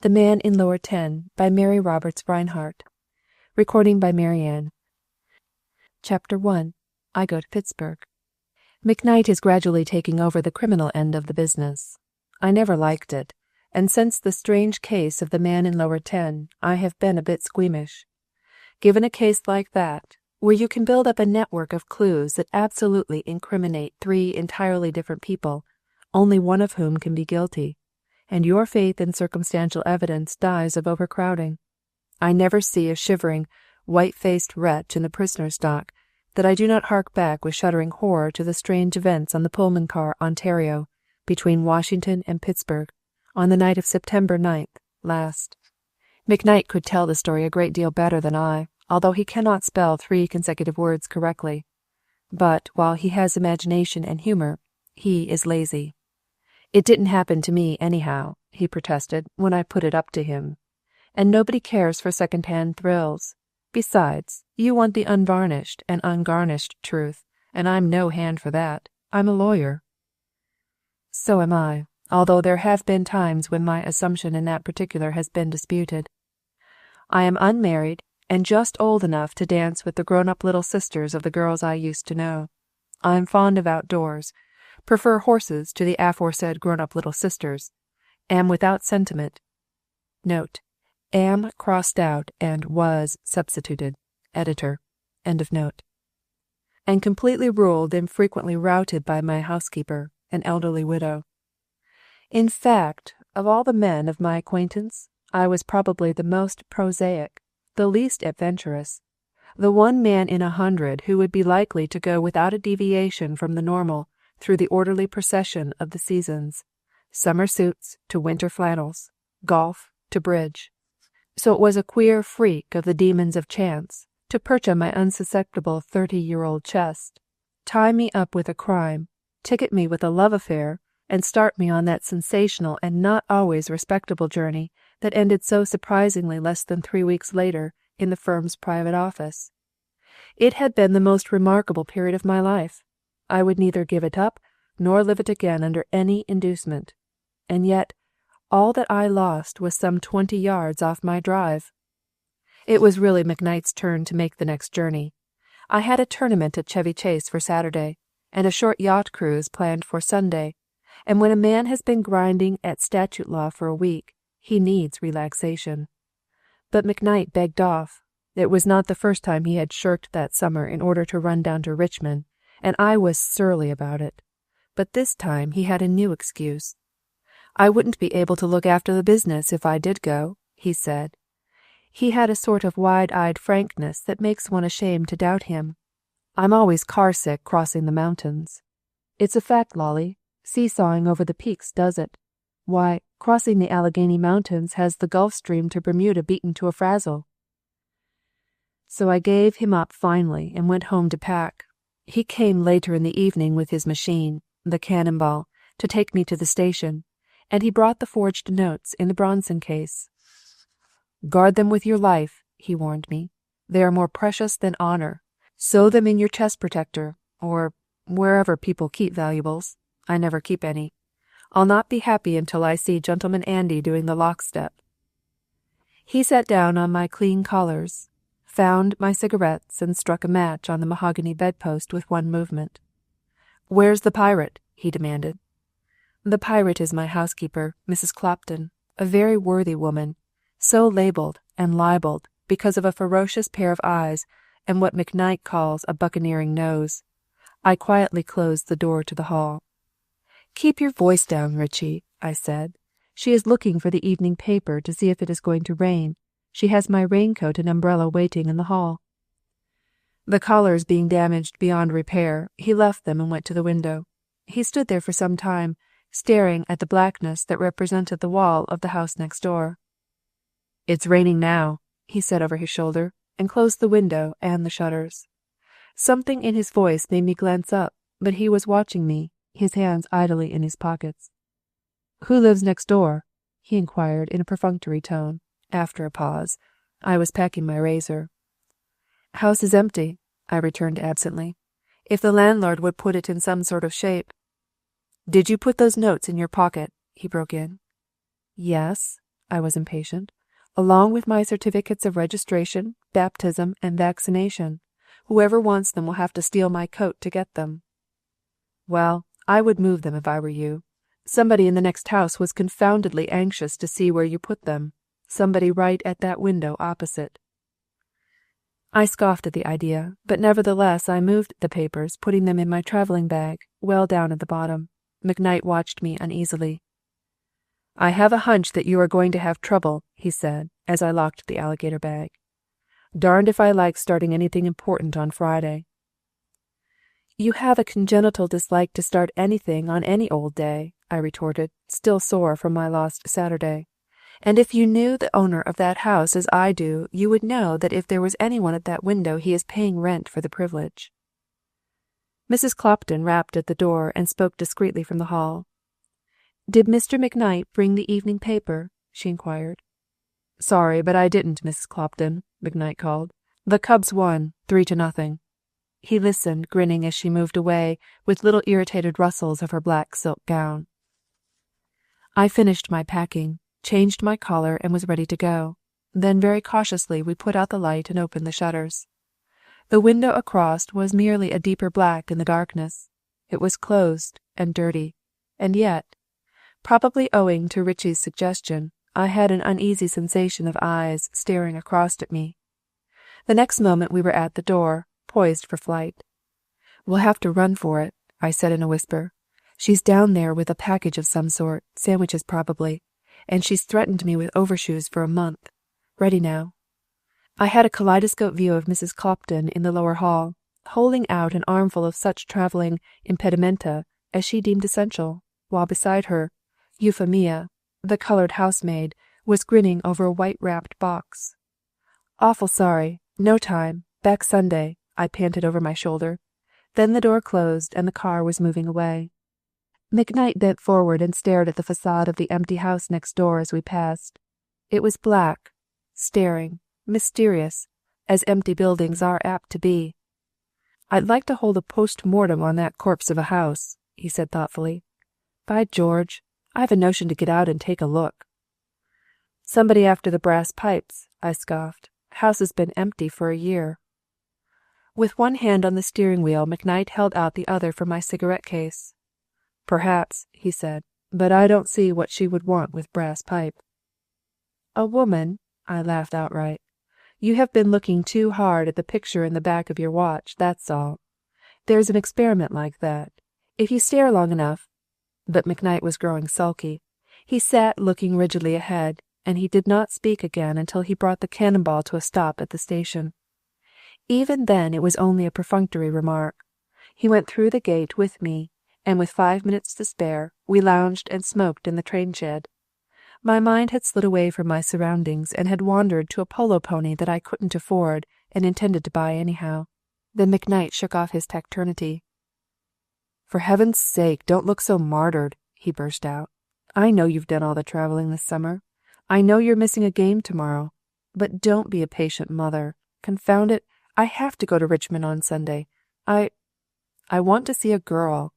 The Man in Lower 10 by Mary Roberts Rinehart. Recording by Marianne. Chapter 1. I Go to Pittsburg. McKnight is gradually taking over the criminal end of the business. I never liked it, and since the strange case of the Man in Lower 10, I have been a bit squeamish. Given a case like that, where you can build up a network of clues that absolutely incriminate three entirely different people, only one of whom can be guilty, and your faith in circumstantial evidence dies of overcrowding. I never see a shivering, white-faced wretch in the prisoner's dock that I do not hark back with shuddering horror to the strange events on the Pullman car Ontario, between Washington and Pittsburg, on the night of September 9th last. McKnight could tell the story a great deal better than I, although he cannot spell 3 consecutive words correctly. But while he has imagination and humor, he is lazy. It didn't happen to me anyhow, he protested when I put it up to him. And nobody cares for second-hand thrills. Besides, you want the unvarnished and ungarnished truth, and I'm no hand for that. I'm a lawyer. So am I, although there have been times when my assumption in that particular has been disputed. I am unmarried and just old enough to dance with the grown-up little sisters of the girls I used to know. I am fond of outdoors, prefer horses to the aforesaid grown-up little sisters, am without sentiment. Note: am crossed out and was substituted. Editor. End of note. And completely ruled and frequently routed by my housekeeper, an elderly widow. In fact, of all the men of my acquaintance, I was probably the most prosaic, the least adventurous, the one man in 100 who would be likely to go without a deviation from the normal through the orderly procession of the seasons, summer suits to winter flannels, golf to bridge. So it was a queer freak of the demons of chance to perch on my unsusceptible 30-year-old chest, tie me up with a crime, ticket me with a love affair, and start me on that sensational and not always respectable journey that ended so surprisingly less than 3 weeks later in the firm's private office. It had been the most remarkable period of my life. I would neither give it up nor live it again under any inducement. And yet, all that I lost was some 20 yards off my drive. It was really McKnight's turn to make the next journey. I had a tournament at Chevy Chase for Saturday, and a short yacht cruise planned for Sunday, and when a man has been grinding at statute law for a week, he needs relaxation. But McKnight begged off. It was not the first time he had shirked that summer in order to run down to Richmond, and I was surly about it. But this time he had a new excuse. I wouldn't be able to look after the business if I did go, he said. He had a sort of wide-eyed frankness that makes one ashamed to doubt him. I'm always car-sick crossing the mountains. It's a fact, Lolly. Seesawing over the peaks does it. Why, crossing the Allegheny Mountains has the Gulf Stream to Bermuda beaten to a frazzle. So I gave him up finally and went home to pack. He came later in the evening with his machine, the Cannonball, to take me to the station, and he brought the forged notes in the Bronson case. Guard them with your life, he warned me. They are more precious than honor. Sew them in your chest protector, or wherever people keep valuables. I never keep any. I'll not be happy until I see Gentleman Andy doing the lockstep. He sat down on my clean collars, found my cigarettes, and struck a match on the mahogany bedpost with one movement. Where's the pirate? He demanded. The pirate is my housekeeper, Mrs. Clopton, a very worthy woman, so labelled and libelled because of a ferocious pair of eyes and what McKnight calls a buccaneering nose. I quietly closed the door to the hall. Keep your voice down, Richie, I said. She is looking for the evening paper to see if it is going to rain. She has my raincoat and umbrella waiting in the hall. The collars being damaged beyond repair, he left them and went to the window. He stood there for some time, staring at the blackness that represented the wall of the house next door. It's raining now, he said over his shoulder, and closed the window and the shutters. Something in his voice made me glance up, but he was watching me, his hands idly in his pockets. Who lives next door? He inquired in a perfunctory tone, after a pause. I was packing my razor. House is empty, I returned absently. If the landlord would put it in some sort of shape. Did you put those notes in your pocket? He broke in. Yes. I was impatient. "Along with my certificates of registration, baptism, and vaccination. Whoever wants them will have to steal my coat to get them." "Well, I would move them if I were you. Somebody in the next house was confoundedly anxious to see where you put them. Somebody right at that window opposite." I scoffed at the idea, but nevertheless I moved the papers, putting them in my travelling bag, well down at the bottom. McKnight watched me uneasily. "I have a hunch that you are going to have trouble," he said, as I locked the alligator bag. "Darned if I like starting anything important on Friday." "You have a congenital dislike to start anything on any old day," I retorted, still sore from my lost Saturday. "And if you knew the owner of that house as I do, you would know that if there was anyone at that window he is paying rent for the privilege." Mrs. Clopton rapped at the door and spoke discreetly from the hall. "Did Mr. McKnight bring the evening paper?" she inquired. "Sorry, but I didn't, Mrs. Clopton," McKnight called. "The Cubs won, 3-0. He listened, grinning as she moved away, with little irritated rustles of her black silk gown. I finished my packing, changed my collar, and was ready to go. Then very cautiously we put out the light and opened the shutters. The window across was merely a deeper black in the darkness. It was closed and dirty, and yet, probably owing to Richie's suggestion, I had an uneasy sensation of eyes staring across at me. The next moment we were at the door, poised for flight. "We'll have to run for it," I said in a whisper. "She's down there with a package of some sort, sandwiches probably, and she's threatened me with overshoes for a month. Ready now." I had a kaleidoscope view of Mrs. Clopton in the lower hall, holding out an armful of such travelling impedimenta as she deemed essential, while beside her, Euphemia, the coloured housemaid, was grinning over a white-wrapped box. "Awful sorry. No time. Back Sunday," I panted over my shoulder. Then the door closed and the car was moving away. McKnight bent forward and stared at the facade of the empty house next door as we passed. It was black, staring, mysterious, as empty buildings are apt to be. "I'd like to hold a post-mortem on that corpse of a house," he said thoughtfully. "By George, I've a notion to get out and take a look." "Somebody after the brass pipes," I scoffed. "House has been empty for a year." With one hand on the steering wheel, McKnight held out the other for my cigarette case. "Perhaps," he said, "but I don't see what she would want with brass pipe." "A woman?" I laughed outright. "You have been looking too hard at the picture in the back of your watch, that's all. There's an experiment like that. If you stare long enough—" But McKnight was growing sulky. He sat looking rigidly ahead, and he did not speak again until he brought the Cannonball to a stop at the station. Even then it was only a perfunctory remark. He went through the gate with me, and with 5 minutes to spare, we lounged and smoked in the train shed. My mind had slid away from my surroundings and had wandered to a polo pony that I couldn't afford and intended to buy anyhow. Then McKnight shook off his taciturnity. "For heaven's sake, don't look so martyred," he burst out. "I know you've done all the traveling this summer. I know you're missing a game tomorrow. But don't be a patient mother. Confound it, I have to go to Richmond on Sunday. I want to see a girl."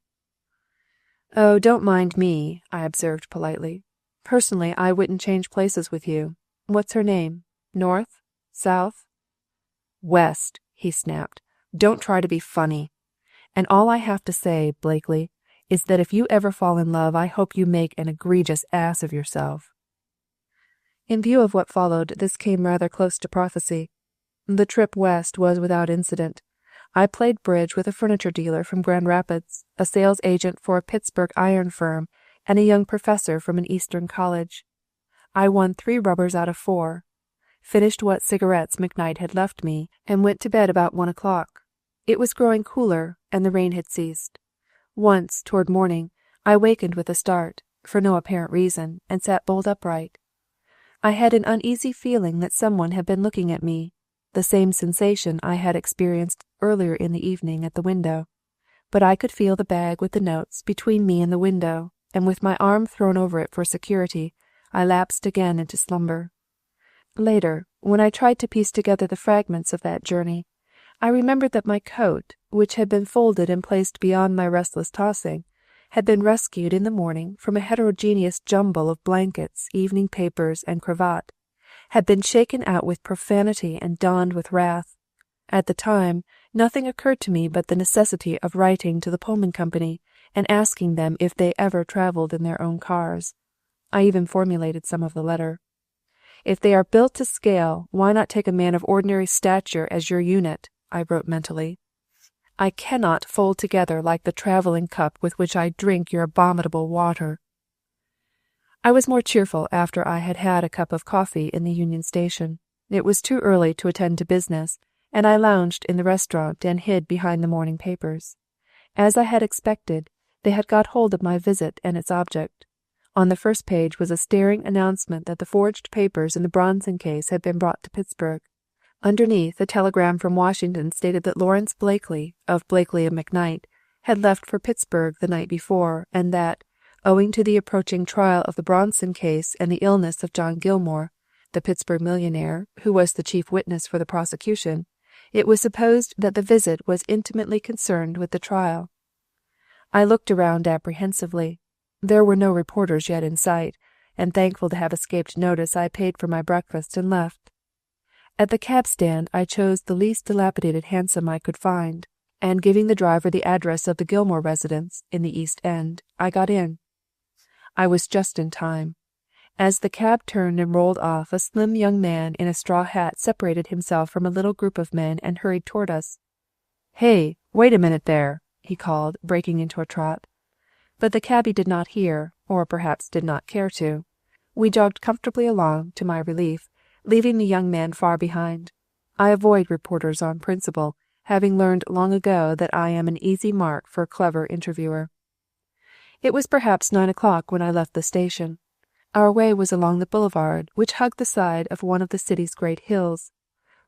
"Oh, don't mind me," I observed politely. "Personally, I wouldn't change places with you. What's her name? North? South?" "West," he snapped. "Don't try to be funny. And all I have to say, Blakely, is that if you ever fall in love, I hope you make an egregious ass of yourself." In view of what followed, this came rather close to prophecy. The trip west was without incident. I played bridge with a furniture dealer from Grand Rapids, a sales agent for a Pittsburg iron firm, and a young professor from an Eastern college. I won 3 rubbers out of 4, finished what cigarettes McKnight had left me, and went to bed about 1 o'clock. It was growing cooler, and the rain had ceased. Once, toward morning, I wakened with a start, for no apparent reason, and sat bolt upright. I had an uneasy feeling that someone had been looking at me, the same sensation I had experienced earlier in the evening at the window. But I could feel the bag with the notes between me and the window, and with my arm thrown over it for security, I lapsed again into slumber. Later, when I tried to piece together the fragments of that journey, I remembered that my coat, which had been folded and placed beyond my restless tossing, had been rescued in the morning from a heterogeneous jumble of blankets, evening papers, and cravat, had been shaken out with profanity and donned with wrath. At the time, nothing occurred to me but the necessity of writing to the Pullman Company and asking them if they ever traveled in their own cars. I even formulated some of the letter. "If they are built to scale, why not take a man of ordinary stature as your unit?" I wrote mentally. "I cannot fold together like the travelling cup with which I drink your abominable water." I was more cheerful after I had had a cup of coffee in the Union Station. It was too early to attend to business, and I lounged in the restaurant and hid behind the morning papers. As I had expected, they had got hold of my visit and its object. On the first page was a staring announcement that the forged papers in the Bronson case had been brought to Pittsburg. Underneath, a telegram from Washington stated that Lawrence Blakely, of Blakely and McKnight, had left for Pittsburg the night before, and that, owing to the approaching trial of the Bronson case and the illness of John Gilmore, the Pittsburg millionaire, who was the chief witness for the prosecution, it was supposed that the visit was intimately concerned with the trial. I looked around apprehensively. There were no reporters yet in sight, and thankful to have escaped notice, I paid for my breakfast and left. At the cab stand I chose the least dilapidated hansom I could find, and giving the driver the address of the Gilmore residence in the East End, I got in. I was just in time. As the cab turned and rolled off, a slim young man in a straw hat separated himself from a little group of men and hurried toward us. "Hey, wait a minute there," he called, breaking into a trot. But the cabby did not hear, or perhaps did not care to. We jogged comfortably along, to my relief, leaving the young man far behind. I avoid reporters on principle, having learned long ago that I am an easy mark for a clever interviewer. It was perhaps 9 o'clock when I left the station. Our way was along the boulevard, which hugged the side of one of the city's great hills.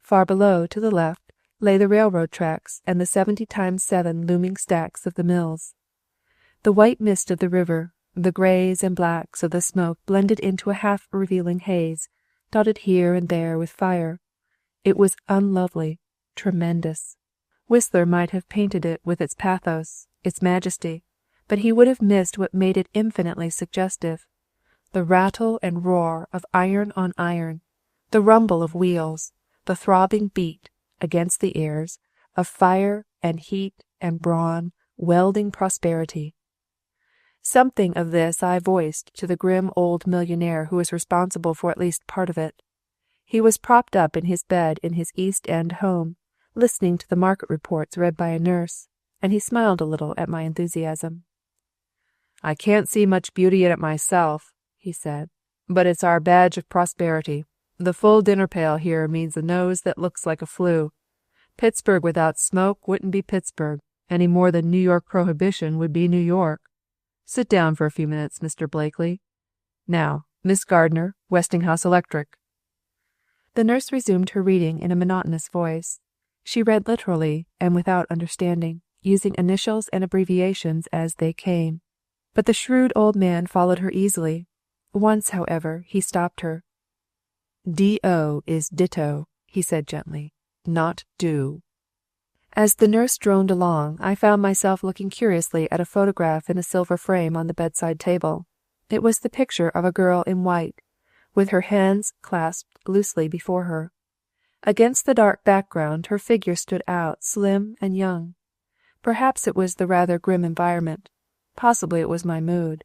Far below, to the left, lay the railroad tracks and the 70x7 looming stacks of the mills. The white mist of the river, the greys and blacks of the smoke blended into a half-revealing haze, dotted here and there with fire. It was unlovely, tremendous. Whistler might have painted it with its pathos, its majesty, but he would have missed what made it infinitely suggestive. The rattle and roar of iron on iron, the rumble of wheels, the throbbing beat, against the ears, of fire and heat and brawn, welding prosperity. Something of this I voiced to the grim old millionaire who was responsible for at least part of it. He was propped up in his bed in his East End home, listening to the market reports read by a nurse, and he smiled a little at my enthusiasm. "I can't see much beauty in it myself," he said, "but it's our badge of prosperity. The full dinner pail here means a nose that looks like a flue. Pittsburg without smoke wouldn't be Pittsburg, any more than New York Prohibition would be New York. Sit down for a few minutes, Mr. Blakely. Now, Miss Gardner, Westinghouse Electric." The nurse resumed her reading in a monotonous voice. She read literally and without understanding, using initials and abbreviations as they came. But the shrewd old man followed her easily. Once, however, he stopped her. "D.O. is ditto," he said gently, "not do." As the nurse droned along, I found myself looking curiously at a photograph in a silver frame on the bedside table. It was the picture of a girl in white, with her hands clasped loosely before her. Against the dark background her figure stood out, slim and young. Perhaps it was the rather grim environment. Possibly it was my mood.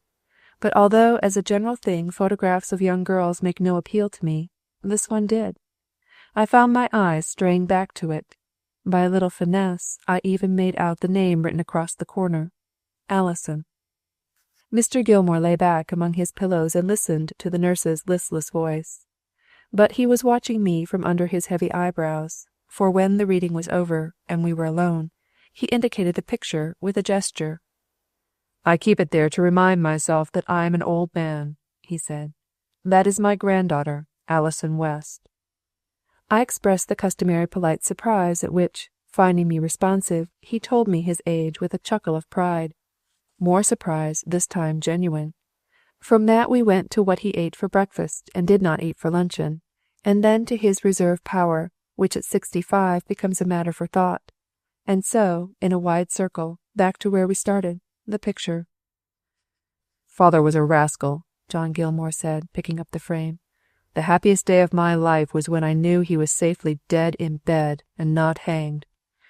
But although as a general thing photographs of young girls make no appeal to me, this one did. I found my eyes straying back to it. By a little finesse, I even made out the name written across the corner. Alison. Mr. Gilmore lay back among his pillows and listened to the nurse's listless voice. But he was watching me from under his heavy eyebrows, for when the reading was over and we were alone, he indicated the picture with a gesture. "I keep it there to remind myself that I am an old man," he said. "That is my granddaughter, Alison West." I expressed the customary polite surprise at which, finding me responsive, he told me his age with a chuckle of pride. More surprise, this time genuine. From that we went to what he ate for breakfast and did not eat for luncheon, and then to his reserve power, which at 65 becomes a matter for thought. And so, in a wide circle, back to where we started, the picture. "Father was a rascal," John Gilmore said, picking up the frame. "The happiest day of my life was when I knew he was safely dead in bed and not hanged.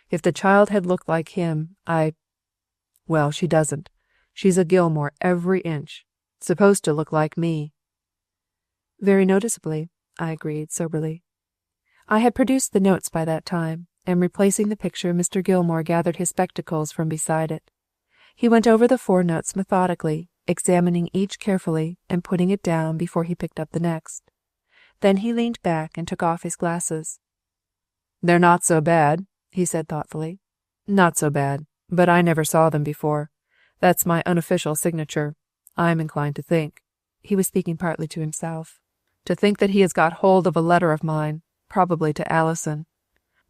If the child had looked like him, well, she doesn't. She's a Gilmore every inch. Supposed to look like me." "Very noticeably," I agreed soberly. I had produced the notes by that time, and replacing the picture, Mr. Gilmore gathered his spectacles from beside it. He went over the 4 notes methodically, examining each carefully and putting it down before he picked up the next. Then he leaned back and took off his glasses. "They're not so bad," he said thoughtfully. "Not so bad, but I never saw them before. That's my unofficial signature. I'm inclined to think," he was speaking partly to himself, "to think that he has got hold of a letter of mine, probably to Alison.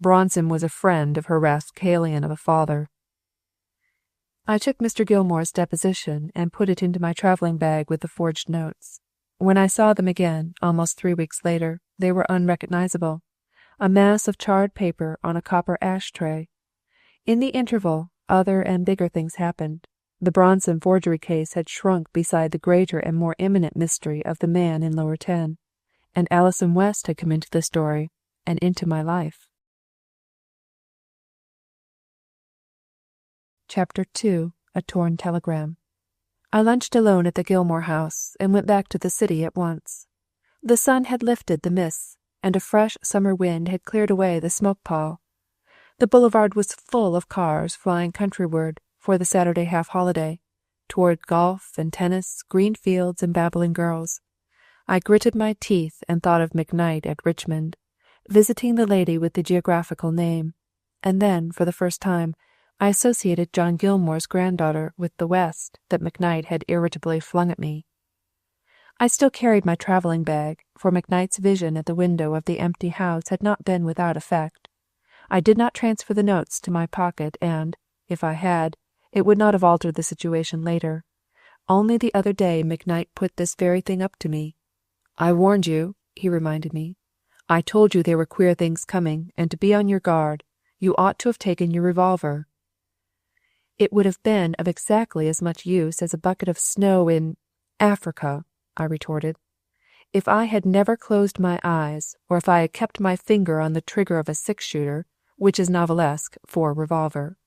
Bronson was a friend of her rascalian of a father." I took Mr. Gilmore's deposition and put it into my travelling bag with the forged notes. When I saw them again, almost 3 weeks later, they were unrecognizable, a mass of charred paper on a copper ash tray. In the interval, other and bigger things happened. The Bronson forgery case had shrunk beside the greater and more imminent mystery of the man in Lower 10, and Alison West had come into the story and into my life. Chapter 2. A Torn Telegram. I lunched alone at the Gilmore house and went back to the city at once. The sun had lifted the mists, and a fresh summer wind had cleared away the smoke pall. The boulevard was full of cars flying countryward for the Saturday half-holiday, toward golf and tennis, green fields and babbling girls. I gritted my teeth and thought of McKnight at Richmond, visiting the lady with the geographical name, and then, for the first time, I associated John Gilmore's granddaughter with the West that McKnight had irritably flung at me. I still carried my travelling bag, for McKnight's vision at the window of the empty house had not been without effect. I did not transfer the notes to my pocket, and, if I had, it would not have altered the situation later. Only the other day McKnight put this very thing up to me. "I warned you," he reminded me. "I told you there were queer things coming, and to be on your guard. You ought to have taken your revolver." "It would have been of exactly as much use as a bucket of snow in Africa," I retorted. "If I had never closed my eyes, or if I had kept my finger on the trigger of a 6-shooter, which is novelesque for a revolver,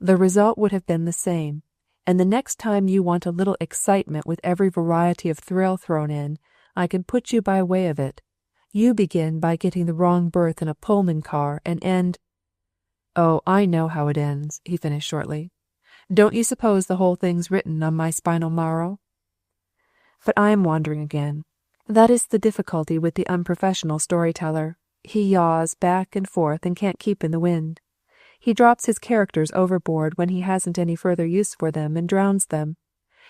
the result would have been the same, and the next time you want a little excitement with every variety of thrill thrown in, I can put you by way of it. You begin by getting the wrong berth in a Pullman car and end—" "Oh, I know how it ends," he finished shortly. "Don't you suppose the whole thing's written on my spinal marrow?" But I am wandering again. That is the difficulty with the unprofessional storyteller. He yaws back and forth and can't keep in the wind. He drops his characters overboard when he hasn't any further use for them and drowns them.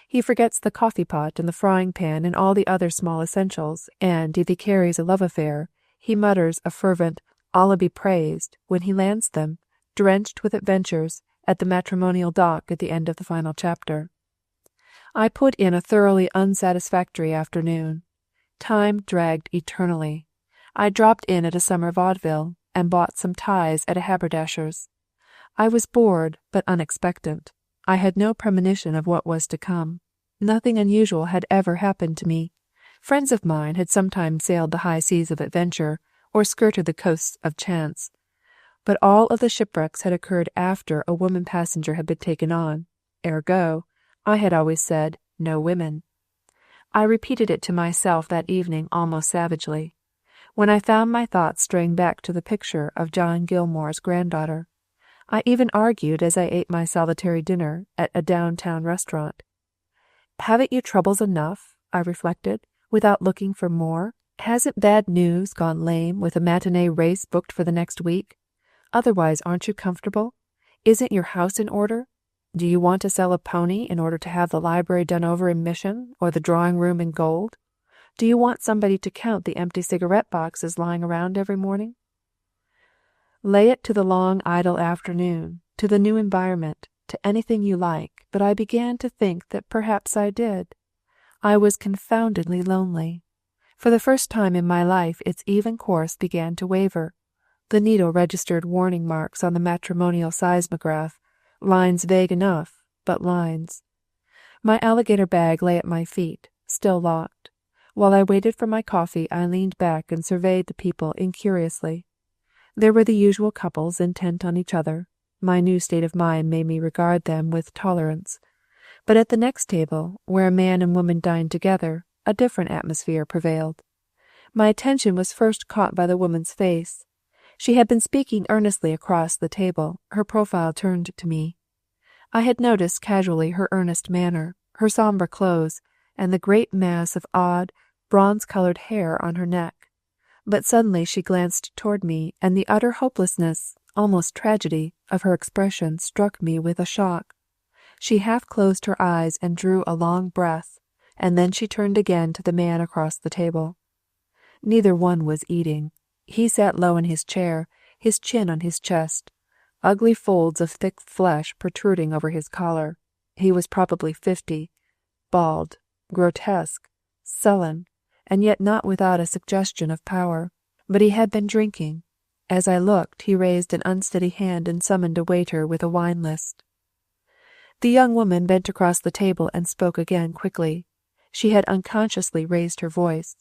He forgets the coffee pot and the frying pan and all the other small essentials, and if he carries a love affair, he mutters a fervent "Allah be praised" when he lands them, drenched with adventures, at the matrimonial dock at the end of the final chapter. I put in a thoroughly unsatisfactory afternoon. Time dragged eternally. I dropped in at a summer vaudeville and bought some ties at a haberdasher's. I was bored but unexpectant. I had no premonition of what was to come. Nothing unusual had ever happened to me. Friends of mine had sometimes sailed the high seas of adventure or skirted the coasts of chance. But all of the shipwrecks had occurred after a woman passenger had been taken on. Ergo, I had always said, no women. I repeated it to myself that evening almost savagely, when I found my thoughts straying back to the picture of John Gilmore's granddaughter. I even argued as I ate my solitary dinner at a downtown restaurant. "Haven't you troubles enough," I reflected, "without looking for more? Hasn't bad news gone lame with a matinee race booked for the next week? Otherwise, aren't you comfortable? Isn't your house in order? Do you want to sell a pony in order to have the library done over in Mission, or the drawing room in gold? Do you want somebody to count the empty cigarette boxes lying around every morning?" Lay it to the long idle afternoon, to the new environment, to anything you like, but I began to think that perhaps I did. I was confoundedly lonely. For the first time in my life its even course began to waver. The needle registered warning marks on the matrimonial seismograph, lines vague enough, but lines. My alligator bag lay at my feet, still locked. While I waited for my coffee, I leaned back and surveyed the people incuriously. There were the usual couples intent on each other. My new state of mind made me regard them with tolerance. But at the next table, where a man and woman dined together, a different atmosphere prevailed. My attention was first caught by the woman's face. She had been speaking earnestly across the table, her profile turned to me. I had noticed casually her earnest manner, her sombre clothes, and the great mass of odd, bronze-colored hair on her neck. But suddenly she glanced toward me, and the utter hopelessness, almost tragedy, of her expression struck me with a shock. She half closed her eyes and drew a long breath, and then she turned again to the man across the table. Neither one was eating. He sat low in his chair, his chin on his chest, ugly folds of thick flesh protruding over his collar. He was probably 50, bald, grotesque, sullen, and yet not without a suggestion of power. But he had been drinking. As I looked, he raised an unsteady hand and summoned a waiter with a wine list. The young woman bent across the table and spoke again quickly. She had unconsciously raised her voice.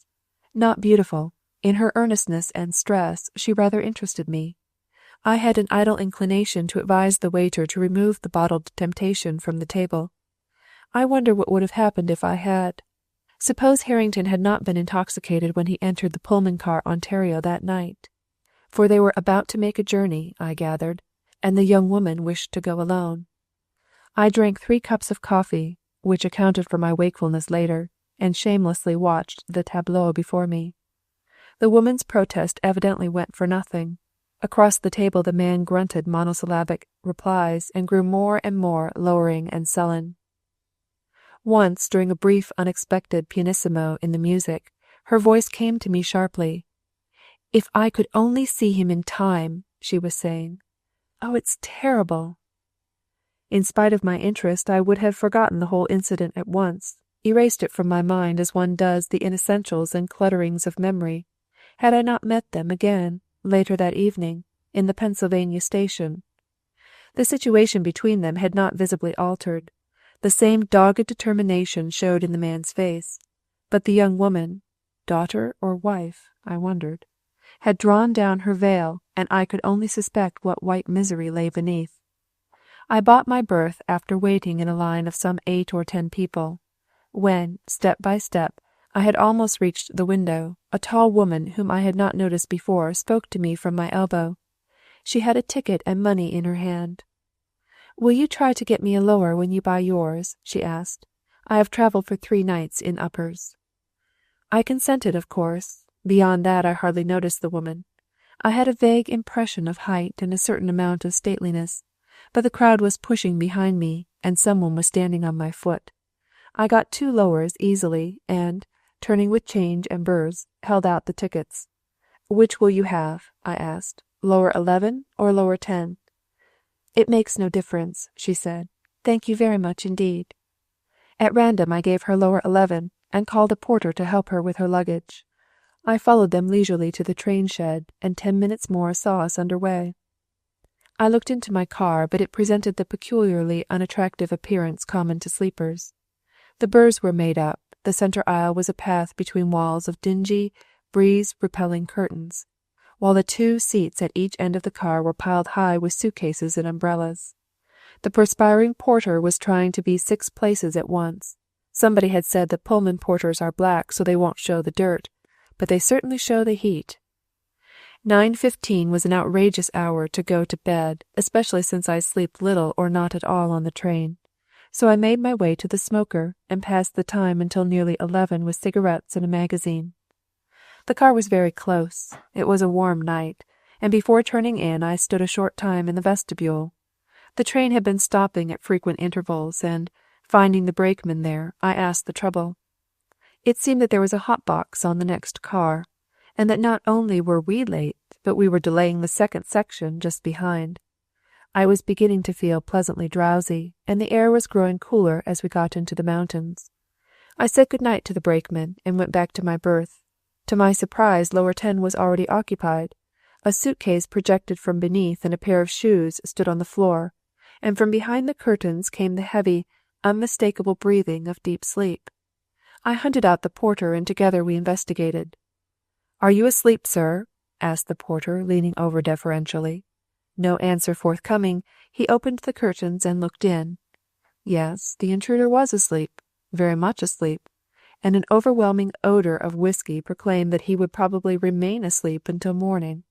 Not beautiful. In her earnestness and stress, she rather interested me. I had an idle inclination to advise the waiter to remove the bottled temptation from the table. I wonder what would have happened if I had. Suppose Harrington had not been intoxicated when he entered the Pullman car Ontario that night. For they were about to make a journey, I gathered, and the young woman wished to go alone. I drank 3 cups of coffee, which accounted for my wakefulness later, and shamelessly watched the tableau before me. The woman's protest evidently went for nothing. Across the table the man grunted monosyllabic replies and grew more and more lowering and sullen. Once, during a brief, unexpected pianissimo in the music, her voice came to me sharply. "If I could only see him in time," she was saying. "Oh, it's terrible." In spite of my interest, I would have forgotten the whole incident at once, erased it from my mind as one does the inessentials and clutterings of memory, had I not met them again, later that evening, in the Pennsylvania station. The situation between them had not visibly altered. The same dogged determination showed in the man's face, but the young woman, daughter or wife, I wondered, had drawn down her veil, and I could only suspect what white misery lay beneath. I bought my berth after waiting in a line of some 8 or 10 people. When, step by step, I had almost reached the window, a tall woman whom I had not noticed before spoke to me from my elbow. She had a ticket and money in her hand. "Will you try to get me a lower when you buy yours?" she asked. "I have travelled for 3 nights in uppers." I consented, of course. Beyond that I hardly noticed the woman. I had a vague impression of height and a certain amount of stateliness, but the crowd was pushing behind me, and someone was standing on my foot. I got 2 lowers easily, and, turning with change and burrs, held out the tickets. "Which will you have?" I asked. "Lower 11 or lower 10? "It makes no difference," she said. "Thank you very much indeed." At random I gave her lower 11, and called a porter to help her with her luggage. I followed them leisurely to the train shed, and 10 minutes more saw us under way. I looked into my car, but it presented the peculiarly unattractive appearance common to sleepers. The burrs were made up. The centre aisle was a path between walls of dingy, breeze-repelling curtains, while the 2 seats at each end of the car were piled high with suitcases and umbrellas. The perspiring porter was trying to be 6 places at once. Somebody had said that Pullman porters are black so they won't show the dirt, but they certainly show the heat. 9:15 was an outrageous hour to go to bed, especially since I sleep little or not at all on the train. So I made my way to the smoker and passed the time until nearly 11 with cigarettes and a magazine. The car was very close. It was a warm night, and before turning in I stood a short time in the vestibule. The train had been stopping at frequent intervals, and, finding the brakeman there, I asked the trouble. It seemed that there was a hot box on the next car, and that not only were we late, but we were delaying the second section just behind. I was beginning to feel pleasantly drowsy, and the air was growing cooler as we got into the mountains. I said good night to the brakeman and went back to my berth. To my surprise, lower 10 was already occupied. A suitcase projected from beneath, and a pair of shoes stood on the floor, and from behind the curtains came the heavy, unmistakable breathing of deep sleep. I hunted out the porter and together we investigated. "Are you asleep, sir?" asked the porter, leaning over deferentially. No answer forthcoming, he opened the curtains and looked in. Yes, the intruder was asleep, very much asleep, and an overwhelming odor of whiskey proclaimed that he would probably remain asleep until morning.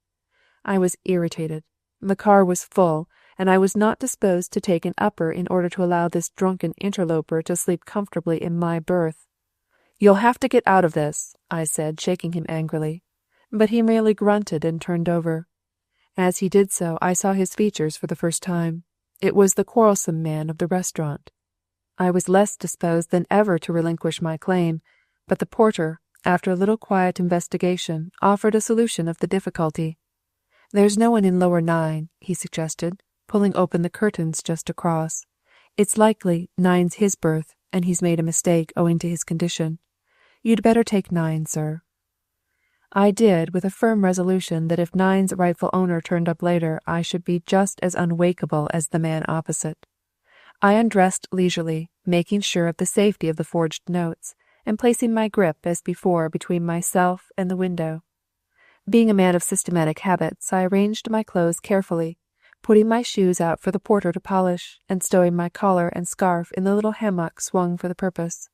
I was irritated. The car was full, and I was not disposed to take an upper in order to allow this drunken interloper to sleep comfortably in my berth. "You'll have to get out of this," I said, shaking him angrily. But he merely grunted and turned over. As he did so, I saw his features for the first time. It was the quarrelsome man of the restaurant. I was less disposed than ever to relinquish my claim, but the porter, after a little quiet investigation, offered a solution of the difficulty. "There's no one in lower 9, he suggested, pulling open the curtains just across. "It's likely 9's his berth, and he's made a mistake owing to his condition. You'd better take 9, sir." I did, with a firm resolution that if 9's rightful owner turned up later, I should be just as unwakeable as the man opposite. I undressed leisurely, making sure of the safety of the forged notes, and placing my grip, as before, between myself and the window. Being a man of systematic habits, I arranged my clothes carefully, putting my shoes out for the porter to polish, and stowing my collar and scarf in the little hammock swung for the purpose.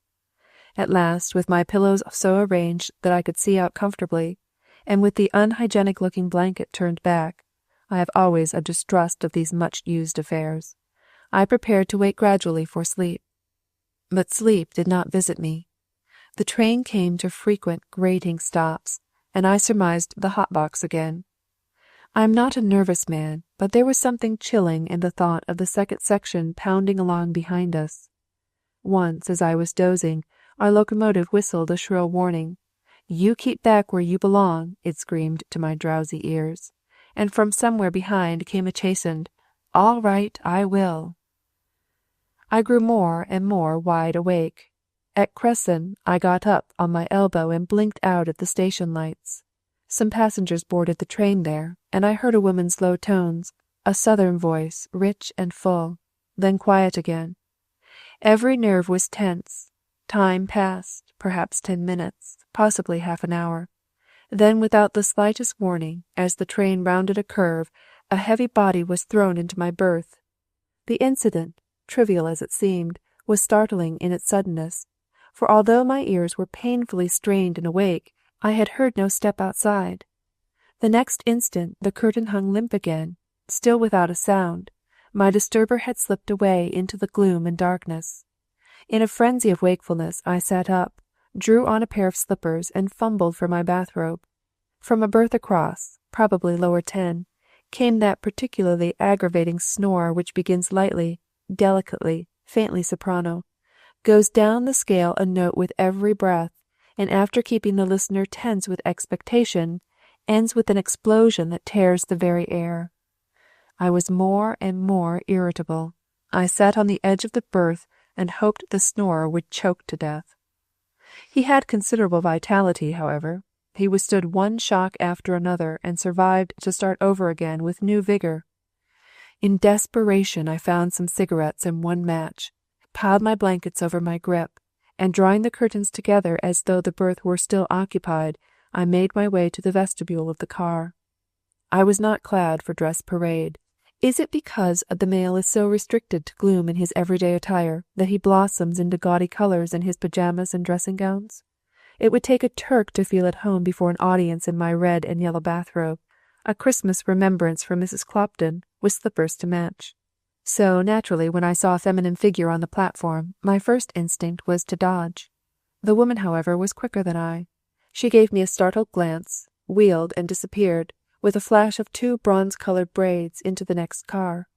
At last, with my pillows so arranged that I could see out comfortably, and with the unhygienic-looking blanket turned back, I have always a distrust of these much-used affairs, I prepared to wait gradually for sleep. But sleep did not visit me. The train came to frequent grating stops, and I surmised the hot box again. I am not a nervous man, but there was something chilling in the thought of the second section pounding along behind us. Once, as I was dozing, our locomotive whistled a shrill warning. "You keep back where you belong," it screamed to my drowsy ears, and from somewhere behind came a chastened, "All right, I will." I grew more and more wide awake. At Cresson, I got up on my elbow and blinked out at the station lights. Some passengers boarded the train there, and I heard a woman's low tones, a southern voice, rich and full, then quiet again. Every nerve was tense. Time passed, perhaps 10 minutes, possibly half an hour. Then, without the slightest warning, as the train rounded a curve, a heavy body was thrown into my berth. The incident, trivial as it seemed, was startling in its suddenness, for although my ears were painfully strained and awake, I had heard no step outside. The next instant the curtain hung limp again, still without a sound. My disturber had slipped away into the gloom and darkness. In a frenzy of wakefulness, I sat up, drew on a pair of slippers, and fumbled for my bathrobe. From a berth across, probably lower 10, came that particularly aggravating snore which begins lightly, delicately, faintly soprano, goes down the scale a note with every breath, and after keeping the listener tense with expectation, ends with an explosion that tears the very air. I was more and more irritable. I sat on the edge of the berth and hoped the snorer would choke to death. He had considerable vitality, however. He withstood one shock after another and survived to start over again with new vigor. In desperation, I found some cigarettes and one match, piled my blankets over my grip, and drawing the curtains together as though the berth were still occupied, I made my way to the vestibule of the car. I was not clad for dress parade. Is it because the male is so restricted to gloom in his everyday attire that he blossoms into gaudy colors in his pajamas and dressing gowns? It would take a Turk to feel at home before an audience in my red and yellow bathrobe, a Christmas remembrance from Mrs. Clopton, with slippers to match. So, naturally, when I saw a feminine figure on the platform, my first instinct was to dodge. The woman, however, was quicker than I. She gave me a startled glance, wheeled, and disappeared, with a flash of 2 bronze-colored braids, into the next car.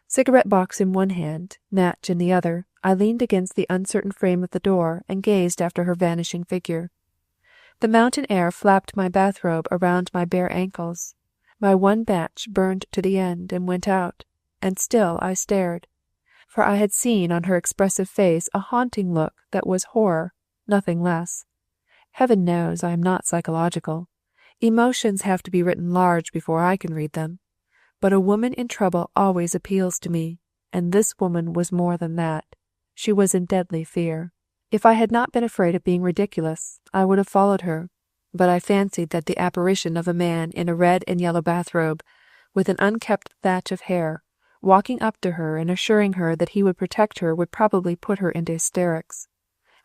Cigarette box in one hand, match in the other, I leaned against the uncertain frame of the door and gazed after her vanishing figure. The mountain air flapped my bathrobe around my bare ankles. My one match burned to the end and went out, and still I stared, for I had seen on her expressive face a haunting look that was horror, nothing less. Heaven knows I am not psychological. Emotions have to be written large before I can read them. But a woman in trouble always appeals to me, and this woman was more than that. She was in deadly fear. If I had not been afraid of being ridiculous, I would have followed her, but I fancied that the apparition of a man in a red and yellow bathrobe, with an unkempt thatch of hair, walking up to her and assuring her that he would protect her would probably put her into hysterics.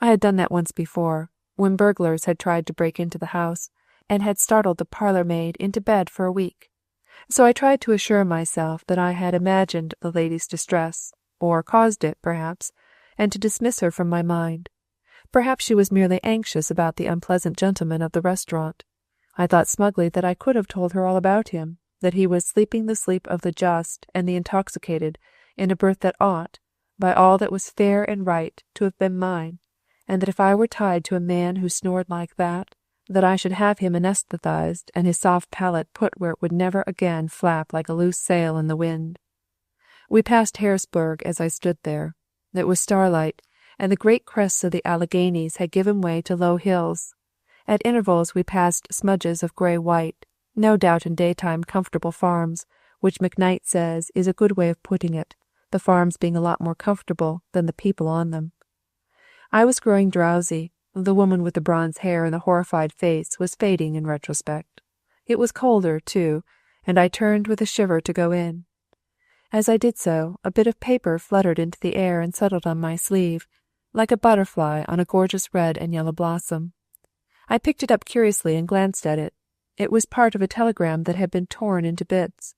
I had done that once before, when burglars had tried to break into the house, and had startled the parlour maid into bed for a week. So I tried to assure myself that I had imagined the lady's distress, or caused it, perhaps, and to dismiss her from my mind. Perhaps she was merely anxious about the unpleasant gentleman of the restaurant. I thought smugly that I could have told her all about him, that he was sleeping the sleep of the just and the intoxicated in a berth that ought, by all that was fair and right, to have been mine, and that if I were tied to a man who snored like that I should have him anesthetized and his soft palate put where it would never again flap like a loose sail in the wind. We passed Harrisburg as I stood there. It was starlight, and the great crests of the Alleghanies had given way to low hills. At intervals we passed smudges of grey-white, no doubt in daytime comfortable farms, which McKnight says is a good way of putting it, the farms being a lot more comfortable than the people on them. I was growing drowsy. The woman with the bronze hair and the horrified face was fading in retrospect. It was colder, too, and I turned with a shiver to go in. As I did so, a bit of paper fluttered into the air and settled on my sleeve, like a butterfly on a gorgeous red and yellow blossom. I picked it up curiously and glanced at it. It was part of a telegram that had been torn into bits.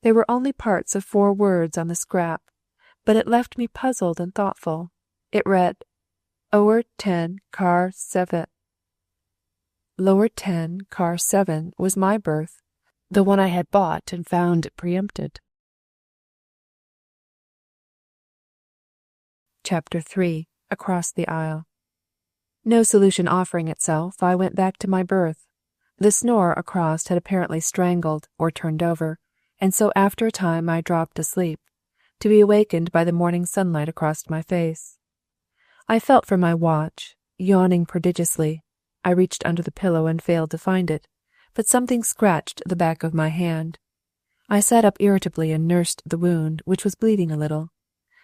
There were only parts of 4 words on the scrap, but it left me puzzled and thoughtful. It read, Lower 10, car 7. Lower 10, car 7 was my berth, the one I had bought and found preempted. Chapter 3. Across the Aisle. No solution offering itself, I went back to my berth. The snore across had apparently strangled or turned over, and so after a time I dropped asleep, to be awakened by the morning sunlight across my face. I felt for my watch, yawning prodigiously. I reached under the pillow and failed to find it, but something scratched the back of my hand. I sat up irritably and nursed the wound, which was bleeding a little.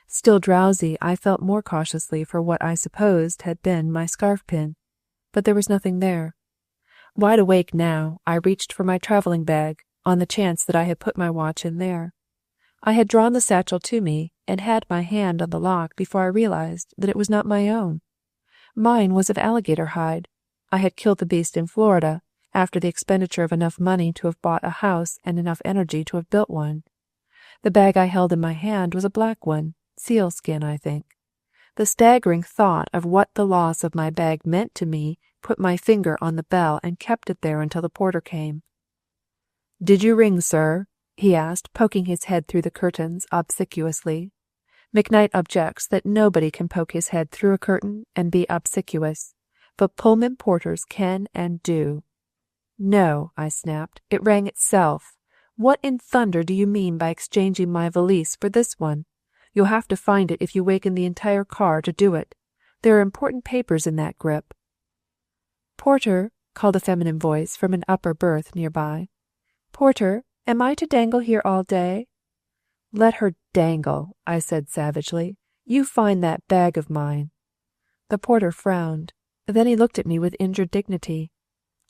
Still drowsy, I felt more cautiously for what I supposed had been my scarf-pin, but there was nothing there. Wide awake now, I reached for my travelling bag, on the chance that I had put my watch in there. I had drawn the satchel to me, and had my hand on the lock before I realized that it was not my own. Mine was of alligator hide. I had killed the beast in Florida, after the expenditure of enough money to have bought a house and enough energy to have built one. The bag I held in my hand was a black one, sealskin, I think. The staggering thought of what the loss of my bag meant to me put my finger on the bell and kept it there until the porter came. "Did you ring, sir?" he asked, poking his head through the curtains obsequiously. McKnight objects that nobody can poke his head through a curtain and be obsequious, but Pullman porters can and do. "No," I snapped. "It rang itself. What in thunder do you mean by exchanging my valise for this one? You'll have to find it if you waken the entire car to do it. There are important papers in that grip." "Porter," called a feminine voice from an upper berth near by. "Porter, am I to dangle here all day?" "Let her dangle," I said savagely. "You find that bag of mine." The porter frowned. Then he looked at me with injured dignity.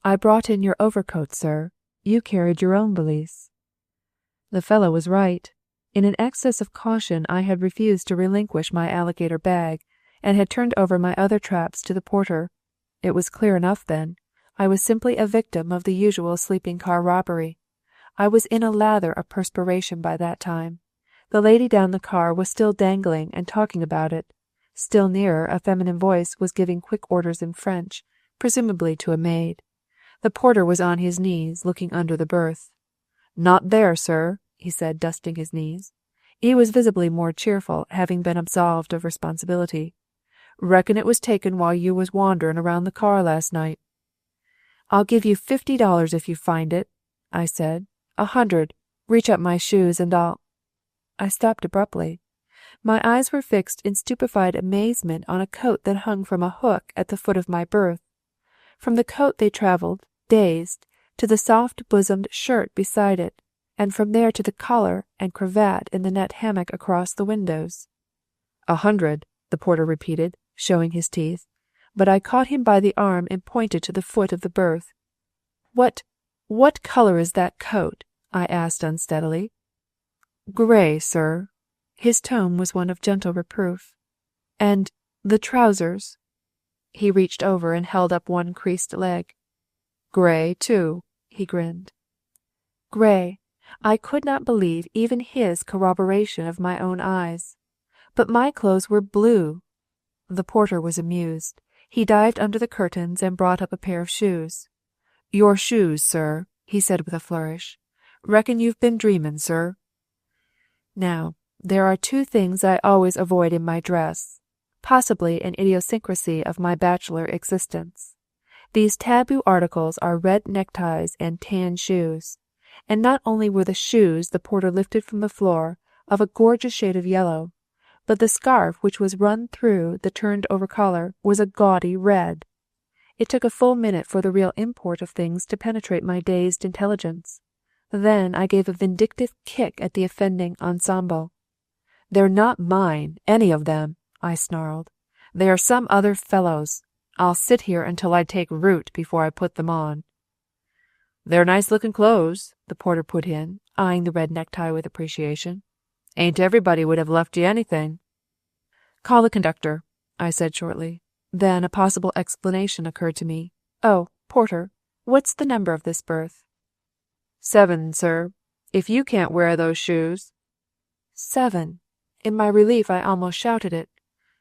"I brought in your overcoat, sir. You carried your own valise." The fellow was right. In an excess of caution I had refused to relinquish my alligator bag, and had turned over my other traps to the porter. It was clear enough then. I was simply a victim of the usual sleeping-car robbery. I was in a lather of perspiration by that time. The lady down the car was still dangling and talking about it. Still nearer, a feminine voice was giving quick orders in French, presumably to a maid. The porter was on his knees, looking under the berth. "Not there, sir," he said, dusting his knees. He was visibly more cheerful, having been absolved of responsibility. "Reckon it was taken while you was wanderin' around the car last night." "I'll give you $50 if you find it," I said. $100. Reach up my shoes and I'll—" I stopped abruptly. My eyes were fixed in stupefied amazement on a coat that hung from a hook at the foot of my berth. From the coat they travelled, dazed, to the soft-bosomed shirt beside it, and from there to the collar and cravat in the net hammock across the windows. $100. the porter repeated, showing his teeth, but I caught him by the arm and pointed to the foot of the berth. What color is that coat? I asked unsteadily. Gray, sir. His tone was one of gentle reproof. And the trousers? He reached over and held up one creased leg. Gray, too, he grinned. Gray. I could not believe even his corroboration of my own eyes. But my clothes were blue. The porter was amused. He dived under the curtains and brought up a pair of shoes. Your shoes, sir, he said with a flourish. Reckon you've been dreamin', sir. Now, there are two things I always avoid in my dress, possibly an idiosyncrasy of my bachelor existence. These taboo articles are red neckties and tan shoes. And not only were the shoes the porter lifted from the floor of a gorgeous shade of yellow, but the scarf which was run through the turned-over collar was a gaudy red. It took a full minute for the real import of things to penetrate my dazed intelligence. Then I gave a vindictive kick at the offending ensemble. They're not mine, any of them, I snarled. They are some other fellow's. I'll sit here until I take root before I put them on. They're nice-looking clothes, the porter put in, eyeing the red necktie with appreciation. Ain't everybody would have left you anything. Call the conductor, I said shortly. Then a possible explanation occurred to me. Oh, porter, what's the number of this berth? 7, sir. If you can't wear those shoes. 7. In my relief I almost shouted it.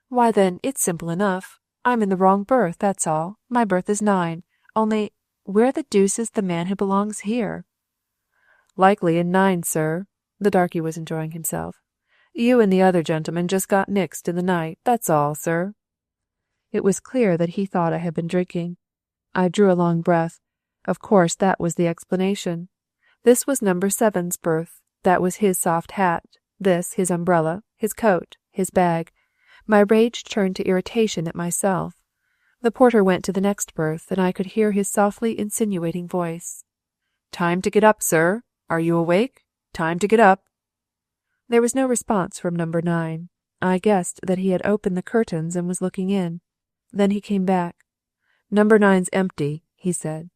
Why then, it's simple enough. I'm in the wrong berth, that's all. My berth is 9. Only, where the deuce is the man who belongs here? Likely in 9, sir. The darky was enjoying himself. You and the other gentleman just got mixed in the night, that's all, sir. It was clear that he thought I had been drinking. I drew a long breath. Of course, that was the explanation. This was number 7's berth. That was his soft hat. This, his umbrella, his coat, his bag. My rage turned to irritation at myself. The porter went to the next berth, and I could hear his softly insinuating voice. Time to get up, sir. Are you awake? Time to get up. There was no response from number 9. I guessed that he had opened the curtains and was looking in. Then he came back. Number 9's empty, he said.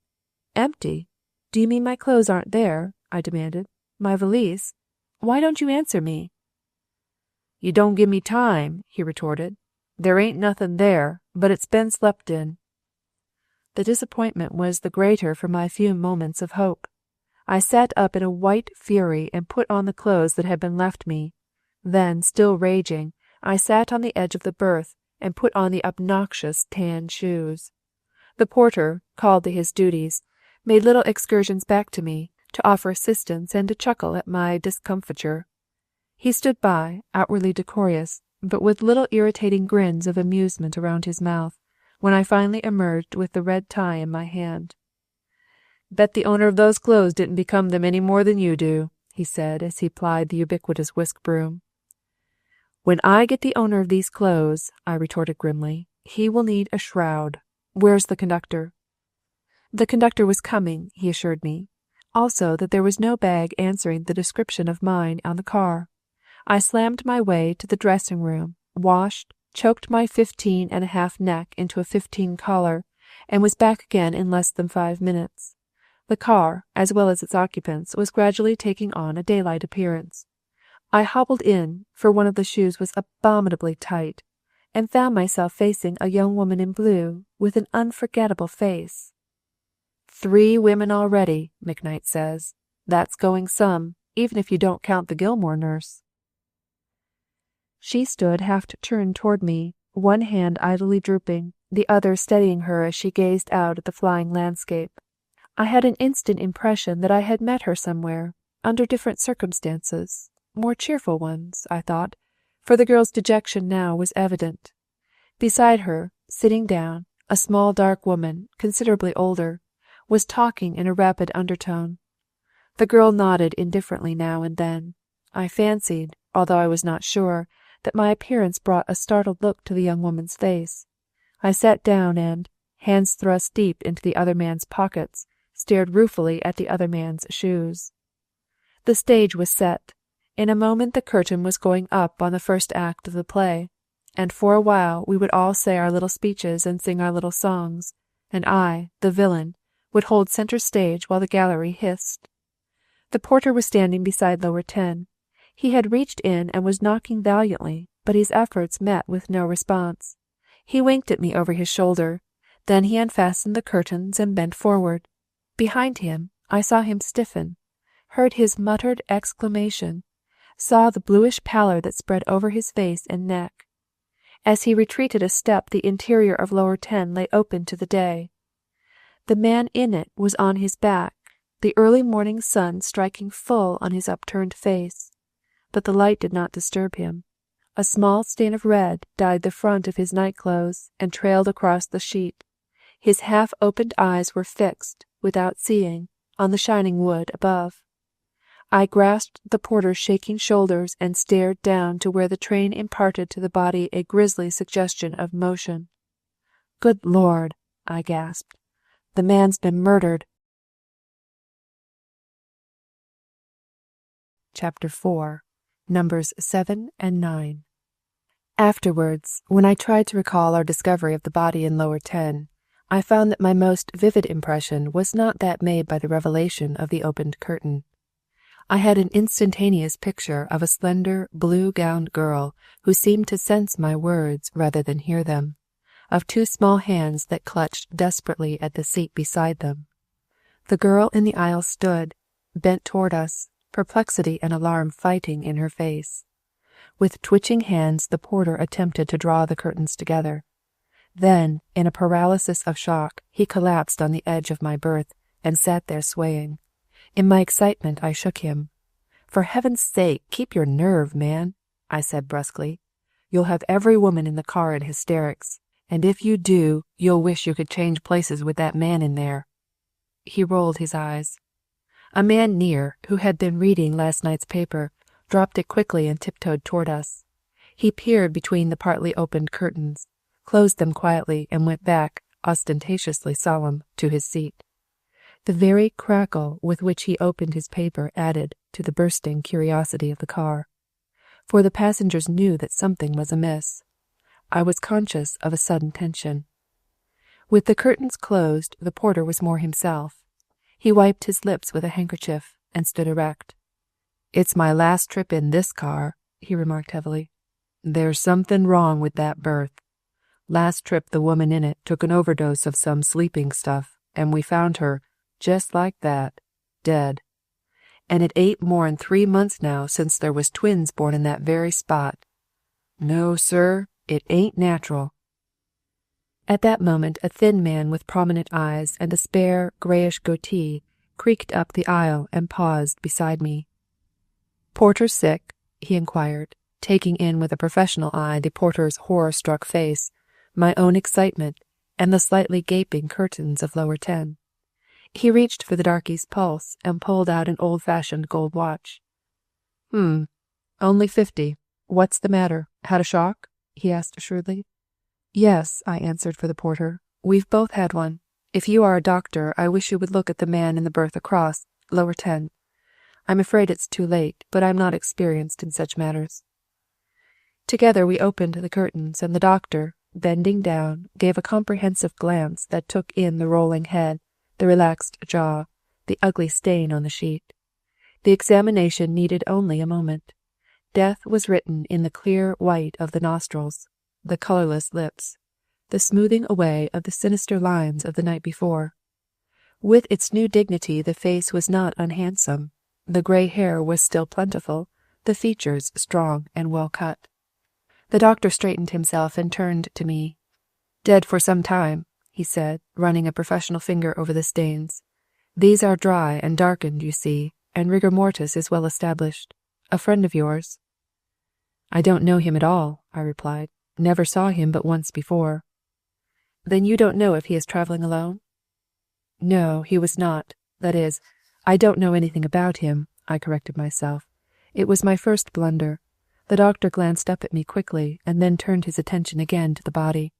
Empty? Do you mean my clothes aren't there? I demanded. My valise? Why don't you answer me? You don't give me time, he retorted. There ain't nothing there, but it's been slept in. The disappointment was the greater for my few moments of hope. I sat up in a white fury and put on the clothes that had been left me. Then, still raging, I sat on the edge of the berth and put on the obnoxious tan shoes. The porter, called to his duties, made little excursions back to me, to offer assistance and to chuckle at my discomfiture. He stood by, outwardly decorous, but with little irritating grins of amusement around his mouth, when I finally emerged with the red tie in my hand. Bet the owner of those clothes didn't become them any more than you do, he said as he plied the ubiquitous whisk broom. When I get the owner of these clothes, I retorted grimly, he will need a shroud. Where's the conductor? The conductor was coming, he assured me. Also that there was no bag answering the description of mine on the car. I slammed my way to the dressing room, washed, choked my 15.5 neck into a 15 collar, and was back again in less than 5 minutes. The car, as well as its occupants, was gradually taking on a daylight appearance. I hobbled in, for one of the shoes was abominably tight, and found myself facing a young woman in blue, with an unforgettable face. 3 women already, McKnight says. That's going some, even if you don't count the Gilmore nurse. She stood half-turned toward me, one hand idly drooping, the other steadying her as she gazed out at the flying landscape. I had an instant impression that I had met her somewhere, under different circumstances, more cheerful ones, I thought, for the girl's dejection now was evident. Beside her, sitting down, a small dark woman, considerably older, was talking in a rapid undertone. The girl nodded indifferently now and then. I fancied, although I was not sure, that my appearance brought a startled look to the young woman's face. I sat down and, hands thrust deep into the other man's pockets, stared ruefully at the other man's shoes. The stage was set. In a moment the curtain was going up on the first act of the play. and for a while we would all say our little speeches and sing our little songs, and I, the villain, would hold center stage while the gallery hissed. The porter was standing beside Lower 10. He had reached in and was knocking valiantly, but his efforts met with no response. He winked at me over his shoulder. Then he unfastened the curtains and bent forward. Behind him, I saw him stiffen, heard his muttered exclamation, saw the bluish pallor that spread over his face and neck. As he retreated a step, the interior of Lower 10 lay open to the day. The man in it was on his back, the early morning sun striking full on his upturned face. But the light did not disturb him. A small stain of red dyed the front of his nightclothes and trailed across the sheet. His half-opened eyes were fixed, without seeing, on the shining wood above. I grasped the porter's shaking shoulders and stared down to where the train imparted to the body a grisly suggestion of motion. "Good Lord," I gasped. "The man's been murdered." Chapter 4, Numbers 7 and 9. Afterwards, when I tried to recall our discovery of the body in Lower 10, I found that my most vivid impression was not that made by the revelation of the opened curtain. I had an instantaneous picture of a slender, blue-gowned girl who seemed to sense my words rather than hear them, of two small hands that clutched desperately at the seat beside them. The girl in the aisle stood, bent toward us, perplexity and alarm fighting in her face. With twitching hands the porter attempted to draw the curtains together. Then, in a paralysis of shock, he collapsed on the edge of my berth and sat there swaying. In my excitement I shook him. "For heaven's sake, keep your nerve, man," I said brusquely. "You'll have every woman in the car in hysterics, and if you do, you'll wish you could change places with that man in there." He rolled his eyes. A man near, who had been reading last night's paper, dropped it quickly and tiptoed toward us. He peered between the partly opened curtains, closed them quietly, and went back, ostentatiously solemn, to his seat. The very crackle with which he opened his paper added to the bursting curiosity of the car, for the passengers knew that something was amiss. I was conscious of a sudden tension. With the curtains closed, the porter was more himself. He wiped his lips with a handkerchief and stood erect. "It's my last trip in this car," he remarked heavily. "There's something wrong with that berth. Last trip the woman in it took an overdose of some sleeping stuff, and we found her, just like that, dead. And it ain't more'n 3 months now since there was twins born in that very spot. No, sir, it ain't natural." At that moment a thin man with prominent eyes and a spare, grayish goatee creaked up the aisle and paused beside me. "Porter sick?" he inquired, taking in with a professional eye the porter's horror-struck face, my own excitement, and the slightly gaping curtains of Lower 10. He reached for the darkey's pulse and pulled out an old-fashioned gold watch. Only 50. What's the matter? Had a shock?" he asked shrewdly. "Yes," I answered for the porter. "We've both had one. If you are a doctor, I wish you would look at the man in the berth across, Lower 10. I'm afraid it's too late, but I'm not experienced in such matters." Together we opened the curtains, and the doctor, bending down, gave a comprehensive glance that took in the rolling head, the relaxed jaw, the ugly stain on the sheet. The examination needed only a moment. Death was written in the clear white of the nostrils, the colorless lips, the smoothing away of the sinister lines of the night before. With its new dignity the face was not unhandsome. The gray hair was still plentiful, the features strong and well cut. The doctor straightened himself and turned to me. "Dead for some time," he said, running a professional finger over the stains. "These are dry and darkened, you see, and rigor mortis is well established. A friend of yours?" "I don't know him at all," I replied. "Never saw him but once before." "Then you don't know if he is traveling alone?" "No, he was not. That is, I don't know anything about him," I corrected myself. It was my first blunder. The doctor glanced up at me quickly and then turned his attention again to the body.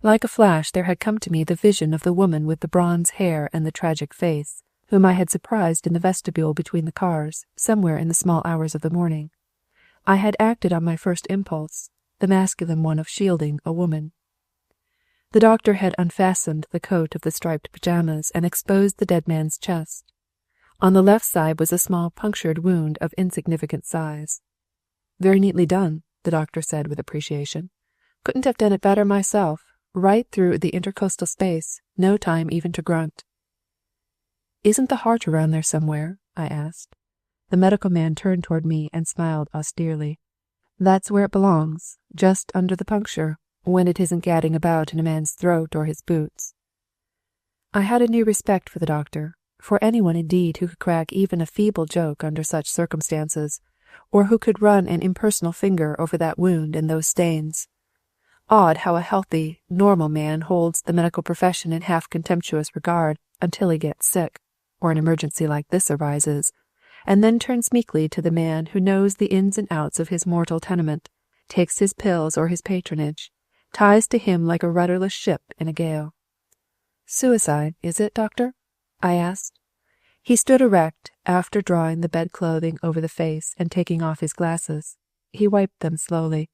Like a flash there had come to me the vision of the woman with the bronze hair and the tragic face, whom I had surprised in the vestibule between the cars, somewhere in the small hours of the morning. I had acted on my first impulse. the masculine one of shielding a woman. The doctor had unfastened the coat of the striped pajamas and exposed the dead man's chest. On the left side was a small punctured wound of insignificant size. "Very neatly done," the doctor said with appreciation. "Couldn't have done it better myself. Right through the intercostal space, no time even to grunt." "Isn't the heart around there somewhere?" I asked. The medical man turned toward me and smiled austerely. "That's where it belongs, just under the puncture, when it isn't gadding about in a man's throat or his boots." I had a new respect for the doctor, for anyone indeed who could crack even a feeble joke under such circumstances, or who could run an impersonal finger over that wound and those stains. Odd how a healthy, normal man holds the medical profession in half contemptuous regard until he gets sick, or an emergency like this arises, and then turns meekly to the man who knows the ins and outs of his mortal tenement, takes his pills or his patronage, ties to him like a rudderless ship in a gale. "Suicide, is it, doctor?" I asked. He stood erect, after drawing the bed-clothing over the face and taking off his glasses. He wiped them slowly.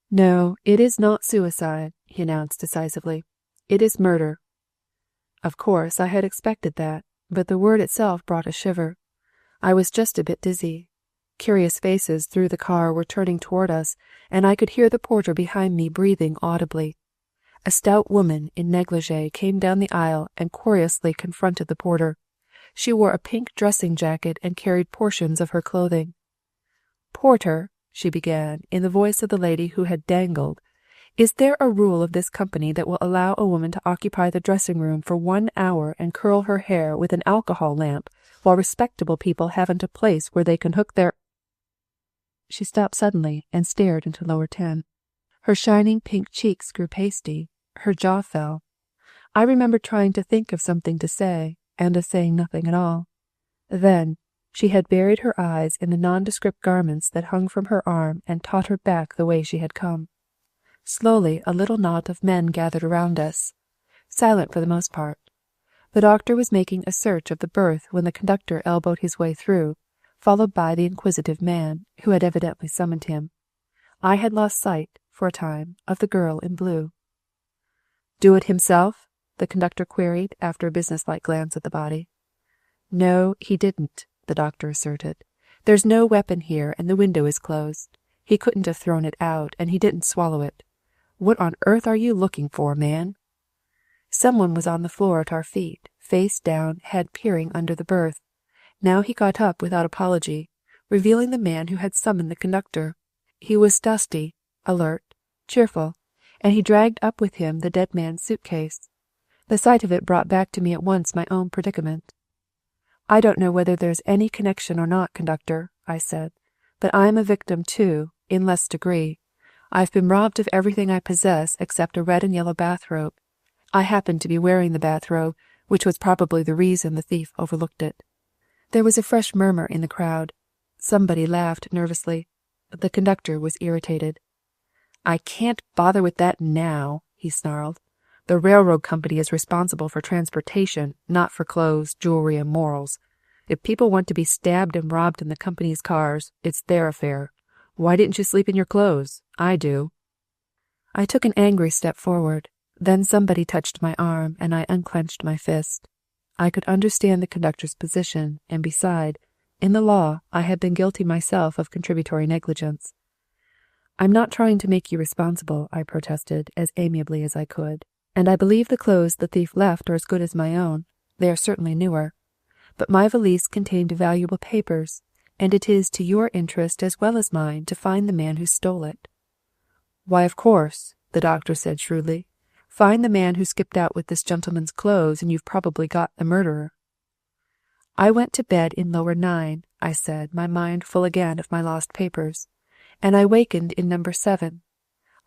"No, it is not suicide," he announced decisively. "It is murder." Of course, I had expected that, but the word itself brought a shiver. I was just a bit dizzy. Curious faces through the car were turning toward us, and I could hear the porter behind me breathing audibly. A stout woman in negligee came down the aisle and querulously confronted the porter. She wore a pink dressing jacket and carried portions of her clothing. "Porter," she began, in the voice of the lady who had dangled, "is there a rule of this company that will allow a woman to occupy the dressing-room for 1 hour and curl her hair with an alcohol lamp, while respectable people haven't a place where they can hook their—" She stopped suddenly and stared into lower 10. Her shining pink cheeks grew pasty. Her jaw fell. I remembered trying to think of something to say, and of saying nothing at all. Then she had buried her eyes in the nondescript garments that hung from her arm and tottered back the way she had come. Slowly a little knot of men gathered around us, silent for the most part. The doctor was making a search of the berth when the conductor elbowed his way through, followed by the inquisitive man, who had evidently summoned him. I had lost sight, for a time, of the girl in blue. "Do it himself?" the conductor queried, after a businesslike glance at the body. "No, he didn't," the doctor asserted. "There's no weapon here, and the window is closed. He couldn't have thrown it out, and he didn't swallow it. What on earth are you looking for, man?" Someone was on the floor at our feet, face down, head peering under the berth. Now he got up without apology, revealing the man who had summoned the conductor. He was dusty, alert, cheerful, and he dragged up with him the dead man's suitcase. The sight of it brought back to me at once my own predicament. "I don't know whether there's any connection or not, conductor," I said, "but I'm a victim too, in less degree. I've been robbed of everything I possess except a red and yellow bathrobe. I happened to be wearing the bathrobe, which was probably the reason the thief overlooked it." There was a fresh murmur in the crowd. Somebody laughed nervously. The conductor was irritated. "I can't bother with that now," he snarled. "The railroad company is responsible for transportation, not for clothes, jewelry, and morals. If people want to be stabbed and robbed in the company's cars, it's their affair. Why didn't you sleep in your clothes? I do." I took an angry step forward. Then somebody touched my arm, and I unclenched my fist. I could understand the conductor's position, and beside, in the law, I had been guilty myself of contributory negligence. "I'm not trying to make you responsible," I protested, as amiably as I could, "and I believe the clothes the thief left are as good as my own. They are certainly newer. But my valise contained valuable papers, and it is to your interest as well as mine to find the man who stole it." "Why, of course," the doctor said shrewdly. "Find the man who skipped out with this gentleman's clothes, and you've probably got the murderer." "I went to bed in lower 9, I said, my mind full again of my lost papers, "and I wakened in number 7.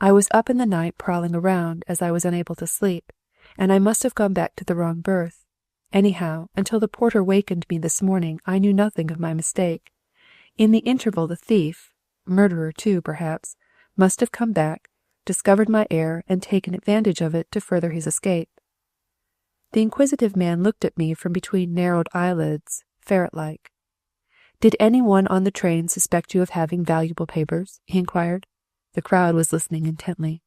I was up in the night prowling around, as I was unable to sleep, and I must have gone back to the wrong berth. Anyhow, until the porter wakened me this morning, I knew nothing of my mistake. In the interval the thief, murderer too, perhaps, must have come back, discovered my error, and taken advantage of it to further his escape." The inquisitive man looked at me from between narrowed eyelids, ferret-like. "Did anyone on the train suspect you of having valuable papers?" he inquired. The crowd was listening intently.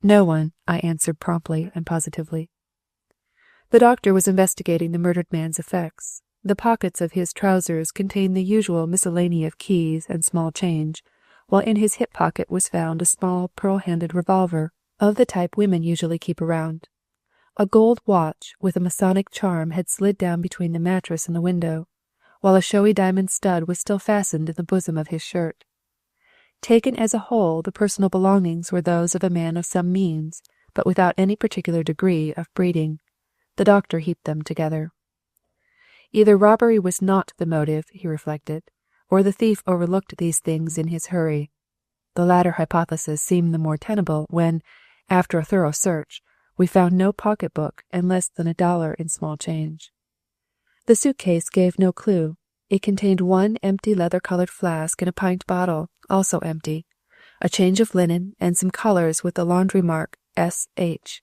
"No one," I answered promptly and positively. The doctor was investigating the murdered man's effects. The pockets of his trousers contained the usual miscellany of keys and small change, while in his hip pocket was found a small pearl-handled revolver of the type women usually keep around. A gold watch with a Masonic charm had slid down between the mattress and the window, while a showy diamond stud was still fastened in the bosom of his shirt. Taken as a whole, the personal belongings were those of a man of some means, but without any particular degree of breeding. The doctor heaped them together. Either robbery was not the motive, he reflected, or the thief overlooked these things in his hurry. The latter hypothesis seemed the more tenable when, after a thorough search, we found no pocketbook and less than $1 in small change. The suitcase gave no clue. It contained one empty leather-colored flask and a pint bottle, also empty, a change of linen, and some collars with the laundry mark S.H.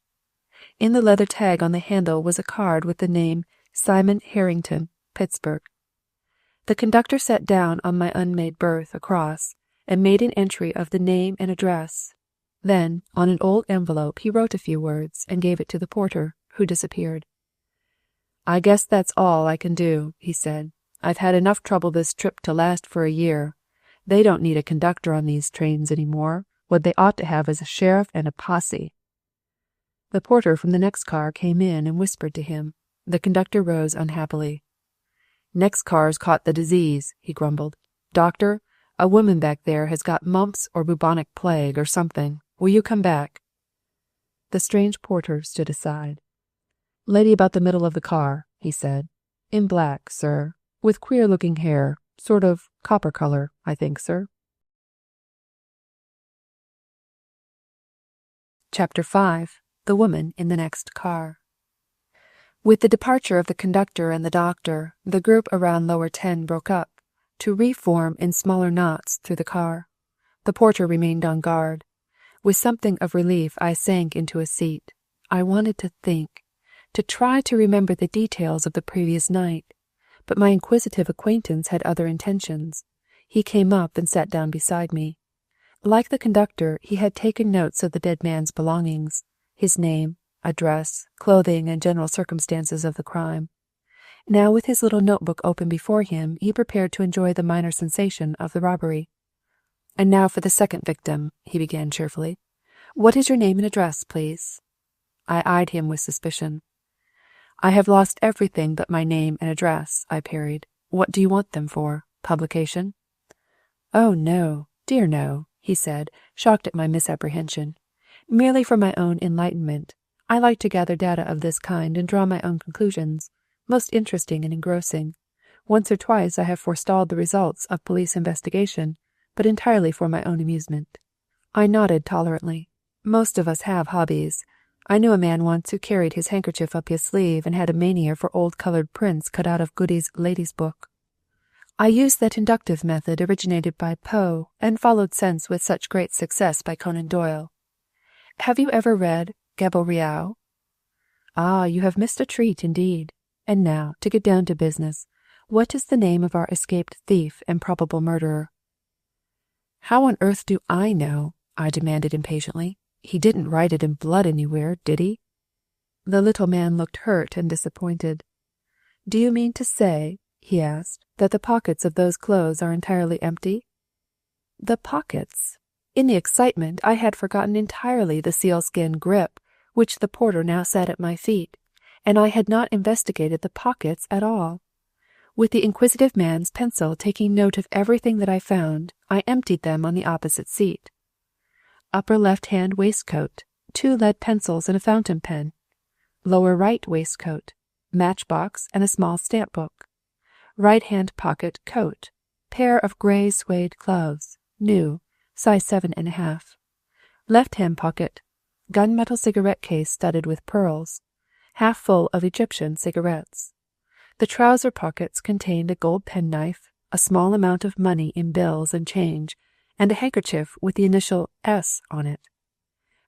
In the leather tag on the handle was a card with the name Simon Harrington, Pittsburg. The conductor sat down on my unmade berth across and made an entry of the name and address. Then, on an old envelope, he wrote a few words and gave it to the porter, who disappeared. "I guess that's all I can do," he said. "I've had enough trouble this trip to last for a year. They don't need a conductor on these trains any more. What they ought to have is a sheriff and a posse." The porter from the next car came in and whispered to him. The conductor rose unhappily. "Next car's caught the disease," he grumbled. "Doctor, a woman back there has got mumps or bubonic plague or something. Will you come back?" The strange porter stood aside. "Lady about the middle of the car," he said. "In black, sir, with queer-looking hair, sort of copper color, I think, sir." Chapter 5. The Woman in the Next Car. With the departure of the conductor and the doctor, the group around Lower 10 broke up, to reform in smaller knots through the car. The porter remained on guard. With something of relief, I sank into a seat. I wanted to think, to try to remember the details of the previous night, but my inquisitive acquaintance had other intentions. He came up and sat down beside me. Like the conductor, he had taken notes of the dead man's belongings, his name, address, clothing, and general circumstances of the crime. Now, with his little notebook open before him, he prepared to enjoy the minor sensation of the robbery. "And now for the second victim," he began cheerfully. "What is your name and address, please?" I eyed him with suspicion. "I have lost everything but my name and address," I parried. "What do you want them for? Publication?" "Oh, no, dear no," he said, shocked at my misapprehension. "Merely for my own enlightenment. I like to gather data of this kind and draw my own conclusions. Most interesting and engrossing. Once or twice I have forestalled the results of police investigation, but entirely for my own amusement." I nodded tolerantly. Most of us have hobbies. I knew a man once who carried his handkerchief up his sleeve and had a mania for old colored prints cut out of Goody's Lady's Book. I used that inductive method originated by Poe and followed since with such great success by Conan Doyle. Have you ever read Gaboriau? Ah, you have missed a treat indeed. And now, to get down to business, what is the name of our escaped thief and probable murderer? How on earth do I know? I demanded impatiently. He didn't write it in blood anywhere, did he? The little man looked hurt and disappointed. "Do you mean to say," he asked, "that the pockets of those clothes are entirely empty?" The pockets! In the excitement, I had forgotten entirely the sealskin grip, which the porter now sat at my feet, and I had not investigated the pockets at all. With the inquisitive man's pencil taking note of everything that I found, I emptied them on the opposite seat. Upper left-hand waistcoat, 2 lead pencils and a fountain pen. Lower right waistcoat, matchbox and a small stamp book. Right-hand pocket coat, pair of gray suede gloves, new, size 7.5. Left-hand pocket, gunmetal cigarette case studded with pearls, half full of Egyptian cigarettes. The trouser pockets contained a gold penknife, a small amount of money in bills and change, and a handkerchief with the initial S on it.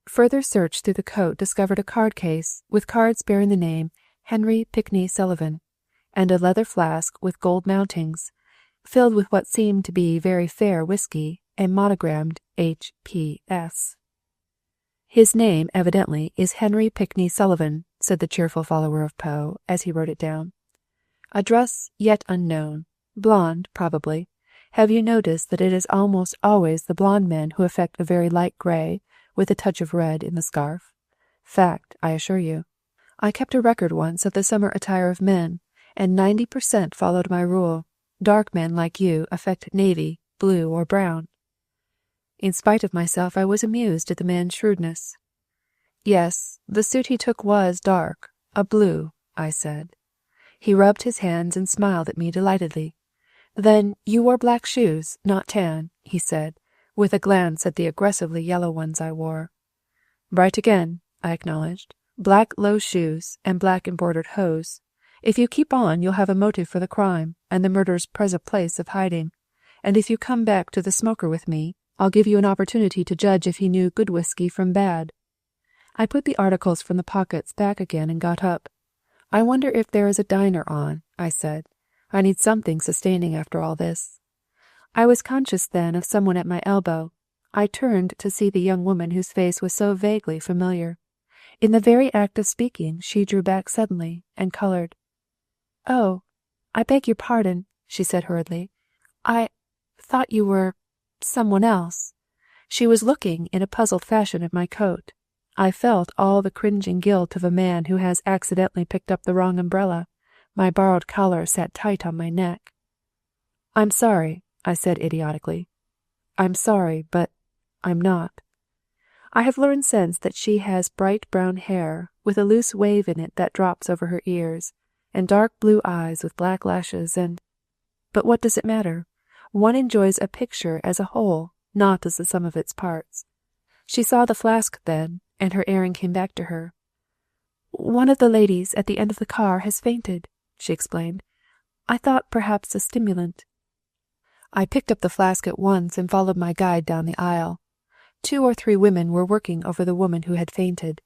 Further search through the coat discovered a card case with cards bearing the name Henry Pinckney Sullivan, and a leather flask with gold mountings, filled with what seemed to be very fair whiskey and monogrammed H.P.S. "His name, evidently, is Henry Pickney Sullivan," said the cheerful follower of Poe, as he wrote it down. "Address yet unknown. Blonde, probably. Have you noticed that it is almost always the blonde men who affect a very light grey, with a touch of red in the scarf? Fact, I assure you. I kept a record once of the summer attire of men, and 90% followed my rule. Dark men like you affect navy, blue, or brown." In spite of myself, I was amused at the man's shrewdness. "Yes, the suit he took was dark, a blue," I said. He rubbed his hands and smiled at me delightedly. "Then you wore black shoes, not tan," he said, with a glance at the aggressively yellow ones I wore. "Bright again," I acknowledged. "Black low shoes and black embroidered hose. If you keep on, you'll have a motive for the crime, and the murder's present place of hiding. And if you come back to the smoker with me, I'll give you an opportunity to judge if he knew good whiskey from bad." I put the articles from the pockets back again and got up. "I wonder if there is a diner on," I said. "I need something sustaining after all this." I was conscious then of someone at my elbow. I turned to see the young woman whose face was so vaguely familiar. In the very act of speaking, she drew back suddenly and colored. "Oh, I beg your pardon," she said hurriedly. "I thought you were someone else." She was looking in a puzzled fashion at my coat. I felt all the cringing guilt of a man who has accidentally picked up the wrong umbrella. My borrowed collar sat tight on my neck. "I'm sorry," I said idiotically. "I'm sorry, but I'm not." I have learned since that she has bright brown hair, with a loose wave in it that drops over her ears, and dark blue eyes with black lashes, and... But what does it matter? One enjoys a picture as a whole, not as the sum of its parts. She saw the flask then, and her errand came back to her. "One of the ladies at the end of the car has fainted," she explained. "I thought perhaps a stimulant." I picked up the flask at once and followed my guide down the aisle. 2 or 3 women were working over the woman who had fainted.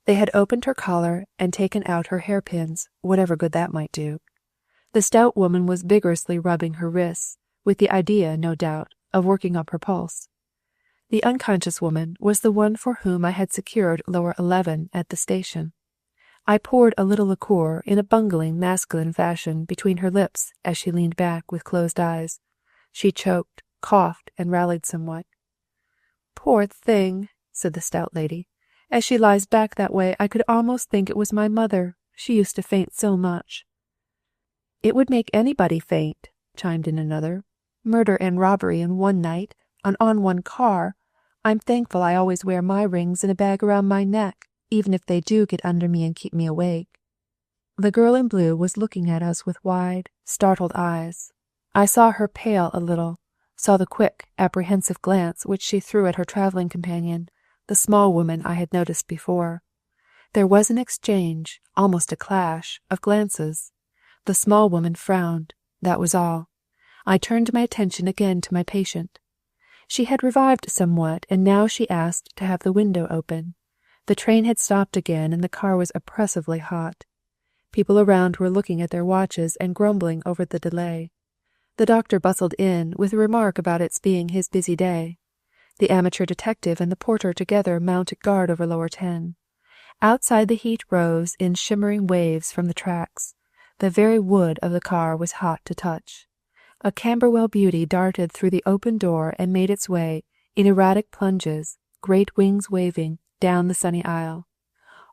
They had opened her collar and taken out her hairpins, whatever good that might do. The stout woman was vigorously rubbing her wrists, with the idea, no doubt, of working up her pulse. The unconscious woman was the one for whom I had secured lower 11 at the station. I poured a little liqueur in a bungling masculine fashion between her lips as she leaned back with closed eyes. She choked, coughed, and rallied somewhat. "Poor thing," said the stout lady. "As she lies back that way, I could almost think it was my mother. She used to faint so much." "It would make anybody faint," chimed in another. "Murder and robbery in one night, and on one car. I'm thankful I always wear my rings in a bag around my neck, even if they do get under me and keep me awake." The girl in blue was looking at us with wide, startled eyes. I saw her pale a little, saw the quick, apprehensive glance which she threw at her travelling companion, the small woman I had noticed before. There was an exchange, almost a clash, of glances. The small woman frowned, that was all. I turned my attention again to my patient. She had revived somewhat, and now she asked to have the window open. The train had stopped again, and the car was oppressively hot. People around were looking at their watches and grumbling over the delay. The doctor bustled in with a remark about its being his busy day. The amateur detective and the porter together mounted guard over lower 10. Outside the heat rose in shimmering waves from the tracks. The very wood of the car was hot to touch. A Camberwell beauty darted through the open door and made its way, in erratic plunges, great wings waving, down the sunny aisle.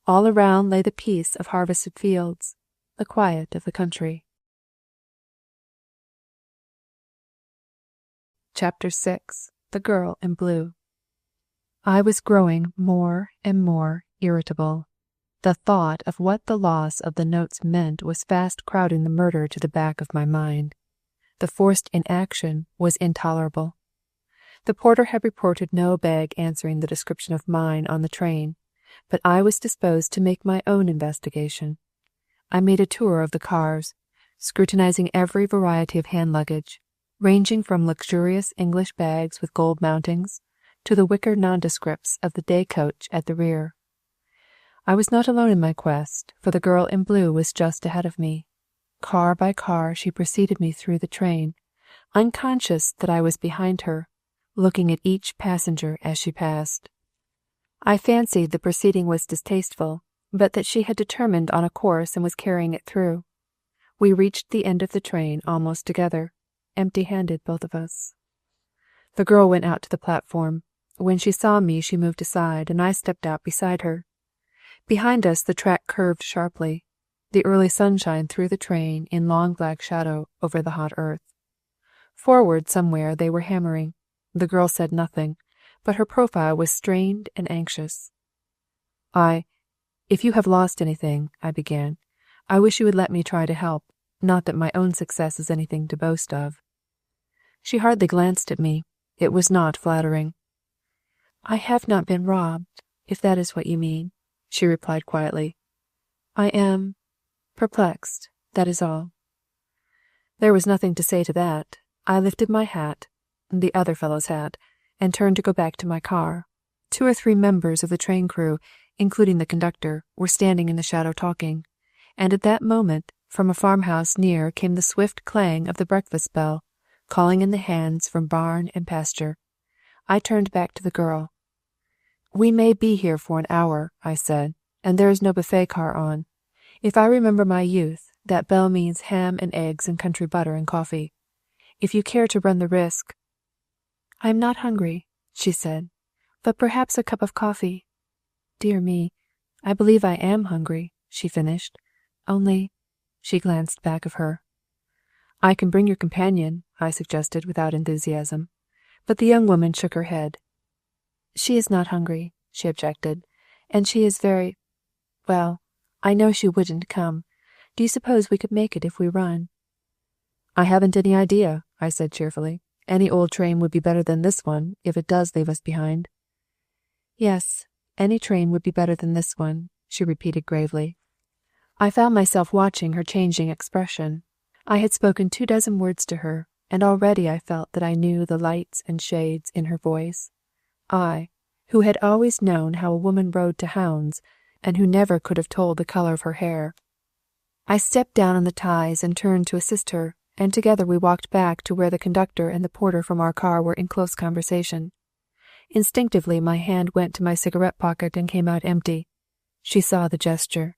All around lay the peace of harvested fields, the quiet of the country. Chapter 6. The Girl in Blue. I was growing more and more irritable. The thought of what the loss of the notes meant was fast crowding the murder to the back of my mind. The forced inaction was intolerable. The porter had reported no bag answering the description of mine on the train, but I was disposed to make my own investigation. I made a tour of the cars, scrutinizing every variety of hand luggage, ranging from luxurious English bags with gold mountings to the wicker nondescripts of the day coach at the rear. I was not alone in my quest, for the girl in blue was just ahead of me. Car by car she preceded me through the train, unconscious that I was behind her, looking at each passenger as she passed. I fancied the proceeding was distasteful, but that she had determined on a course and was carrying it through. We reached the end of the train almost together, empty-handed, both of us. The girl went out to the platform. When she saw me, she moved aside, and I stepped out beside her. Behind us, the track curved sharply. The early sunshine threw the train in long black shadow over the hot earth. Forward, somewhere, they were hammering. The girl said nothing, but her profile was strained and anxious. If you have lost anything, I began, I wish you would let me try to help, not that my own success is anything to boast of. She hardly glanced at me. It was not flattering. I have not been robbed, if that is what you mean, she replied quietly. I am perplexed, that is all. There was nothing to say to that. I lifted my hat, the other fellow's hat, and turned to go back to my car. 2 or 3 members of the train crew, including the conductor, were standing in the shadow talking, and at that moment, from a farmhouse near came the swift clang of the breakfast bell, calling in the hands from barn and pasture. I turned back to the girl. We may be here for an hour, I said, and there is no buffet car on. If I remember my youth, that bell means ham and eggs and country butter and coffee. If you care to run the risk— I am not hungry, she said, but perhaps a cup of coffee. Dear me, I believe I am hungry, she finished. Only— she glanced back of her. I can bring your companion, I suggested without enthusiasm, but the young woman shook her head. She is not hungry, she objected, and she is very— well, I know she wouldn't come. Do you suppose we could make it if we run? I haven't any idea, I said cheerfully. Any old train would be better than this one, if it does leave us behind. Yes, any train would be better than this one, she repeated gravely. I found myself watching her changing expression. I had spoken 24 words to her, and already I felt that I knew the lights and shades in her voice. I, who had always known how a woman rode to hounds, and who never could have told the color of her hair. I stepped down on the ties and turned to assist her, and together we walked back to where the conductor and the porter from our car were in close conversation. Instinctively my hand went to my cigarette pocket and came out empty. She saw the gesture.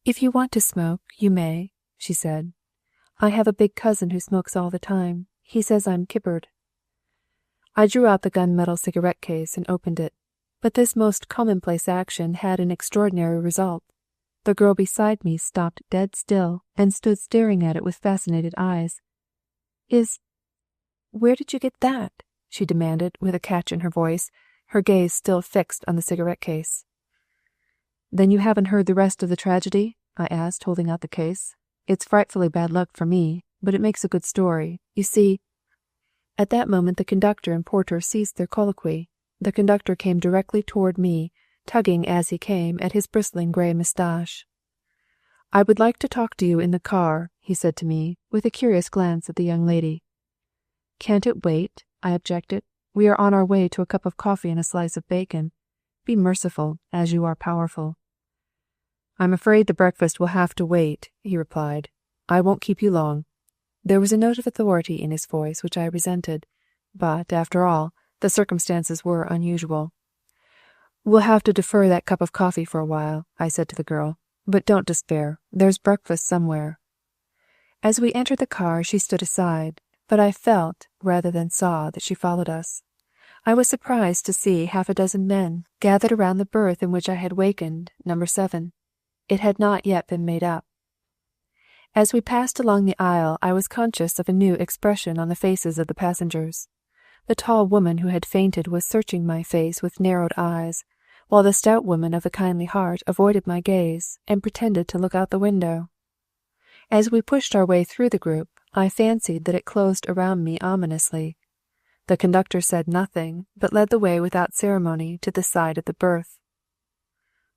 If you want to smoke, you may, she said. I have a big cousin who smokes all the time. He says I'm kibbered. I drew out the gunmetal cigarette case and opened it, but this most commonplace action had an extraordinary result. The girl beside me stopped dead still and stood staring at it with fascinated eyes. Where did you get that? She demanded with a catch in her voice, her gaze still fixed on the cigarette case. Then you haven't heard the rest of the tragedy? I asked, holding out the case. It's frightfully bad luck for me, but it makes a good story. You see— At that moment the conductor and porter ceased their colloquy. The conductor came directly toward me, tugging as he came at his bristling grey moustache. I would like to talk to you in the car, he said to me, with a curious glance at the young lady. Can't it wait? I objected. We are on our way to a cup of coffee and a slice of bacon. Be merciful, as you are powerful. I'm afraid the breakfast will have to wait, he replied. I won't keep you long. There was a note of authority in his voice which I resented, but, after all, the circumstances were unusual. We'll have to defer that cup of coffee for a while, I said to the girl, but don't despair. There's breakfast somewhere. As we entered the car, she stood aside, but I felt, rather than saw, that she followed us. I was surprised to see 6 men gathered around the berth in which I had wakened, number 7. It had not yet been made up. As we passed along the aisle, I was conscious of a new expression on the faces of the passengers. The tall woman who had fainted was searching my face with narrowed eyes, while the stout woman of the kindly heart avoided my gaze and pretended to look out the window. As we pushed our way through the group, I fancied that it closed around me ominously. The conductor said nothing, but led the way without ceremony to the side of the berth.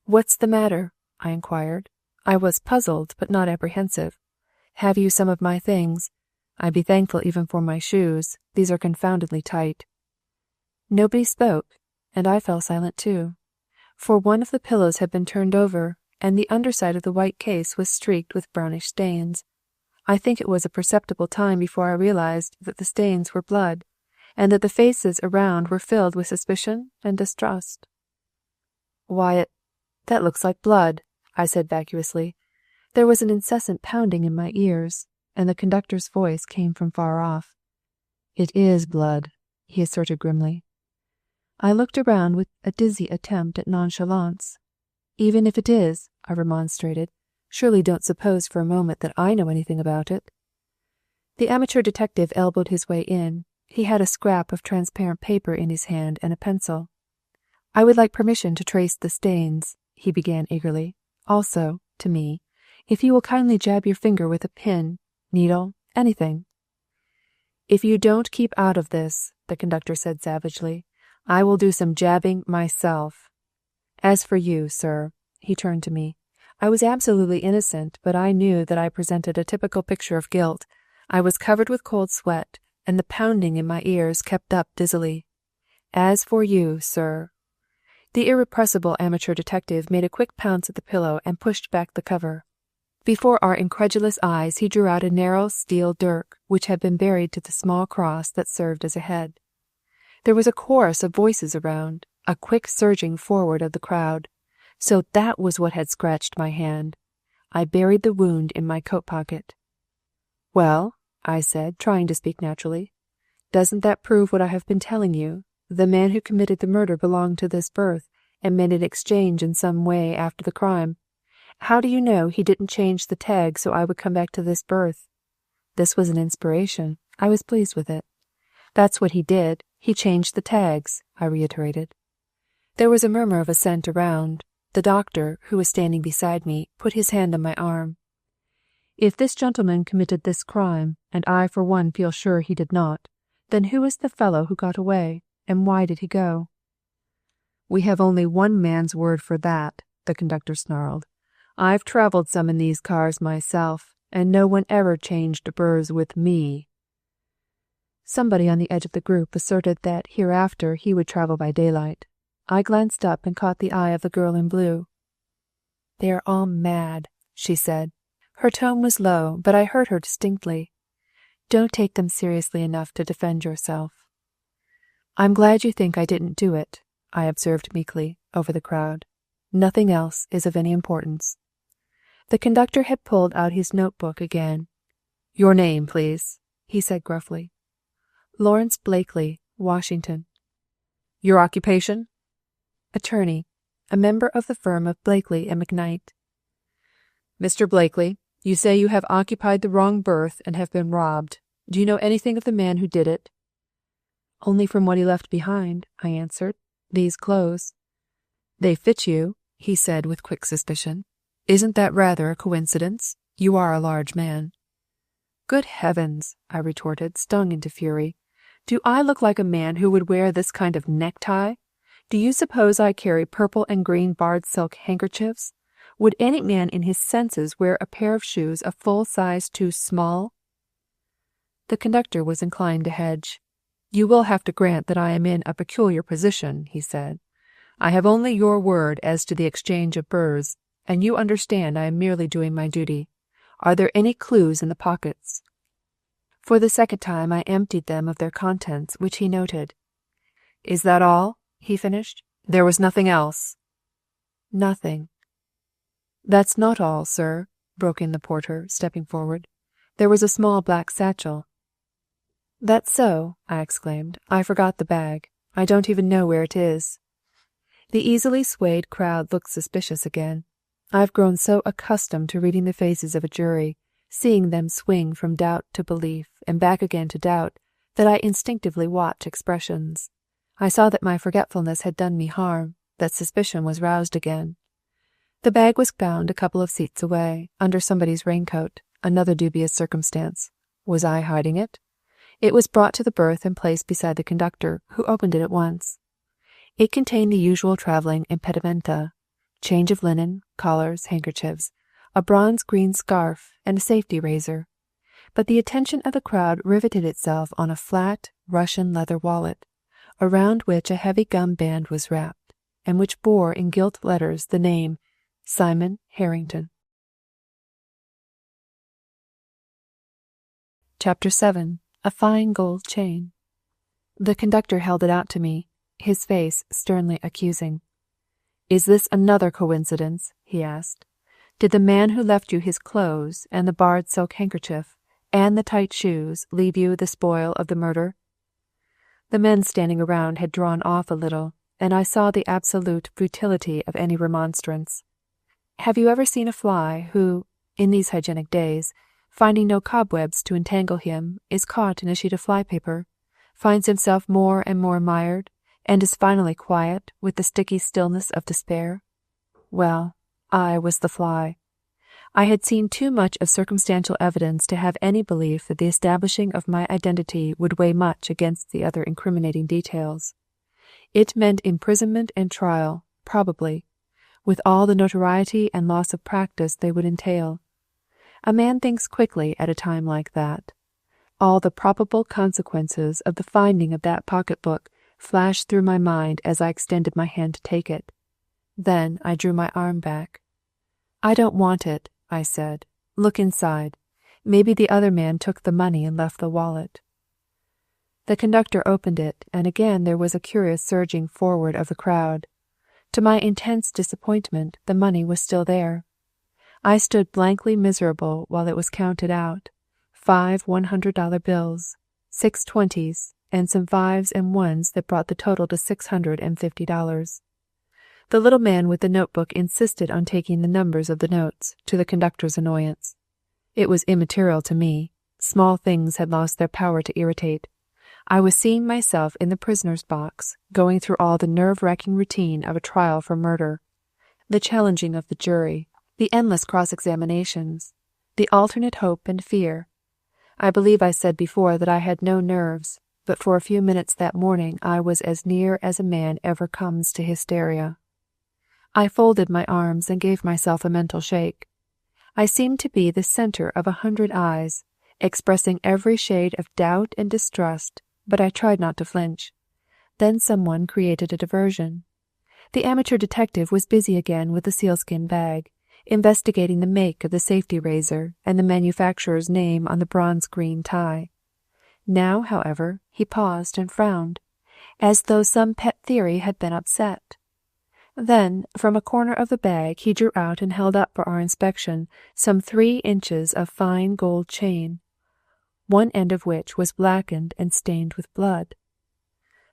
"What's the matter?" I inquired. I was puzzled, but not apprehensive. "Have you some of my things? I'd be thankful even for my shoes. These are confoundedly tight." Nobody spoke, and I fell silent too, for one of the pillows had been turned over, and the underside of the white case was streaked with brownish stains. I think it was a perceptible time before I realized that the stains were blood, and that the faces around were filled with suspicion and distrust. "Why, that looks like blood," I said vacuously. There was an incessant pounding in my ears, and the conductor's voice came from far off. "It is blood," he asserted grimly. I looked around with a dizzy attempt at nonchalance. "Even if it is," I remonstrated, "surely don't suppose for a moment that I know anything about it." The amateur detective elbowed his way in. He had a scrap of transparent paper in his hand and a pencil. "I would like permission to trace the stains," he began eagerly. "Also, to me, if you will kindly jab your finger with a pin, needle, anything." "If you don't keep out of this," the conductor said savagely, "I will do some jabbing myself. As for you, sir," he turned to me. I was absolutely innocent, but I knew that I presented a typical picture of guilt. I was covered with cold sweat, and the pounding in my ears kept up dizzily. "As for you, sir." The irrepressible amateur detective made a quick pounce at the pillow and pushed back the cover. Before our incredulous eyes he drew out a narrow steel dirk, which had been buried to the small cross that served as a head. There was a chorus of voices around, a quick surging forward of the crowd. So that was what had scratched my hand. I buried the wound in my coat pocket. "Well," I said, trying to speak naturally, "doesn't that prove what I have been telling you? The man who committed the murder belonged to this berth and made an exchange in some way after the crime. How do you know he didn't change the tag so I would come back to this berth?" This was an inspiration. I was pleased with it. "That's what he did. He changed the tags," I reiterated. There was a murmur of assent around. The doctor, who was standing beside me, put his hand on my arm. "If this gentleman committed this crime, and I for one feel sure he did not, then who is the fellow who got away, and why did he go?" "We have only one man's word for that," the conductor snarled. "I've travelled some in these cars myself, and no one ever changed berths with me." Somebody on the edge of the group asserted that hereafter he would travel by daylight. I glanced up and caught the eye of the girl in blue. "They are all mad," she said. Her tone was low, but I heard her distinctly. "Don't take them seriously enough to defend yourself." "I'm glad you think I didn't do it," I observed meekly, over the crowd. "Nothing else is of any importance." The conductor had pulled out his notebook again. "Your name, please," he said gruffly. "Lawrence Blakely, Washington." "Your occupation?" "Attorney, a member of the firm of Blakely and McKnight." "Mr. Blakely, you say you have occupied the wrong berth and have been robbed. Do you know anything of the man who did it?" "Only from what he left behind," I answered. "These clothes." "They fit you," he said with quick suspicion. "Isn't that rather a coincidence? You are a large man." "Good heavens," I retorted, stung into fury. "Do I look like a man who would wear this kind of necktie? Do you suppose I carry purple and green barred silk handkerchiefs? Would any man in his senses wear a pair of shoes a full size too small?" The conductor was inclined to hedge. "You will have to grant that I am in a peculiar position," he said. "I have only your word as to the exchange of berths, and you understand I am merely doing my duty. Are there any clues in the pockets?" For the second time I emptied them of their contents, which he noted. "Is that all?" he finished. "There was nothing else?" "Nothing." "That's not all, sir," broke in the porter, stepping forward. "There was a small black satchel." "That's so," I exclaimed. "I forgot the bag. I don't even know where it is." The easily swayed crowd looked suspicious again. I've grown so accustomed to reading the faces of a jury, seeing them swing from doubt to belief and back again to doubt, that I instinctively watch expressions. I saw that my forgetfulness had done me harm, that suspicion was roused again. The bag was found a couple of seats away, under somebody's raincoat, another dubious circumstance. Was I hiding it? It was brought to the berth and placed beside the conductor, who opened it at once. It contained the usual travelling impedimenta: change of linen, collars, handkerchiefs, a bronze green scarf, and a safety razor. But the attention of the crowd riveted itself on a flat Russian leather wallet, around which a heavy gum band was wrapped, and which bore in gilt letters the name Simon Harrington. Chapter 7. A Fine Gold Chain. The conductor held it out to me, his face sternly accusing. "Is this another coincidence?" he asked. "Did the man who left you his clothes and the barred silk handkerchief and the tight shoes leave you the spoil of the murder?" The men standing around had drawn off a little, and I saw the absolute futility of any remonstrance. Have you ever seen a fly who, in these hygienic days, finding no cobwebs to entangle him, is caught in a sheet of fly-paper, finds himself more and more mired, and is finally quiet with the sticky stillness of despair? Well, I was the fly. I had seen too much of circumstantial evidence to have any belief that the establishing of my identity would weigh much against the other incriminating details. It meant imprisonment and trial, probably, with all the notoriety and loss of practice they would entail. A man thinks quickly at a time like that. All the probable consequences of the finding of that pocket-book flashed through my mind as I extended my hand to take it. Then I drew my arm back. "I don't want it," I said. "Look inside. Maybe the other man took the money and left the wallet." The conductor opened it, and again there was a curious surging forward of the crowd. To my intense disappointment, the money was still there. I stood blankly miserable while it was counted out. 5 $100 bills, 6 20s, and some 5s and 1s that brought the total to $650. The little man with the notebook insisted on taking the numbers of the notes, to the conductor's annoyance. It was immaterial to me. Small things had lost their power to irritate. I was seeing myself in the prisoner's box, going through all the nerve-wracking routine of a trial for murder. The challenging of the jury, the endless cross-examinations, the alternate hope and fear. I believe I said before that I had no nerves, but for a few minutes that morning I was as near as a man ever comes to hysteria. I folded my arms and gave myself a mental shake. I seemed to be the center of 100 eyes, expressing every shade of doubt and distrust, but I tried not to flinch. Then someone created a diversion. The amateur detective was busy again with the sealskin bag, investigating the make of the safety razor and the manufacturer's name on the bronze-green tie. Now, however, he paused and frowned, as though some pet theory had been upset. Then, from a corner of the bag, he drew out and held up for our inspection some 3 inches of fine gold chain, one end of which was blackened and stained with blood.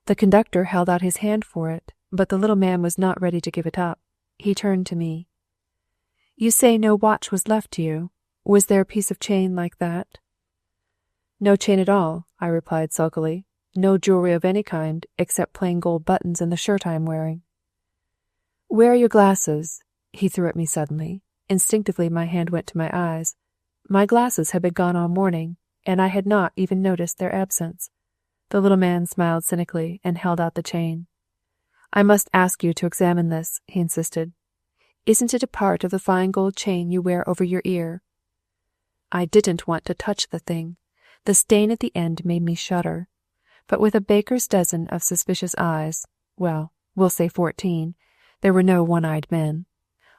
The conductor held out his hand for it, but the little man was not ready to give it up. He turned to me. "You say no watch was left to you. Was there a piece of chain like that?" "No chain at all," I replied sulkily. "No jewelry of any kind, except plain gold buttons and the shirt I am wearing." "Where are your glasses?" he threw at me suddenly. Instinctively my hand went to my eyes. My glasses had been gone all morning, and I had not even noticed their absence. The little man smiled cynically and held out the chain. "I must ask you to examine this," he insisted. "Isn't it a part of the fine gold chain you wear over your ear?" I didn't want to touch the thing. The stain at the end made me shudder. But with a baker's dozen of suspicious eyes, well, we'll say 14, there were no one-eyed men.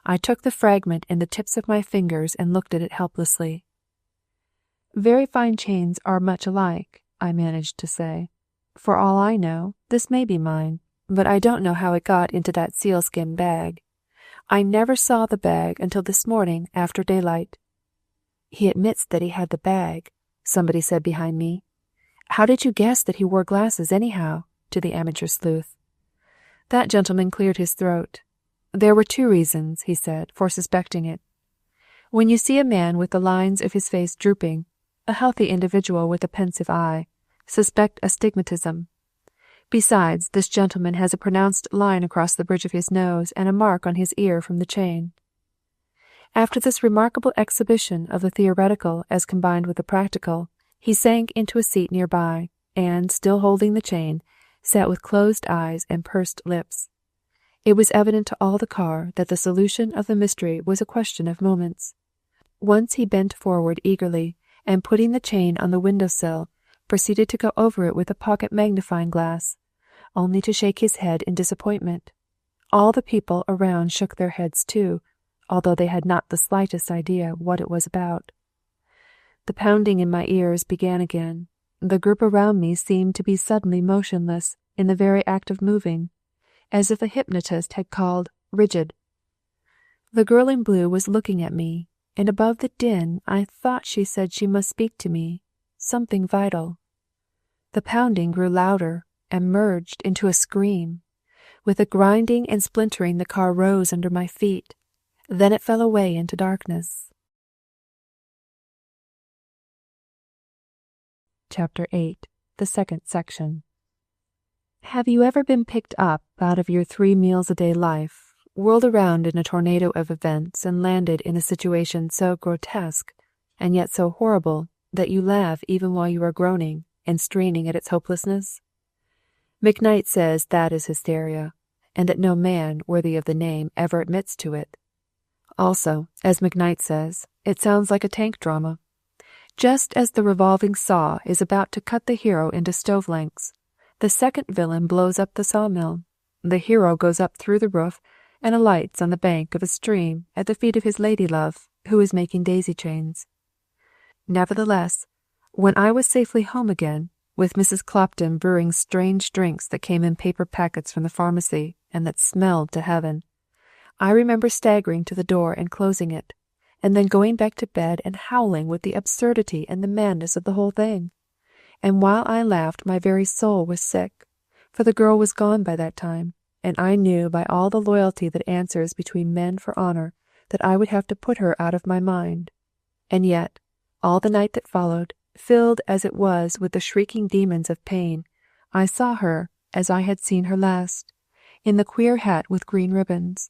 I took the fragment in the tips of my fingers and looked at it helplessly. "Very fine chains are much alike," I managed to say. "For all I know, this may be mine, but I don't know how it got into that sealskin bag. I never saw the bag until this morning after daylight." "He admits that he had the bag," somebody said behind me. "How did you guess that he wore glasses anyhow?" to the amateur sleuth. That gentleman cleared his throat. "There were 2 reasons," he said, "for suspecting it. When you see a man with the lines of his face drooping, a healthy individual with a pensive eye, suspect astigmatism. Besides, this gentleman has a pronounced line across the bridge of his nose and a mark on his ear from the chain." After this remarkable exhibition of the theoretical as combined with the practical, he sank into a seat near by, and, still holding the chain, sat with closed eyes and pursed lips. It was evident to all the car that the solution of the mystery was a question of moments. Once he bent forward eagerly, and putting the chain on the window-sill, proceeded to go over it with a pocket magnifying glass, only to shake his head in disappointment. All the people around shook their heads too, although they had not the slightest idea what it was about. The pounding in my ears began again. The group around me seemed to be suddenly motionless, in the very act of moving, as if a hypnotist had called rigid. The girl in blue was looking at me, and above the din I thought she said she must speak to me, something vital. The pounding grew louder and merged into a scream. With a grinding and splintering, the car rose under my feet. Then it fell away into darkness. Chapter 8. The Second Section. Have you ever been picked up out of your 3-meals-a-day life, whirled around in a tornado of events, and landed in a situation so grotesque and yet so horrible that you laugh even while you are groaning and straining at its hopelessness? McKnight says that is hysteria, and that no man worthy of the name ever admits to it. Also, as McKnight says, it sounds like a tank drama. Just as the revolving saw is about to cut the hero into stove lengths, the second villain blows up the sawmill. The hero goes up through the roof and alights on the bank of a stream at the feet of his lady-love, who is making daisy chains. Nevertheless, when I was safely home again, with Mrs. Clopton brewing strange drinks that came in paper packets from the pharmacy and that smelled to heaven, I remember staggering to the door and closing it, and then going back to bed and howling with the absurdity and the madness of the whole thing. And while I laughed, my very soul was sick, for the girl was gone by that time, and I knew by all the loyalty that answers between men for honor that I would have to put her out of my mind. And yet, all the night that followed, filled as it was with the shrieking demons of pain, I saw her as I had seen her last, in the queer hat with green ribbons.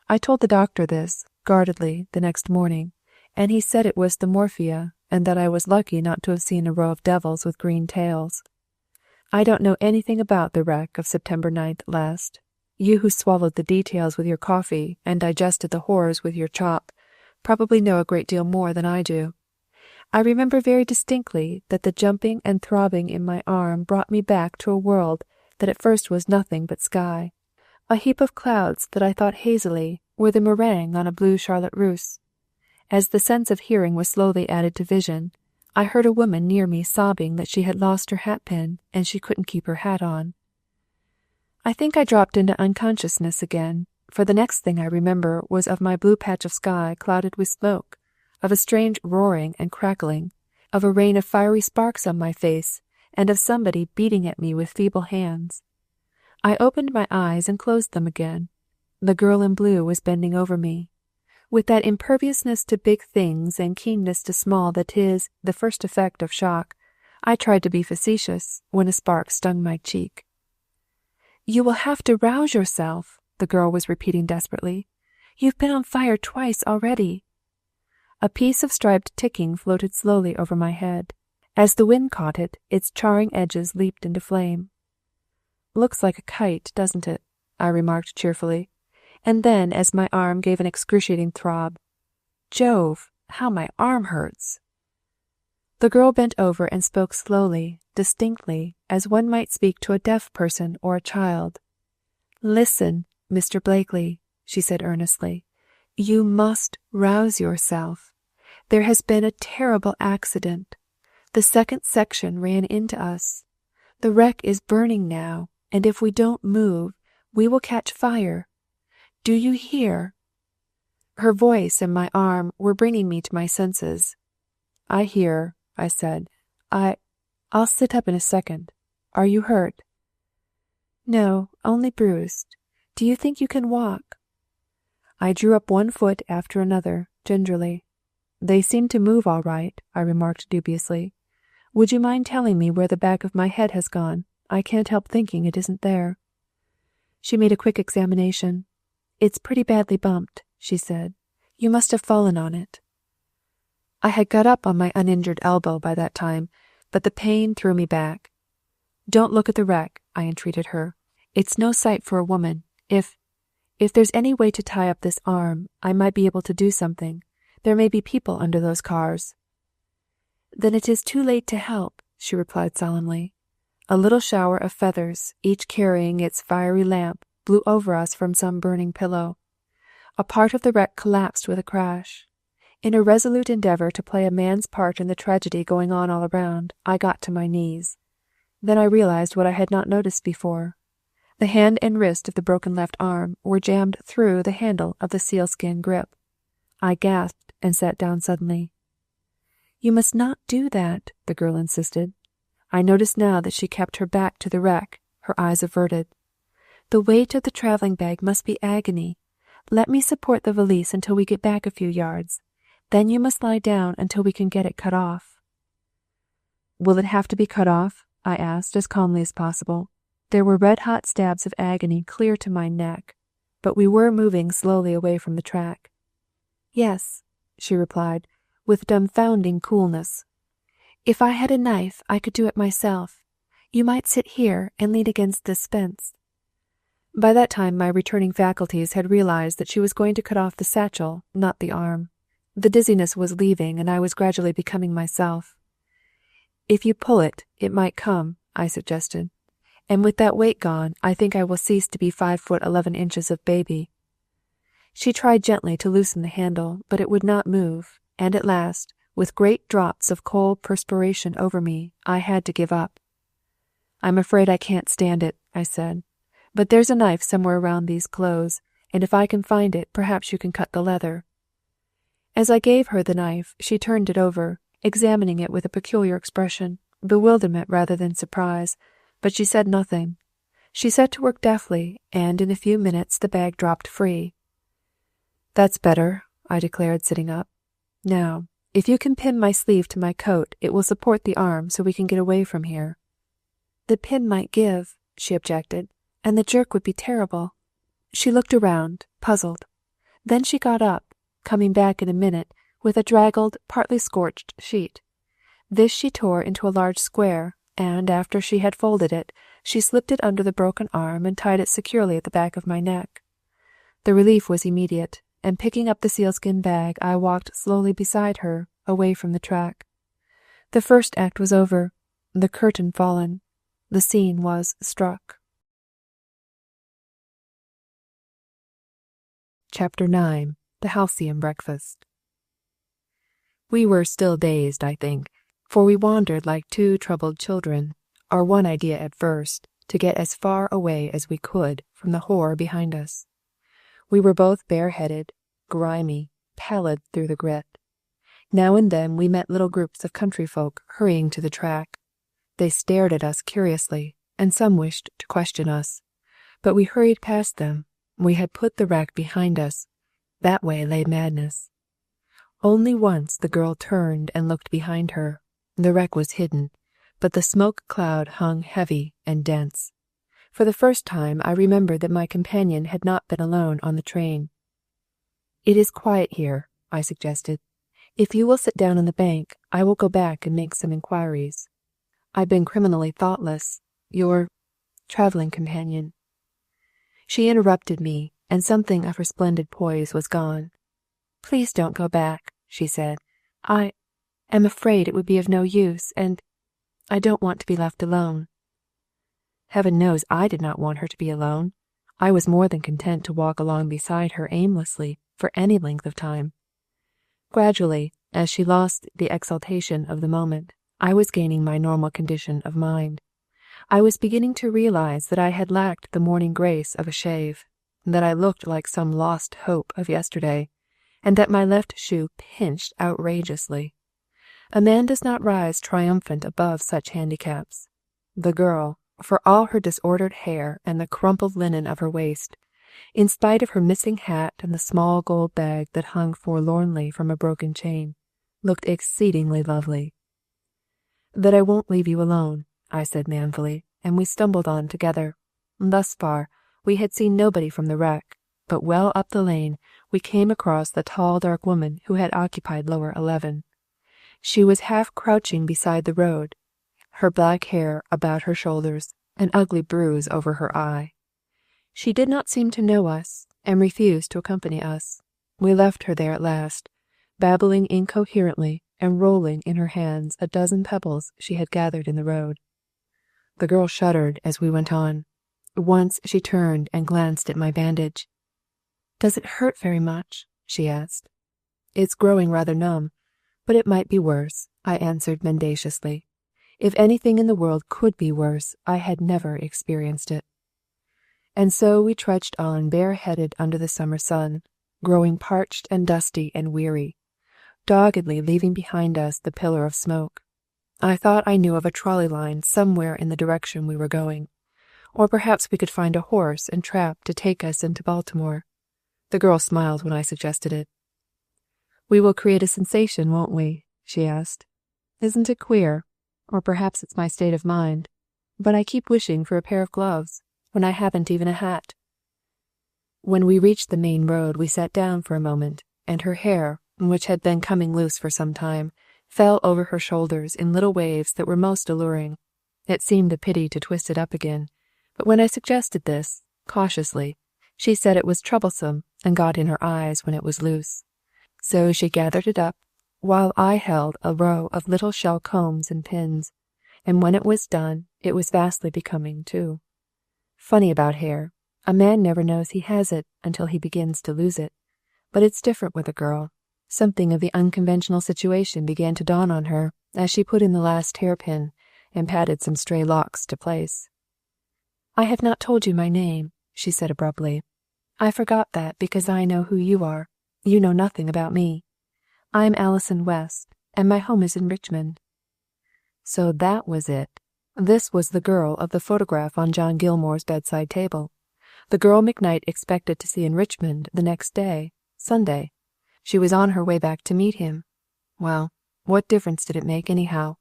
I told the doctor this, guardedly, the next morning, and he said it was the morphia, and that I was lucky not to have seen a row of devils with green tails. I don't know anything about the wreck of September 9th last. You who swallowed the details with your coffee and digested the horrors with your chop probably know a great deal more than I do. I remember very distinctly that the jumping and throbbing in my arm brought me back to a world that at first was nothing but sky, a heap of clouds that I thought hazily were the meringue on a blue charlotte russe. As the sense of hearing was slowly added to vision, I heard a woman near me sobbing that she had lost her hat-pin and she couldn't keep her hat on. I think I dropped into unconsciousness again, for the next thing I remember was of my blue patch of sky clouded with smoke, of a strange roaring and crackling, of a rain of fiery sparks on my face, and of somebody beating at me with feeble hands. I opened my eyes and closed them again. The girl in blue was bending over me. With that imperviousness to big things and keenness to small that is the first effect of shock, I tried to be facetious when a spark stung my cheek. "You will have to rouse yourself," the girl was repeating desperately. "You've been on fire twice already." A piece of striped ticking floated slowly over my head. As the wind caught it, its charring edges leaped into flame. "Looks like a kite, doesn't it?" I remarked cheerfully. And then, as my arm gave an excruciating throb, "Jove, how my arm hurts!" The girl bent over and spoke slowly, distinctly, as one might speak to a deaf person or a child. "Listen, Mr. Blakely," she said earnestly. "You must rouse yourself. There has been a terrible accident. The second section ran into us. The wreck is burning now, and if we don't move, we will catch fire. Do you hear?" Her voice and my arm were bringing me to my senses. "I hear," I said. I'll sit up in a second. Are you hurt?" "No, only bruised. Do you think you can walk?" I drew up one foot after another, gingerly. "They seem to move all right," I remarked dubiously. "Would you mind telling me where the back of my head has gone? I can't help thinking it isn't there." She made a quick examination. "It's pretty badly bumped," she said. "You must have fallen on it." I had got up on my uninjured elbow by that time, but the pain threw me back. "Don't look at the wreck," I entreated her. "It's no sight for a woman. If there's any way to tie up this arm, I might be able to do something. There may be people under those cars." "Then it is too late to help," she replied solemnly. A little shower of feathers, each carrying its fiery lamp, blew over us from some burning pillow. A part of the wreck collapsed with a crash. In a resolute endeavor to play a man's part in the tragedy going on all around, I got to my knees. Then I realized what I had not noticed before. The hand and wrist of the broken left arm were jammed through the handle of the sealskin grip. I gasped and sat down suddenly. "You must not do that," the girl insisted. I noticed now that she kept her back to the wreck, her eyes averted. "The weight of the traveling bag must be agony. Let me support the valise until we get back a few yards. Then you must lie down until we can get it cut off." "Will it have to be cut off?" I asked as calmly as possible. There were red-hot stabs of agony clear to my neck, but we were moving slowly away from the track. "Yes," she replied, with dumbfounding coolness. "If I had a knife, I could do it myself. You might sit here and lean against this fence." By that time my returning faculties had realized that she was going to cut off the satchel, not the arm. The dizziness was leaving, and I was gradually becoming myself. "If you pull it, it might come," I suggested. "And with that weight gone, I think I will cease to be 5'11" of baby." She tried gently to loosen the handle, but it would not move, and at last, with great drops of cold perspiration over me, I had to give up. "I'm afraid I can't stand it," I said. "But there's a knife somewhere around these clothes, and if I can find it, perhaps you can cut the leather." As I gave her the knife, she turned it over, examining it with a peculiar expression, bewilderment rather than surprise, but she said nothing. She set to work deftly, and in a few minutes the bag dropped free. "That's better," I declared, sitting up. "Now, if you can pin my sleeve to my coat, it will support the arm so we can get away from here." "The pin might give," she objected, "and the jerk would be terrible." She looked around, puzzled. Then she got up, coming back in a minute with a draggled, partly scorched sheet. This she tore into a large square, and after she had folded it, she slipped it under the broken arm and tied it securely at the back of my neck. The relief was immediate, and picking up the sealskin bag, I walked slowly beside her, away from the track. The first act was over, the curtain fallen. The scene was struck. Chapter 9. The Halcyon Breakfast. We were still dazed, I think, for we wandered like two troubled children, our one idea at first, to get as far away as we could from the horror behind us. We were both bareheaded, grimy, pallid through the grit. Now and then we met little groups of country folk hurrying to the track. They stared at us curiously, and some wished to question us. But we hurried past them. We had put the wreck behind us. That way lay madness. Only once the girl turned and looked behind her. The wreck was hidden, but the smoke cloud hung heavy and dense. For the first time I remembered that my companion had not been alone on the train. "It is quiet here," I suggested. "If you will sit down on the bank, I will go back and make some inquiries. I've been criminally thoughtless. Your traveling companion." She interrupted me, and something of her splendid poise was gone. "Please don't go back," she said. "I am afraid it would be of no use, and I don't want to be left alone." Heaven knows I did not want her to be alone. I was more than content to walk along beside her aimlessly for any length of time. Gradually, as she lost the exaltation of the moment, I was gaining my normal condition of mind. I was beginning to realize that I had lacked the morning grace of a shave, that I looked like some lost hope of yesterday, and that my left shoe pinched outrageously. A man does not rise triumphant above such handicaps. The girl, for all her disordered hair and the crumpled linen of her waist, in spite of her missing hat and the small gold bag that hung forlornly from a broken chain, looked exceedingly lovely. "That I won't leave you alone," I said manfully, and we stumbled on together. Thus far, we had seen nobody from the wreck, but well up the lane we came across the tall dark woman who had occupied lower 11. She was half crouching beside the road, her black hair about her shoulders, an ugly bruise over her eye. She did not seem to know us, and refused to accompany us. We left her there at last, babbling incoherently and rolling in her hands a dozen pebbles she had gathered in the road. The girl shuddered as we went on. Once she turned and glanced at my bandage. "Does it hurt very much?" she asked. It's growing rather numb, but it might be worse, I answered mendaciously. If anything in the world could be worse, I had never experienced it. And so we trudged on bareheaded under the summer sun, growing parched and dusty and weary, doggedly leaving behind us the pillar of smoke. I thought I knew of a trolley line somewhere in the direction we were going, or perhaps we could find a horse and trap to take us into Baltimore. The girl smiled when I suggested it. "We will create a sensation, won't we?" she asked. "Isn't it queer? Or perhaps it's my state of mind, but I keep wishing for a pair of gloves when I haven't even a hat." When we reached the main road, we sat down for a moment, and her hair, which had been coming loose for some time, fell over her shoulders in little waves that were most alluring. It seemed a pity to twist it up again, but when I suggested this, cautiously, she said it was troublesome and got in her eyes when it was loose. So she gathered it up, while I held a row of little shell combs and pins, and when it was done, it was vastly becoming, too. Funny about hair. A man never knows he has it until he begins to lose it. But it's different with a girl. Something of the unconventional situation began to dawn on her as she put in the last hairpin and patted some stray locks to place. "I have not told you my name," she said abruptly. "I forgot that because I know who you are. You know nothing about me. I'm Alison West, and my home is in Richmond." So that was it. This was the girl of the photograph on John Gilmore's bedside table. The girl McKnight expected to see in Richmond the next day, Sunday. She was on her way back to meet him. Well, what difference did it make anyhow?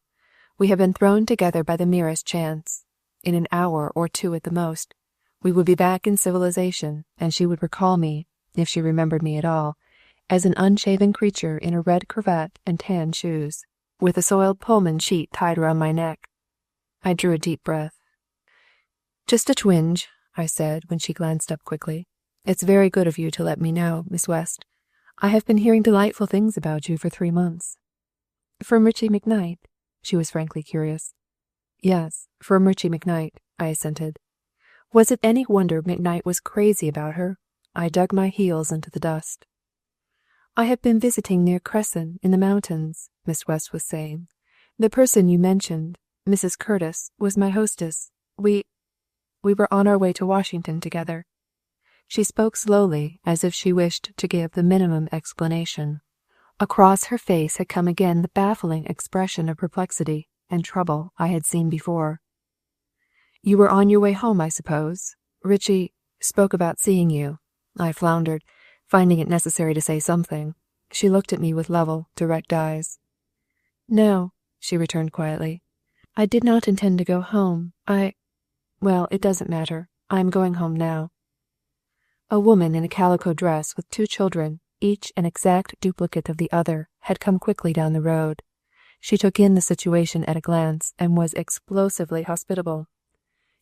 We had been thrown together by the merest chance. In an hour or two at the most, we would be back in civilization, and she would recall me, if she remembered me at all, as an unshaven creature in a red cravat and tan shoes, with a soiled Pullman sheet tied round my neck. I drew a deep breath. "Just a twinge," I said when she glanced up quickly. "It's very good of you to let me know, Miss West. I have been hearing delightful things about you for 3 months." "From Richie McKnight?" She was frankly curious. "Yes, from Richie McKnight," I assented. Was it any wonder McKnight was crazy about her? I dug my heels into the dust. "I have been visiting near Cresson, in the mountains," Miss West was saying. "The person you mentioned, Mrs. Curtis, was my hostess. We were on our way to Washington together." She spoke slowly, as if she wished to give the minimum explanation. Across her face had come again the baffling expression of perplexity and trouble I had seen before. "You were on your way home, I suppose? Richie spoke about seeing you." I floundered, finding it necessary to say something. She looked at me with level, direct eyes. "No," she returned quietly. "I did not intend to go home. Well, it doesn't matter. I am going home now." A woman in a calico dress with 2 children, each an exact duplicate of the other, had come quickly down the road. She took in the situation at a glance and was explosively hospitable.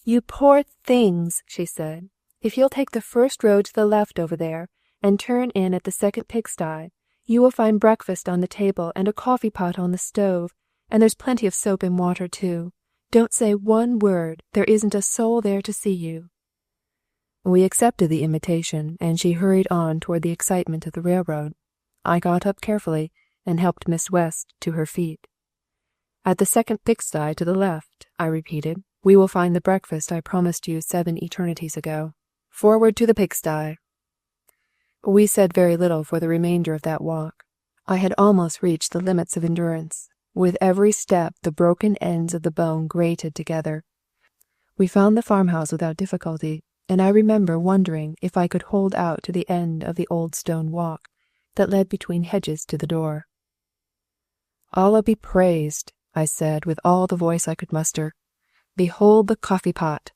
"You poor things," she said. "If you'll take the first road to the left over there, and turn in at the second pigsty, you will find breakfast on the table and a coffee pot on the stove, and there's plenty of soap and water, too. Don't say one word. There isn't a soul there to see you." We accepted the invitation, and she hurried on toward the excitement of the railroad. I got up carefully and helped Miss West to her feet. "At the second pigsty to the left," I repeated. "We will find the breakfast I promised you 7 eternities ago. Forward to the pigsty." We said very little for the remainder of that walk. I had almost reached the limits of endurance. With every step the broken ends of the bone grated together. We found the farmhouse without difficulty, and I remember wondering if I could hold out to the end of the old stone walk that led between hedges to the door. "Allah be praised," I said with all the voice I could muster. "Behold the coffee pot!"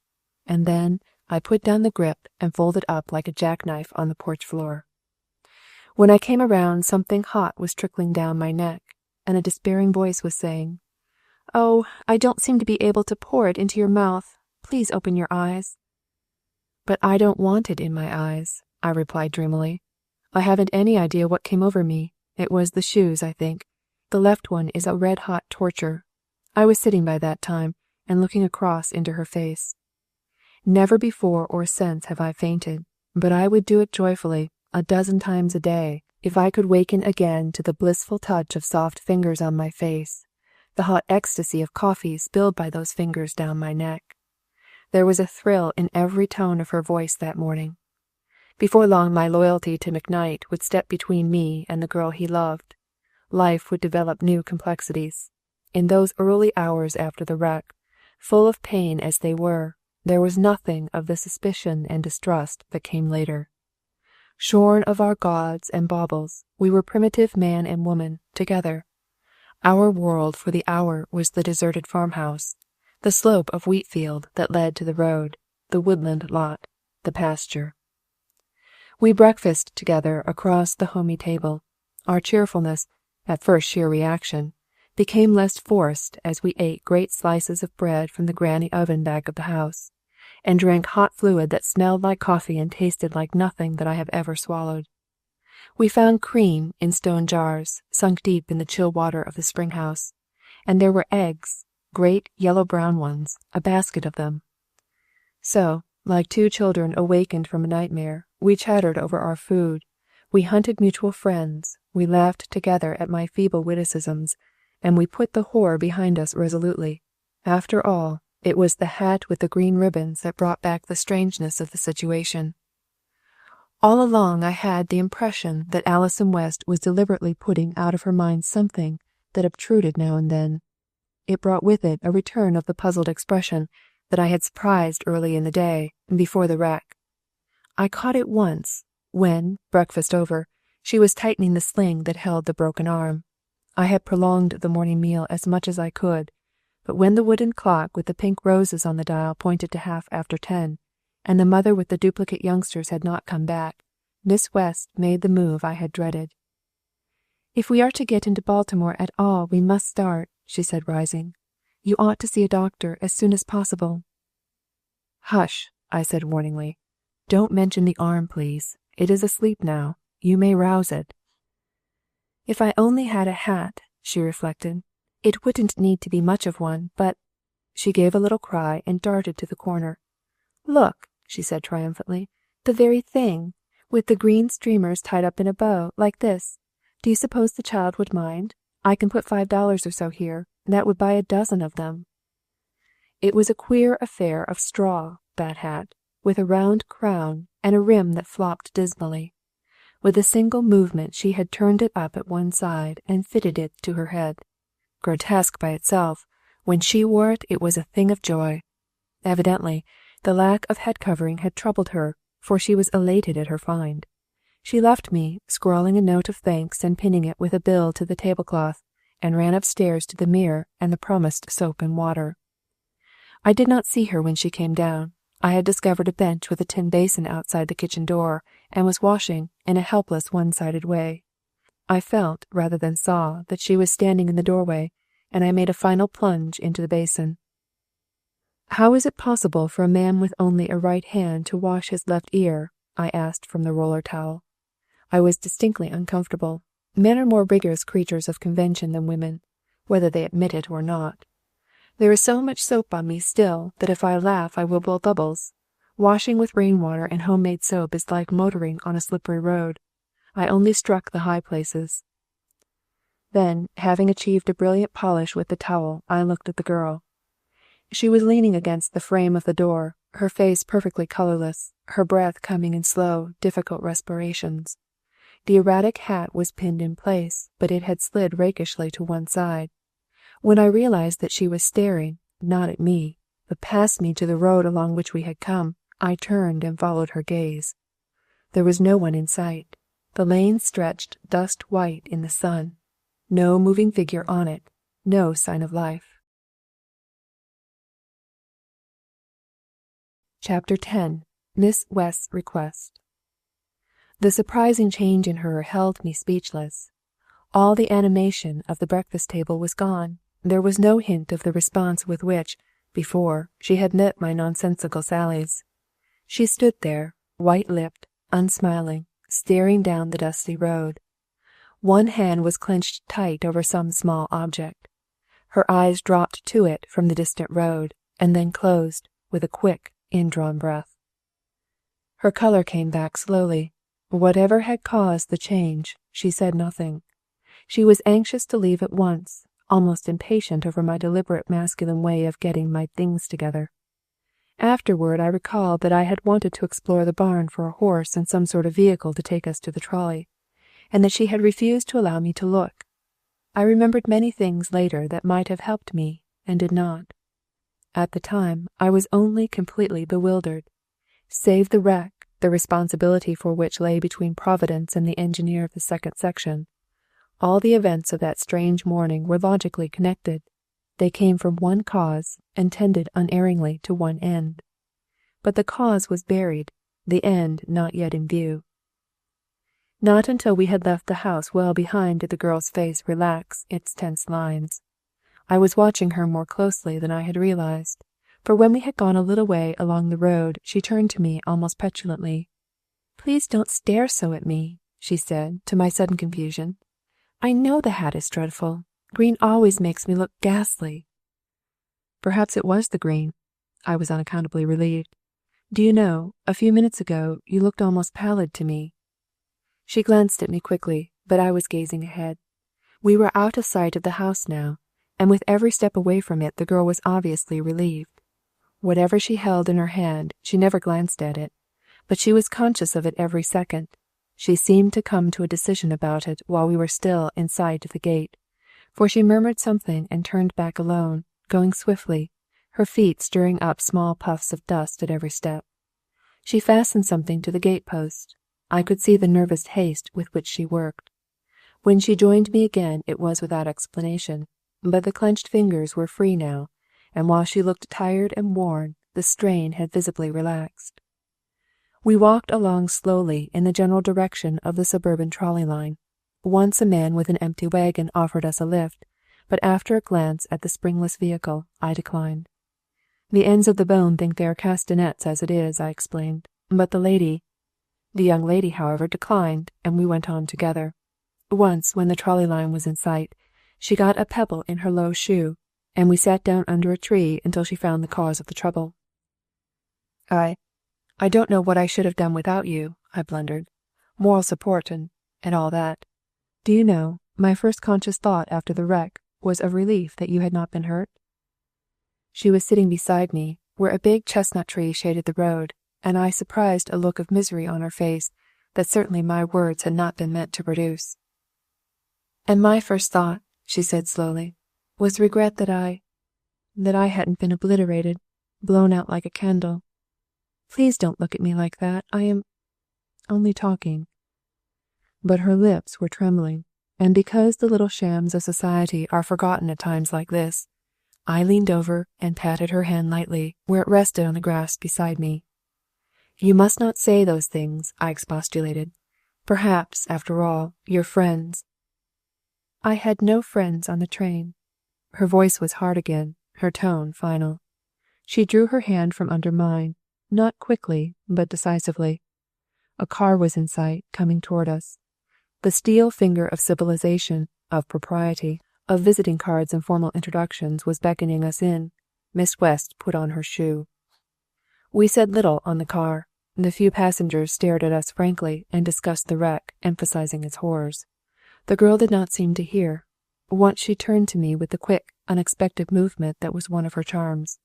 And then I put down the grip and folded up like a jackknife on the porch floor. When I came around, something hot was trickling down my neck, and a despairing voice was saying, "Oh, I don't seem to be able to pour it into your mouth. Please open your eyes." "But I don't want it in my eyes," I replied dreamily. "I haven't any idea what came over me. It was the shoes, I think. The left one is a red-hot torture." I was sitting by that time and looking across into her face. Never before or since have I fainted, but I would do it joyfully, a dozen times a day, If I could waken again to the blissful touch of soft fingers on my face, the hot ecstasy of coffee spilled by those fingers down my neck. There was a thrill in every tone of her voice that morning. Before long my loyalty to McKnight would step between me and the girl he loved. Life would develop new complexities. In those early hours after the wreck, full of pain as they were, there was nothing of the suspicion and distrust that came later. Shorn of our gauds and baubles, we were primitive man and woman, together. Our world for the hour was the deserted farmhouse, the slope of wheat field that led to the road, the woodland lot, the pasture. We breakfasted together across the homey table. Our cheerfulness, at first sheer reaction, became less forced as we ate great slices of bread from the granny oven back of the house, and drank hot fluid that smelled like coffee and tasted like nothing that I have ever swallowed. We found cream in stone jars, sunk deep in the chill water of the spring house, and there were eggs, great yellow-brown ones, a basket of them. So, like two children awakened from a nightmare, we chattered over our food, we hunted mutual friends, we laughed together at my feeble witticisms, and we put the horror behind us resolutely. After all, it was the hat with the green ribbons that brought back the strangeness of the situation. All along I had the impression that Alison West was deliberately putting out of her mind something that obtruded now and then. It brought with it a return of the puzzled expression that I had surprised early in the day, before the wreck. I caught it once, when, breakfast over, she was tightening the sling that held the broken arm. I had prolonged the morning meal as much as I could, but when the wooden clock with the pink roses on the dial pointed to 10:30, and the mother with the duplicate youngsters had not come back, Miss West made the move I had dreaded. "If we are to get into Baltimore at all, we must start," she said, rising. "You ought to see a doctor as soon as possible." "Hush," I said warningly. "Don't mention the arm, please. It is asleep now. You may rouse it." "If I only had a hat," she reflected, "it wouldn't need to be much of one, but—" She gave a little cry and darted to the corner. "Look," she said triumphantly, "the very thing, with the green streamers tied up in a bow, like this. Do you suppose the child would mind? I can put $5 or so here. That would buy a dozen of them." It was a queer affair of straw, that hat, with a round crown and a rim that flopped dismally. With a single movement she had turned it up at one side and fitted it to her head. Grotesque by itself, when she wore it, it was a thing of joy. Evidently, the lack of head covering had troubled her, for she was elated at her find. She left me, scrawling a note of thanks and pinning it with a bill to the tablecloth, and ran upstairs to the mirror and the promised soap and water. I did not see her when she came down. I had discovered a bench with a tin basin outside the kitchen door, and was washing in a helpless one-sided way. I felt, rather than saw, that she was standing in the doorway, and I made a final plunge into the basin. "How is it possible for a man with only a right hand to wash his left ear?" I asked from the roller towel. I was distinctly uncomfortable. Men are more rigorous creatures of convention than women, whether they admit it or not. There is so much soap on me still that if I laugh I will blow bubbles. Washing with rainwater and homemade soap is like motoring on a slippery road. I only struck the high places. Then, having achieved a brilliant polish with the towel, I looked at the girl. She was leaning against the frame of the door, her face perfectly colorless, her breath coming in slow, difficult respirations. The erratic hat was pinned in place, but it had slid rakishly to one side. When I realized that she was staring, not at me, but past me to the road along which we had come, I turned and followed her gaze. There was no one in sight. The lane stretched dust white in the sun. No moving figure on it, no sign of life. Chapter 10. Miss West's Request. The surprising change in her held me speechless. All the animation of the breakfast table was gone. There was no hint of the response with which, before, she had met my nonsensical sallies. She stood there, white-lipped, unsmiling, staring down the dusty road. One hand was clenched tight over some small object. Her eyes dropped to it from the distant road, and then closed with a quick, indrawn breath. Her color came back slowly. Whatever had caused the change, she said nothing. She was anxious to leave at once, almost impatient over my deliberate masculine way of getting my things together. Afterward I recalled that I had wanted to explore the barn for a horse and some sort of vehicle to take us to the trolley, and that she had refused to allow me to look. I remembered many things later that might have helped me, and did not. At the time, I was only completely bewildered. Save the wreck, the responsibility for which lay between Providence and the engineer of the second section, all the events of that strange morning were logically connected. They came from one cause and tended unerringly to one end. But the cause was buried, the end not yet in view. Not until we had left the house well behind did the girl's face relax its tense lines. I was watching her more closely than I had realized, for when we had gone a little way along the road, she turned to me almost petulantly. "Please don't stare so at me," she said, to my sudden confusion. "I know the hat is dreadful. Green always makes me look ghastly." Perhaps it was the green. I was unaccountably relieved. "Do you know, a few minutes ago you looked almost pallid to me." She glanced at me quickly, but I was gazing ahead. We were out of sight of the house now, and with every step away from it the girl was obviously relieved. Whatever she held in her hand, she never glanced at it, but she was conscious of it every second. She seemed to come to a decision about it while we were still in sight of the gate, for she murmured something and turned back alone, going swiftly, her feet stirring up small puffs of dust at every step. She fastened something to the gate-post. I could see the nervous haste with which she worked. When she joined me again it was without explanation, but the clenched fingers were free now, and while she looked tired and worn, the strain had visibly relaxed. We walked along slowly in the general direction of the suburban trolley line. Once a man with an empty wagon offered us a lift, but after a glance at the springless vehicle, I declined. "The ends of the bone think they are castanets as it is," I explained, "but the young lady, however, declined, and we went on together. Once, when the trolley line was in sight, she got a pebble in her low shoe, and we sat down under a tree until she found the cause of the trouble. I don't know what I should have done without you," I blundered. "Moral support and all that. Do you know, my first conscious thought after the wreck was of relief that you had not been hurt?" She was sitting beside me, where a big chestnut tree shaded the road, and I surprised a look of misery on her face that certainly my words had not been meant to produce. "And my first thought," she said slowly, "was regret that I hadn't been obliterated, blown out like a candle. Please don't look at me like that. I am only talking." But her lips were trembling, and because the little shams of society are forgotten at times like this, I leaned over and patted her hand lightly where it rested on the grass beside me. "You must not say those things," I expostulated. "Perhaps, after all, your friends—" "I had no friends on the train." Her voice was hard again, her tone final. She drew her hand from under mine, not quickly, but decisively. A car was in sight, coming toward us. The steel finger of civilization, of propriety, of visiting cards and formal introductions was beckoning us in. Miss West put on her shoe. We said little on the car. The few passengers stared at us frankly and discussed the wreck, emphasizing its horrors. The girl did not seem to hear. Once she turned to me with the quick, unexpected movement that was one of her charms.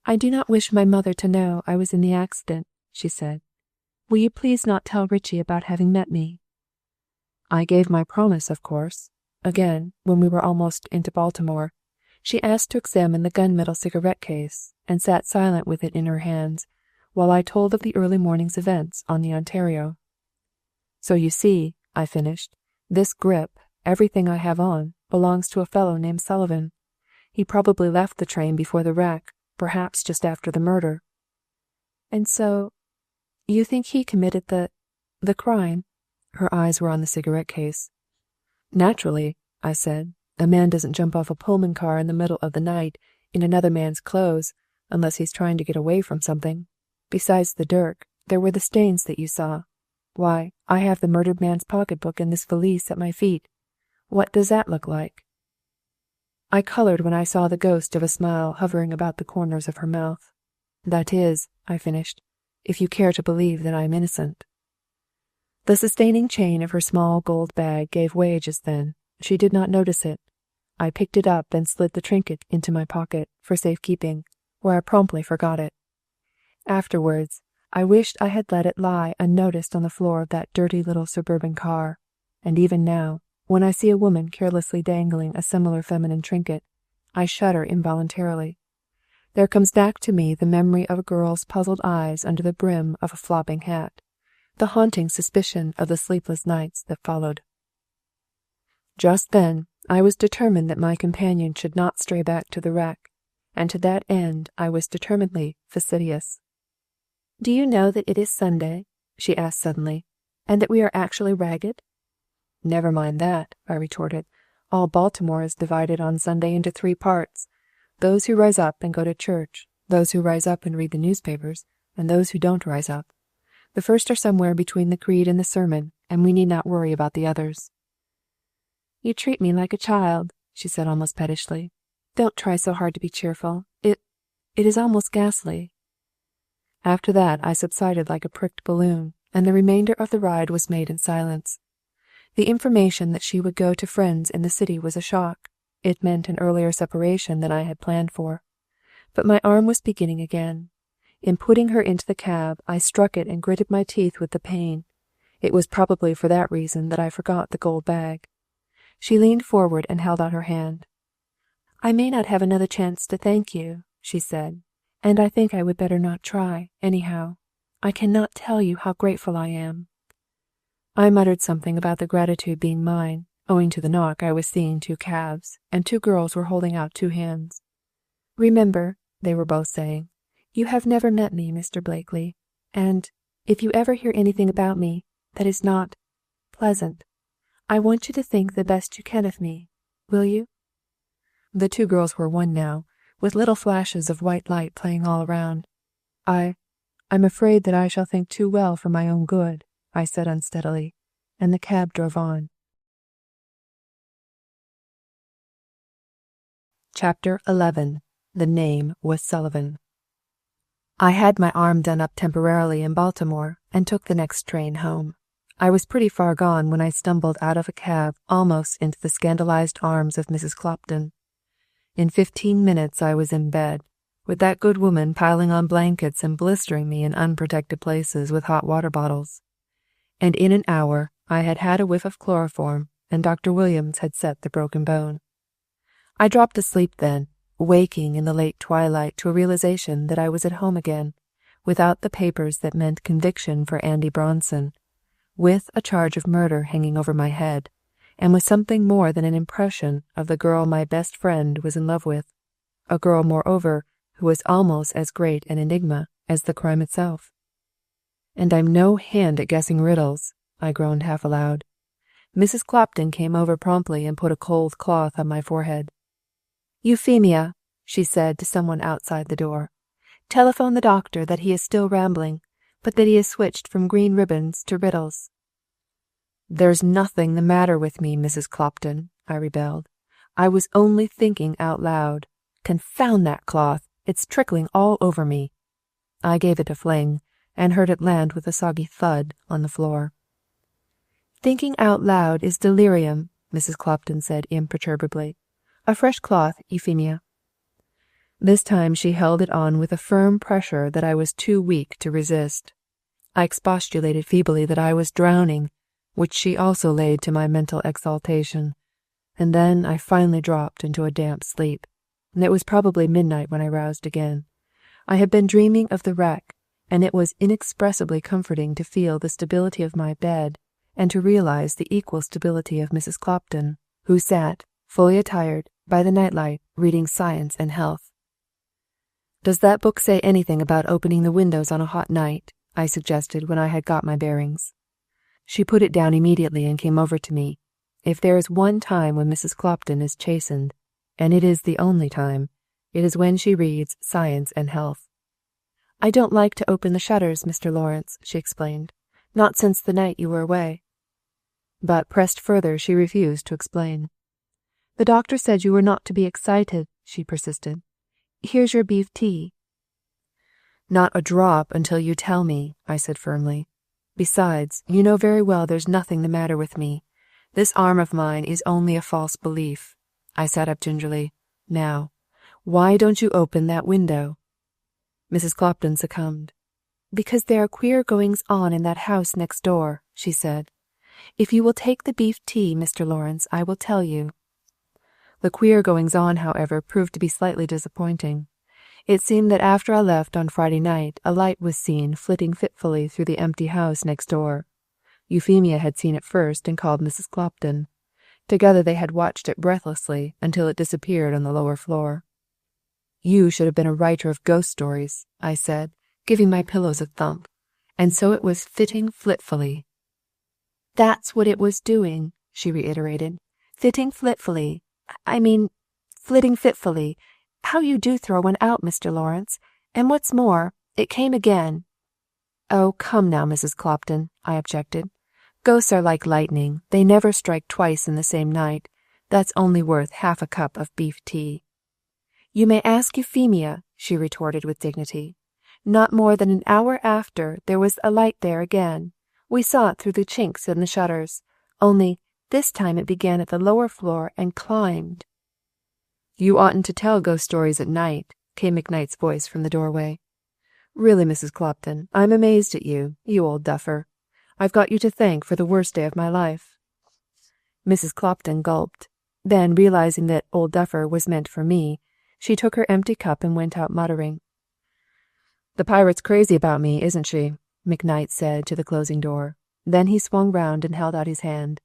"I do not wish my mother to know I was in the accident," she said. "Will you please not tell Richie about having met me?" I gave my promise, of course. Again, when we were almost into Baltimore, she asked to examine the gunmetal cigarette case, and sat silent with it in her hands, while I told of the early morning's events on the Ontario. "So you see," I finished, "this grip, everything I have on, belongs to a fellow named Sullivan. He probably left the train before the wreck, perhaps just after the murder." "And so, you think he committed the crime?" Her eyes were on the cigarette case. "Naturally," I said. "A man doesn't jump off a Pullman car in the middle of the night in another man's clothes unless he's trying to get away from something. Besides the dirk, there were the stains that you saw. Why, I have the murdered man's pocketbook in this valise at my feet. What does that look like?" I colored when I saw the ghost of a smile hovering about the corners of her mouth. "That is," I finished, "if you care to believe that I am innocent." The sustaining chain of her small gold bag gave way just then. She did not notice it. I picked it up and slid the trinket into my pocket for safekeeping, where I promptly forgot it. Afterwards, I wished I had let it lie unnoticed on the floor of that dirty little suburban car, and even now, when I see a woman carelessly dangling a similar feminine trinket, I shudder involuntarily. There comes back to me the memory of a girl's puzzled eyes under the brim of a flopping hat, the haunting suspicion of the sleepless nights that followed. Just then, I was determined that my companion should not stray back to the wreck, and to that end I was determinedly fastidious. "Do you know that it is Sunday?" she asked suddenly, "and that we are actually ragged?" "Never mind that," I retorted. "All Baltimore is divided on Sunday into 3 parts. Those who rise up and go to church, those who rise up and read the newspapers, and those who don't rise up. The first are somewhere between the creed and the sermon, and we need not worry about the others." "You treat me like a child," she said almost pettishly. "Don't try so hard to be cheerful. It is almost ghastly." After that I subsided like a pricked balloon, and the remainder of the ride was made in silence. The information that she would go to friends in the city was a shock. It meant an earlier separation than I had planned for. But my arm was beginning again. In putting her into the cab, I struck it and gritted my teeth with the pain. It was probably for that reason that I forgot the gold bag. She leaned forward and held out her hand. "I may not have another chance to thank you," she said, "and I think I would better not try, anyhow. I cannot tell you how grateful I am." I muttered something about the gratitude being mine. Owing to the knock, I was seeing 2 calves, and 2 girls were holding out 2 hands. "Remember," they were both saying, "you have never met me, Mr. Blakely, and if you ever hear anything about me that is not pleasant, I want you to think the best you can of me. Will you?" The 2 girls were one now, with little flashes of white light playing all around. I'm afraid that I shall think too well for my own good," I said unsteadily, and the cab drove on. Chapter 11. The name was Sullivan. I had my arm done up temporarily in Baltimore and took the next train home. I was pretty far gone when I stumbled out of a cab almost into the scandalized arms of Mrs. Clopton. In 15 minutes I was in bed, with that good woman piling on blankets and blistering me in unprotected places with hot water bottles. And in an hour I had had a whiff of chloroform, and Dr. Williams had set the broken bone. I dropped asleep then, waking in the late twilight to a realization that I was at home again, without the papers that meant conviction for Andy Bronson, with a charge of murder hanging over my head, and with something more than an impression of the girl my best friend was in love with, a girl, moreover, who was almost as great an enigma as the crime itself. "And I'm no hand at guessing riddles," I groaned half aloud. Mrs. Clopton came over promptly and put a cold cloth on my forehead. "Euphemia," she said to someone outside the door, "telephone the doctor that he is still rambling, but that he has switched from green ribbons to riddles." "There's nothing the matter with me, Mrs. Clopton," I rebelled. "I was only thinking out loud. Confound that cloth! It's trickling all over me." I gave it a fling, and heard it land with a soggy thud on the floor. "Thinking out loud is delirium," Mrs. Clopton said imperturbably. "A fresh cloth, Euphemia." This time she held it on with a firm pressure that I was too weak to resist. I expostulated feebly that I was drowning, which she also laid to my mental exaltation, and then I finally dropped into a damp sleep, and it was probably midnight when I roused again. I had been dreaming of the wreck, and it was inexpressibly comforting to feel the stability of my bed and to realize the equal stability of Mrs. Clopton, who sat, fully attired, by the nightlight, reading Science and Health. "Does that book say anything about opening the windows on a hot night?" I suggested when I had got my bearings. She put it down immediately and came over to me. If there is one time when Mrs. Clopton is chastened, and it is the only time, it is when she reads Science and Health. "I don't like to open the shutters, Mr. Laurels," she explained. "Not since the night you were away." But pressed further, she refused to explain. "The doctor said you were not to be excited," she persisted. "Here's your beef tea." "Not a drop until you tell me," I said firmly. Besides, you know very well there's nothing the matter with me. This arm of mine is only a false belief." I sat up gingerly. "Now, why don't you open that window?" Mrs. Clopton succumbed. "Because there are queer goings-on in that house next door," she said. "If you will take the beef tea, Mr. Laurels, I will tell you." The queer goings-on, however, proved to be slightly disappointing. It seemed that after I left on Friday night, a light was seen flitting fitfully through the empty house next door. Euphemia had seen it first and called Mrs. Clopton. Together they had watched it breathlessly until it disappeared on the lower floor. "You should have been a writer of ghost stories," I said, giving my pillows a thump. "And so it was flitting fitfully." "That's what it was doing," she reiterated. "Flitting fitfully. Flitting fitfully. How you do throw one out, Mr. Laurels. And what's more, it came again." "Oh, come now, Mrs. Clopton," I objected. "Ghosts are like lightning. They never strike twice in the same night. That's only worth half a cup of beef tea." "You may ask Euphemia," she retorted with dignity. "Not more than an hour after, there was a light there again. We saw it through the chinks in the shutters. Only, this time it began at the lower floor and climbed." "You oughtn't to tell ghost stories at night," came McKnight's voice from the doorway. "Really, Mrs. Clopton, I'm amazed at you, you old duffer. I've got you to thank for the worst day of my life." Mrs. Clopton gulped. Then, realizing that old duffer was meant for me, she took her empty cup and went out muttering. "The pirate's crazy about me, isn't she?" McKnight said to the closing door. Then he swung round and held out his hand.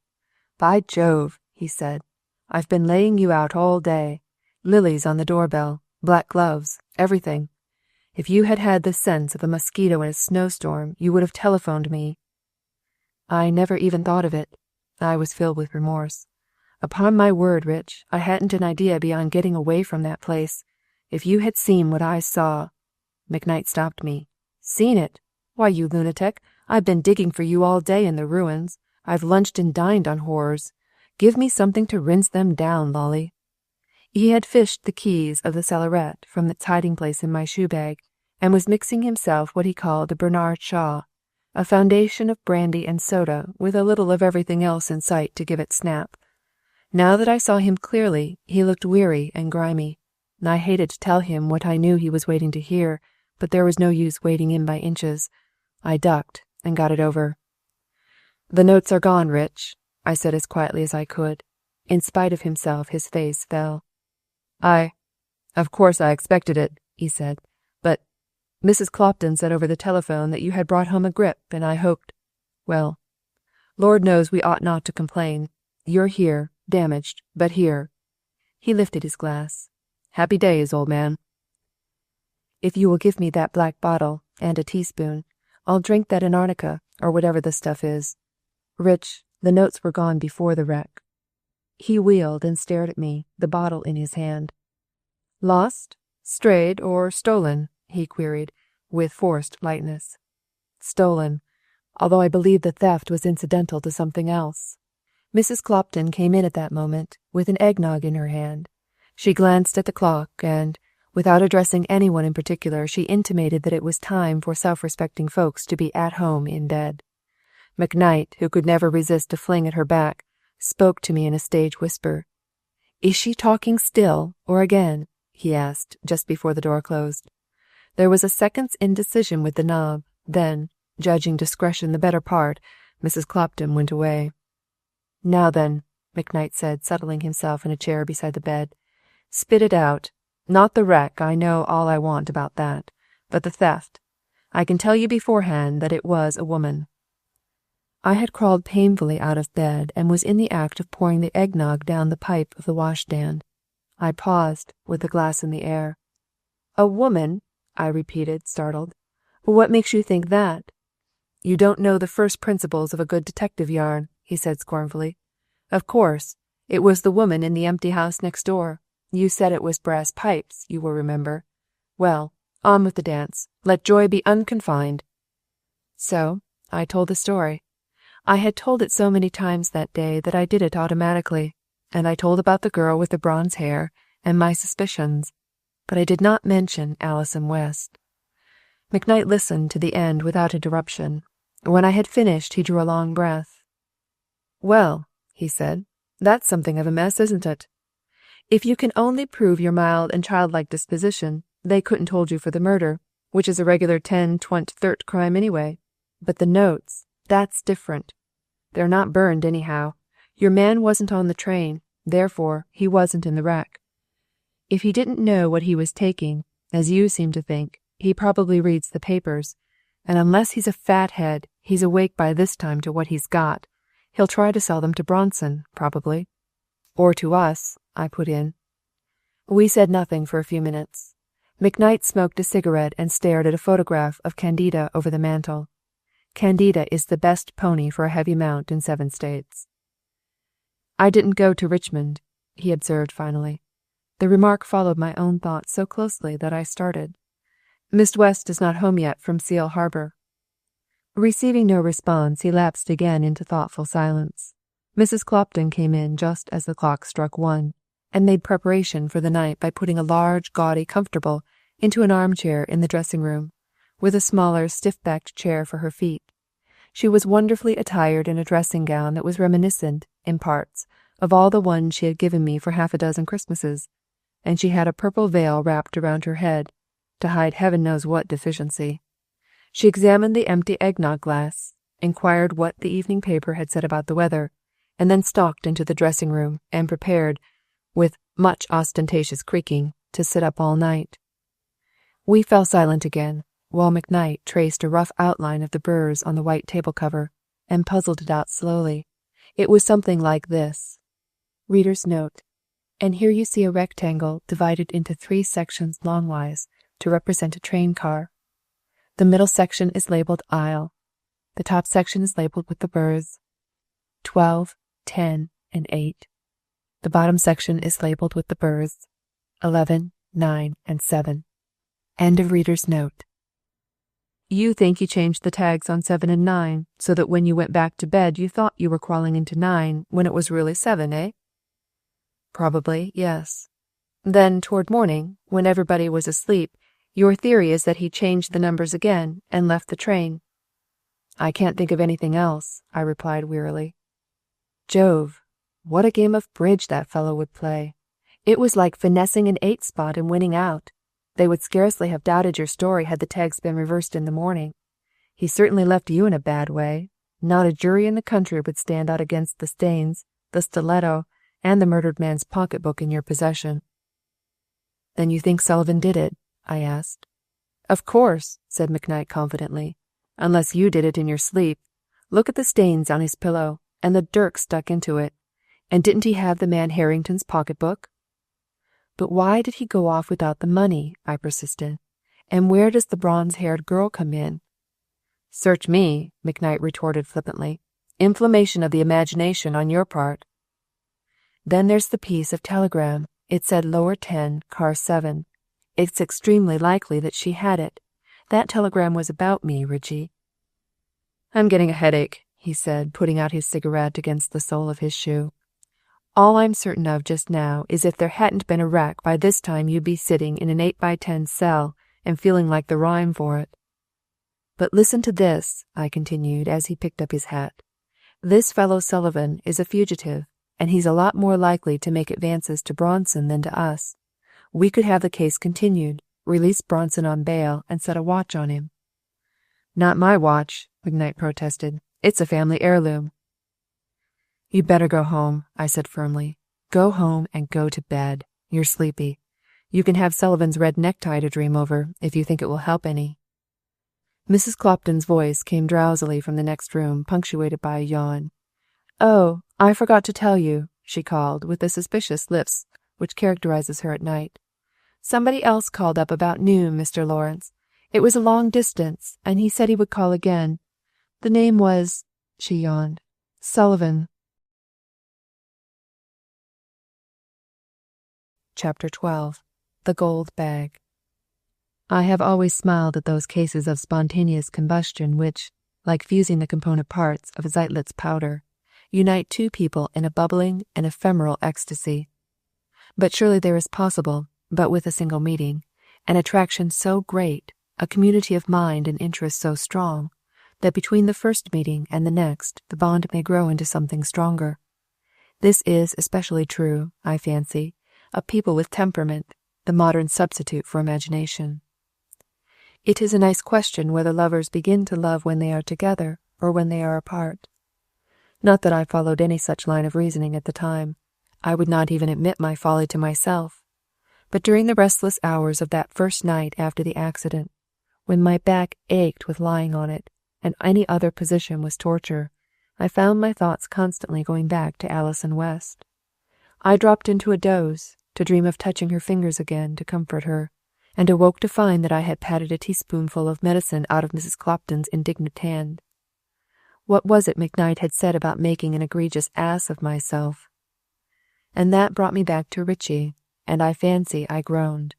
"By Jove," he said, "I've been laying you out all day. Lilies on the doorbell, black gloves, everything. If you had had the sense of a mosquito in a snowstorm, you would have telephoned me." I never even thought of it. I was filled with remorse. "Upon my word, Rich, I hadn't an idea beyond getting away from that place. If you had seen what I saw—" McKnight stopped me. "Seen it? Why, you lunatic, I've been digging for you all day in the ruins. I've lunched and dined on horrors. Give me something to rinse them down, Lolly." He had fished the keys of the cellaret from its hiding-place in my shoe-bag, and was mixing himself what he called a Bernard Shaw, a foundation of brandy and soda with a little of everything else in sight to give it snap. Now that I saw him clearly, he looked weary and grimy. I hated to tell him what I knew he was waiting to hear, but there was no use wading in by inches. I ducked and got it over. "The notes are gone, Rich," I said as quietly as I could. In spite of himself, his face fell. Of course I expected it," he said, "but Mrs. Clopton said over the telephone that you had brought home a grip, and I hoped— Well, Lord knows we ought not to complain. You're here, damaged, but here." He lifted his glass. "Happy days, old man." "If you will give me that black bottle and a teaspoon, I'll drink that Antarctica, or whatever the stuff is. Rich, the notes were gone before the wreck." He wheeled and stared at me, the bottle in his hand. "Lost, strayed, or stolen?" he queried, with forced lightness. "Stolen, although I believe the theft was incidental to something else." Mrs. Clopton came in at that moment, with an eggnog in her hand. She glanced at the clock, and, without addressing anyone in particular, she intimated that it was time for self-respecting folks to be at home in bed. McKnight, who could never resist a fling at her back, spoke to me in a stage whisper. "Is she talking still, or again?" he asked, just before the door closed. There was a second's indecision with the knob. Then, judging discretion the better part, Mrs. Clopton went away. "Now then," McKnight said, settling himself in a chair beside the bed. "Spit it out. Not the wreck, I know all I want about that, but the theft. I can tell you beforehand that it was a woman." I had crawled painfully out of bed and was in the act of pouring the eggnog down the pipe of the washstand. I paused, with the glass in the air. "A woman?" I repeated, startled. "What makes you think that?" "You don't know the first principles of a good detective yarn," he said scornfully. "Of course, it was the woman in the empty house next door. You said it was brass pipes, you will remember. Well, on with the dance. Let joy be unconfined." So, I told the story. I had told it so many times that day that I did it automatically, and I told about the girl with the bronze hair and my suspicions, but I did not mention Alison West. McKnight listened to the end without interruption. When I had finished, he drew a long breath. "Well," he said, "that's something of a mess, isn't it? If you can only prove your mild and childlike disposition, they couldn't hold you for the murder, which is a regular 10, 20, 30 crime anyway. But the notes, that's different. They're not burned anyhow. Your man wasn't on the train, therefore he wasn't in the wreck. If he didn't know what he was taking, as you seem to think, he probably reads the papers, and unless he's a fathead, he's awake by this time to what he's got. He'll try to sell them to Bronson, probably." "Or to us," I put in. We said nothing for a few minutes. McKnight smoked a cigarette and stared at a photograph of Candida over the mantel. Candida is the best pony for a heavy mount in 7 states. "I didn't go to Richmond," he observed finally. The remark followed my own thoughts so closely that I started. "Miss West is not home yet from Seal Harbor." Receiving no response, he lapsed again into thoughtful silence. Mrs. Clopton came in just as the clock struck 1, and made preparation for the night by putting a large, gaudy comfortable into an armchair in the dressing-room, with a smaller, stiff-backed chair for her feet. She was wonderfully attired in a dressing-gown that was reminiscent, in parts, of all the ones she had given me for 6 Christmases, and she had a purple veil wrapped around her head, to hide heaven knows what deficiency. She examined the empty eggnog glass, inquired what the evening paper had said about the weather, and then stalked into the dressing-room and prepared, with much ostentatious creaking, to sit up all night. We fell silent again, while McKnight traced a rough outline of the burrs on the white table cover, and puzzled it out slowly. It was something like this. Reader's note. And here you see a rectangle divided into 3 sections longwise to represent a train car. The middle section is labeled aisle. The top section is labeled with the burrs 12, 10, and 8. The bottom section is labeled with the burrs 11, 9, and 7. End of reader's note. You think you changed the tags on 7 and 9, so that when you went back to bed you thought you were crawling into 9 when it was really 7, eh? Probably, yes. Then, toward morning, when everybody was asleep, your theory is that he changed the numbers again and left the train. I can't think of anything else, I replied wearily. Jove, what a game of bridge that fellow would play. It was like finessing an 8 spot and winning out. They would scarcely have doubted your story had the tags been reversed in the morning. He certainly left you in a bad way. Not a jury in the country would stand out against the stains, the stiletto, and the murdered man's pocketbook in your possession. Then you think Sullivan did it? I asked. Of course, said McKnight confidently, unless you did it in your sleep. Look at the stains on his pillow, and the dirk stuck into it. And didn't he have the man Harrington's pocketbook? But why did he go off without the money? I persisted. And where does the bronze-haired girl come in? Search me, McKnight retorted flippantly. Inflammation of the imagination on your part. Then there's the piece of telegram. It said lower 10, car 7. It's extremely likely that she had it. That telegram was about me, Richie. I'm getting a headache, he said, putting out his cigarette against the sole of his shoe. All I'm certain of just now is if there hadn't been a wreck, by this time you'd be sitting in an 8x10 cell and feeling like the rhyme for it. But listen to this, I continued as he picked up his hat. This fellow Sullivan is a fugitive, and he's a lot more likely to make advances to Bronson than to us. We could have the case continued, release Bronson on bail, and set a watch on him. Not my watch, McKnight protested. It's a family heirloom. You'd better go home, I said firmly. Go home and go to bed. You're sleepy. You can have Sullivan's red necktie to dream over, if you think it will help any. Mrs. Clopton's voice came drowsily from the next room, punctuated by a yawn. Oh, I forgot to tell you, she called, with the suspicious lisp which characterizes her at night. Somebody else called up about noon, Mr. Laurels. It was a long distance, and he said he would call again. The name was, she yawned, Sullivan. Chapter 12. The Gold Bag. I have always smiled at those cases of spontaneous combustion which, like fusing the component parts of Zeitlitz powder, unite 2 people in a bubbling and ephemeral ecstasy. But surely there is possible, but with a single meeting, an attraction so great, a community of mind and interest so strong, that between the first meeting and the next the bond may grow into something stronger. This is especially true, I fancy, of people with temperament, the modern substitute for imagination. It is a nice question whether lovers begin to love when they are together or when they are apart. Not that I followed any such line of reasoning at the time. I would not even admit my folly to myself. But during the restless hours of that first night after the accident, when my back ached with lying on it, and any other position was torture, I found my thoughts constantly going back to Alison West. I dropped into a doze, to dream of touching her fingers again to comfort her, and awoke to find that I had patted a teaspoonful of medicine out of Mrs. Clopton's indignant hand. What was it McKnight had said about making an egregious ass of myself? And that brought me back to Richie, and I fancy I groaned.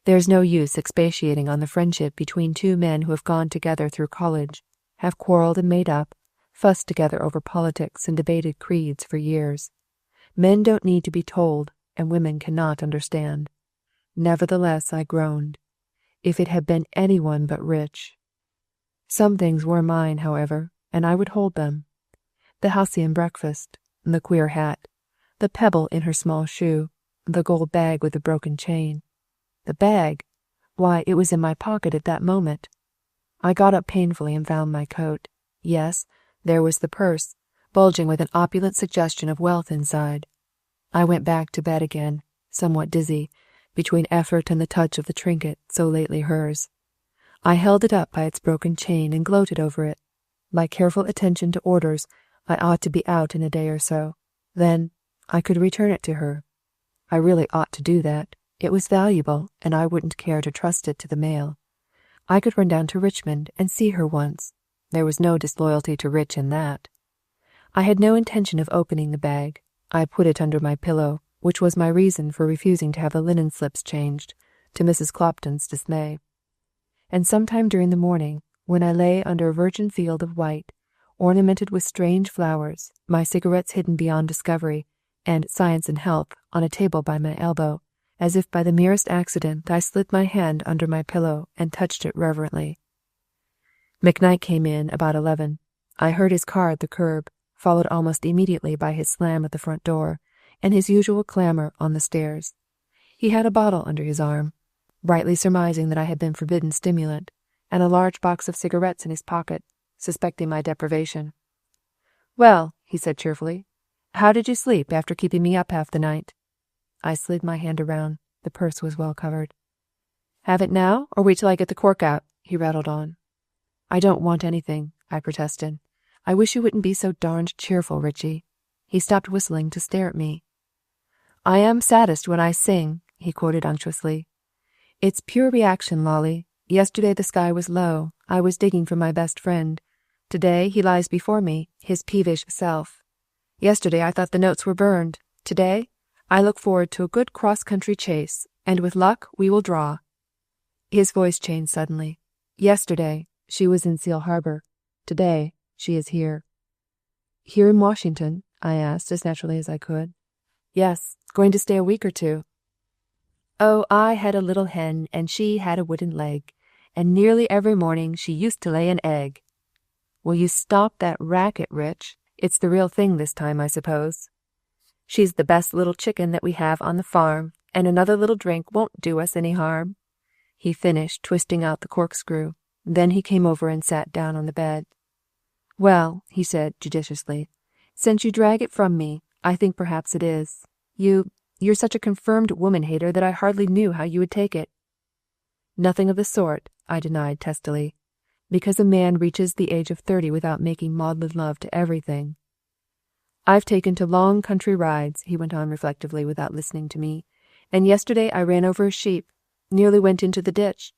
There's no use expatiating on the friendship between two men who have gone together through college, have quarrelled and made up, fussed together over politics and debated creeds for years. Men don't need to be told, and women cannot understand. Nevertheless, I groaned. If it had been anyone but Rich. Some things were mine, however, and I would hold them. The Halcyon breakfast, the queer hat, the pebble in her small shoe, the gold bag with the broken chain. The bag? Why, it was in my pocket at that moment. I got up painfully and found my coat. Yes, there was the purse, bulging with an opulent suggestion of wealth inside. I went back to bed again, somewhat dizzy, between effort and the touch of the trinket so lately hers. I held it up by its broken chain and gloated over it. By careful attention to orders, I ought to be out in a day or so. Then I could return it to her. I really ought to do that. It was valuable, and I wouldn't care to trust it to the mail. I could run down to Richmond and see her once. There was no disloyalty to Rich in that. I had no intention of opening the bag. I put it under my pillow, which was my reason for refusing to have the linen slips changed, to Mrs. Clopton's dismay. And sometime during the morning, when I lay under a virgin field of white, ornamented with strange flowers, my cigarettes hidden beyond discovery, and Science and Health on a table by my elbow, as if by the merest accident I slid my hand under my pillow and touched it reverently. McKnight came in about 11. I heard his car at the curb, followed almost immediately by his slam at the front door, and his usual clamor on the stairs. He had a bottle under his arm, rightly surmising that I had been forbidden stimulant, and a large box of cigarettes in his pocket, suspecting my deprivation. "Well," he said cheerfully, "how did you sleep after keeping me up half the night?" I slid my hand around. The purse was well covered. "Have it now, or wait till I get the cork out?" he rattled on. "I don't want anything," I protested. "I wish you wouldn't be so darned cheerful, Richie." He stopped whistling to stare at me. "I am saddest when I sing," he quoted unctuously. "It's pure reaction, Lolly. Yesterday the sky was low. I was digging for my best friend. Today he lies before me, his peevish self. Yesterday I thought the notes were burned. Today I look forward to a good cross-country chase, and with luck we will draw." His voice changed suddenly. "Yesterday she was in Seal Harbor. Today she is here." "Here in Washington?" I asked, as naturally as I could. "Yes, going to stay a week or two." "Oh, I had a little hen, and she had a wooden leg, and nearly every morning she used to lay an egg." "Will you stop that racket, Rich? It's the real thing this time, I suppose." "She's the best little chicken that we have on the farm, and another little drink won't do us any harm," he finished, twisting out the corkscrew. Then he came over and sat down on the bed. "Well," he said judiciously, "since you drag it from me, I think perhaps it is. You're such a confirmed woman-hater that I hardly knew how you would take it." "Nothing of the sort," I denied testily, "because a man reaches the age of 30 without making maudlin love to everything." "I've taken to long country rides," he went on reflectively without listening to me, "and yesterday I ran over a sheep, nearly went into the ditch.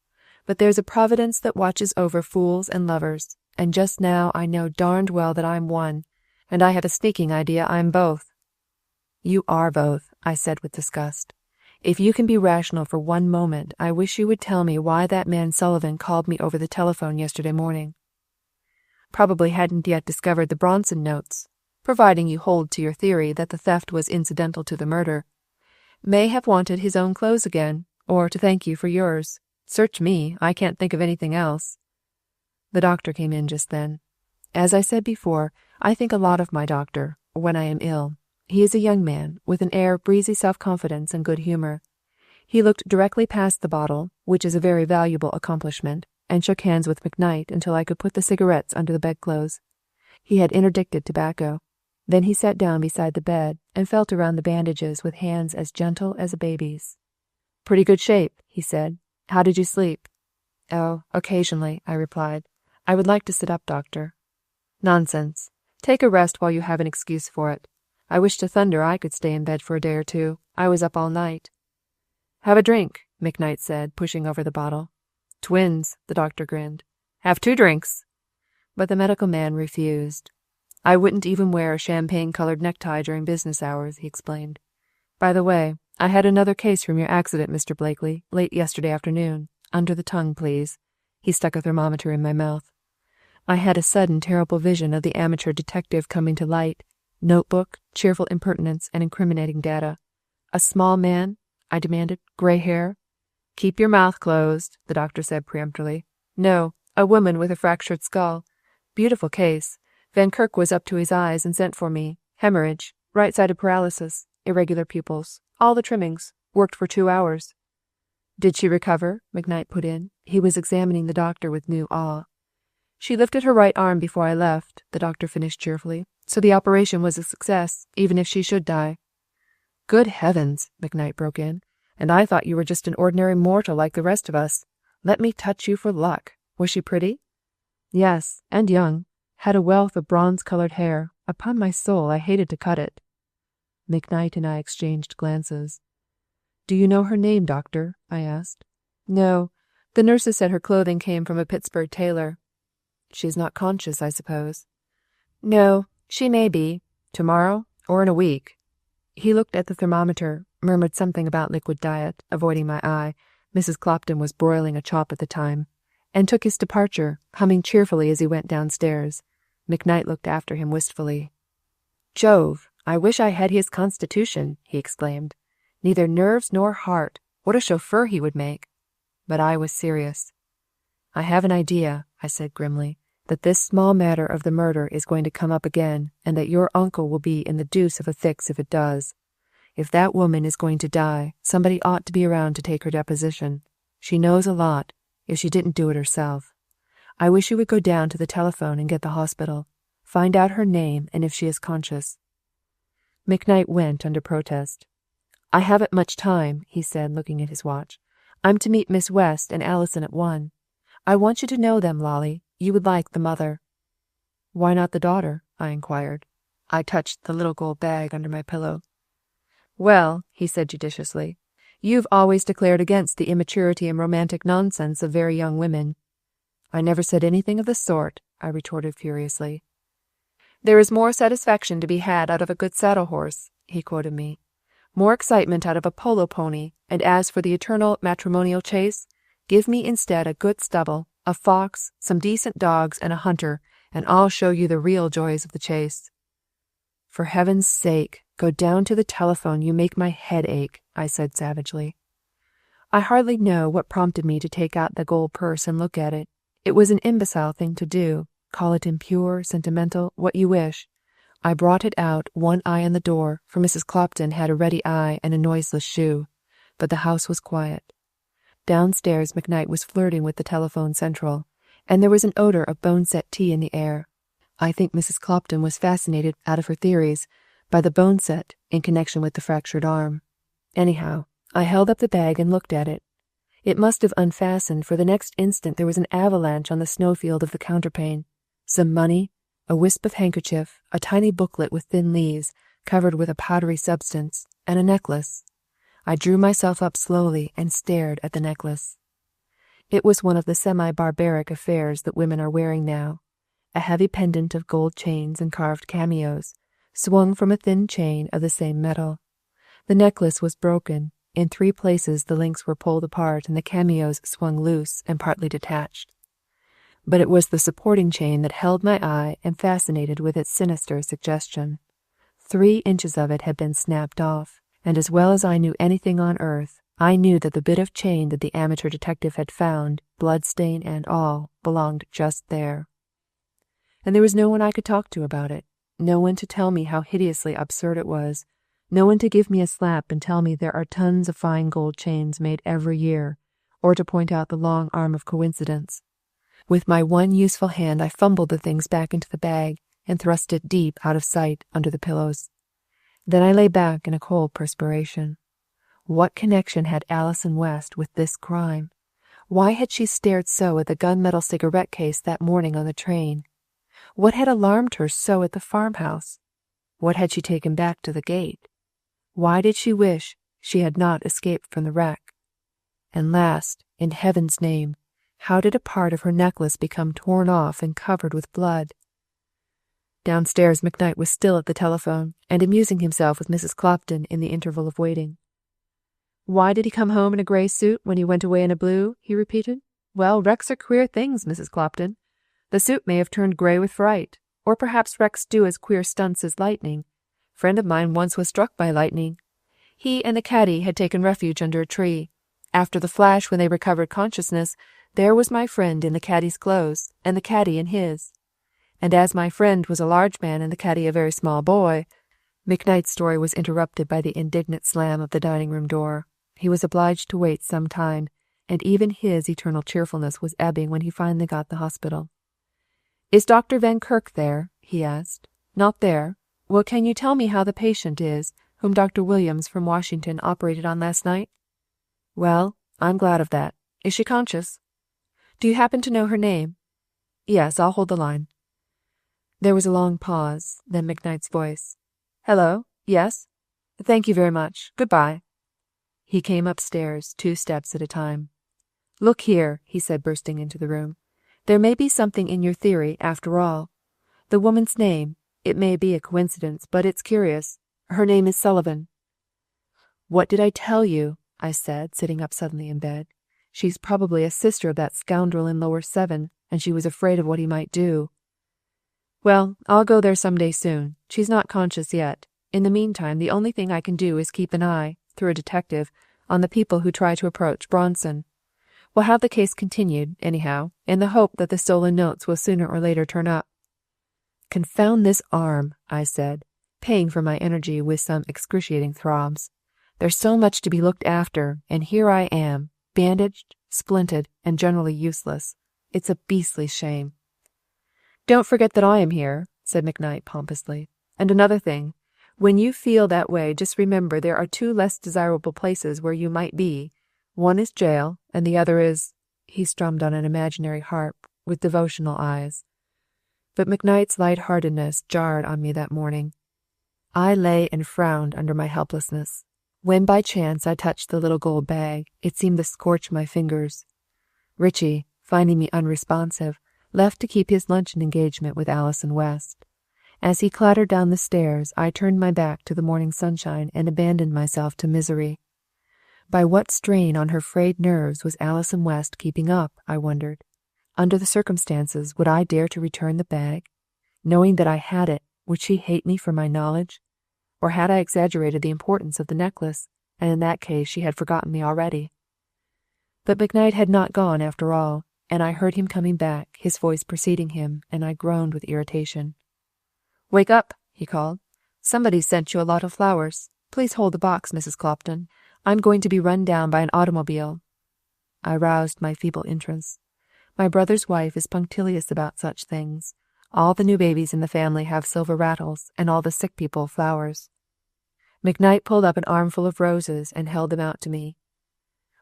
But there's a Providence that watches over fools and lovers, and just now I know darned well that I'm one, and I have a sneaking idea I'm both." "You are both," I said with disgust. "If you can be rational for one moment, I wish you would tell me why that man Sullivan called me over the telephone yesterday morning." "Probably hadn't yet discovered the Bronson notes, providing you hold to your theory that the theft was incidental to the murder. May have wanted his own clothes again, or to thank you for yours. Search me, I can't think of anything else." The doctor came in just then. As I said before, I think a lot of my doctor, when I am ill. He is a young man, with an air of breezy self-confidence and good humour. He looked directly past the bottle, which is a very valuable accomplishment, and shook hands with McKnight until I could put the cigarettes under the bedclothes. He had interdicted tobacco. Then he sat down beside the bed and felt around the bandages with hands as gentle as a baby's. "Pretty good shape," he said. "How did you sleep?" "Oh, occasionally," I replied. "I would like to sit up, doctor." "Nonsense. Take a rest while you have an excuse for it. I wish to thunder I could stay in bed for a day or two. I was up all night." "Have a drink," McKnight said, pushing over the bottle. "Twins," the doctor grinned. "Have 2 drinks." But the medical man refused. "I wouldn't even wear a champagne-colored necktie during business hours," he explained. "By the way, I had another case from your accident, Mr. Blakely, late yesterday afternoon. Under the tongue, please." He stuck a thermometer in my mouth. I had a sudden terrible vision of the amateur detective coming to light. Notebook, cheerful impertinence, and incriminating data. "A small man?" I demanded. "Gray hair?" "Keep your mouth closed," the doctor said peremptorily. "No, a woman with a fractured skull. Beautiful case. Van Kirk was up to his eyes and sent for me. Hemorrhage, right-sided paralysis, irregular pupils, all the trimmings. Worked for 2 hours." "Did she recover?" McKnight put in. He was examining the doctor with new awe. "She lifted her right arm before I left," the doctor finished cheerfully. "So the operation was a success, even if she should die." "Good heavens," McKnight broke in. "And I thought you were just an ordinary mortal like the rest of us. Let me touch you for luck. Was she pretty?" "Yes, and young. Had a wealth of bronze-colored hair. Upon my soul, I hated to cut it." McKnight and I exchanged glances. "Do you know her name, doctor?" I asked. "No. The nurses said her clothing came from a Pittsburg tailor." "She's not conscious, I suppose?" "No, she may be. Tomorrow, or in a week." He looked at the thermometer, murmured something about liquid diet, avoiding my eye. Mrs. Clopton was broiling a chop at the time, and took his departure, humming cheerfully as he went downstairs. McKnight looked after him wistfully. "Jove, I wish I had his constitution," he exclaimed. "Neither nerves nor heart. What a chauffeur he would make." But I was serious. "I have an idea," I said grimly, "that this small matter of the murder is going to come up again, and that your uncle will be in the deuce of a fix if it does. If that woman is going to die, somebody ought to be around to take her deposition. She knows a lot, if she didn't do it herself. I wish you would go down to the telephone and get the hospital. Find out her name and if she is conscious." McKnight went under protest. "I haven't much time," he said, looking at his watch. "I'm to meet Miss West and Alison at 1. I want you to know them, Lolly. You would like the mother." "Why not the daughter?" I inquired. I touched the little gold bag under my pillow. "Well," he said judiciously, "you've always declared against the immaturity and romantic nonsense of very young women." "I never said anything of the sort," I retorted furiously. "There is more satisfaction to be had out of a good saddle horse," he quoted me. "More excitement out of a polo pony, and as for the eternal matrimonial chase, give me instead a good stubble, a fox, some decent dogs, and a hunter, and I'll show you the real joys of the chase." "For heaven's sake, go down to the telephone. You make my head ache," I said savagely. I hardly know what prompted me to take out the gold purse and look at it. It was an imbecile thing to do. Call it impure, sentimental, what you wish. I brought it out, one eye on the door, for Mrs. Clopton had a ready eye and a noiseless shoe. But the house was quiet. Downstairs McKnight was flirting with the telephone central, and there was an odor of bone-set tea in the air. I think Mrs. Clopton was fascinated out of her theories by the bone-set in connection with the fractured arm. Anyhow, I held up the bag and looked at it. It must have unfastened, for the next instant there was an avalanche on the snowfield of the counterpane. Some money, a wisp of handkerchief, a tiny booklet with thin leaves, covered with a powdery substance, and a necklace. I drew myself up slowly and stared at the necklace. It was one of the semi-barbaric affairs that women are wearing now. A heavy pendant of gold chains and carved cameos, swung from a thin chain of the same metal. The necklace was broken. In 3 places the links were pulled apart and the cameos swung loose and partly detached. But it was the supporting chain that held my eye and fascinated with its sinister suggestion. 3 inches of it had been snapped off, and as well as I knew anything on earth, I knew that the bit of chain that the amateur detective had found, bloodstain and all, belonged just there. And there was no one I could talk to about it, no one to tell me how hideously absurd it was, no one to give me a slap and tell me there are tons of fine gold chains made every year, or to point out the long arm of coincidence. With my one useful hand I fumbled the things back into the bag and thrust it deep out of sight under the pillows. Then I lay back in a cold perspiration. What connection had Alison West with this crime? Why had she stared so at the gunmetal cigarette case that morning on the train? What had alarmed her so at the farmhouse? What had she taken back to the gate? Why did she wish she had not escaped from the wreck? And last, in heaven's name, how did a part of her necklace become torn off and covered with blood? Downstairs, McKnight was still at the telephone and amusing himself with Mrs. Clopton in the interval of waiting. "Why did he come home in a grey suit when he went away in a blue?" he repeated. "Well, wrecks are queer things, Mrs. Clopton. The suit may have turned grey with fright, or perhaps wrecks do as queer stunts as lightning. Friend of mine once was struck by lightning. He and the caddy had taken refuge under a tree. After the flash, when they recovered consciousness, there was my friend in the caddy's clothes, and the caddy in his. And as my friend was a large man and the caddy a very small boy—" McKnight's story was interrupted by the indignant slam of the dining-room door. He was obliged to wait some time, and even his eternal cheerfulness was ebbing when he finally got the hospital. "Is Dr. Van Kirk there?" he asked. "Not there? Well, can you tell me how the patient is, whom Dr. Williams from Washington operated on last night?" "Well, I'm glad of that. Is she conscious?" "Do you happen to know her name?" "Yes, I'll hold the line." There was a long pause, then McKnight's voice. "Hello? Yes? Thank you very much. Good-bye." He came upstairs, 2 steps at a time. "Look here," he said, bursting into the room. "There may be something in your theory, after all. The woman's name, it may be a coincidence, but it's curious. Her name is Sullivan." "What did I tell you?" I said, sitting up suddenly in bed. "She's probably a sister of that scoundrel in lower 7, and she was afraid of what he might do." "Well, I'll go there some day soon. She's not conscious yet. In the meantime, the only thing I can do is keep an eye, through a detective, on the people who try to approach Bronson. We'll have the case continued, anyhow, in the hope that the stolen notes will sooner or later turn up." "Confound this arm," I said, paying for my energy with some excruciating throbs. "There's so much to be looked after, and here I am, bandaged, splinted, and generally useless. It's a beastly shame." "Don't forget that I am here," said McKnight pompously. "And another thing, when you feel that way, just remember there are 2 less desirable places where you might be. One is jail, and the other is—" He strummed on an imaginary harp, with devotional eyes. But McKnight's light-heartedness jarred on me that morning. I lay and frowned under my helplessness. When by chance I touched the little gold bag, it seemed to scorch my fingers. Richie, finding me unresponsive, left to keep his luncheon engagement with Alison West. As he clattered down the stairs, I turned my back to the morning sunshine and abandoned myself to misery. By what strain on her frayed nerves was Alison West keeping up, I wondered. Under the circumstances, would I dare to return the bag? Knowing that I had it, would she hate me for my knowledge? Or had I exaggerated the importance of the necklace, and in that case she had forgotten me already? But McKnight had not gone after all, and I heard him coming back, his voice preceding him, and I groaned with irritation. "Wake up," he called. "Somebody's sent you a lot of flowers. Please hold the box, Mrs. Clopton. I'm going to be run down by an automobile." I roused my feeble interest. My brother's wife is punctilious about such things. All the new babies in the family have silver rattles, and all the sick people flowers. McKnight pulled up an armful of roses and held them out to me.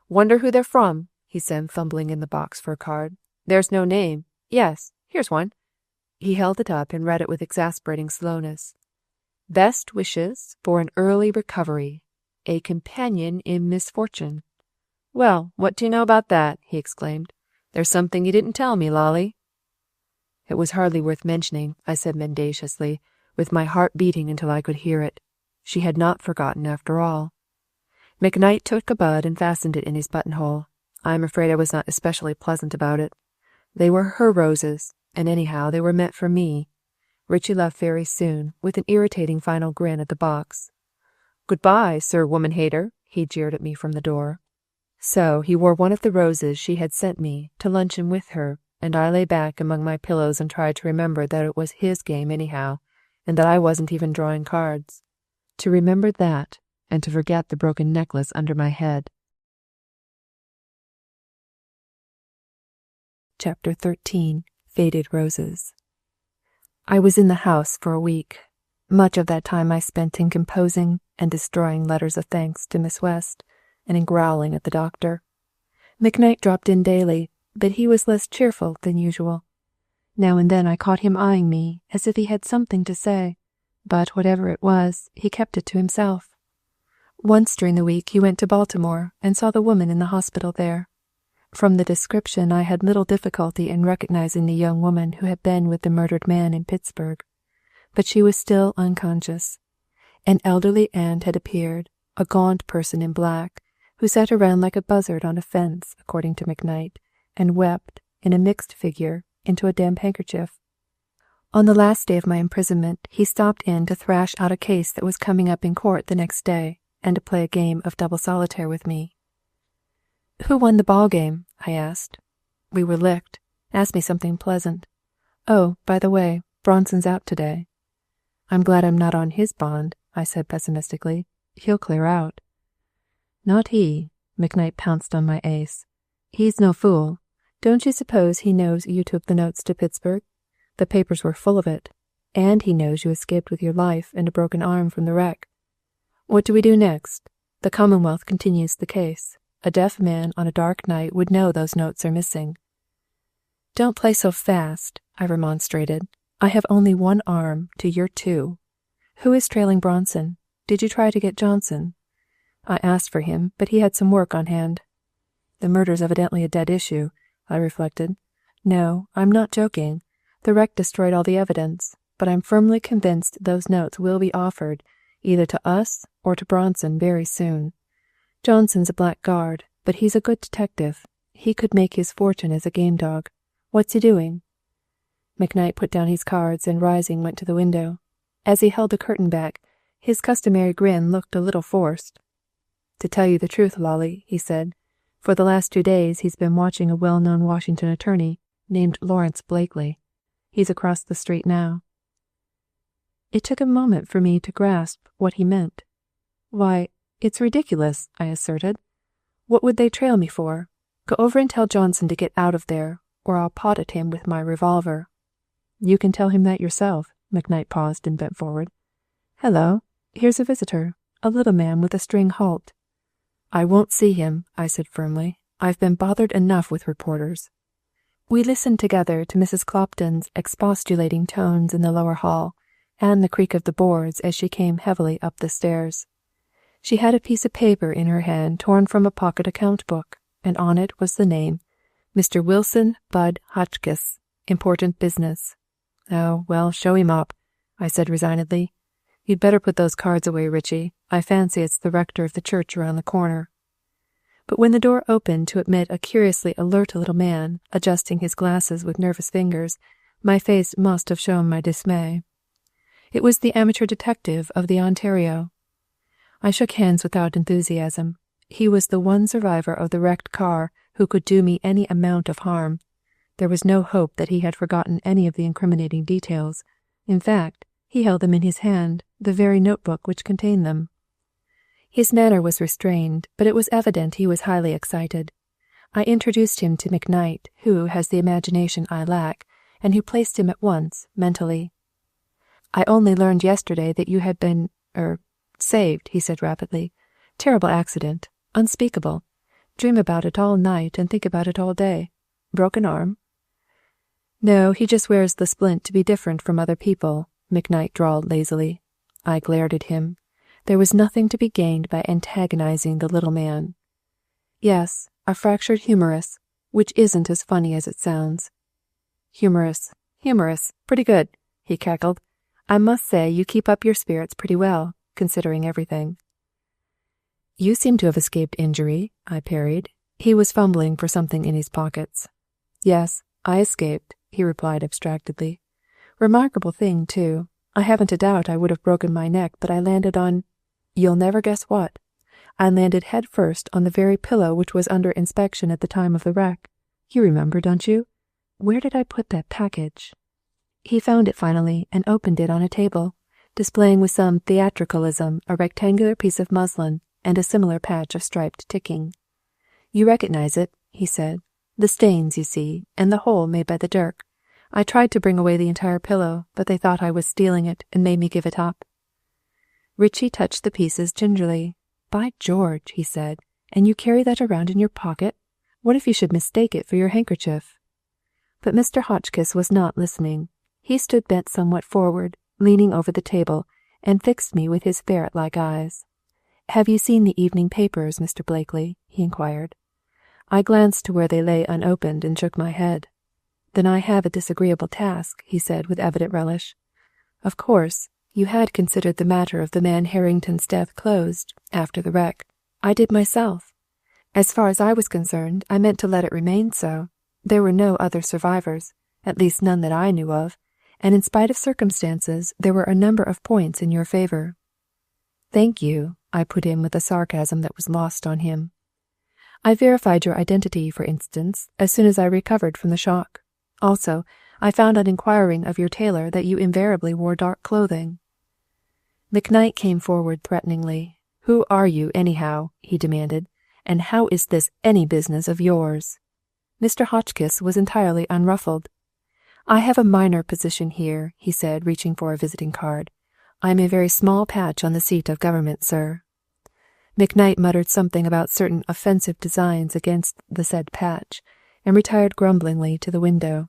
"Wonder who they're from," he said, fumbling in the box for a card. "There's no name. Yes, here's one." He held it up and read it with exasperating slowness. "Best wishes for an early recovery. A companion in misfortune." "Well, what do you know about that?" he exclaimed. "There's something you didn't tell me, Lolly." "It was hardly worth mentioning," I said mendaciously, with my heart beating until I could hear it. She had not forgotten after all. McKnight took a bud and fastened it in his buttonhole. I am afraid I was not especially pleasant about it. They were her roses, and anyhow they were meant for me. Richie left very soon, with an irritating final grin at the box. "Good-bye, Sir Woman-Hater," he jeered at me from the door. So he wore one of the roses she had sent me to luncheon with her, and I lay back among my pillows and tried to remember that it was his game anyhow, and that I wasn't even drawing cards. To remember that, and to forget the broken necklace under my head. Chapter 13. Faded Roses. I was in the house for a week. Much of that time I spent in composing and destroying letters of thanks to Miss West, and in growling at the doctor. McKnight dropped in daily, but he was less cheerful than usual. Now and then I caught him eyeing me as if he had something to say, but whatever it was, he kept it to himself. Once during the week he went to Baltimore and saw the woman in the hospital there. From the description I had little difficulty in recognizing the young woman who had been with the murdered man in Pittsburg, but she was still unconscious. An elderly aunt had appeared, a gaunt person in black, who sat around like a buzzard on a fence, according to McKnight, and wept, in a mixed figure, into a damp handkerchief. On the last day of my imprisonment, he stopped in to thrash out a case that was coming up in court the next day, and to play a game of double solitaire with me. "Who won the ball game?" I asked. "We were licked. Ask me something pleasant. Oh, by the way, Bronson's out today." "I'm glad I'm not on his bond," I said pessimistically. "He'll clear out." "Not he," McKnight pounced on my ace. "He's no fool. Don't you suppose he knows you took the notes to Pittsburg? The papers were full of it. And he knows you escaped with your life and a broken arm from the wreck. What do we do next? The Commonwealth continues the case. A deaf man on a dark night would know those notes are missing." "Don't play so fast," I remonstrated. "I have only one arm to your two. Who is trailing Bronson? Did you try to get Johnson?" I asked for him, but he had some work on hand. The murder's evidently a dead issue, I reflected. No, I'm not joking. The wreck destroyed all the evidence, but I'm firmly convinced those notes will be offered, either to us or to Bronson very soon. Johnson's a blackguard, but he's a good detective. He could make his fortune as a game dog. What's he doing?" McKnight put down his cards and, rising, went to the window. As he held the curtain back, his customary grin looked a little forced. "To tell you the truth, Lolly," he said, "for the last 2 days he's been watching a well-known Washington attorney named Lawrence Blakely. He's across the street now." It took a moment for me to grasp what he meant. "Why, it's ridiculous," I asserted. "What would they trail me for? Go over and tell Johnson to get out of there, or I'll pot at him with my revolver." "You can tell him that yourself." McKnight paused and bent forward. "Hello, here's a visitor, a little man with a string halt." "I won't see him," I said firmly. "I've been bothered enough with reporters." We listened together to Mrs. Clopton's expostulating tones in the lower hall, and the creak of the boards as she came heavily up the stairs. She had a piece of paper in her hand torn from a pocket account book, and on it was the name, Mr. Wilson Budd Hotchkiss, Important Business. "Oh, well, show him up," I said resignedly. "You'd better put those cards away, Richie. I fancy it's the rector of the church around the corner." But when the door opened to admit a curiously alert little man, adjusting his glasses with nervous fingers, my face must have shown my dismay. It was the amateur detective of the Ontario. I shook hands without enthusiasm. He was the one survivor of the wrecked car who could do me any amount of harm. There was no hope that he had forgotten any of the incriminating details. In fact, he held them in his hand, the very notebook which contained them. His manner was restrained, but it was evident he was highly excited. I introduced him to McKnight, who has the imagination I lack, and who placed him at once, mentally. "I only learned yesterday that you had been, saved," he said rapidly. "Terrible accident. Unspeakable. Dream about it all night and think about it all day. Broken arm?" "No, he just wears the splint to be different from other people," McKnight drawled lazily. I glared at him. There was nothing to be gained by antagonizing the little man. "Yes, a fractured humerus, which isn't as funny as it sounds." Humorous. Pretty good," he cackled. "I must say you keep up your spirits pretty well, considering everything." "You seem to have escaped injury," I parried. He was fumbling for something in his pockets. "Yes, I escaped," he replied abstractedly. "Remarkable thing, too. I haven't a doubt I would have broken my neck, but I landed on— you'll never guess what. I landed head first on the very pillow which was under inspection at the time of the wreck. You remember, don't you? Where did I put that package?" He found it finally and opened it on a table, displaying with some theatricalism a rectangular piece of muslin and a similar patch of striped ticking. "You recognize it," he said. "The stains, you see, and the hole made by the dirk. I tried to bring away the entire pillow, but they thought I was stealing it and made me give it up." Richie touched the pieces gingerly. "By George," he said, "and you carry that around in your pocket? What if you should mistake it for your handkerchief?" But Mr. Hotchkiss was not listening. He stood bent somewhat forward, leaning over the table, and fixed me with his ferret-like eyes. "Have you seen the evening papers, Mr. Blakely?" he inquired. I glanced to where they lay unopened and shook my head. "Then I have a disagreeable task," he said with evident relish. "Of course, you had considered the matter of the man Harrington's death closed, after the wreck. I did myself. As far as I was concerned, I meant to let it remain so. There were no other survivors, at least none that I knew of, and in spite of circumstances, there were a number of points in your favor." "Thank you," I put in with a sarcasm that was lost on him. "I verified your identity, for instance, as soon as I recovered from the shock. Also, I found on inquiring of your tailor that you invariably wore dark clothing." McKnight came forward threateningly. "Who are you, anyhow?" he demanded. "And how is this any business of yours?" Mr. Hotchkiss was entirely unruffled. "I have a minor position here," he said, reaching for a visiting card. "I am a very small patch on the seat of government, sir." McKnight muttered something about certain offensive designs against the said patch, and retired grumblingly to the window.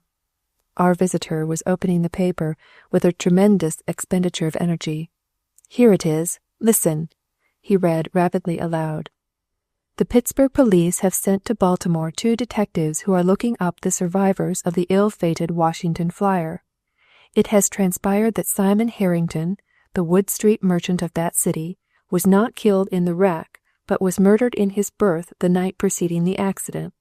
Our visitor was opening the paper with a tremendous expenditure of energy. "Here it is. Listen," he read rapidly aloud. "The Pittsburg police have sent to Baltimore 2 detectives who are looking up the survivors of the ill-fated Washington flyer. It has transpired that Simon Harrington, the Wood Street merchant of that city, was not killed in the wreck, but was murdered in his berth the night preceding the accident.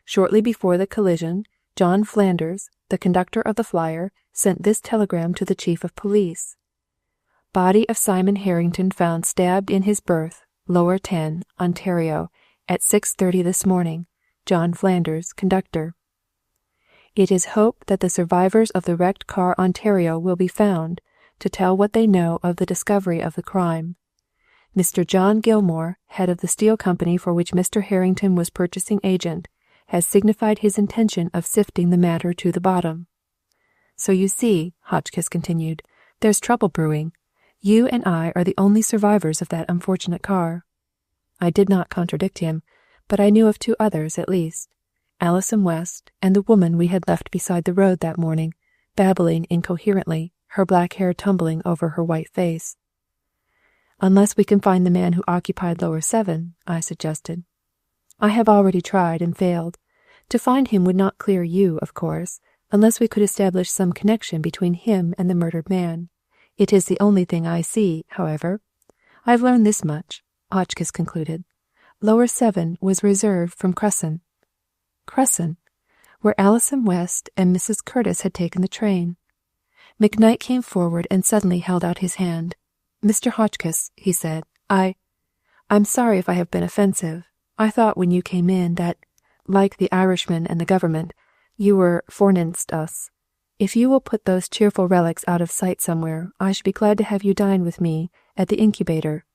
Shortly before the collision, John Flanders, the conductor of the flyer, sent this telegram to the chief of police: Body of Simon Harrington found stabbed in his berth, Lower 10, Ontario, at 6:30 this morning. John Flanders, conductor. It is hoped that the survivors of the wrecked car Ontario will be found, to tell what they know of the discovery of the crime. Mr. John Gilmore, head of the steel company for which Mr. Harrington was purchasing agent, has signified his intention of sifting the matter to the bottom. So you see," Hotchkiss continued, "there's trouble brewing. You and I are the only survivors of that unfortunate car." I did not contradict him, but I knew of 2 others at least, Alison West and the woman we had left beside the road that morning, babbling incoherently, her black hair tumbling over her white face. "Unless we can find the man who occupied Lower 7, I suggested. "I have already tried and failed. To find him would not clear you, of course, unless we could establish some connection between him and the murdered man. It is the only thing I see, however. I've learned this much," Hotchkiss concluded. "Lower 7 was reserved from Cresson." Cresson, where Alison West and Mrs. Curtis had taken the train. McKnight came forward and suddenly held out his hand. "Mr. Hotchkiss," he said, I'm sorry if I have been offensive. I thought when you came in that, like the Irishman and the government, you were forninst us. If you will put those cheerful relics out of sight somewhere, I should be glad to have you dine with me at the Incubator,"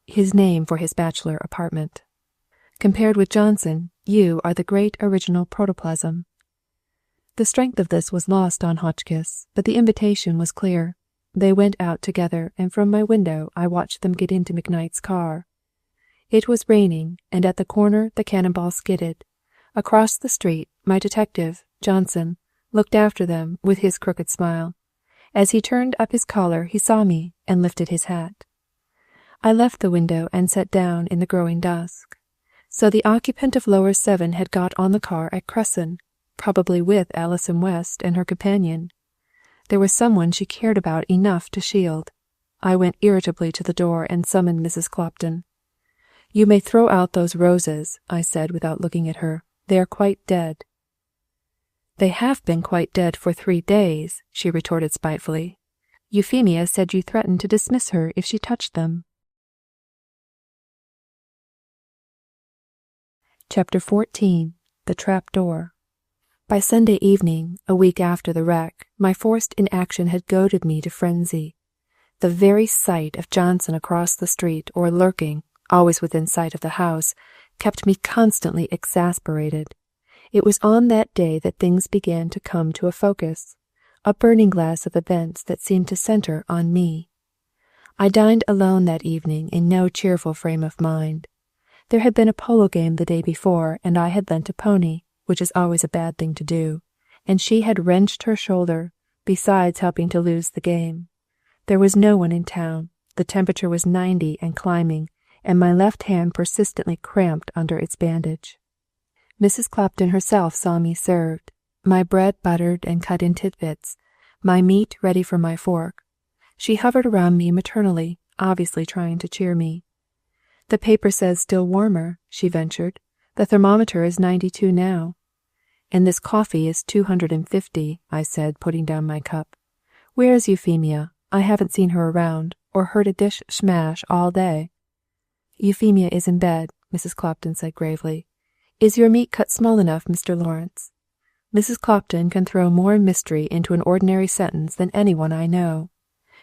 his name for his bachelor apartment. "Compared with Johnson, you are the great original protoplasm." The strength of this was lost on Hotchkiss, but the invitation was clear. They went out together, and from my window I watched them get into McKnight's car. It was raining, and at the corner the cannonball skidded. Across the street, my detective, Johnson, looked after them with his crooked smile. As he turned up his collar, he saw me and lifted his hat. I left the window and sat down in the growing dusk. So the occupant of Lower 7 had got on the car at Cresson, probably with Alison West and her companion. There was someone she cared about enough to shield. I went irritably to the door and summoned Mrs. Clopton. "You may throw out those roses," I said without looking at her. "They are quite dead." "They have been quite dead for 3 days," she retorted spitefully. "Euphemia said you threatened to dismiss her if she touched them." Chapter 14. The Trap Door. By Sunday evening, a week after the wreck, my forced inaction had goaded me to frenzy. The very sight of Johnson across the street or lurking, always within sight of the house, kept me constantly exasperated. It was on that day that things began to come to a focus, a burning glass of events that seemed to center on me. I dined alone that evening in no cheerful frame of mind. There had been a polo game the day before, and I had lent a pony, which is always a bad thing to do, and she had wrenched her shoulder, besides helping to lose the game. There was no one in town. The temperature was 90 and climbing, and my left hand persistently cramped under its bandage. Mrs. Clopton herself saw me served, my bread buttered and cut in tidbits, my meat ready for my fork. She hovered around me maternally, obviously trying to cheer me. "The paper says still warmer," she ventured. "The thermometer is 92 now." "And this coffee is 250, I said, putting down my cup. "Where is Euphemia? I haven't seen her around, or heard a dish smash all day." "Euphemia is in bed," Mrs. Clopton said gravely. "Is your meat cut small enough, Mr. Laurels?" Mrs. Clopton can throw more mystery into an ordinary sentence than anyone I know.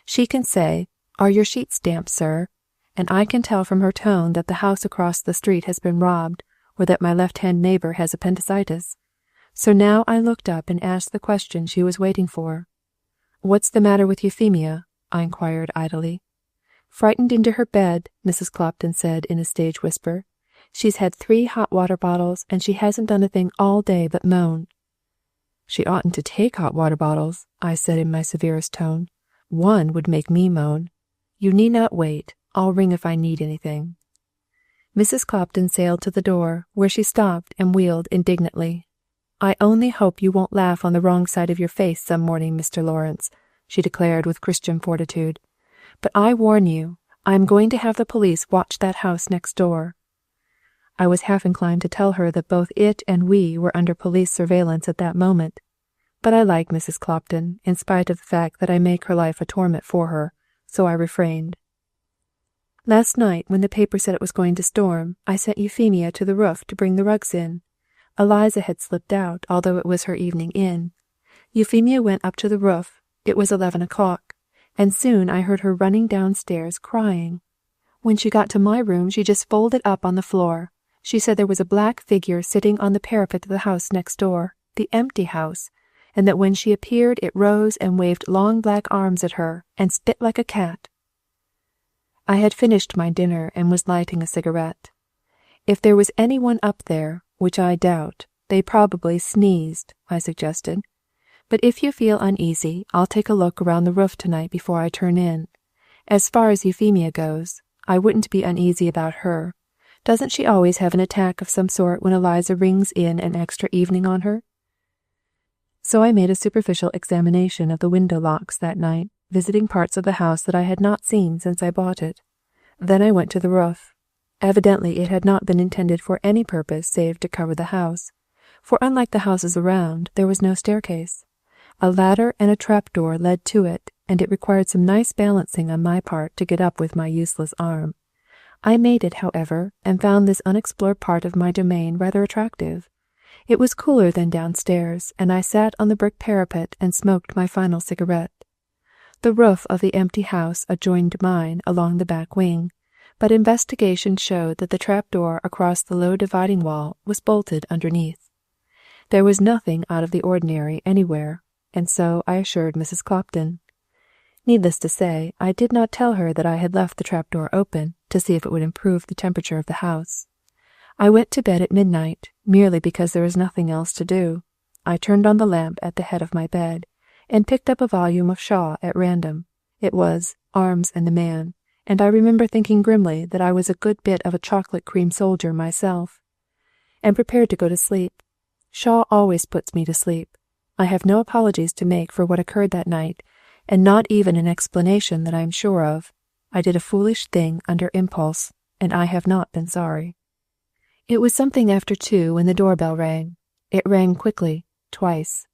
She can say, "Are your sheets damp, sir?" and I can tell from her tone that the house across the street has been robbed, or that my left-hand neighbor has appendicitis. So now I looked up and asked the question she was waiting for. "What's the matter with Euphemia?" I inquired idly. "Frightened into her bed," Mrs. Clopton said in a stage whisper. "She's had 3 hot water bottles, and she hasn't done a thing all day but moan." "She oughtn't to take hot water bottles," I said in my severest tone. "One would make me moan. You need not wait. I'll ring if I need anything." Mrs. Clopton sailed to the door, where she stopped and wheeled indignantly. "I only hope you won't laugh on the wrong side of your face some morning, Mr. Laurels," she declared with Christian fortitude. "But I warn you, I am going to have the police watch that house next door." I was half inclined to tell her that both it and we were under police surveillance at that moment. But I like Mrs. Clopton, in spite of the fact that I make her life a torment for her, so I refrained. Last night, when the paper said it was going to storm, I sent Euphemia to the roof to bring the rugs in. Eliza had slipped out, although it was her evening in. Euphemia went up to the roof. It was 11 o'clock, and soon I heard her running downstairs crying. When she got to my room, she just folded up on the floor. She said there was a black figure sitting on the parapet of the house next door, the empty house, and that when she appeared it rose and waved long black arms at her and spit like a cat. I had finished my dinner and was lighting a cigarette. "If there was anyone up there, which I doubt, they probably sneezed," I suggested. "But if you feel uneasy, I'll take a look around the roof tonight before I turn in. As far as Euphemia goes, I wouldn't be uneasy about her. Doesn't she always have an attack of some sort when Eliza rings in an extra evening on her?" So I made a superficial examination of the window locks that night, visiting parts of the house that I had not seen since I bought it. Then I went to the roof. Evidently it had not been intended for any purpose save to cover the house, for unlike the houses around, there was no staircase. A ladder and a trapdoor led to it, and it required some nice balancing on my part to get up with my useless arm. I made it, however, and found this unexplored part of my domain rather attractive. It was cooler than downstairs, and I sat on the brick parapet and smoked my final cigarette. The roof of the empty house adjoined mine along the back wing, but investigation showed that the trapdoor across the low dividing wall was bolted underneath. There was nothing out of the ordinary anywhere, and so I assured Mrs. Clopton. Needless to say, I did not tell her that I had left the trapdoor open to see if it would improve the temperature of the house. I went to bed at midnight, merely because there was nothing else to do. I turned on the lamp at the head of my bed, and picked up a volume of Shaw at random. It was Arms and the Man, and I remember thinking grimly that I was a good bit of a chocolate cream soldier myself, and prepared to go to sleep. Shaw always puts me to sleep. I have no apologies to make for what occurred that night, and not even an explanation that I am sure of. I did a foolish thing under impulse, and I have not been sorry. It was something after 2 when the doorbell rang. It rang quickly, twice.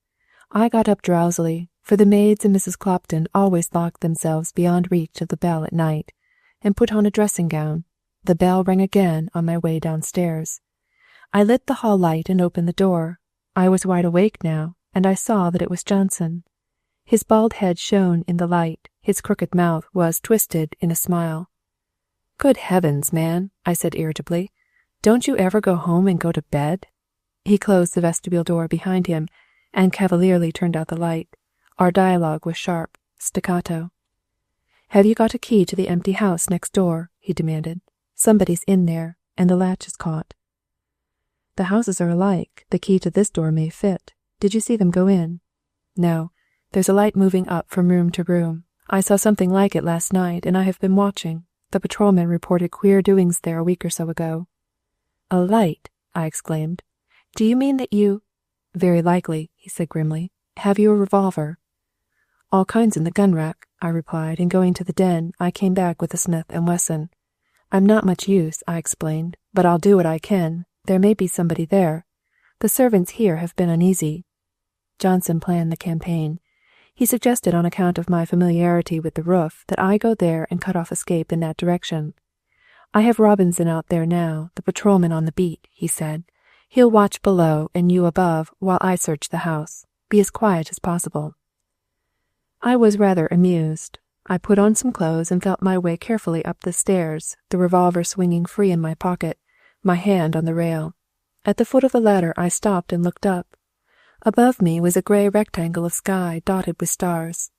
I got up drowsily, for the maids and Mrs. Clopton always locked themselves beyond reach of the bell at night, and put on a dressing gown. The bell rang again on my way downstairs. I lit the hall light and opened the door. I was wide awake now, and I saw that it was Johnson. His bald head shone in the light. His crooked mouth was twisted in a smile. "Good heavens, man," I said irritably. "Don't you ever go home and go to bed?" He closed the vestibule door behind him and cavalierly turned out the light. Our dialogue was sharp, staccato. "Have you got a key to the empty house next door?" he demanded. "Somebody's in there, and the latch is caught." "The houses are alike. The key to this door may fit. Did you see them go in?" "No. There's a light moving up from room to room. I saw something like it last night, and I have been watching. The patrolman reported queer doings there a week or so ago." "A light!" I exclaimed. "Do you mean that you—" "Very likely," he said grimly. "Have you a revolver?" "All kinds in the gun rack," I replied, and going to the den, I came back with a Smith & Wesson. "I'm not much use," I explained, "but I'll do what I can. There may be somebody there. The servants here have been uneasy." Johnson planned the campaign. He suggested, on account of my familiarity with the roof, that I go there and cut off escape in that direction. "I have Robinson out there now, the patrolman on the beat," he said. "He'll watch below and you above while I search the house. Be as quiet as possible." I was rather amused. I put on some clothes and felt my way carefully up the stairs, the revolver swinging free in my pocket, my hand on the rail. At the foot of the ladder I stopped and looked up. Above me was a grey rectangle of sky dotted with stars.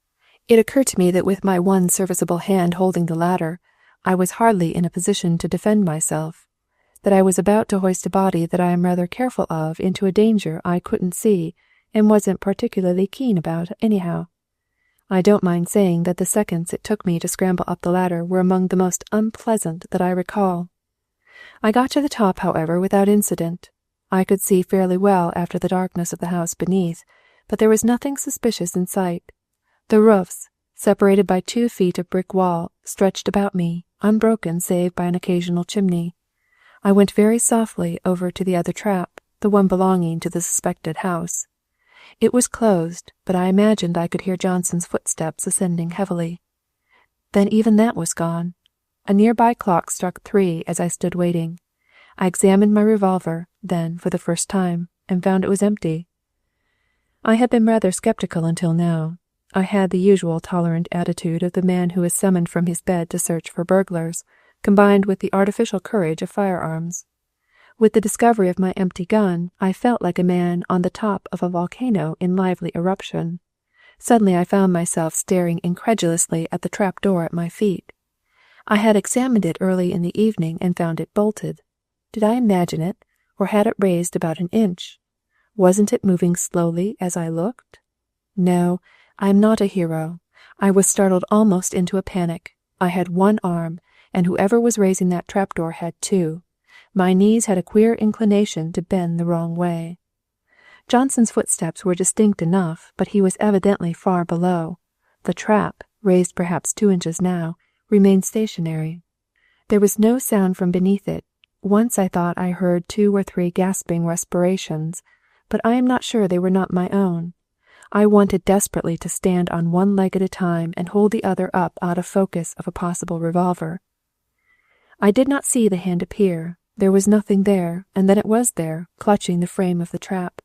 It occurred to me that with my one serviceable hand holding the ladder, I was hardly in a position to defend myself, that I was about to hoist a body that I am rather careful of into a danger I couldn't see and wasn't particularly keen about anyhow. I don't mind saying that the seconds it took me to scramble up the ladder were among the most unpleasant that I recall. I got to the top, however, without incident. I could see fairly well after the darkness of the house beneath, but there was nothing suspicious in sight. The roofs, separated by 2 feet of brick wall, stretched about me, unbroken save by an occasional chimney. I went very softly over to the other trap, the one belonging to the suspected house. It was closed, but I imagined I could hear Johnson's footsteps ascending heavily. Then even that was gone. A nearby clock struck 3 as I stood waiting. I examined my revolver, then, for the first time, and found it was empty. I had been rather skeptical until now. I had the usual tolerant attitude of the man who is summoned from his bed to search for burglars, combined with the artificial courage of firearms. With the discovery of my empty gun, I felt like a man on the top of a volcano in lively eruption. Suddenly I found myself staring incredulously at the trap door at my feet. I had examined it early in the evening and found it bolted. Did I imagine it, or had it raised about an inch? Wasn't it moving slowly as I looked? No, I am not a hero. I was startled almost into a panic. I had one arm, and whoever was raising that trapdoor had 2. My knees had a queer inclination to bend the wrong way. Johnson's footsteps were distinct enough, but he was evidently far below. The trap, raised perhaps 2 inches now, remained stationary. There was no sound from beneath it. Once I thought I heard 2 or 3 gasping respirations, but I am not sure they were not my own. I wanted desperately to stand on one leg at a time and hold the other up out of focus of a possible revolver. I did not see the hand appear. There was nothing there, and then it was there, clutching the frame of the trap.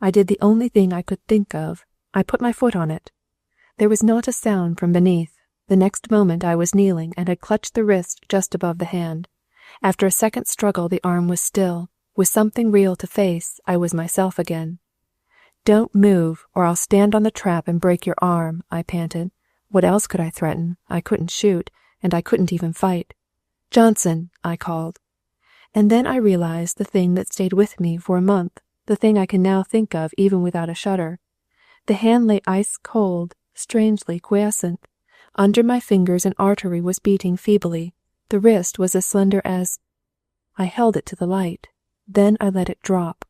I did the only thing I could think of. I put my foot on it. There was not a sound from beneath. The next moment I was kneeling and had clutched the wrist just above the hand. After a second's struggle the arm was still. With something real to face, I was myself again. "Don't move, or I'll stand on the trap and break your arm," I panted. What else could I threaten? I couldn't shoot, and I couldn't even fight. "Johnson," I called. And then I realized the thing that stayed with me for a month, the thing I can now think of even without a shudder. The hand lay ice cold, strangely quiescent. Under my fingers an artery was beating feebly. The wrist was as slender as— I held it to the light. Then I let it drop.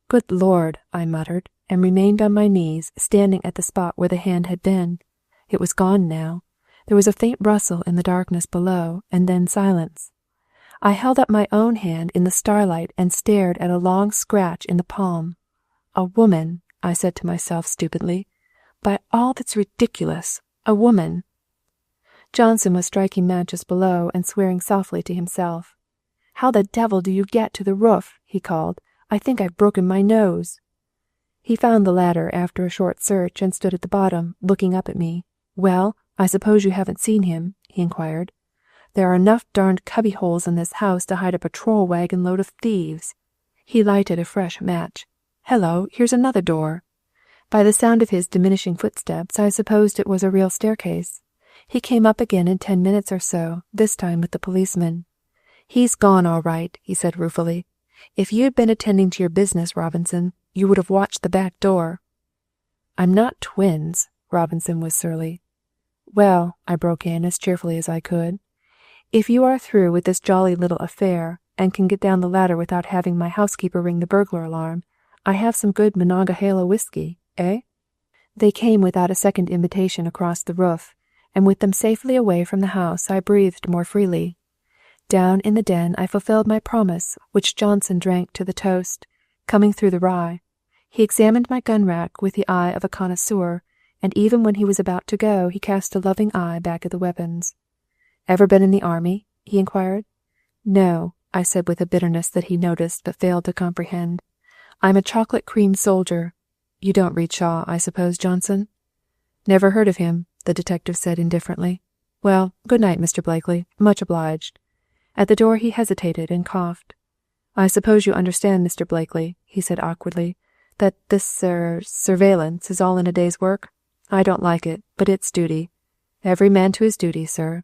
"Good Lord," I muttered, and remained on my knees, standing at the spot where the hand had been. It was gone now. There was a faint rustle in the darkness below, and then silence. I held up my own hand in the starlight and stared at a long scratch in the palm. "A woman," I said to myself stupidly. "By all that's ridiculous, a woman." Johnson was striking matches below and swearing softly to himself. "How the devil do you get to the roof?" he called. "I think I've broken my nose." He found the ladder after a short search and stood at the bottom, looking up at me. "Well, I suppose you haven't seen him?" he inquired. "There are enough darned cubby-holes in this house to hide a patrol wagon load of thieves." He lighted a fresh match. "Hello, here's another door." By the sound of his diminishing footsteps, I supposed it was a real staircase. He came up again in 10 minutes or so, this time with the policeman. "He's gone all right," he said ruefully. "If you had been attending to your business, Robinson, you would have watched the back door." "I'm not twins," Robinson was surly. "Well," I broke in as cheerfully as I could, "if you are through with this jolly little affair and can get down the ladder without having my housekeeper ring the burglar alarm, I have some good Monongahela whiskey, eh?" They came without a second invitation across the roof, and with them safely away from the house I breathed more freely. Down in the den I fulfilled my promise, which Johnson drank to the toast, coming through the rye. He examined my gun rack with the eye of a connoisseur, and even when he was about to go, he cast a loving eye back at the weapons. "Ever been in the army?" he inquired. "No," I said with a bitterness that he noticed but failed to comprehend. "I'm a chocolate cream soldier. You don't read Shaw, I suppose, Johnson?" "Never heard of him," the detective said indifferently. "Well, good night, Mr. Blakely. Much obliged." At the door he hesitated and coughed. "I suppose you understand, Mr. Blakely," he said awkwardly, "that this, surveillance is all in a day's work? I don't like it, but it's duty. Every man to his duty, sir."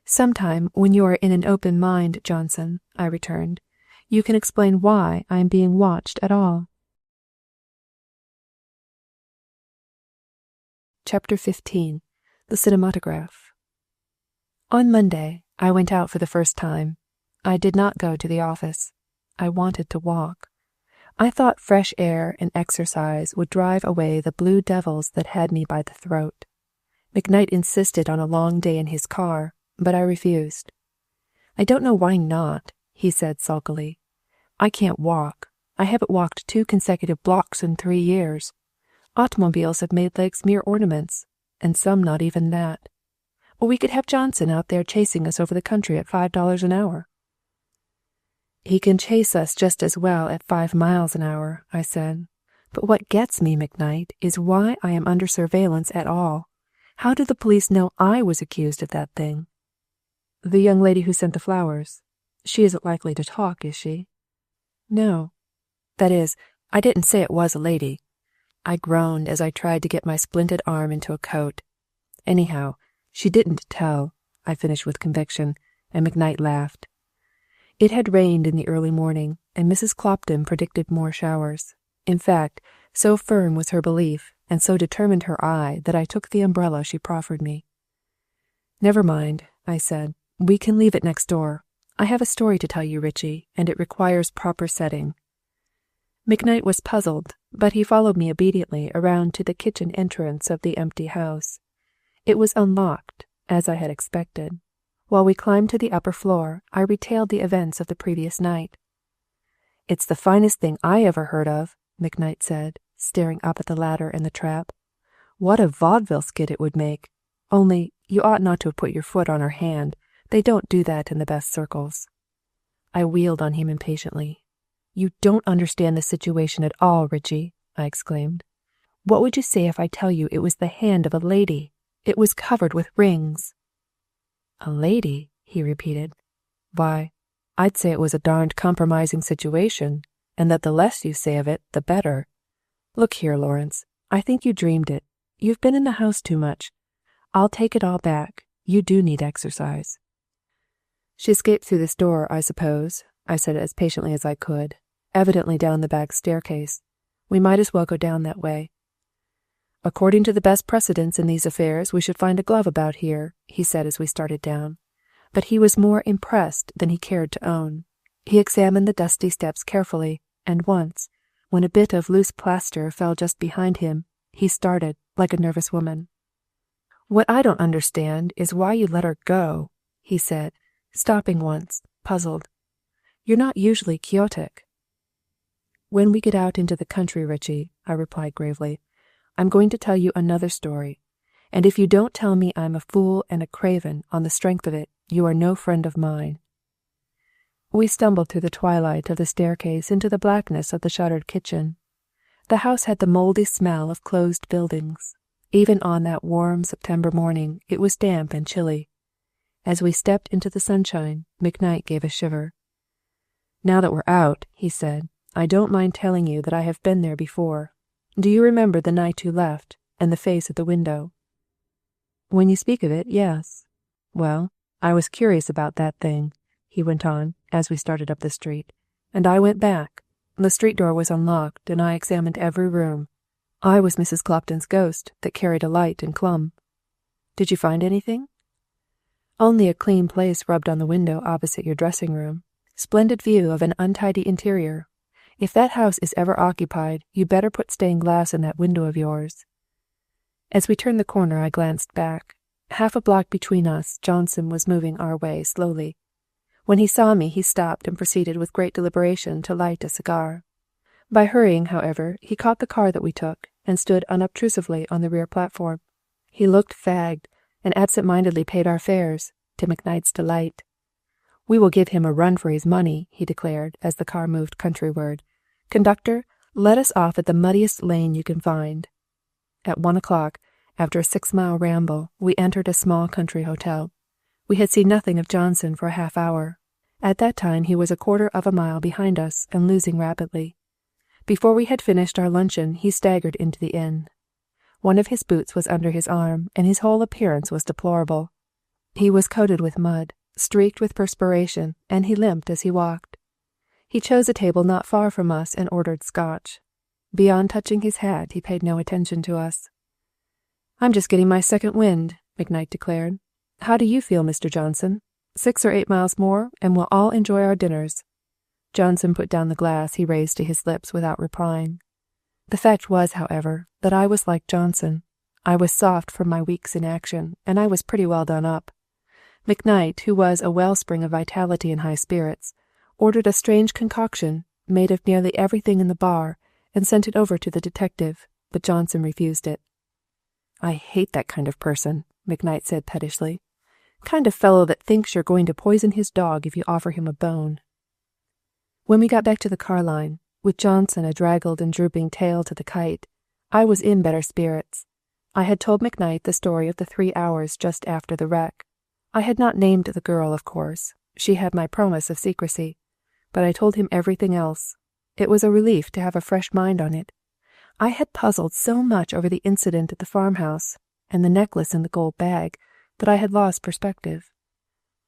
"Sometime, when you are in an open mind, Johnson," I returned, "you can explain why I am being watched at all." Chapter 15. The Cinematograph. On Monday, I went out for the first time. I did not go to the office. I wanted to walk. I thought fresh air and exercise would drive away the blue devils that had me by the throat. McKnight insisted on a long day in his car, but I refused. "I don't know why not," he said sulkily. "I can't walk. I haven't walked 2 consecutive blocks in 3 years. Automobiles have made legs mere ornaments, and some not even that. We could have Johnson out there chasing us over the country at $5 an hour." "He can chase us just as well at 5 miles an hour," I said. "But what gets me, McKnight, is why I am under surveillance at all. How did the police know I was accused of that thing?" "The young lady who sent the flowers. She isn't likely to talk, is she?" "No. That is, I didn't say it was a lady." I groaned as I tried to get my splinted arm into a coat. "Anyhow, she didn't tell," I finished with conviction, and McKnight laughed. It had rained in the early morning, and Mrs. Clopton predicted more showers. In fact, so firm was her belief, and so determined her eye, that I took the umbrella she proffered me. "Never mind," I said. "We can leave it next door. I have a story to tell you, Richie, and it requires proper setting." McKnight was puzzled, but he followed me obediently around to the kitchen entrance of the empty house. It was unlocked, as I had expected. While we climbed to the upper floor, I retailed the events of the previous night. "It's the finest thing I ever heard of," McKnight said, staring up at the ladder and the trap. "What a vaudeville skit it would make! Only, you ought not to have put your foot on her hand. They don't do that in the best circles." I wheeled on him impatiently. "You don't understand the situation at all, Richie," I exclaimed. "What would you say if I tell you it was the hand of a lady? It was covered with rings." "A lady?" he repeated. "Why, I'd say it was a darned compromising situation, and that the less you say of it, the better. Look here, Lawrence, I think you dreamed it. You've been in the house too much. I'll take it all back. You do need exercise." "She escaped through this door, I suppose," I said as patiently as I could, "evidently down the back staircase. We might as well go down that way." "According to the best precedents in these affairs, we should find a glove about here," he said as we started down. But he was more impressed than he cared to own. He examined the dusty steps carefully, and once, when a bit of loose plaster fell just behind him, he started like a nervous woman. "What I don't understand is why you let her go," he said, stopping once, puzzled. "You're not usually quixotic." "When we get out into the country, Richie," I replied gravely, "I'm going to tell you another story, and if you don't tell me I'm a fool and a craven on the strength of it, you are no friend of mine." We stumbled through the twilight of the staircase into the blackness of the shuttered kitchen. The house had the mouldy smell of closed buildings. Even on that warm September morning it was damp and chilly. As we stepped into the sunshine, McKnight gave a shiver. "Now that we're out," he said, "I don't mind telling you that I have been there before. Do you remember the night you left, and the face at the window?" "When you speak of it, yes." "Well, I was curious about that thing," he went on, as we started up the street, "and I went back. The street door was unlocked, and I examined every room. I was Mrs. Clopton's ghost that carried a light and clum." "Did you find anything?" "Only a clean place rubbed on the window opposite your dressing room. Splendid view of an untidy interior. If that house is ever occupied, you better put stained glass in that window of yours." As we turned the corner, I glanced back. Half a block between us, Johnson was moving our way slowly. When he saw me, he stopped and proceeded with great deliberation to light a cigar. By hurrying, however, he caught the car that we took and stood unobtrusively on the rear platform. He looked fagged and absent-mindedly paid our fares, to McKnight's delight. "We will give him a run for his money," he declared as the car moved countryward. "Conductor, let us off at the muddiest lane you can find." At 1:00, after a 6-mile ramble, we entered a small country hotel. We had seen nothing of Johnson for a half-hour. At that time he was a quarter of a mile behind us and losing rapidly. Before we had finished our luncheon, he staggered into the inn. One of his boots was under his arm, and his whole appearance was deplorable. He was coated with mud, streaked with perspiration, and he limped as he walked. He chose a table not far from us and ordered Scotch. Beyond touching his hat, he paid no attention to us. "I'm just getting my second wind," McKnight declared. "How do you feel, Mr. Johnson? 6 or 8 miles more, and we'll all enjoy our dinners." Johnson put down the glass he raised to his lips without replying. The fact was, however, that I was like Johnson. I was soft from my week's inaction, and I was pretty well done up. McKnight, who was a wellspring of vitality and high spirits, ordered a strange concoction made of nearly everything in the bar and sent it over to the detective, but Johnson refused it. "I hate that kind of person," McKnight said pettishly. "Kind of fellow that thinks you're going to poison his dog if you offer him a bone." When we got back to the car line, with Johnson a draggled and drooping tail to the kite, I was in better spirits. I had told McKnight the story of the 3 hours just after the wreck. I had not named the girl, of course. She had my promise of secrecy. But I told him everything else. It was a relief to have a fresh mind on it. I had puzzled so much over the incident at the farmhouse and the necklace in the gold bag that I had lost perspective.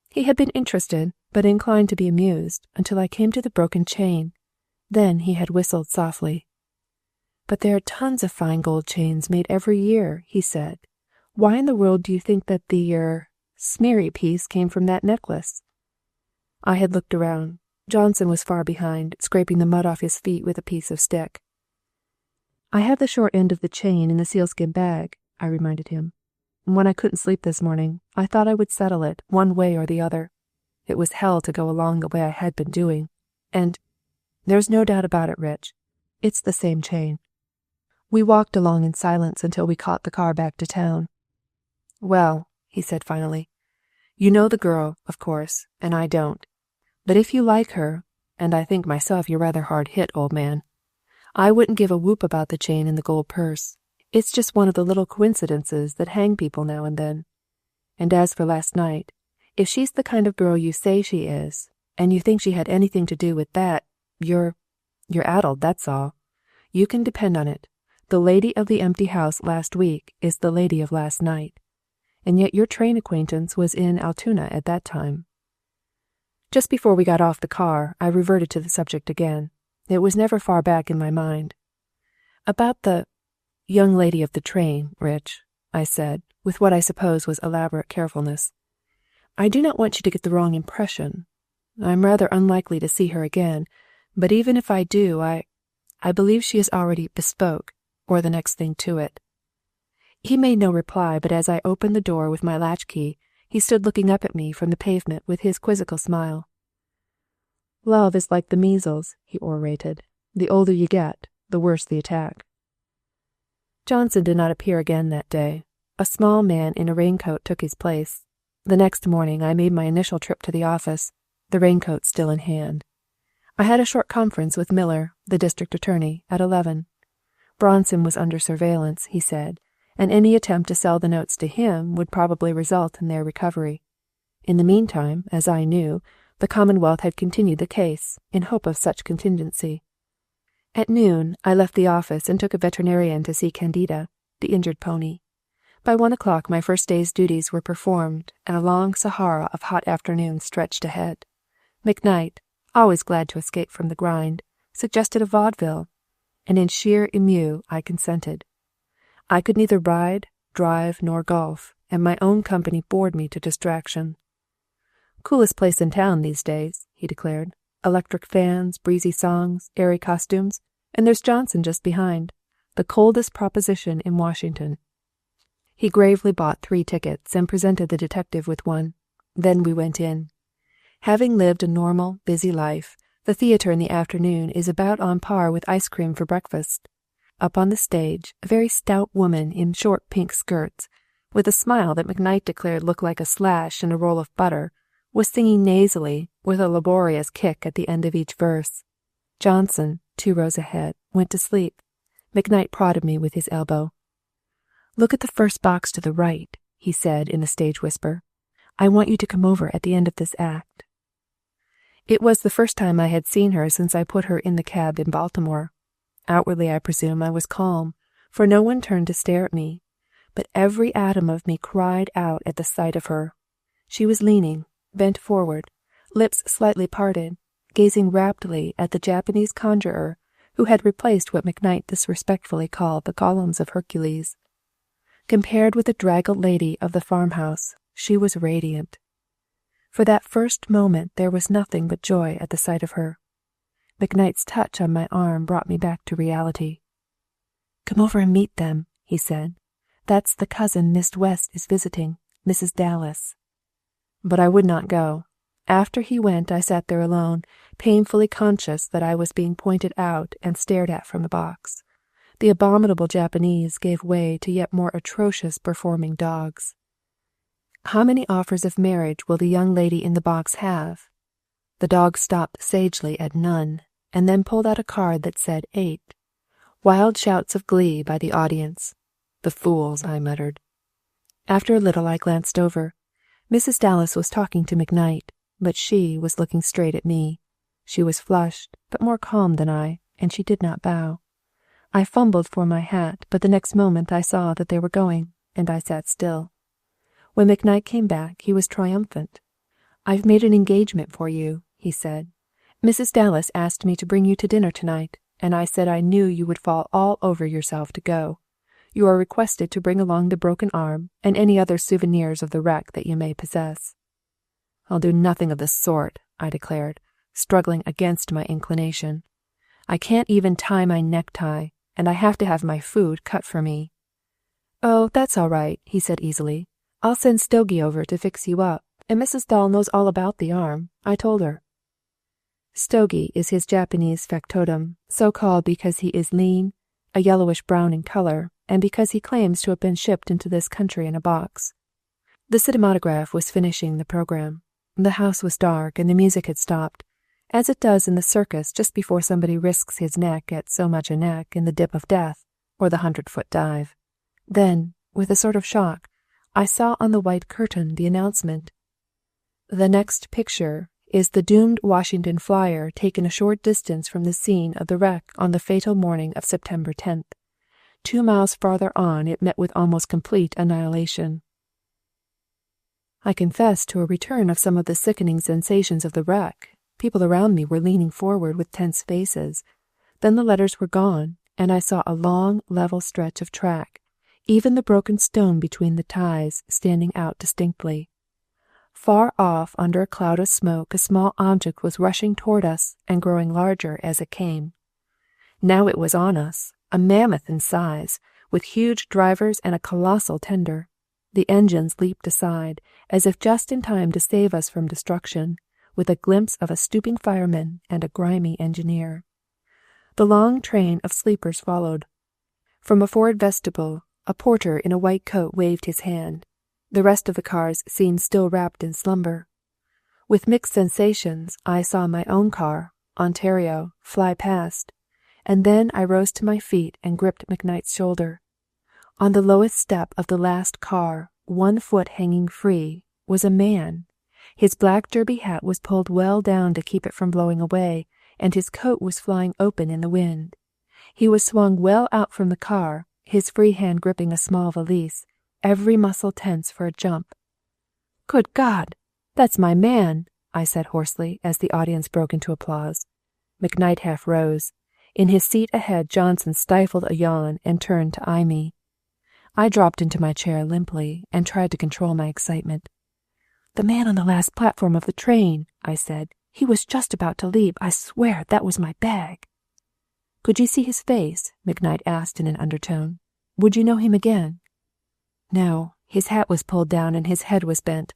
He had been interested, but inclined to be amused, until I came to the broken chain. Then he had whistled softly. "But there are tons of fine gold chains made every year," he said. "Why in the world do you think that the smeary piece came from that necklace?" I had looked around. Johnson was far behind, scraping the mud off his feet with a piece of stick. "I have the short end of the chain in the sealskin bag," I reminded him. "When I couldn't sleep this morning, I thought I would settle it, one way or the other. It was hell to go along the way I had been doing. And there's no doubt about it, Rich. It's the same chain." We walked along in silence until we caught the car back to town. "Well," he said finally, "you know the girl, of course, and I don't. But if you like her, and I think myself you're rather hard hit, old man, I wouldn't give a whoop about the chain and the gold purse. It's just one of the little coincidences that hang people now and then. And as for last night, if she's the kind of girl you say she is, and you think she had anything to do with that, you're addled, that's all. You can depend on it. The lady of the empty house last week is the lady of last night. And yet your train acquaintance was in Altoona at that time." Just before we got off the car, I reverted to the subject again. It was never far back in my mind. "About the young lady of the train, Rich," I said, with what I suppose was elaborate carefulness. "I do not want you to get the wrong impression. I'm rather unlikely to see her again, but even if I do, I believe she is already bespoke, or the next thing to it." He made no reply, but as I opened the door with my latchkey, he stood looking up at me from the pavement with his quizzical smile. "Love is like the measles," he orated. "The older you get, the worse the attack." Johnson did not appear again that day. A small man in a raincoat took his place. The next morning I made my initial trip to the office. the raincoat still in hand. I had a short conference with Miller, the district attorney, at 11. Bronson was under surveillance, he said, and any attempt to sell the notes to him would probably result in their recovery. In the meantime, as I knew, the Commonwealth had continued the case, in hope of such contingency. At noon, I left the office and took a veterinarian to see Candida, the injured pony. By 1 o'clock my first day's duties were performed, and a long Sahara of hot afternoons stretched ahead. McKnight, always glad to escape from the grind, suggested a vaudeville, and in sheer ennui I consented. I could neither ride, drive, nor golf, and my own company bored me to distraction. "Coolest place in town these days," he declared. "Electric fans, breezy songs, airy costumes, and there's Johnson just behind, the coldest proposition in Washington." He gravely bought 3 tickets and presented the detective with one. Then we went in. Having lived a normal, busy life, the theater in the afternoon is about on par with ice cream for breakfast. Up on the stage, a very stout woman in short pink skirts, with a smile that McKnight declared looked like a slash in a roll of butter, was singing nasally, with a laborious kick at the end of each verse. Johnson, 2 rows ahead, went to sleep. McKnight prodded me with his elbow. "Look at the first box to the right," he said in a stage whisper. "I want you to come over at the end of this act." It was the first time I had seen her since I put her in the cab in Baltimore. Outwardly, I presume, I was calm, for no one turned to stare at me, but every atom of me cried out at the sight of her. She was leaning, bent forward, lips slightly parted, gazing raptly at the Japanese conjurer who had replaced what McKnight disrespectfully called the columns of Hercules. Compared with the draggled lady of the farmhouse, she was radiant. For that first moment there was nothing but joy at the sight of her. McKnight's touch on my arm brought me back to reality. "Come over and meet them," he said. "That's the cousin Miss West is visiting, Mrs. Dallas." But I would not go. After he went, I sat there alone, painfully conscious that I was being pointed out and stared at from the box. The abominable Japanese gave way to yet more atrocious performing dogs. "How many offers of marriage will the young lady in the box have?" The dog stopped sagely at none, and then pulled out a card that said 8. Wild shouts of glee by the audience. "The fools," I muttered. After a little I glanced over. Mrs. Dallas was talking to McKnight, but she was looking straight at me. She was flushed, but more calm than I, and she did not bow. I fumbled for my hat, but the next moment I saw that they were going, and I sat still. When McKnight came back, he was triumphant. "I've made an engagement for you," he said. "Mrs. Dallas asked me to bring you to dinner tonight, and I said I knew you would fall all over yourself to go. You are requested to bring along the broken arm and any other souvenirs of the wreck that you may possess." "I'll do nothing of the sort," I declared, struggling against my inclination. "I can't even tie my necktie, and I have to have my food cut for me." "Oh, that's all right," he said easily. "I'll send Stogie over to fix you up, and Mrs. Dahl knows all about the arm. I told her." Stogie is his Japanese factotum, so called because he is lean, a yellowish-brown in color, and because he claims to have been shipped into this country in a box. The Cinematograph was finishing the program. The house was dark, and the music had stopped, as it does in the circus just before somebody risks his neck at so much a neck in the dip of death or the 100-foot dive. Then, with a sort of shock, I saw on the white curtain the announcement: "The next picture is the doomed Washington flyer taken a short distance from the scene of the wreck on the fatal morning of September 10th. 2 miles farther on it met with almost complete annihilation." I confessed to a return of some of the sickening sensations of the wreck. People around me were leaning forward with tense faces. Then the letters were gone, and I saw a long, level stretch of track, even the broken stone between the ties standing out distinctly. Far off under a cloud of smoke a small object was rushing toward us and growing larger as it came. Now it was on us, a mammoth in size, with huge drivers and a colossal tender. The engines leaped aside, as if just in time to save us from destruction, with a glimpse of a stooping fireman and a grimy engineer. The long train of sleepers followed. From a forward vestibule, a porter in a white coat waved his hand. The rest of the cars seemed still wrapped in slumber. With mixed sensations, I saw my own car, Ontario, fly past, and then I rose to my feet and gripped McKnight's shoulder. On the lowest step of the last car, 1 foot hanging free, was a man. His black derby hat was pulled well down to keep it from blowing away, and his coat was flying open in the wind. He was swung well out from the car, his free hand gripping a small valise, every muscle tense for a jump. "Good God! That's my man!" I said hoarsely as the audience broke into applause. McKnight half rose. In his seat ahead, Johnson stifled a yawn and turned to eye me. I dropped into my chair limply and tried to control my excitement. "The man on the last platform of the train," I said. "He was just about to leave. I swear that was my bag." "Could you see his face?" McKnight asked in an undertone. "Would you know him again?" "No, his hat was pulled down and his head was bent.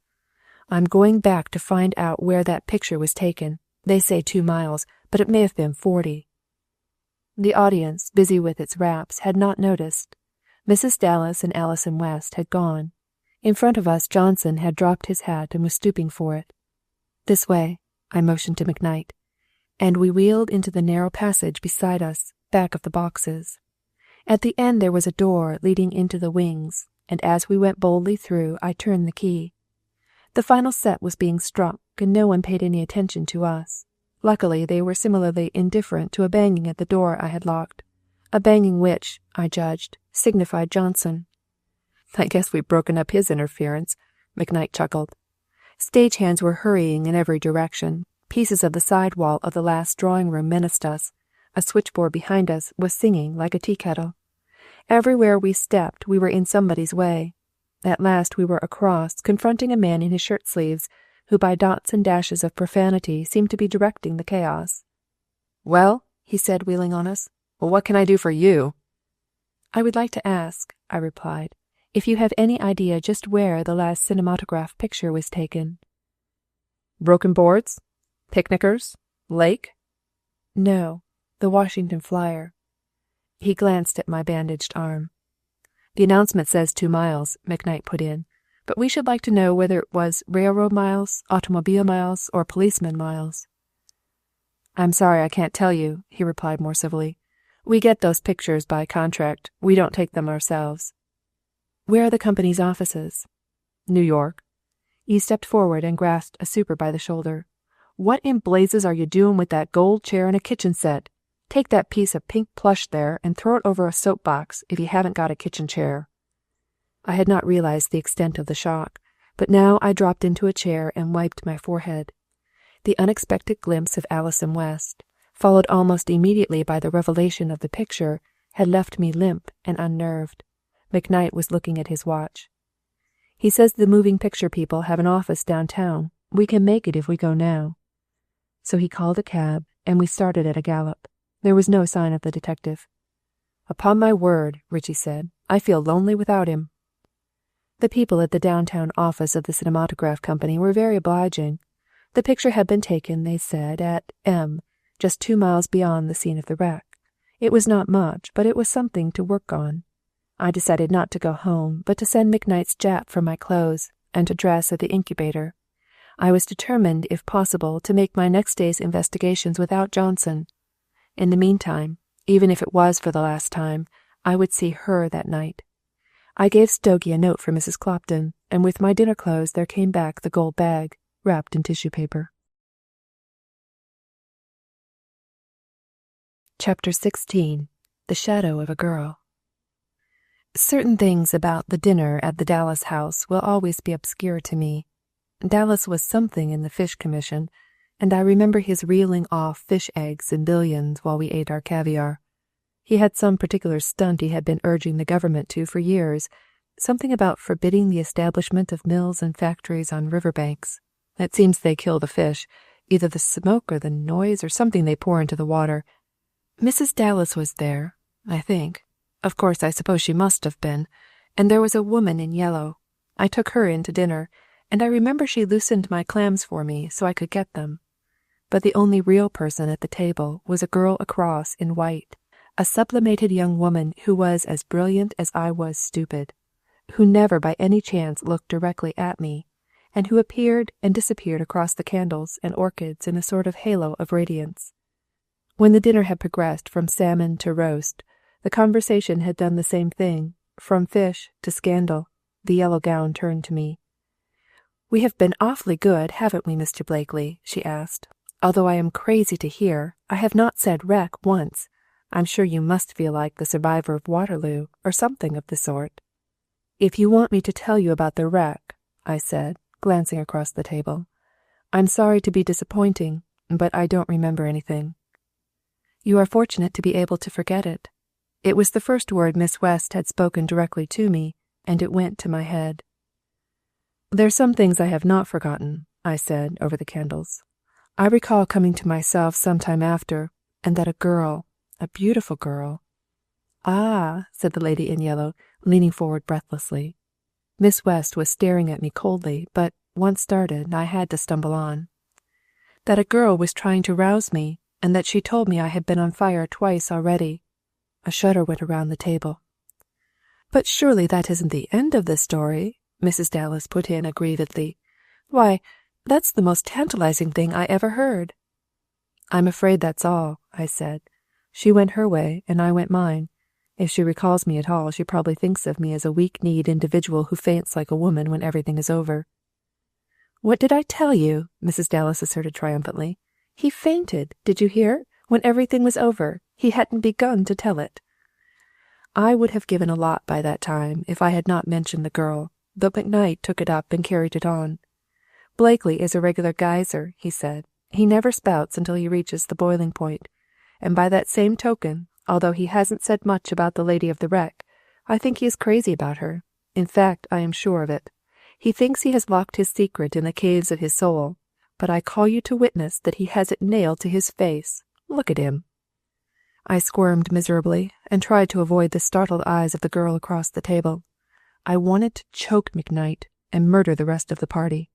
I'm going back to find out where that picture was taken. They say 2 miles, but it may have been 40. The audience, busy with its wraps, had not noticed. Mrs. Dallas and Alison West had gone. In front of us, Johnson had dropped his hat and was stooping for it. "This way," I motioned to McKnight, and we wheeled into the narrow passage beside us, back of the boxes. At the end there was a door leading into the wings, and as we went boldly through, I turned the key. The final set was being struck, and no one paid any attention to us. Luckily, they were similarly indifferent to a banging at the door I had locked, a banging which, I judged, signified Johnson. "I guess we've broken up his interference," McKnight chuckled. Stagehands were hurrying in every direction. Pieces of the side wall of the last drawing-room menaced us. A switchboard behind us was singing like a tea kettle. Everywhere we stepped, we were in somebody's way. At last we were across, confronting a man in his shirt-sleeves, who by dots and dashes of profanity seemed to be directing the chaos. "Well," he said, wheeling on us, "what can I do for you?" "I would like to ask," I replied, "if you have any idea just where the last Cinematograph picture was taken." "Broken boards? Picnickers? Lake?" "No, the Washington Flyer." He glanced at my bandaged arm. "The announcement says 2 miles, McKnight put in, but we should like to know whether it was railroad miles, automobile miles, or policeman miles." "I'm sorry I can't tell you," he replied more civilly. "We get those pictures by contract. We don't take them ourselves." "Where are the company's offices?" "New York." He stepped forward and grasped a super by the shoulder. "What in blazes are you doing with that gold chair and a kitchen set? Take that piece of pink plush there and throw it over a soapbox if you haven't got a kitchen chair." I had not realized the extent of the shock, but now I dropped into a chair and wiped my forehead. The unexpected glimpse of Alison West, followed almost immediately by the revelation of the picture, had left me limp and unnerved. McKnight was looking at his watch. "He says the moving picture people have an office downtown. We can make it if we go now." So he called a cab, and we started at a gallop. There was no sign of the detective. "Upon my word," Richie said, "I feel lonely without him." The people at the downtown office of the Cinematograph Company were very obliging. The picture had been taken, they said, at M, just 2 miles beyond the scene of the wreck. It was not much, but it was something to work on. I decided not to go home, but to send McKnight's Jap for my clothes and to dress at the incubator. I was determined, if possible, to make my next day's investigations without Johnson. In the meantime, even if it was for the last time, I would see her that night. I gave Stogie a note for Mrs. Clopton, and with my dinner clothes there came back the gold bag, wrapped in tissue paper. Chapter 16. The Shadow of a Girl. Certain things about the dinner at the Dallas house will always be obscure to me. Dallas was something in the fish commission, and I remember his reeling off fish eggs in billions while we ate our caviar. He had some particular stunt he had been urging the government to for years, something about forbidding the establishment of mills and factories on riverbanks. It seems they kill the fish, either the smoke or the noise or something they pour into the water. Mrs. Dallas was there, I think. Of course, I suppose she must have been. And there was a woman in yellow. I took her in to dinner, and I remember she loosened my clams for me so I could get them. But the only real person at the table was a girl across in white, a sublimated young woman who was as brilliant as I was stupid, who never by any chance looked directly at me, and who appeared and disappeared across the candles and orchids in a sort of halo of radiance. When the dinner had progressed from salmon to roast, the conversation had done the same thing, from fish to scandal. The yellow gown turned to me. "We have been awfully good, haven't we, Mr. Blakely?" she asked. "Although I am crazy to hear, I have not said wreck once. I'm sure you must feel like the survivor of Waterloo, or something of the sort." "If you want me to tell you about the wreck," I said, glancing across the table, "I'm sorry to be disappointing, but I don't remember anything." "You are fortunate to be able to forget it." It was the first word Miss West had spoken directly to me, and it went to my head. "There's some things I have not forgotten," I said over the candles. "I recall coming to myself some time after, and that a girl, a beautiful girl—" "Ah," said the lady in yellow, leaning forward breathlessly. Miss West was staring at me coldly, but, once started, I had to stumble on. "That a girl was trying to rouse me, and that she told me I had been on fire twice already." A shudder went around the table. "But surely that isn't the end of the story," Mrs. Dallas put in aggrievedly. "Why, that's the most tantalizing thing I ever heard." "I'm afraid that's all," I said. "She went her way, and I went mine. If she recalls me at all, she probably thinks of me as a weak-kneed individual who faints like a woman when everything is over." "What did I tell you?" Mrs. Dallas asserted triumphantly. "He fainted, did you hear? When everything was over. He hadn't begun to tell it." I would have given a lot by that time if I had not mentioned the girl, but McKnight took it up and carried it on. "Blakely is a regular geyser," he said. "He never spouts until he reaches the boiling point. And by that same token, although he hasn't said much about the lady of the wreck, I think he is crazy about her. In fact, I am sure of it. He thinks he has locked his secret in the caves of his soul, but I call you to witness that he has it nailed to his face. Look at him." I squirmed miserably and tried to avoid the startled eyes of the girl across the table. I wanted to choke McKnight and murder the rest of the party.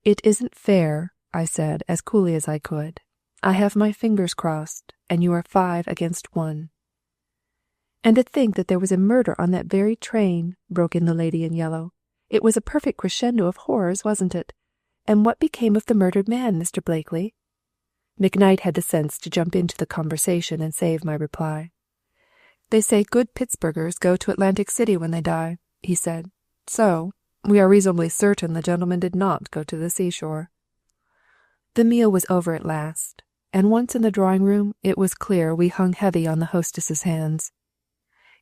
"It isn't fair," I said as coolly as I could. "I have my fingers crossed, and you are 5 against 1. "And to think that there was a murder on that very train," broke in the lady in yellow. "It was a perfect crescendo of horrors, wasn't it? And what became of the murdered man, Mr. Blakely?" McKnight had the sense to jump into the conversation and save my reply. "They say good Pittsburgers go to Atlantic City when they die," he said. "So, we are reasonably certain the gentleman did not go to the seashore." The meal was over at last, and once in the drawing-room it was clear we hung heavy on the hostess's hands.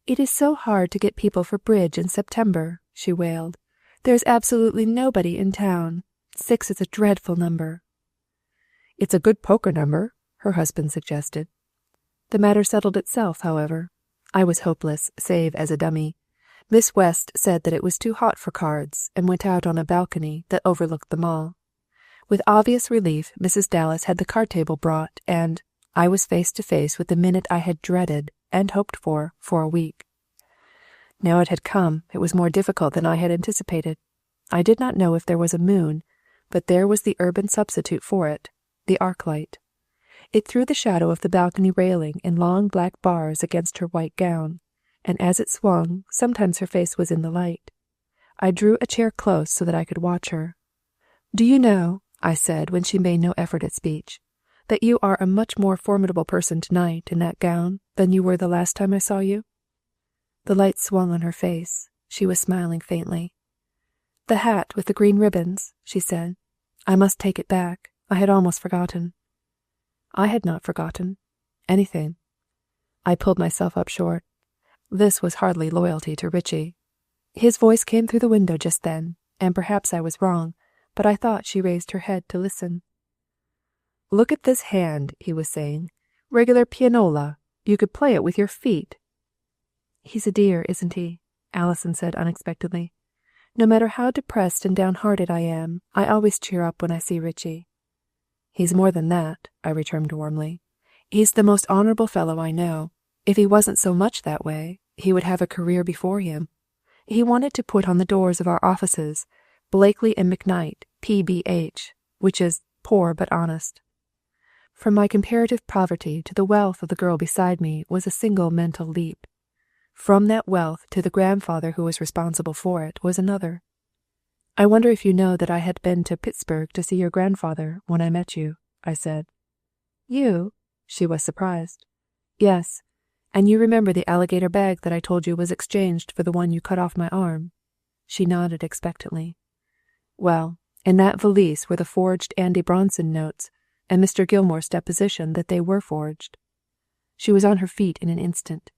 "It is so hard to get people for bridge in September," she wailed. "There's absolutely nobody in town. 6 is a dreadful number." "It's a good poker number," her husband suggested. The matter settled itself, however. I was hopeless, save as a dummy. Miss West said that it was too hot for cards, and went out on a balcony that overlooked the mall. With obvious relief, Mrs. Dallas had the card table brought, and I was face to face with the minute I had dreaded and hoped for a week. Now it had come, it was more difficult than I had anticipated. I did not know if there was a moon, but there was the urban substitute for it, the arc light. It threw the shadow of the balcony railing in long black bars against her white gown, and as it swung, sometimes her face was in the light. I drew a chair close so that I could watch her. "Do you know," I said when she made no effort at speech, "that you are a much more formidable person tonight in that gown than you were the last time I saw you?" The light swung on her face. She was smiling faintly. "The hat with the green ribbons," she said. "I must take it back. I had almost forgotten." I had not forgotten anything. I pulled myself up short. This was hardly loyalty to Richie. His voice came through the window just then, and perhaps I was wrong, but I thought she raised her head to listen. "Look at this hand," he was saying. "Regular pianola. You could play it with your feet." "He's a dear, isn't he?" Alison said unexpectedly. "No matter how depressed and downhearted I am, I always cheer up when I see Richie." "He's more than that," I returned warmly. "He's the most honorable fellow I know. If he wasn't so much that way, he would have a career before him. He wanted to put on the doors of our offices, Blakely and McKnight, P.B.H., which is poor but honest." From my comparative poverty to the wealth of the girl beside me was a single mental leap. From that wealth to the grandfather who was responsible for it was another. I wonder if you know that I had been to Pittsburg to see your grandfather when I met you, I said. You? She was surprised. Yes, and you remember the alligator bag that I told you was exchanged for the one you cut off my arm? She nodded expectantly. Well, in that valise were the forged Andy Bronson notes, and Mr. Gilmore's deposition that they were forged. She was on her feet in an instant.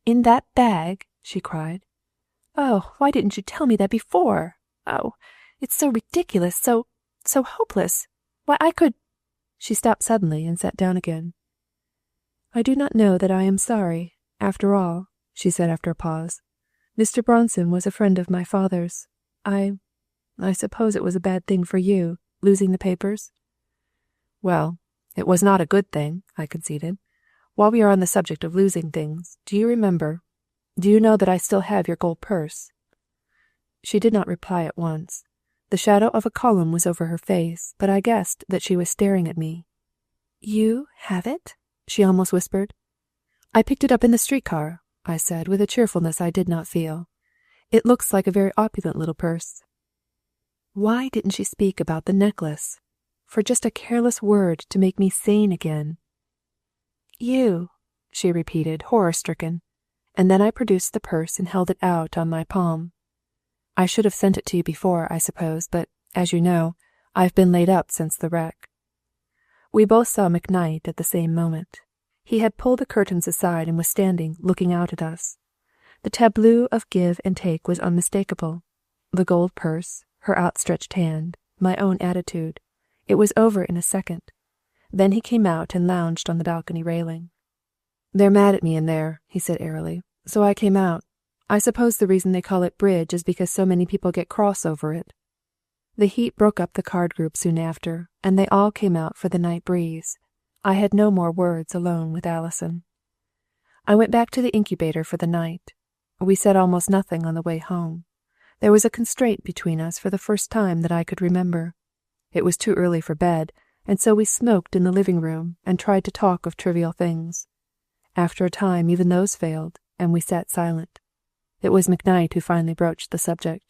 In that bag? She cried. Oh, why didn't you tell me that before? Oh, it's so ridiculous, so hopeless. Why, I could— She stopped suddenly and sat down again. I do not know that I am sorry, after all, she said after a pause. Mr. Bronson was a friend of my father's. I suppose it was a bad thing for you, losing the papers? Well, it was not a good thing, I conceded. While we are on the subject of losing things, do you know that I still have your gold purse? She did not reply at once. The shadow of a column was over her face, but I guessed that she was staring at me. You have it? She almost whispered. I picked it up in the streetcar, I said, with a cheerfulness I did not feel. It looks like a very opulent little purse. Why didn't she speak about the necklace? For just a careless word to make me sane again. You, she repeated, horror-stricken, and then I produced the purse and held it out on my palm. I should have sent it to you before, I suppose, but, as you know, I've been laid up since the wreck. We both saw McKnight at the same moment. He had pulled the curtains aside and was standing, looking out at us. The tableau of give and take was unmistakable. The gold purse, her outstretched hand, my own attitude. It was over in a second. Then he came out and lounged on the balcony railing. They're mad at me in there, he said airily, so I came out. I suppose the reason they call it bridge is because so many people get cross over it. The heat broke up the card group soon after, and they all came out for the night breeze. I had no more words alone with Alison. I went back to the incubator for the night. We said almost nothing on the way home. There was a constraint between us for the first time that I could remember. It was too early for bed, and so we smoked in the living room and tried to talk of trivial things. After a time even those failed, and we sat silent. It was McKnight who finally broached the subject.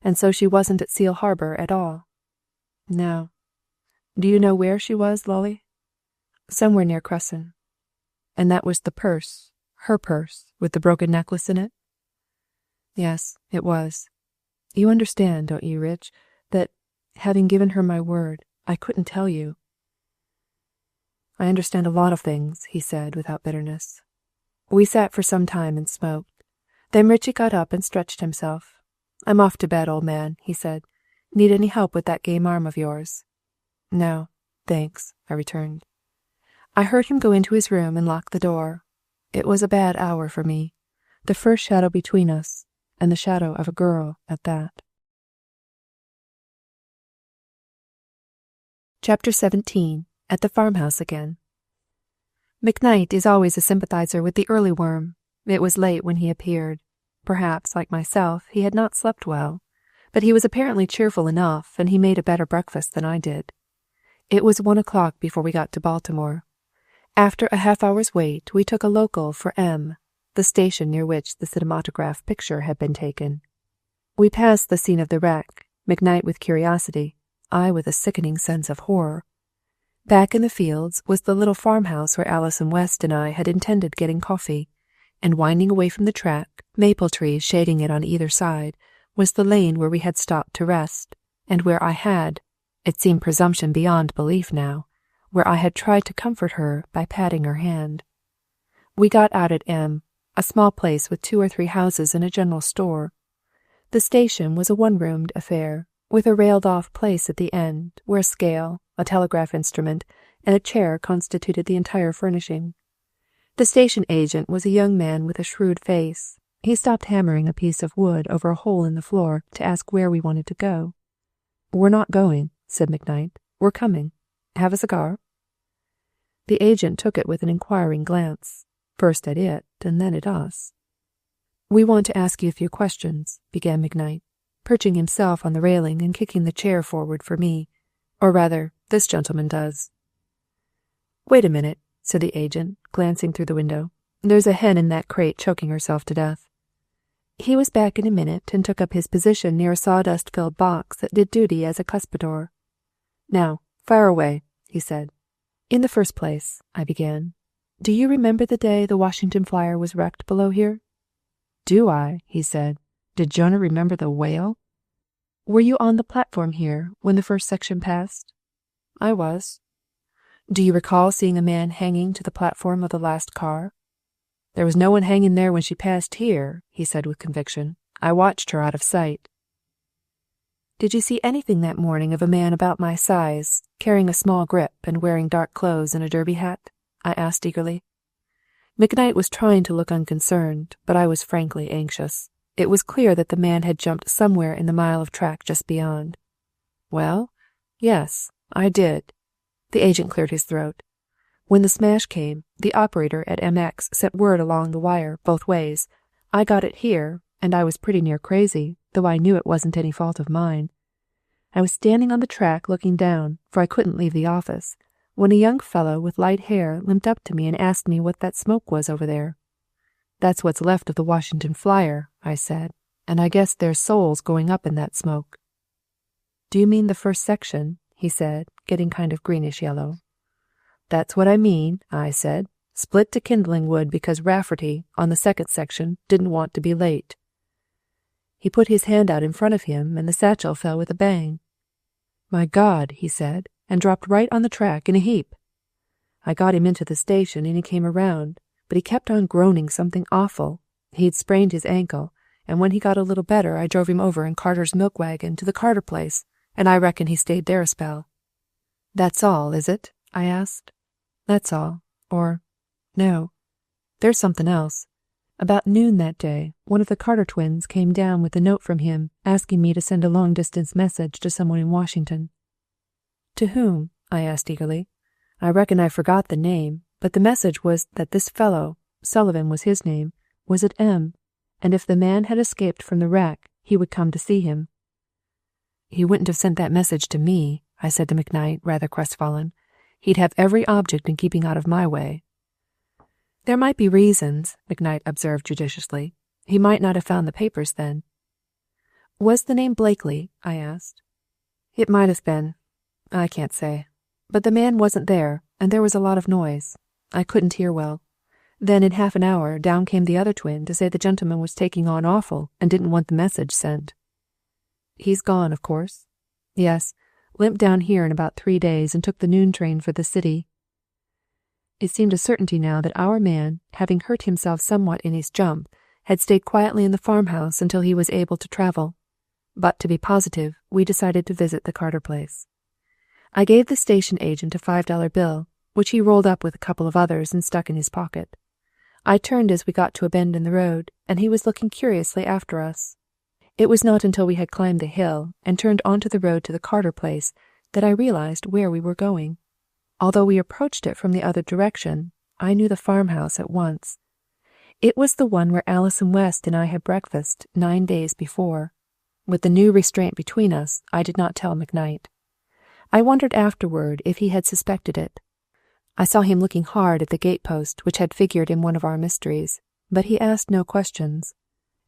And so she wasn't at Seal Harbor at all? No. Do you know where she was, Lolly? Somewhere near Cresson. And that was the purse, her purse, with the broken necklace in it? Yes, it was. You understand, don't you, Rich, that, having given her my word, I couldn't tell you. I understand a lot of things, he said without bitterness. We sat for some time and smoked. Then Richie got up and stretched himself. I'm off to bed, old man, he said. Need any help with that game arm of yours? No, thanks, I returned. I heard him go into his room and lock the door. It was a bad hour for me. The first shadow between us, and the shadow of a girl at that. Chapter 17. At the farmhouse again. McKnight is always a sympathizer with the early worm. It was late when he appeared. Perhaps, like myself, he had not slept well, but he was apparently cheerful enough, and he made a better breakfast than I did. It was 1 o'clock before we got to Baltimore. After a half-hour's wait, we took a local for M, the station near which the Cinematograph picture had been taken. We passed the scene of the wreck, McKnight with curiosity, I with a sickening sense of horror. Back in the fields was the little farmhouse where Alison West and I had intended getting coffee, and winding away from the track, maple trees shading it on either side, was the lane where we had stopped to rest, and where I had, it seemed presumption beyond belief now, where I had tried to comfort her by patting her hand. We got out at M, a small place with 2 or 3 houses and a general store. The station was a one-roomed affair, with a railed-off place at the end, where a scale, a telegraph instrument, and a chair constituted the entire furnishing. The station agent was a young man with a shrewd face. He stopped hammering a piece of wood over a hole in the floor to ask where we wanted to go. We're not going, said McKnight. We're coming. Have a cigar? The agent took it with an inquiring glance, first at it and then at us. We want to ask you a few questions, began McKnight, perching himself on the railing and kicking the chair forward for me. Or rather, this gentleman does. Wait a minute, said the agent, glancing through the window. There's a hen in that crate choking herself to death. He was back in a minute and took up his position near a sawdust-filled box that did duty as a cuspidor. "Now, fire away," he said. "In the first place," I began, "do you remember the day the Washington Flyer was wrecked below here?" "Do I?" he said. "Did Jonah remember the whale?" "Were you on the platform here when the first section passed?" "I was." "Do you recall seeing a man hanging to the platform of the last car?" "There was no one hanging there when she passed here," he said with conviction. "I watched her out of sight." "Did you see anything that morning of a man about my size, carrying a small grip and wearing dark clothes and a derby hat?" I asked eagerly. McKnight was trying to look unconcerned, but I was frankly anxious. It was clear that the man had jumped somewhere in the mile of track just beyond. "Well, yes, I did." The agent cleared his throat. "When the smash came, the operator at MX sent word along the wire, both ways. I got it here, and I was pretty near crazy, though I knew it wasn't any fault of mine. I was standing on the track looking down, for I couldn't leave the office, when a young fellow with light hair limped up to me and asked me what that smoke was over there. 'That's what's left of the Washington Flyer,' I said, 'and I guess there's souls going up in that smoke.' 'Do you mean the first section?' he said, getting kind of greenish-yellow. 'That's what I mean,' I said. 'Split to kindling wood because Rafferty, on the second section, didn't want to be late.' He put his hand out in front of him, and the satchel fell with a bang. 'My God,' he said, and dropped right on the track in a heap. I got him into the station, and he came around, but he kept on groaning something awful. He'd sprained his ankle, and when he got a little better I drove him over in Carter's milk wagon to the Carter place, and I reckon he stayed there a spell." "That's all, is it?" I asked. "That's all. Or, no, there's something else. About noon that day, one of the Carter twins came down with a note from him asking me to send a long-distance message to someone in Washington." "To whom?" I asked eagerly. I reckon I forgot the name, but the message was that this fellow, Sullivan was his name, was at M, and if the man had escaped from the wreck, he would come to see him. "He wouldn't have sent that message to me," I said to McKnight, rather crestfallen. "He'd have every object in keeping out of my way." "There might be reasons," McKnight observed judiciously. "He might not have found the papers then." "Was the name Blakely?" I asked. "It might have been. I can't say. But the man wasn't there, and there was a lot of noise. I couldn't hear well. Then in half an hour down came the other twin to say the gentleman was taking on awful and didn't want the message sent." "He's gone, of course?" "Yes. Limped down here in about 3 days and took the noon train for the city." It seemed a certainty now that our man, having hurt himself somewhat in his jump, had stayed quietly in the farmhouse until he was able to travel. But to be positive, we decided to visit the Carter place. I gave the station agent a $5 bill, which he rolled up with a couple of others and stuck in his pocket. I turned as we got to a bend in the road, and he was looking curiously after us. It was not until we had climbed the hill and turned onto the road to the Carter place that I realized where we were going. Although we approached it from the other direction, I knew the farmhouse at once. It was the one where Alison West and I had breakfast 9 days before. With the new restraint between us, I did not tell McKnight. I wondered afterward if he had suspected it. I saw him looking hard at the gatepost which had figured in one of our mysteries, but he asked no questions.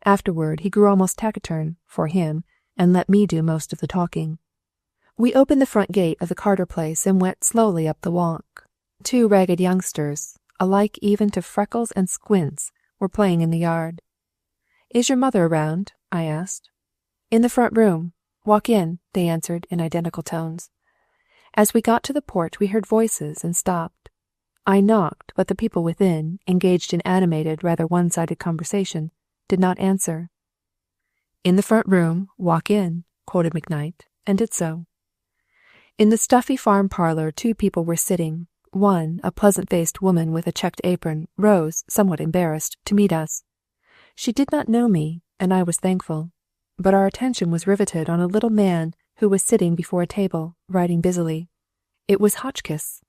Afterward he grew almost taciturn, for him, and let me do most of the talking. We opened the front gate of the Carter place and went slowly up the walk. 2 ragged youngsters, alike even to freckles and squints, were playing in the yard. "Is your mother around?" I asked. "In the front room. Walk in," they answered in identical tones. As we got to the porch we heard voices and stopped. I knocked, but the people within, engaged in animated, rather one-sided conversation, did not answer. "In the front room, walk in," quoted McKnight, and did so. In the stuffy farm parlor 2 people were sitting. One, a pleasant-faced woman with a checked apron, rose, somewhat embarrassed, to meet us. She did not know me, and I was thankful, but our attention was riveted on a little man who was sitting before a table, writing busily. It was Hotchkiss.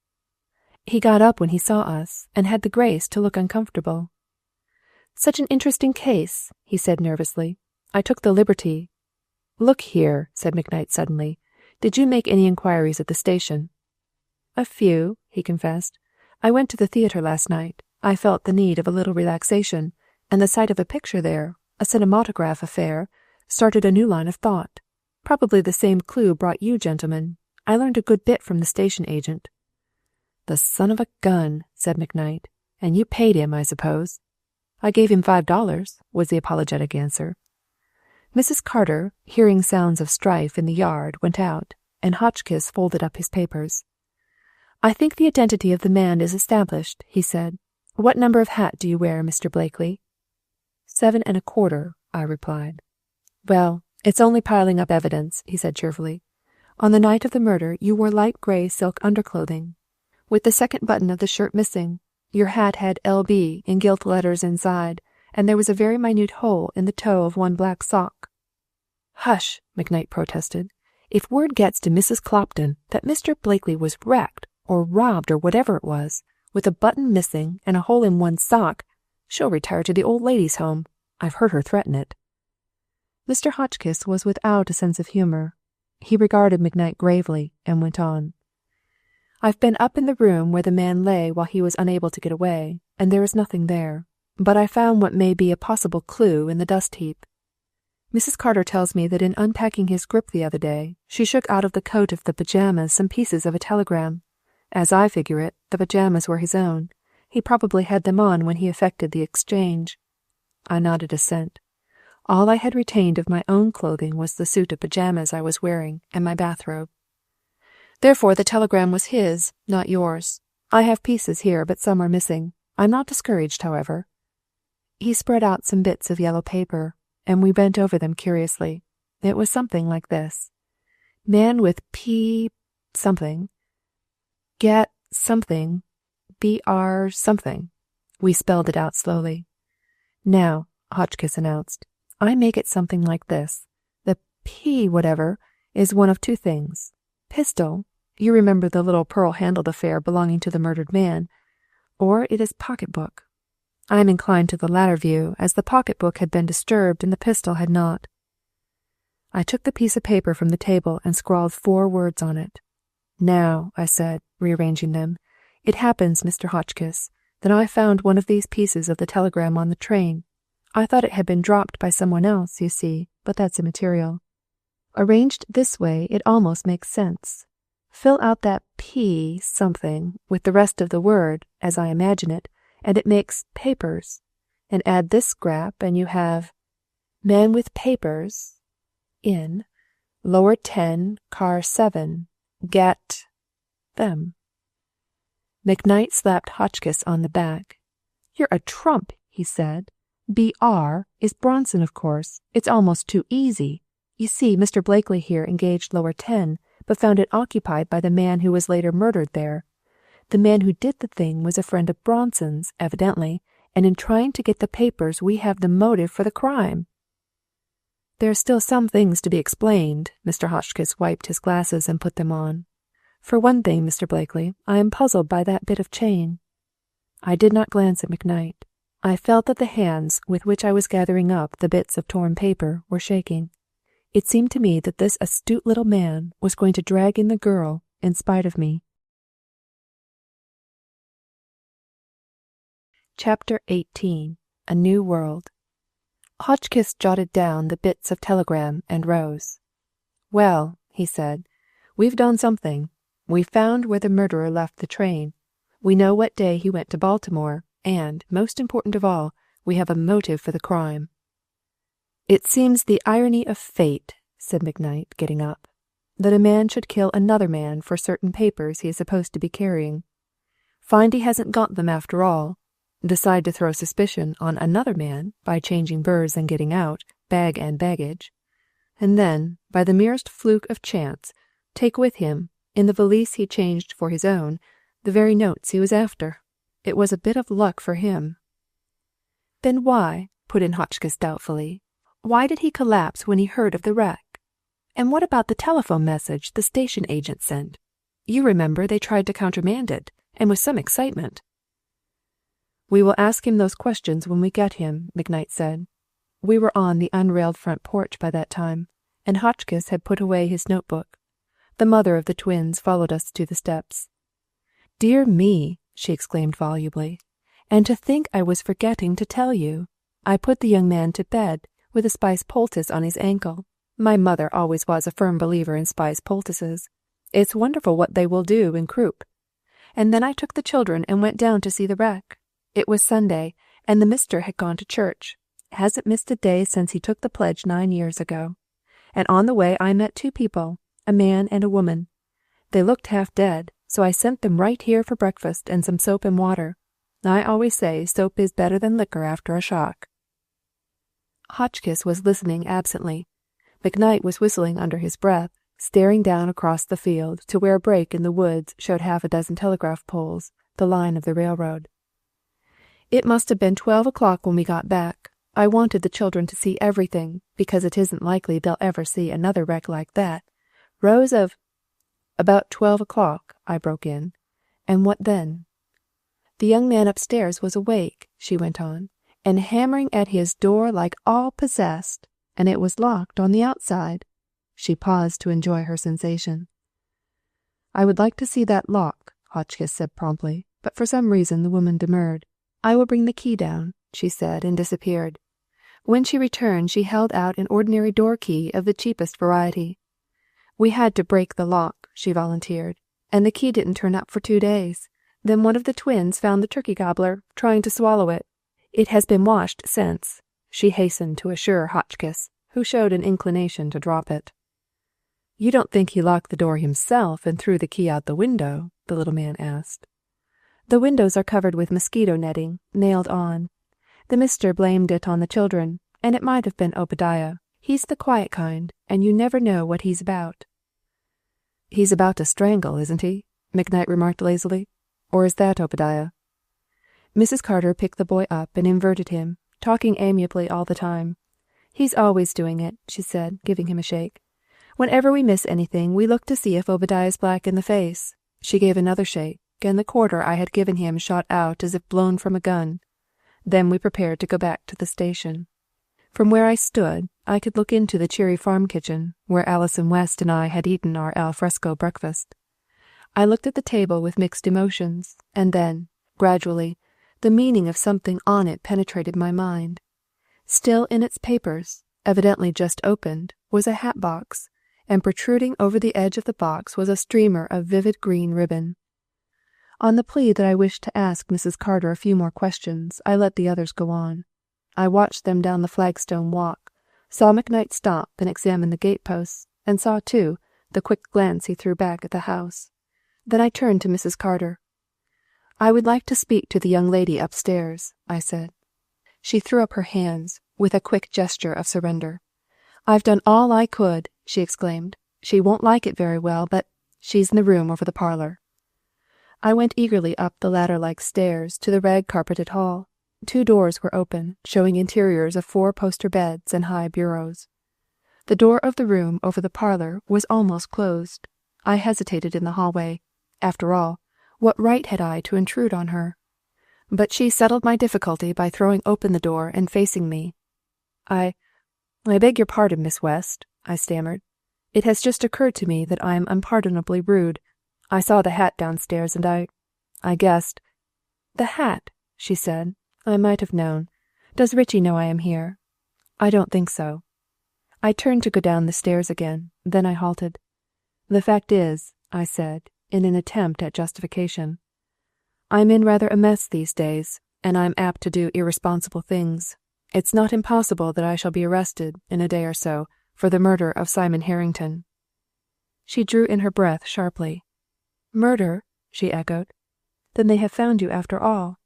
He got up when he saw us, and had the grace to look uncomfortable. "Such an interesting case," he said nervously. "I took the liberty—" "Look here," said McKnight suddenly. "Did you make any inquiries at the station?" "A few," he confessed. "I went to the theater last night. I felt the need of a little relaxation, and the sight of a picture there, A cinematograph affair started a new line of thought. Probably the same clue brought you gentlemen. I learned a good bit from the station agent." "The son of a gun," said McKnight. "And you paid him, I suppose?" "I gave him $5, was the apologetic answer. Mrs. Carter, hearing sounds of strife in the yard, went out, and Hotchkiss folded up his papers. "I think the identity of the man is established," he said. "What number of hat do you wear, Mr. Blakely?" 7 1/4, I replied. "Well, it's only piling up evidence," he said cheerfully. "On the night of the murder you wore light grey silk underclothing, with the second button of the shirt missing. Your hat had L.B. in gilt letters inside, and there was a very minute hole in the toe of one black sock." "Hush!" McKnight protested. "If word gets to Mrs. Clopton that Mr. Blakely was wrecked, or robbed, or whatever it was, with a button missing and a hole in one sock, she'll retire to the old ladies' home. I've heard her threaten it." Mr. Hotchkiss was without a sense of humour. He regarded McKnight gravely and went on. "I've been up in the room where the man lay while he was unable to get away, and there is nothing there. But I found what may be a possible clue in the dust heap. Mrs. Carter tells me that in unpacking his grip the other day, she shook out of the coat of the pyjamas some pieces of a telegram. As I figure it, the pyjamas were his own. He probably had them on when he effected the exchange." I nodded assent. All I had retained of my own clothing was the suit of pyjamas I was wearing and my bathrobe. "Therefore the telegram was his, not yours. I have pieces here, but some are missing. I'm not discouraged, however." He spread out some bits of yellow paper, and we bent over them curiously. It was something like this: "Man with P something. Get something. BR something." We spelled it out slowly. "Now," Hotchkiss announced, "I make it something like this. The P whatever is one of two things. Pistol, you remember the little pearl-handled affair belonging to the murdered man, or it is pocketbook. I am inclined to the latter view, as the pocketbook had been disturbed and the pistol had not." I took the piece of paper from the table and scrawled 4 words on it. "Now," I said, rearranging them, "it happens, Mr. Hotchkiss, that I found one of these pieces of the telegram on the train. I thought it had been dropped by someone else, you see, but that's immaterial. Arranged this way, it almost makes sense. Fill out that P something with the rest of the word, as I imagine it, and it makes papers. And add this scrap, and you have man with papers in lower 10, car 7, get them." McKnight slapped Hotchkiss on the back. "You're a trump," he said. "BR is Bronson, of course. It's almost too easy. You see, Mr. Blakely here engaged lower 10, but found it occupied by the man who was later murdered there. The man who did the thing was a friend of Bronson's, evidently, and in trying to get the papers we have the motive for the crime." "There are still some things to be explained." Mr. Hotchkiss wiped his glasses and put them on. "For one thing, Mr. Blakely, I am puzzled by that bit of chain." I did not glance at McKnight. I felt that the hands with which I was gathering up the bits of torn paper were shaking. It seemed to me that this astute little man was going to drag in the girl in spite of me. Chapter 18. A New World. Hotchkiss jotted down the bits of telegram and rose. "Well," he said, "we've done something. We found where the murderer left the train. We know what day he went to Baltimore, and, most important of all, we have a motive for the crime." "It seems the irony of fate," said McKnight, getting up, "that a man should kill another man for certain papers he is supposed to be carrying. Find he hasn't got them after all. Decide to throw suspicion on another man by changing berths and getting out, bag and baggage. And then, by the merest fluke of chance, take with him, in the valise he changed for his own, the very notes he was after. It was a bit of luck for him." "Then why," put in Hotchkiss doubtfully, "why did he collapse when he heard of the wreck? And what about the telephone message the station agent sent? You remember they tried to countermand it, and with some excitement." "We will ask him those questions when we get him," McKnight said. We were on the unrailed front porch by that time, and Hotchkiss had put away his notebook. The mother of the twins followed us to the steps. "Dear me!" she exclaimed volubly. "And to think I was forgetting to tell you. I put the young man to bed with a spice poultice on his ankle. My mother always was a firm believer in spice poultices. It's wonderful what they will do in croup. And then I took the children and went down to see the wreck. It was Sunday, and the mister had gone to church. Hasn't missed a day since he took the pledge 9 years ago. And on the way I met 2 people, a man and a woman. They looked half dead, so I sent them right here for breakfast and some soap and water. I always say soap is better than liquor after a shock. Hotchkiss was listening absently. McKnight was whistling under his breath, staring down across the field to where a break in the woods showed half a dozen telegraph poles, the line of the railroad. It must have been 12 o'clock when we got back. I wanted the children to see everything, because it isn't likely they'll ever see another wreck like that. Rows of— About 12 o'clock, I broke in. And what then? The young man upstairs was awake, she went on, and hammering at his door like all possessed, and it was locked on the outside. She paused to enjoy her sensation. I would like to see that lock, Hotchkiss said promptly, but for some reason the woman demurred. I will bring the key down, she said, and disappeared. When she returned, she held out an ordinary door key of the cheapest variety. We had to break the lock, she volunteered, and the key didn't turn up for 2 days. Then one of the twins found the turkey gobbler, trying to swallow it. It has been washed since, she hastened to assure Hotchkiss, who showed an inclination to drop it. You don't think he locked the door himself and threw the key out the window? The little man asked. The windows are covered with mosquito netting, nailed on. The mister blamed it on the children, and it might have been Obadiah. He's the quiet kind, and you never know what he's about. He's about to strangle, isn't he? McKnight remarked lazily. Or is that Obadiah? Mrs. Carter picked the boy up and inverted him, talking amiably all the time. He's always doing it, she said, giving him a shake. Whenever we miss anything, we look to see if Obadiah's black in the face. She gave another shake, and the quarter I had given him shot out as if blown from a gun. Then we prepared to go back to the station. From where I stood, I could look into the cheery farm kitchen, where Alison West and I had eaten our al fresco breakfast. I looked at the table with mixed emotions, and then, gradually, the meaning of something on it penetrated my mind. Still in its papers, evidently just opened, was a hat box, and protruding over the edge of the box was a streamer of vivid green ribbon. On the plea that I wished to ask Mrs. Carter a few more questions, I let the others go on. I watched them down the flagstone walk, saw McKnight stop and examine the gateposts, and saw, too, the quick glance he threw back at the house. Then I turned to Mrs. Carter. I would like to speak to the young lady upstairs, I said. She threw up her hands, with a quick gesture of surrender. I've done all I could, she exclaimed. She won't like it very well, but she's in the room over the parlor. I went eagerly up the ladder-like stairs to the rag-carpeted hall. 2 doors were open, showing interiors of 4 poster beds and high bureaus. The door of the room over the parlor was almost closed. I hesitated in the hallway. After all, what right had I to intrude on her? But she settled my difficulty by throwing open the door and facing me. I beg your pardon, Miss West, I stammered. It has just occurred to me that I am unpardonably rude. I saw the hat downstairs, and I guessed. The hat, she said. I might have known. Does Richie know I am here? I don't think so. I turned to go down the stairs again. Then I halted. The fact is, I said, in an attempt at justification, I'm in rather a mess these days, and I'm apt to do irresponsible things. It's not impossible that I shall be arrested, in a day or so, for the murder of Simon Harrington. She drew in her breath sharply. Murder? She echoed. Then they have found you after all.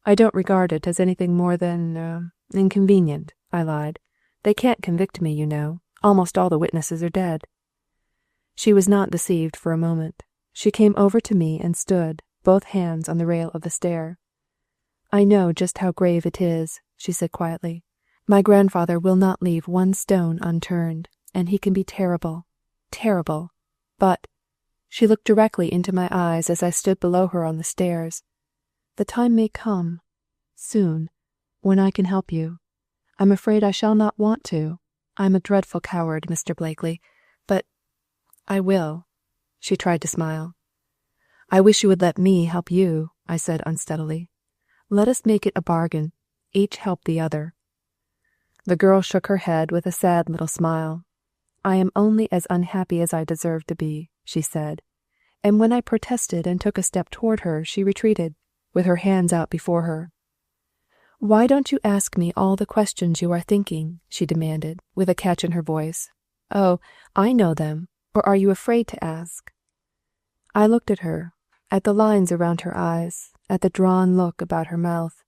I don't regard it as anything more than, inconvenient, I lied. They can't convict me, you know. Almost all the witnesses are dead. She was not deceived for a moment. She came over to me and stood, both hands on the rail of the stair. I know just how grave it is, she said quietly. My grandfather will not leave one stone unturned, and he can be terrible, terrible. But, she looked directly into my eyes as I stood below her on the stairs. The time may come, soon, when I can help you. I'm afraid I shall not want to. I'm a dreadful coward, Mr. Blakely, but I will. She tried to smile. I wish you would let me help you, I said unsteadily. Let us make it a bargain. Each helped the other. The girl shook her head with a sad little smile. "I am only as unhappy as I deserve to be," she said, and when I protested and took a step toward her, she retreated, with her hands out before her. "Why don't you ask me all the questions you are thinking?" she demanded, with a catch in her voice. "Oh, I know them. Or are you afraid to ask?" I looked at her, at the lines around her eyes, at the drawn look about her mouth.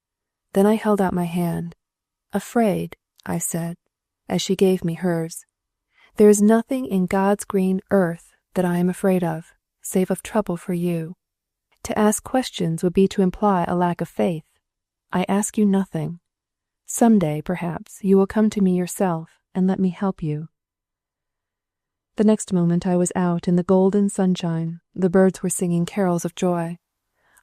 Then I held out my hand. "Afraid," I said, as she gave me hers. "There is nothing in God's green earth that I am afraid of, save of trouble for you. To ask questions would be to imply a lack of faith. I ask you nothing. Some day, perhaps, you will come to me yourself and let me help you." The next moment I was out in the golden sunshine. The birds were singing carols of joy.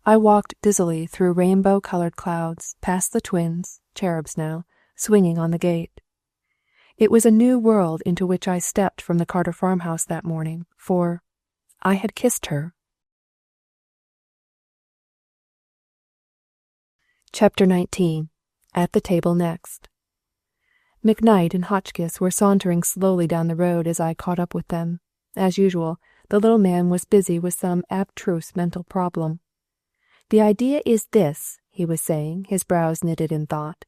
I walked dizzily through rainbow-colored clouds, past the twins, cherubs now, swinging on the gate. It was a new world into which I stepped from the Carter farmhouse that morning, for I had kissed her. Chapter 19. At the Table Next. McKnight and Hotchkiss were sauntering slowly down the road as I caught up with them. As usual, the little man was busy with some abstruse mental problem. "The idea is this," he was saying, his brows knitted in thought.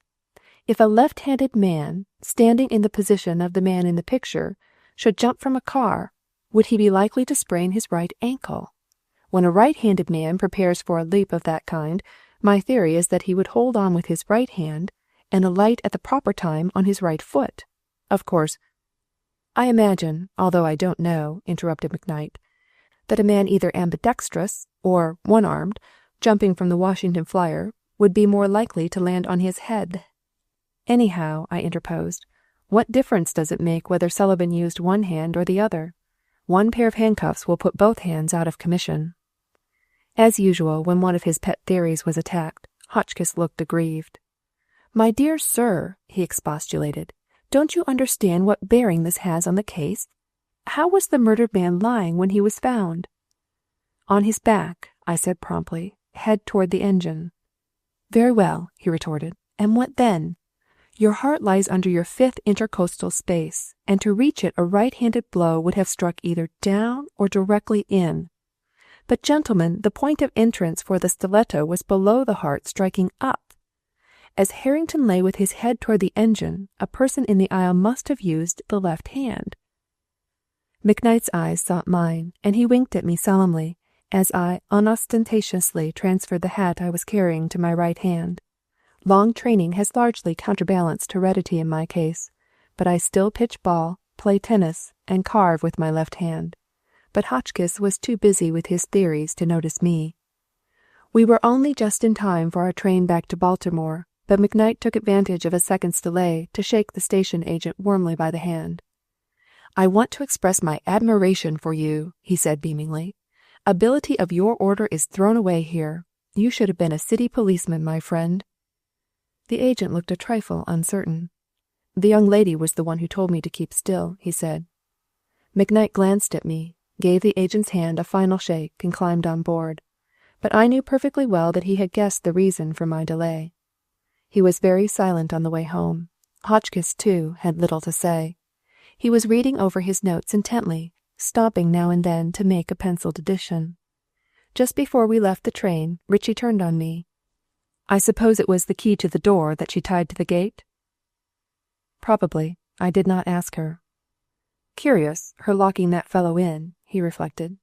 "If a left-handed man, standing in the position of the man in the picture, should jump from a car, would he be likely to sprain his right ankle? When a right-handed man prepares for a leap of that kind, my theory is that he would hold on with his right hand and alight at the proper time on his right foot. Of course, I imagine, although I don't know," interrupted McKnight, "that a man either ambidextrous or one-armed, jumping from the Washington Flyer, would be more likely to land on his head." "Anyhow," I interposed, "what difference does it make whether Sullivan used one hand or the other? One pair of handcuffs will put both hands out of commission." As usual, when one of his pet theories was attacked, Hotchkiss looked aggrieved. "My dear sir," he expostulated, "don't you understand what bearing this has on the case? How was the murdered man lying when he was found?" "On his back," I said promptly, "head toward the engine." "Very well," he retorted, "and what then? Your heart lies under your fifth intercostal space, and to reach it a right-handed blow would have struck either down or directly in. But, gentlemen, the point of entrance for the stiletto was below the heart, striking up. As Harrington lay with his head toward the engine, a person in the aisle must have used the left hand." McKnight's eyes sought mine, and he winked at me solemnly as I unostentatiously transferred the hat I was carrying to my right hand. Long training has largely counterbalanced heredity in my case, but I still pitch ball, play tennis, and carve with my left hand. But Hotchkiss was too busy with his theories to notice me. We were only just in time for our train back to Baltimore, but McKnight took advantage of a second's delay to shake the station agent warmly by the hand. "I want to express my admiration for you," he said beamingly. "Ability of your order is thrown away here. You should have been a city policeman, my friend." The agent looked a trifle uncertain. "The young lady was the one who told me to keep still," he said. McKnight glanced at me, gave the agent's hand a final shake, and climbed on board. But I knew perfectly well that he had guessed the reason for my delay. He was very silent on the way home. Hotchkiss, too, had little to say. He was reading over his notes intently, stopping now and then to make a penciled addition. Just before we left the train, Richie turned on me. "I suppose it was the key to the door that she tied to the gate?" "Probably. I did not ask her." "Curious, her locking that fellow in," he reflected.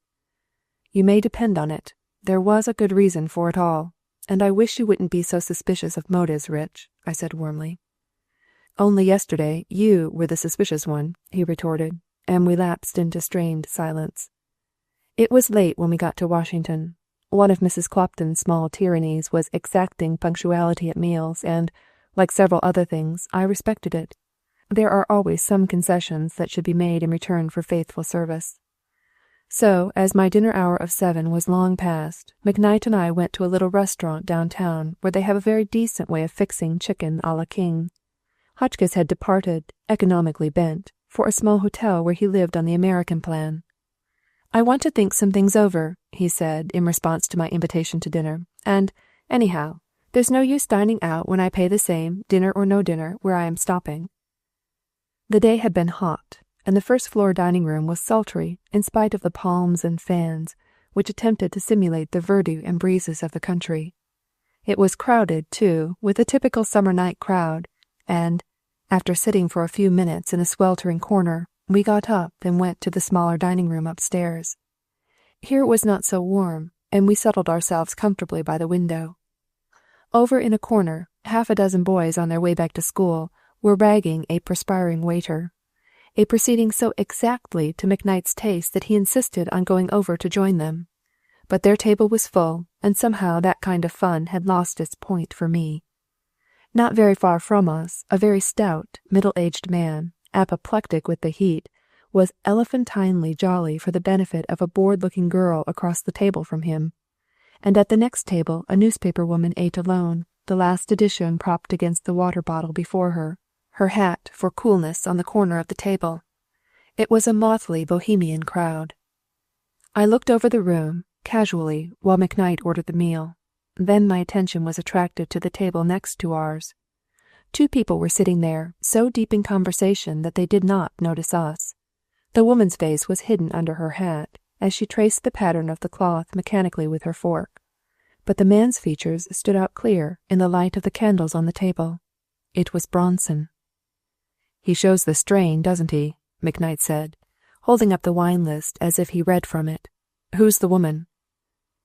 "You may depend on it. There was a good reason for it all. And I wish you wouldn't be so suspicious of motives, Rich," I said warmly. "Only yesterday you were the suspicious one," he retorted, and we lapsed into strained silence. It was late when we got to Washington. One of Mrs. Clopton's small tyrannies was exacting punctuality at meals, and, like several other things, I respected it. There are always some concessions that should be made in return for faithful service. So, as my dinner hour of 7 was long past, McKnight and I went to a little restaurant downtown where they have a very decent way of fixing chicken a la king. Hotchkiss had departed, economically bent, for a small hotel where he lived on the American plan. "I want to think some things over," he said in response to my invitation to dinner, "and, anyhow, There's no use dining out when I pay the same, dinner or no dinner, where I am stopping." The day had been hot, and the first-floor dining-room was sultry in spite of the palms and fans, which attempted to simulate the verdure and breezes of the country. It was crowded, too, with a typical summer night crowd, and, after sitting for a few minutes in a sweltering corner, we got up and went to the smaller dining-room upstairs. Here it was not so warm, and we settled ourselves comfortably by the window. Over in a corner, half a dozen boys on their way back to school were ragging a perspiring waiter, a proceeding so exactly to McKnight's taste that he insisted on going over to join them. But their table was full, and somehow that kind of fun had lost its point for me. Not very far from us, a very stout, middle-aged man, apoplectic with the heat, was elephantinely jolly for the benefit of a bored-looking girl across the table from him. And at the next table a newspaper woman ate alone, the last edition propped against the water bottle before her, her hat for coolness on the corner of the table. It was a motley bohemian crowd. I looked over the room, casually, while McKnight ordered the meal. Then my attention was attracted to the table next to ours. Two people were sitting there, so deep in conversation that they did not notice us. The woman's face was hidden under her hat, as she traced the pattern of the cloth mechanically with her fork. But the man's features stood out clear in the light of the candles on the table. It was Bronson. "He shows the strain, doesn't he?" McKnight said, holding up the wine list as if he read from it. "Who's the woman?"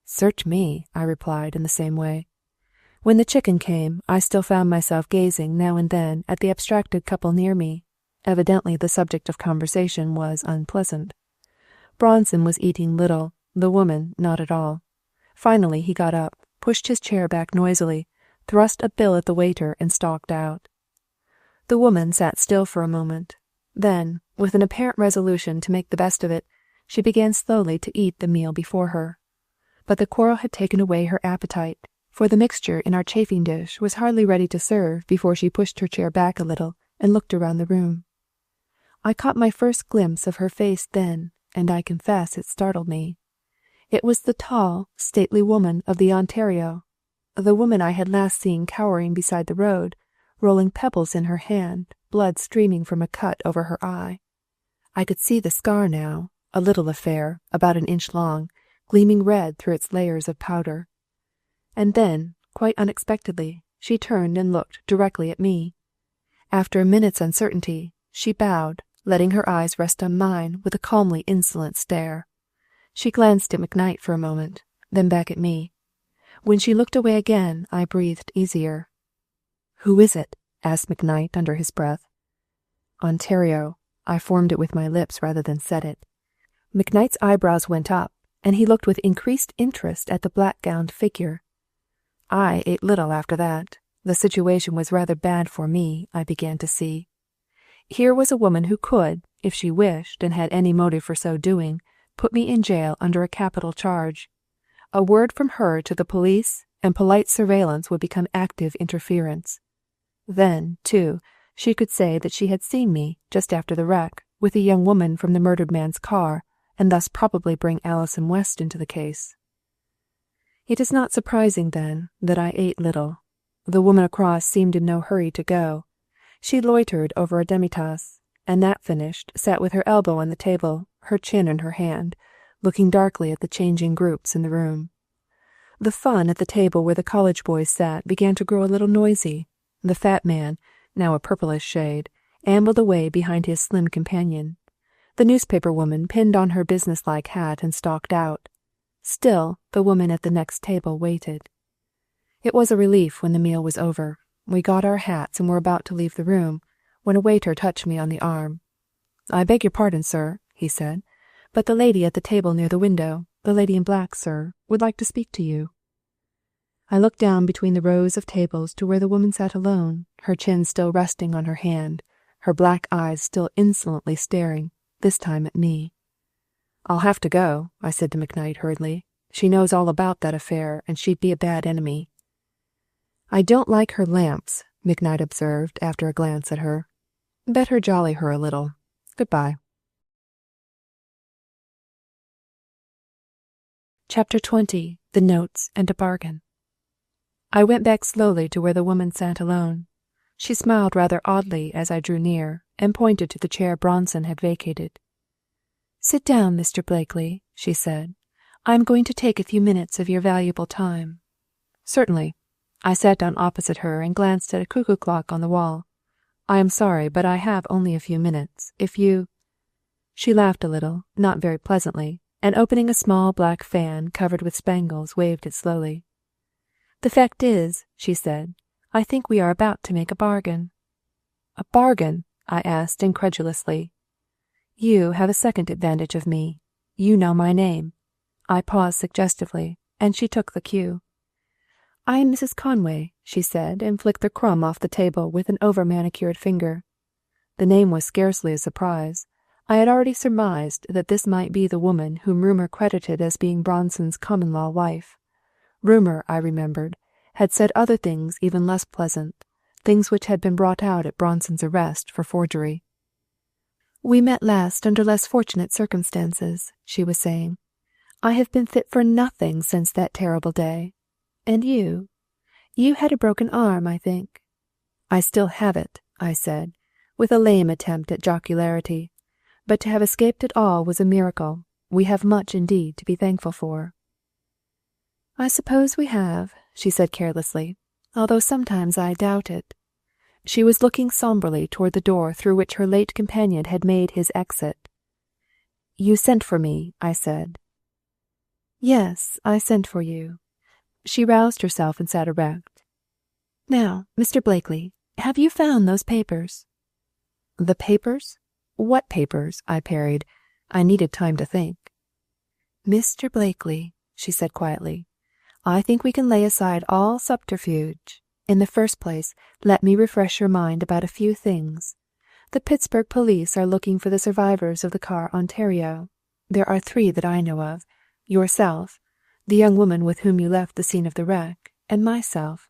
"Search me," I replied in the same way. When the chicken came, I still found myself gazing now and then at the abstracted couple near me. Evidently the subject of conversation was unpleasant. Bronson was eating little, the woman not at all. Finally he got up, pushed his chair back noisily, thrust a bill at the waiter, and stalked out. The woman sat still for a moment. Then, with an apparent resolution to make the best of it, she began slowly to eat the meal before her. But the quarrel had taken away her appetite, for the mixture in our chafing dish was hardly ready to serve before she pushed her chair back a little and looked around the room. I caught my first glimpse of her face then, and I confess it startled me. It was the tall, stately woman of the Ontario, the woman I had last seen cowering beside the road, rolling pebbles in her hand, blood streaming from a cut over her eye. I could see the scar now, a little affair, about an inch long, gleaming red through its layers of powder. And then, quite unexpectedly, she turned and looked directly at me. After a minute's uncertainty, she bowed, letting her eyes rest on mine with a calmly insolent stare. She glanced at McKnight for a moment, then back at me. When she looked away again, I breathed easier. "Who is it?" asked McKnight under his breath. "Ontario." I formed it with my lips rather than said it. McKnight's eyebrows went up, and he looked with increased interest at the black-gowned figure. I ate little after that. The situation was rather bad for me, I began to see. Here was a woman who could, if she wished and had any motive for so doing, put me in jail under a capital charge. A word from her to the police, and polite surveillance would become active interference. Then, too, she could say that she had seen me, just after the wreck, with a young woman from the murdered man's car, and thus probably bring Alison West into the case. It is not surprising, then, that I ate little. The woman across seemed in no hurry to go. She loitered over a demitasse, and that finished, sat with her elbow on the table, her chin in her hand, looking darkly at the changing groups in the room. The fun at the table where the college boys sat began to grow a little noisy. The fat man, now a purplish shade, ambled away behind his slim companion. The newspaper woman pinned on her businesslike hat and stalked out. Still, the woman at the next table waited. It was a relief when the meal was over. We got our hats and were about to leave the room, when a waiter touched me on the arm. "I beg your pardon, sir," he said, "but the lady at the table near the window, the lady in black, sir, would like to speak to you." I looked down between the rows of tables to where the woman sat alone, her chin still resting on her hand, her black eyes still insolently staring, this time at me. "I'll have to go," I said to McKnight hurriedly. "She knows all about that affair, and she'd be a bad enemy." "I don't like her lamps," McKnight observed after a glance at her. "Better jolly her a little. Goodbye." Chapter 20. The Notes and a Bargain. I went back slowly to where the woman sat alone. She smiled rather oddly as I drew near, and pointed to the chair Bronson had vacated. "Sit down, Mr. Blakely," she said. "I am going to take a few minutes of your valuable time." "Certainly." I sat down opposite her and glanced at a cuckoo clock on the wall. "I am sorry, but I have only a few minutes. If you—" She laughed a little, not very pleasantly, and opening a small black fan covered with spangles, waved it slowly. "The fact is," she said, "I think we are about to make a bargain." "A bargain?" I asked incredulously. "You have a second advantage of me. You know my name." I paused suggestively, and she took the cue. "I am Mrs. Conway," she said, and flicked the crumb off the table with an over-manicured finger. The name was scarcely a surprise. I had already surmised that this might be the woman whom rumour credited as being Bronson's common-law wife. Rumour, I remembered, had said other things even less pleasant, things which had been brought out at Bronson's arrest for forgery. "We met last under less fortunate circumstances," she was saying. "I have been fit for nothing since that terrible day. And you had a broken arm, I think." "I still have it," I said, with a lame attempt at jocularity. "But to have escaped it all was a miracle. We have much indeed to be thankful for." "I suppose we have," she said carelessly, "although sometimes I doubt it." She was looking sombrely toward the door through which her late companion had made his exit. "You sent for me," I said. "Yes, I sent for you." She roused herself and sat erect. "Now, Mr. Blakely, have you found those papers?" "The papers? What papers?" I parried. I needed time to think. "Mr. Blakely," she said quietly, "I think we can lay aside all subterfuge. In the first place, let me refresh your mind about a few things. The Pittsburg police are looking for the survivors of the car Ontario. There are 3 that I know of. Yourself, the young woman with whom you left the scene of the wreck, and myself.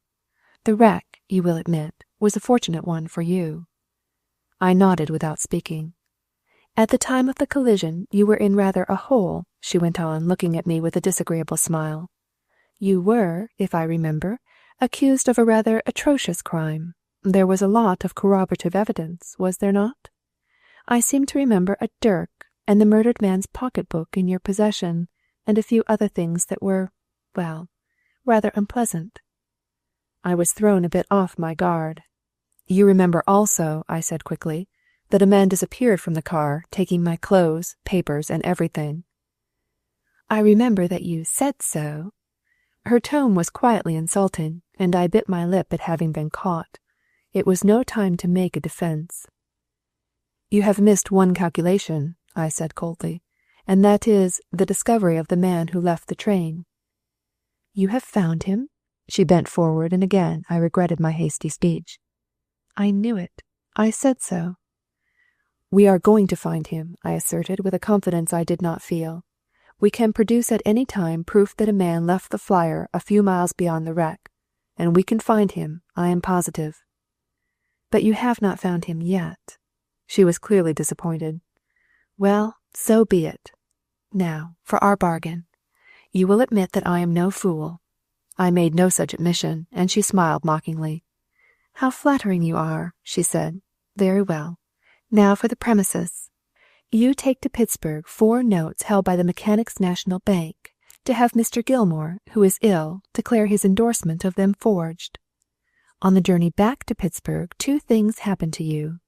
The wreck, you will admit, was a fortunate one for you." I nodded without speaking. "At the time of the collision you were in rather a hole," she went on, looking at me with a disagreeable smile. "You were, if I remember, accused of a rather atrocious crime. There was a lot of corroborative evidence, was there not? I seem to remember a dirk and the murdered man's pocketbook in your possession, and a few other things that were, well, rather unpleasant." I was thrown a bit off my guard. "You remember also," I said quickly, "that a man disappeared from the car, taking my clothes, papers, and everything." "I remember that you said so." Her tone was quietly insulting, and I bit my lip at having been caught. It was no time to make a defense. "You have missed one calculation," I said coldly, "and that is the discovery of the man who left the train." "You have found him?" She bent forward, and again I regretted my hasty speech. "I knew it. I said so." "We are going to find him," I asserted with a confidence I did not feel. "We can produce at any time proof that a man left the flyer a few miles beyond the wreck, and we can find him, I am positive." "But you have not found him yet." She was clearly disappointed. "Well, so be it. Now, for our bargain. You will admit that I am no fool." I made no such admission, and she smiled mockingly. "How flattering you are," she said. "Very well. Now for the premises. You take to Pittsburg 4 notes held by the Mechanics' National Bank, to have Mr. Gilmore, who is ill, declare his endorsement of them forged. On the journey back to Pittsburg 2 things happen to you.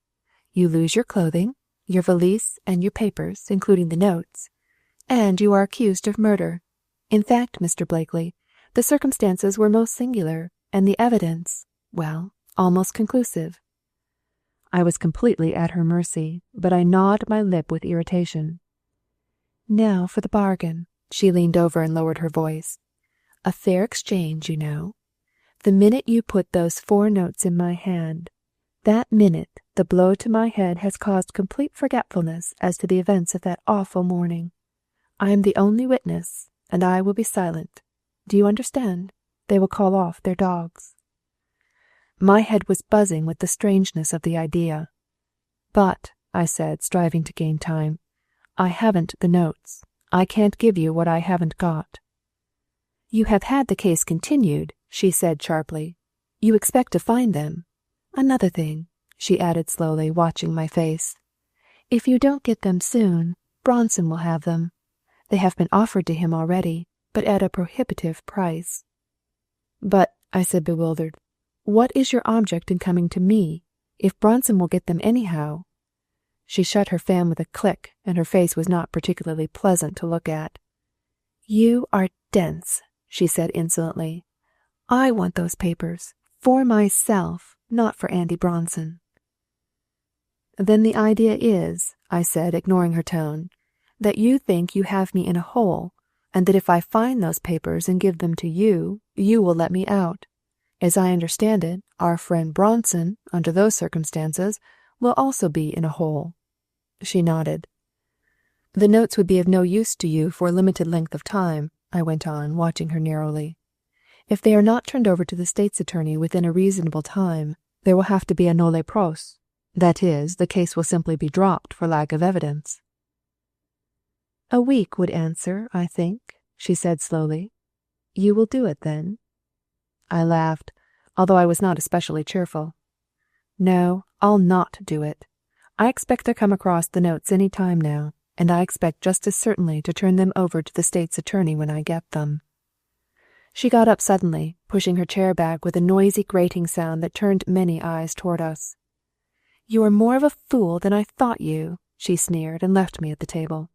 You lose your clothing, your valise, and your papers, including the notes, and you are accused of murder. In fact, Mr. Blakely, the circumstances were most singular, and the evidence, well, almost conclusive." I was completely at her mercy, but I gnawed my lip with irritation. "Now for the bargain." She leaned over and lowered her voice. "A fair exchange, you know. The minute you put those 4 notes in my hand, that minute the blow to my head has caused complete forgetfulness as to the events of that awful morning. I am the only witness, and I will be silent. Do you understand? They will call off their dogs." My head was buzzing with the strangeness of the idea. "But," I said, striving to gain time, "I haven't the notes. I can't give you what I haven't got." "You have had the case continued," she said sharply. "You expect to find them. Another thing," she added slowly, watching my face. "If you don't get them soon, Bronson will have them. They have been offered to him already, but at a prohibitive price." "But," I said, bewildered, "what is your object in coming to me, if Bronson will get them anyhow?" She shut her fan with a click, and her face was not particularly pleasant to look at. "You are dense," she said insolently. "I want those papers, for myself, not for Andy Bronson." "Then the idea is," I said, ignoring her tone, "that you think you have me in a hole, and that if I find those papers and give them to you, you will let me out. As I understand it, our friend Bronson, under those circumstances, will also be in a hole." She nodded. "The notes would be of no use to you for a limited length of time," I went on, watching her narrowly. "If they are not turned over to the state's attorney within a reasonable time, there will have to be a nolle pros. That is, the case will simply be dropped for lack of evidence." "A week would answer, I think," she said slowly. "You will do it, then?" I laughed, although I was not especially cheerful. "No, I'll not do it. I expect to come across the notes any time now, and I expect just as certainly to turn them over to the state's attorney when I get them." She got up suddenly, pushing her chair back with a noisy grating sound that turned many eyes toward us. "You are more of a fool than I thought you," she sneered, and left me at the table.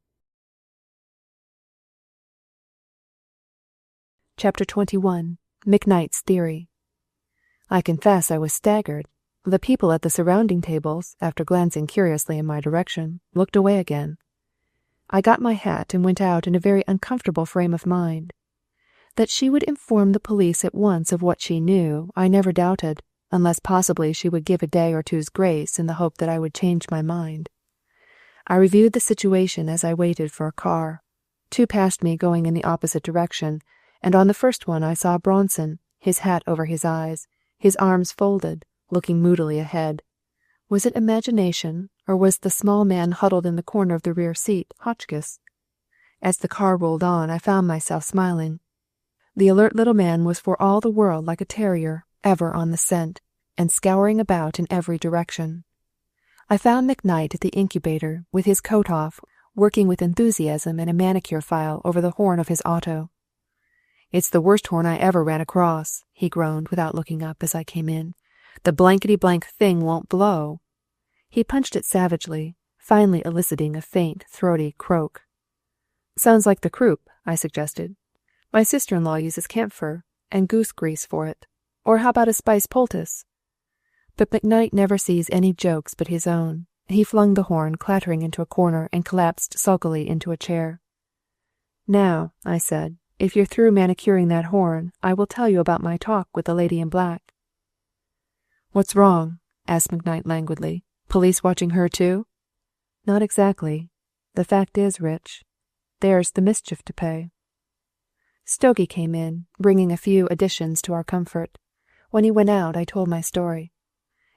Chapter 21. McKnight's Theory. I confess I was staggered. The people at the surrounding tables, after glancing curiously in my direction, looked away again. I got my hat and went out in a very uncomfortable frame of mind. That she would inform the police at once of what she knew, I never doubted, unless possibly she would give a day or two's grace in the hope that I would change my mind. I reviewed the situation as I waited for a car. Two passed me going in the opposite direction, and on the first one I saw Bronson, his hat over his eyes, his arms folded, looking moodily ahead. Was it imagination, or was the small man huddled in the corner of the rear seat Hotchkiss? As the car rolled on, I found myself smiling. The alert little man was for all the world like a terrier, ever on the scent, and scouring about in every direction. I found McKnight at the incubator, with his coat off, working with enthusiasm and a manicure file over the horn of his auto. "It's the worst horn I ever ran across," he groaned without looking up as I came in. "The blankety-blank thing won't blow." He punched it savagely, finally eliciting a faint, throaty croak. "Sounds like the croup," I suggested. "My sister-in-law uses camphor and goose grease for it. Or how about a spice poultice?" But McKnight never sees any jokes but his own. He flung the horn clattering into a corner and collapsed sulkily into a chair. "Now," I said, "if you're through manicuring that horn, I will tell you about my talk with the lady in black." "What's wrong?" asked McKnight languidly. "Police watching her too?" "Not exactly. The fact is, Rich, there's the mischief to pay." Stogie came in, bringing a few additions to our comfort. When he went out, I told my story.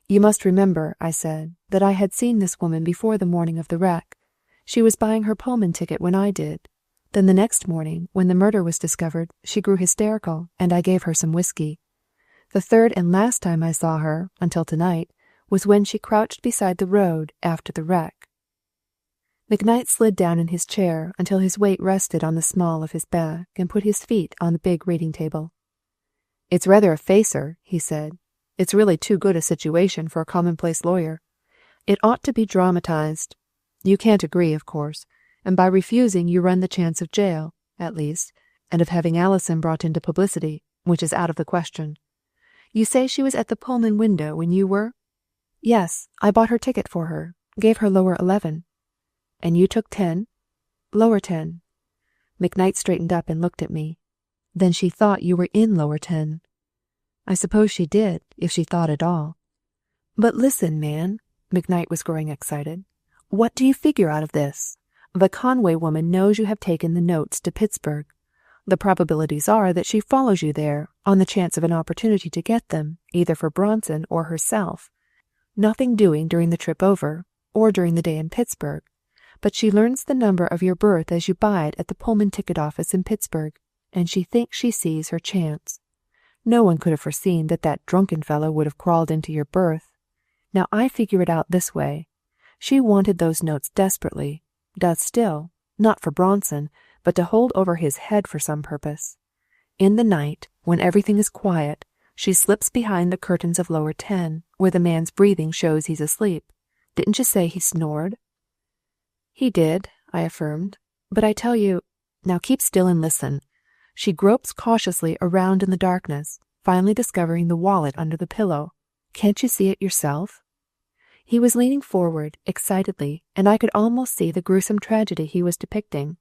"You must remember," I said, "that I had seen this woman before the morning of the wreck. She was buying her Pullman ticket when I did. Then the next morning, when the murder was discovered, she grew hysterical, and I gave her some whiskey. The third and last time I saw her, until tonight, was when she crouched beside the road after the wreck." McKnight slid down in his chair until his weight rested on the small of his back and put his feet on the big reading table. "It's rather a facer," he said. "It's really too good a situation for a commonplace lawyer. It ought to be dramatized. You can't agree, of course, and by refusing you run the chance of jail, at least, and of having Alison brought into publicity, which is out of the question. You say she was at the Pullman window when you were?" "Yes, I bought her ticket for her, gave her lower 11. "And you took 10? "Lower 10. McKnight straightened up and looked at me. "Then she thought you were in lower 10. "I suppose she did, if she thought at all." "But listen, man," McKnight was growing excited. "What do you figure out of this? The Conway woman knows you have taken the notes to Pittsburg. The probabilities are that she follows you there on the chance of an opportunity to get them, either for Bronson or herself. Nothing doing during the trip over, or during the day in Pittsburg. But she learns the number of your berth as you buy it at the Pullman ticket office in Pittsburg, and she thinks she sees her chance. No one could have foreseen that that drunken fellow would have crawled into your berth. Now I figure it out this way. She wanted those notes desperately, does still, not for Bronson, but to hold over his head for some purpose. In the night, when everything is quiet, she slips behind the curtains of lower 10, where the man's breathing shows he's asleep. Didn't you say he snored? He did, I affirmed. But I tell you, now keep still and listen. She gropes cautiously around in the darkness, finally discovering the wallet under the pillow. Can't you see it yourself? He was leaning forward, excitedly, and I could almost see the gruesome tragedy he was depicting.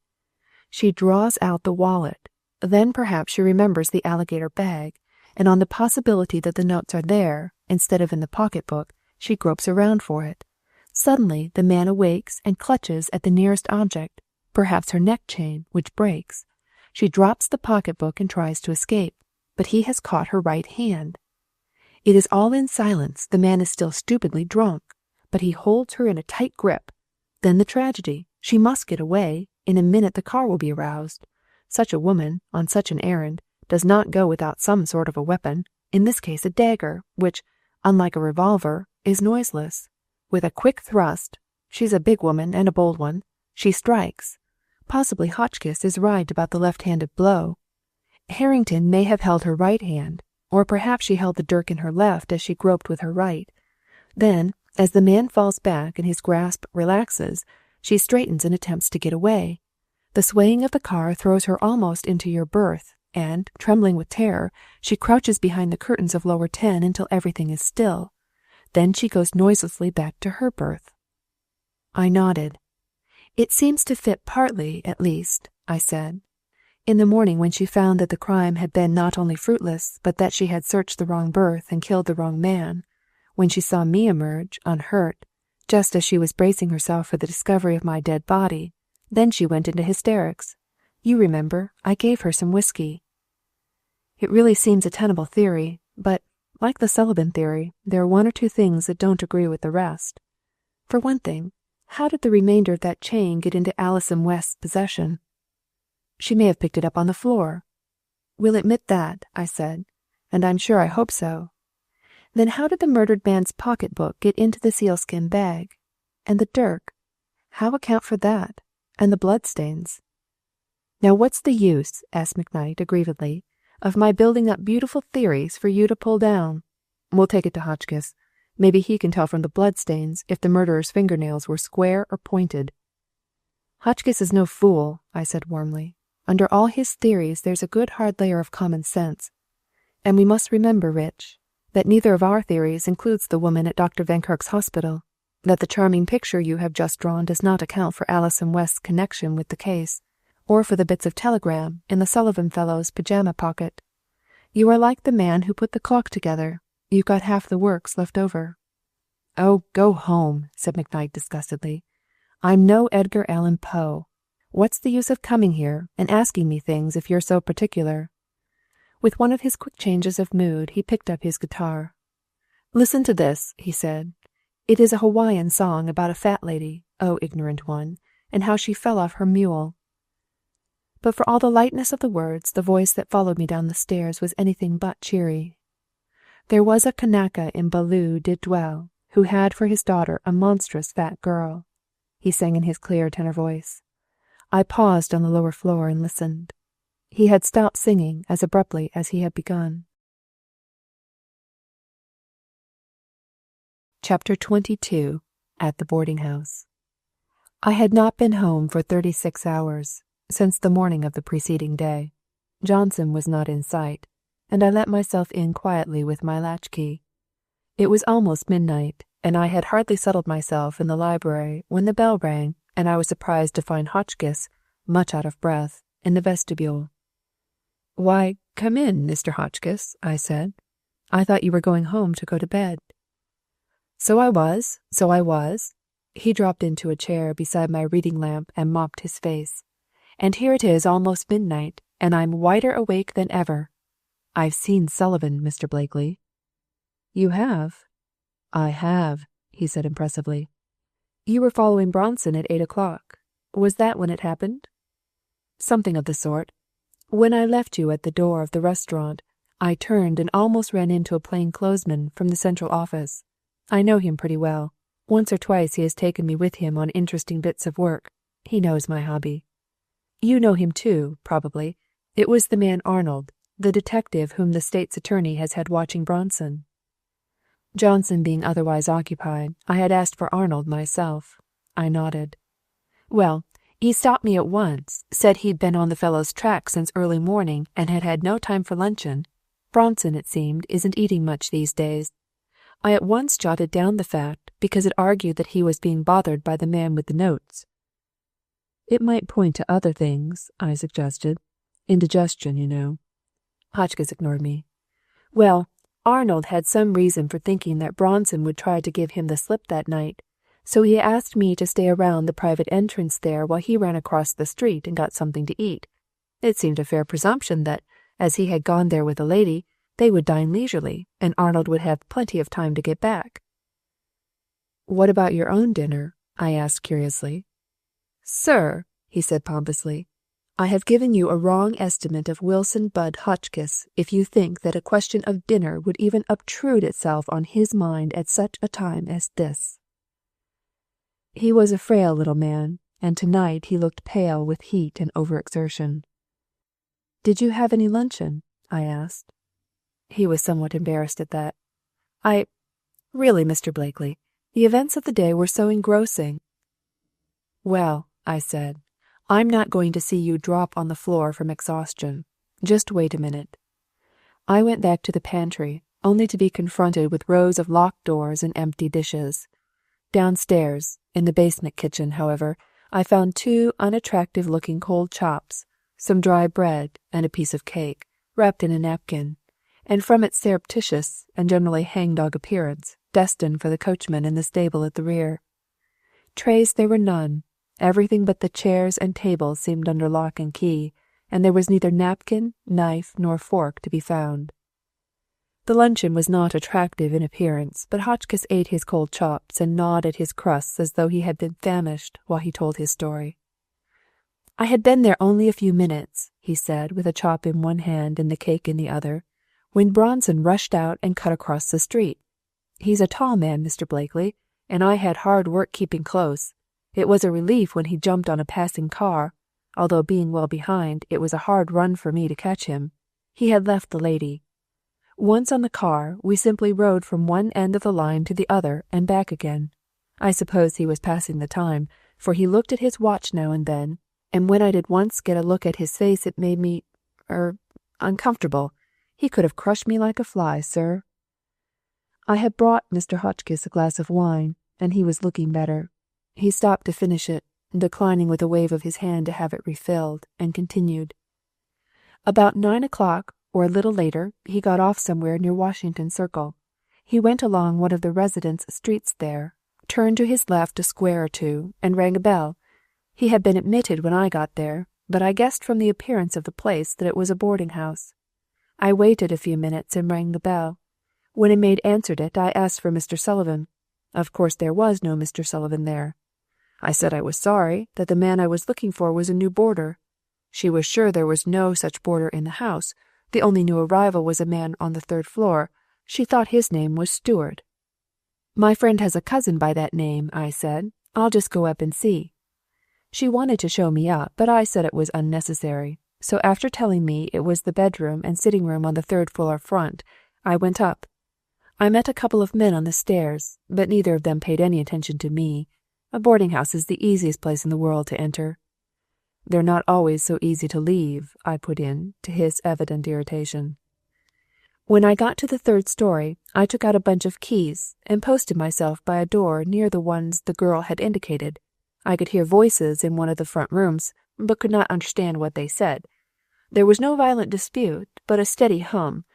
She draws out the wallet. Then perhaps she remembers the alligator bag, and on the possibility that the notes are there, instead of in the pocketbook, she gropes around for it. Suddenly, the man awakes and clutches at the nearest object, perhaps her neck chain, which breaks. She drops the pocketbook and tries to escape, but he has caught her right hand. It is all in silence. The man is still stupidly drunk, but he holds her in a tight grip. Then the tragedy. She must get away. In a minute the car will be aroused. Such a woman, on such an errand, does not go without some sort of a weapon, in this case a dagger, which, unlike a revolver, is noiseless. With a quick thrust, she's a big woman and a bold one, she strikes. Possibly Hotchkiss is right about the left-handed blow. Harrington may have held her right hand, or perhaps she held the dirk in her left as she groped with her right. Then, as the man falls back and his grasp relaxes, she straightens and attempts to get away. The swaying of the car throws her almost into your berth, and, trembling with terror, she crouches behind the curtains of lower 10 until everything is still. Then she goes noiselessly back to her berth. I nodded. It seems to fit partly, at least, I said. In the morning, when she found that the crime had been not only fruitless, but that she had searched the wrong berth and killed the wrong man, when she saw me emerge, unhurt, just as she was bracing herself for the discovery of my dead body, then she went into hysterics. You remember, I gave her some whiskey. It really seems a tenable theory, but, like the Sullivan theory, there are one or two things that don't agree with the rest. For one thing, how did the remainder of that chain get into Alison West's possession? She may have picked it up on the floor. We'll admit that, I said, and I'm sure I hope so. Then how did the murdered man's pocketbook get into the sealskin bag? And the dirk? How account for that? And the bloodstains? Now what's the use, asked McKnight aggrievedly, of my building up beautiful theories for you to pull down? We'll take it to Hotchkiss. Maybe he can tell from the bloodstains if the murderer's fingernails were square or pointed. Hotchkiss is no fool, I said warmly. Under all his theories there's a good hard layer of common sense. And we must remember, Rich, that neither of our theories includes the woman at Dr. Van Kirk's hospital, that the charming picture you have just drawn does not account for Alison West's connection with the case, or for the bits of telegram in the Sullivan fellow's pajama pocket. You are like the man who put the clock together. You've got half the works left over. Oh, go home, said McKnight disgustedly. I'm no Edgar Allan Poe. What's the use of coming here and asking me things if you're so particular? With one of his quick changes of mood, he picked up his guitar. Listen to this, he said. It is a Hawaiian song about a fat lady, oh ignorant one, and how she fell off her mule. But for all the lightness of the words, the voice that followed me down the stairs was anything but cheery. There was a Kanaka in Baloo did dwell, who had for his daughter a monstrous fat girl, he sang in his clear tenor voice. I paused on the lower floor and listened. He had stopped singing as abruptly as he had begun. Chapter 22. At the Boarding House. I had not been home for 36 hours, since the morning of the preceding day. Johnson was not in sight, and I let myself in quietly with my latchkey. It was almost midnight, and I had hardly settled myself in the library when the bell rang, and I was surprised to find Hotchkiss, much out of breath, in the vestibule. "Why, come in, Mr. Hotchkiss," I said. "I thought you were going home to go to bed." So I was. He dropped into a chair beside my reading lamp and mopped his face. "And here it is almost midnight, and I'm wider awake than ever. I've seen Sullivan, Mr. Blakely." "You have?" "I have," he said impressively. "You were following Bronson at 8 o'clock. Was that when it happened?" "Something of the sort. When I left you at the door of the restaurant, I turned and almost ran into a plainclothesman from the central office. I know him pretty well. Once or twice he has taken me with him on interesting bits of work. He knows my hobby. You know him too, probably. It was the man Arnold, the detective whom the state's attorney has had watching Bronson. Johnson being otherwise occupied, I had asked for Arnold myself. I nodded. Well, he stopped me at once, said he'd been on the fellow's track since early morning and had had no time for luncheon. Bronson, it seemed, isn't eating much these days. I at once jotted down the fact because it argued that he was being bothered by the man with the notes. It might point to other things, I suggested. Indigestion, you know. Hotchkiss ignored me. Well, Arnold had some reason for thinking that Bronson would try to give him the slip that night, so he asked me to stay around the private entrance there while he ran across the street and got something to eat. It seemed a fair presumption that, as he had gone there with a lady, they would dine leisurely, and Arnold would have plenty of time to get back. What about your own dinner? I asked curiously. Sir, he said pompously, I have given you a wrong estimate of Wilson Budd Hotchkiss if you think that a question of dinner would even obtrude itself on his mind at such a time as this. He was a frail little man, and tonight he looked pale with heat and overexertion. Did you have any luncheon? I asked. He was somewhat embarrassed at that. Really, Mr. Blakely, the events of the day were so engrossing. Well, I said, I'm not going to see you drop on the floor from exhaustion. Just wait a minute. I went back to the pantry, only to be confronted with rows of locked doors and empty dishes. Downstairs, in the basement kitchen, however, I found 2 unattractive-looking cold chops, some dry bread, and a piece of cake, wrapped in a napkin, and from its surreptitious and generally hangdog appearance, destined for the coachman in the stable at the rear. Trays there were none. Everything but the chairs and tables seemed under lock and key, and there was neither napkin, knife, nor fork to be found. The luncheon was not attractive in appearance, but Hotchkiss ate his cold chops and gnawed at his crusts as though he had been famished while he told his story. I had been there only a few minutes, he said, with a chop in one hand and the cake in the other, when Bronson rushed out and cut across the street. He's a tall man, Mr. Blakely, and I had hard work keeping close. It was a relief when he jumped on a passing car, although being well behind, it was a hard run for me to catch him. He had left the lady. Once on the car, we simply rode from one end of the line to the other and back again. I suppose he was passing the time, for he looked at his watch now and then, and when I did once get a look at his face it made me, uncomfortable. He could have crushed me like a fly, sir. I had brought Mr. Hotchkiss a glass of wine, and he was looking better. He stopped to finish it, declining with a wave of his hand to have it refilled, and continued. About 9 o'clock, or a little later, he got off somewhere near Washington Circle. He went along one of the residence streets there, turned to his left a square or two, and rang a bell. He had been admitted when I got there, but I guessed from the appearance of the place that it was a boarding-house. I waited a few minutes and rang the bell. When a maid answered it, I asked for Mr. Sullivan. Of course there was no Mr. Sullivan there. I said I was sorry, that the man I was looking for was a new boarder. She was sure there was no such boarder in the house. The only new arrival was a man on the 3rd floor. She thought his name was Stewart. My friend has a cousin by that name, I said. I'll just go up and see. She wanted to show me up, but I said it was unnecessary. So after telling me it was the bedroom and sitting room on the 3rd floor front, I went up. I met a couple of men on the stairs, but neither of them paid any attention to me. A boarding-house is the easiest place in the world to enter. They're not always so easy to leave, I put in, to his evident irritation. When I got to the 3rd story, I took out a bunch of keys and posted myself by a door near the ones the girl had indicated. I could hear voices in one of the front rooms, but could not understand what they said. There was no violent dispute, but a steady hum.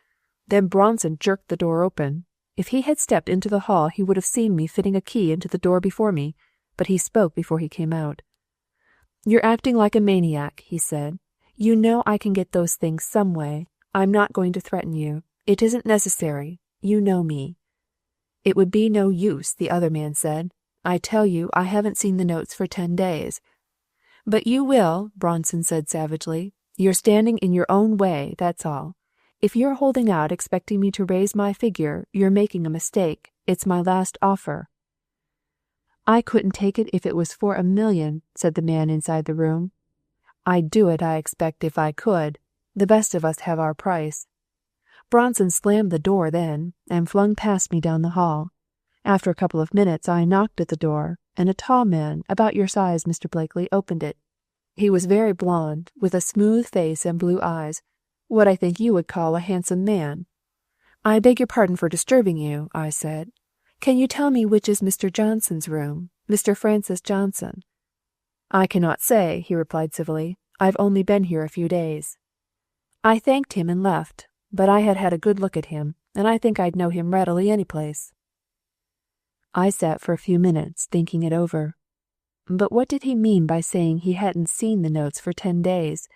Then Bronson jerked the door open. If he had stepped into the hall, he would have seen me fitting a key into the door before me, but he spoke before he came out. You're acting like a maniac, he said. You know I can get those things some way. I'm not going to threaten you. It isn't necessary. You know me. It would be no use, the other man said. I tell you, I haven't seen the notes for 10 days. But you will, Bronson said savagely. You're standing in your own way, that's all. If you're holding out expecting me to raise my figure, you're making a mistake. It's my last offer." "I couldn't take it if it was for $1,000,000, said the man inside the room. "I'd do it, I expect, if I could. The best of us have our price." Bronson slammed the door then, and flung past me down the hall. After a couple of minutes I knocked at the door, and a tall man, about your size, Mr. Blakely, opened it. He was very blond, with a smooth face and blue eyes, what I think you would call a handsome man. "I beg your pardon for disturbing you," I said. "Can you tell me which is Mr. Johnson's room, Mr. Francis Johnson?" "I cannot say," he replied civilly. "I've only been here a few days." I thanked him and left, but I had had a good look at him, and I think I'd know him readily any place. I sat for a few minutes thinking it over. But what did he mean by saying he hadn't seen the notes for 10 days?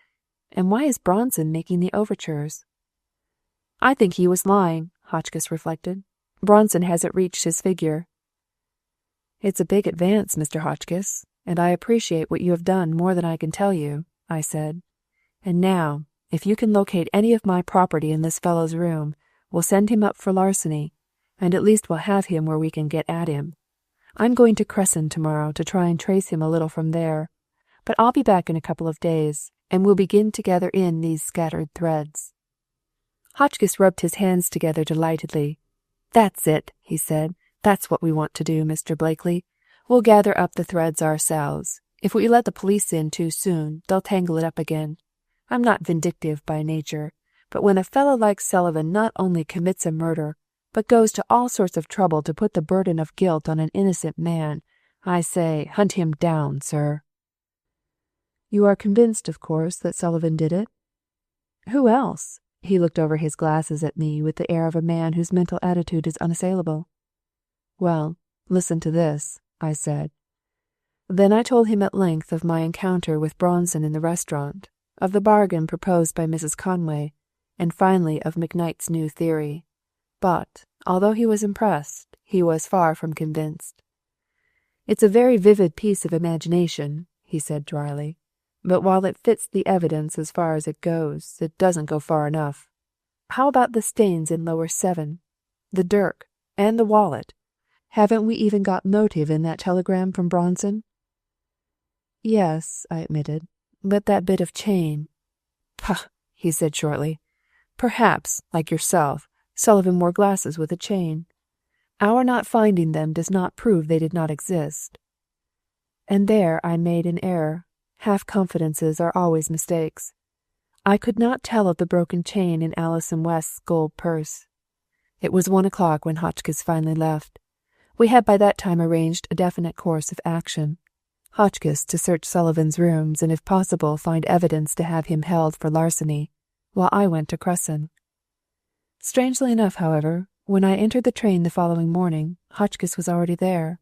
And why is Bronson making the overtures? "I think he was lying," Hotchkiss reflected. "Bronson hasn't reached his figure." "It's a big advance, Mr. Hotchkiss, and I appreciate what you have done more than I can tell you," I said. "And now, if you can locate any of my property in this fellow's room, we'll send him up for larceny, and at least we'll have him where we can get at him. I'm going to Cresson tomorrow to try and trace him a little from there, but I'll be back in a couple of days, and we'll begin to gather in these scattered threads." Hotchkiss rubbed his hands together delightedly. "That's it," he said. "That's what we want to do, Mr. Blakely. We'll gather up the threads ourselves. If we let the police in too soon, they'll tangle it up again. I'm not vindictive by nature, but when a fellow like Sullivan not only commits a murder, but goes to all sorts of trouble to put the burden of guilt on an innocent man, I say, hunt him down, sir." "You are convinced, of course, that Sullivan did it?" "Who else?" He looked over his glasses at me with the air of a man whose mental attitude is unassailable. "Well, listen to this," I said. Then I told him at length of my encounter with Bronson in the restaurant, of the bargain proposed by Mrs. Conway, and finally of McKnight's new theory. But, although he was impressed, he was far from convinced. "It's a very vivid piece of imagination," he said dryly, "but while it fits the evidence as far as it goes, it doesn't go far enough. How about the stains in lower 7, the dirk, and the wallet? Haven't we even got motive in that telegram from Bronson?" "Yes," I admitted, "but that bit of chain—" "Pah!" he said shortly. "Perhaps, like yourself, Sullivan wore glasses with a chain. Our not finding them does not prove they did not exist." And there I made an error. Half-confidences are always mistakes. I could not tell of the broken chain in Alison West's gold purse. It was 1 o'clock when Hotchkiss finally left. We had by that time arranged a definite course of action. Hotchkiss to search Sullivan's rooms and if possible find evidence to have him held for larceny, while I went to Cresson. Strangely enough, however, when I entered the train the following morning, Hotchkiss was already there.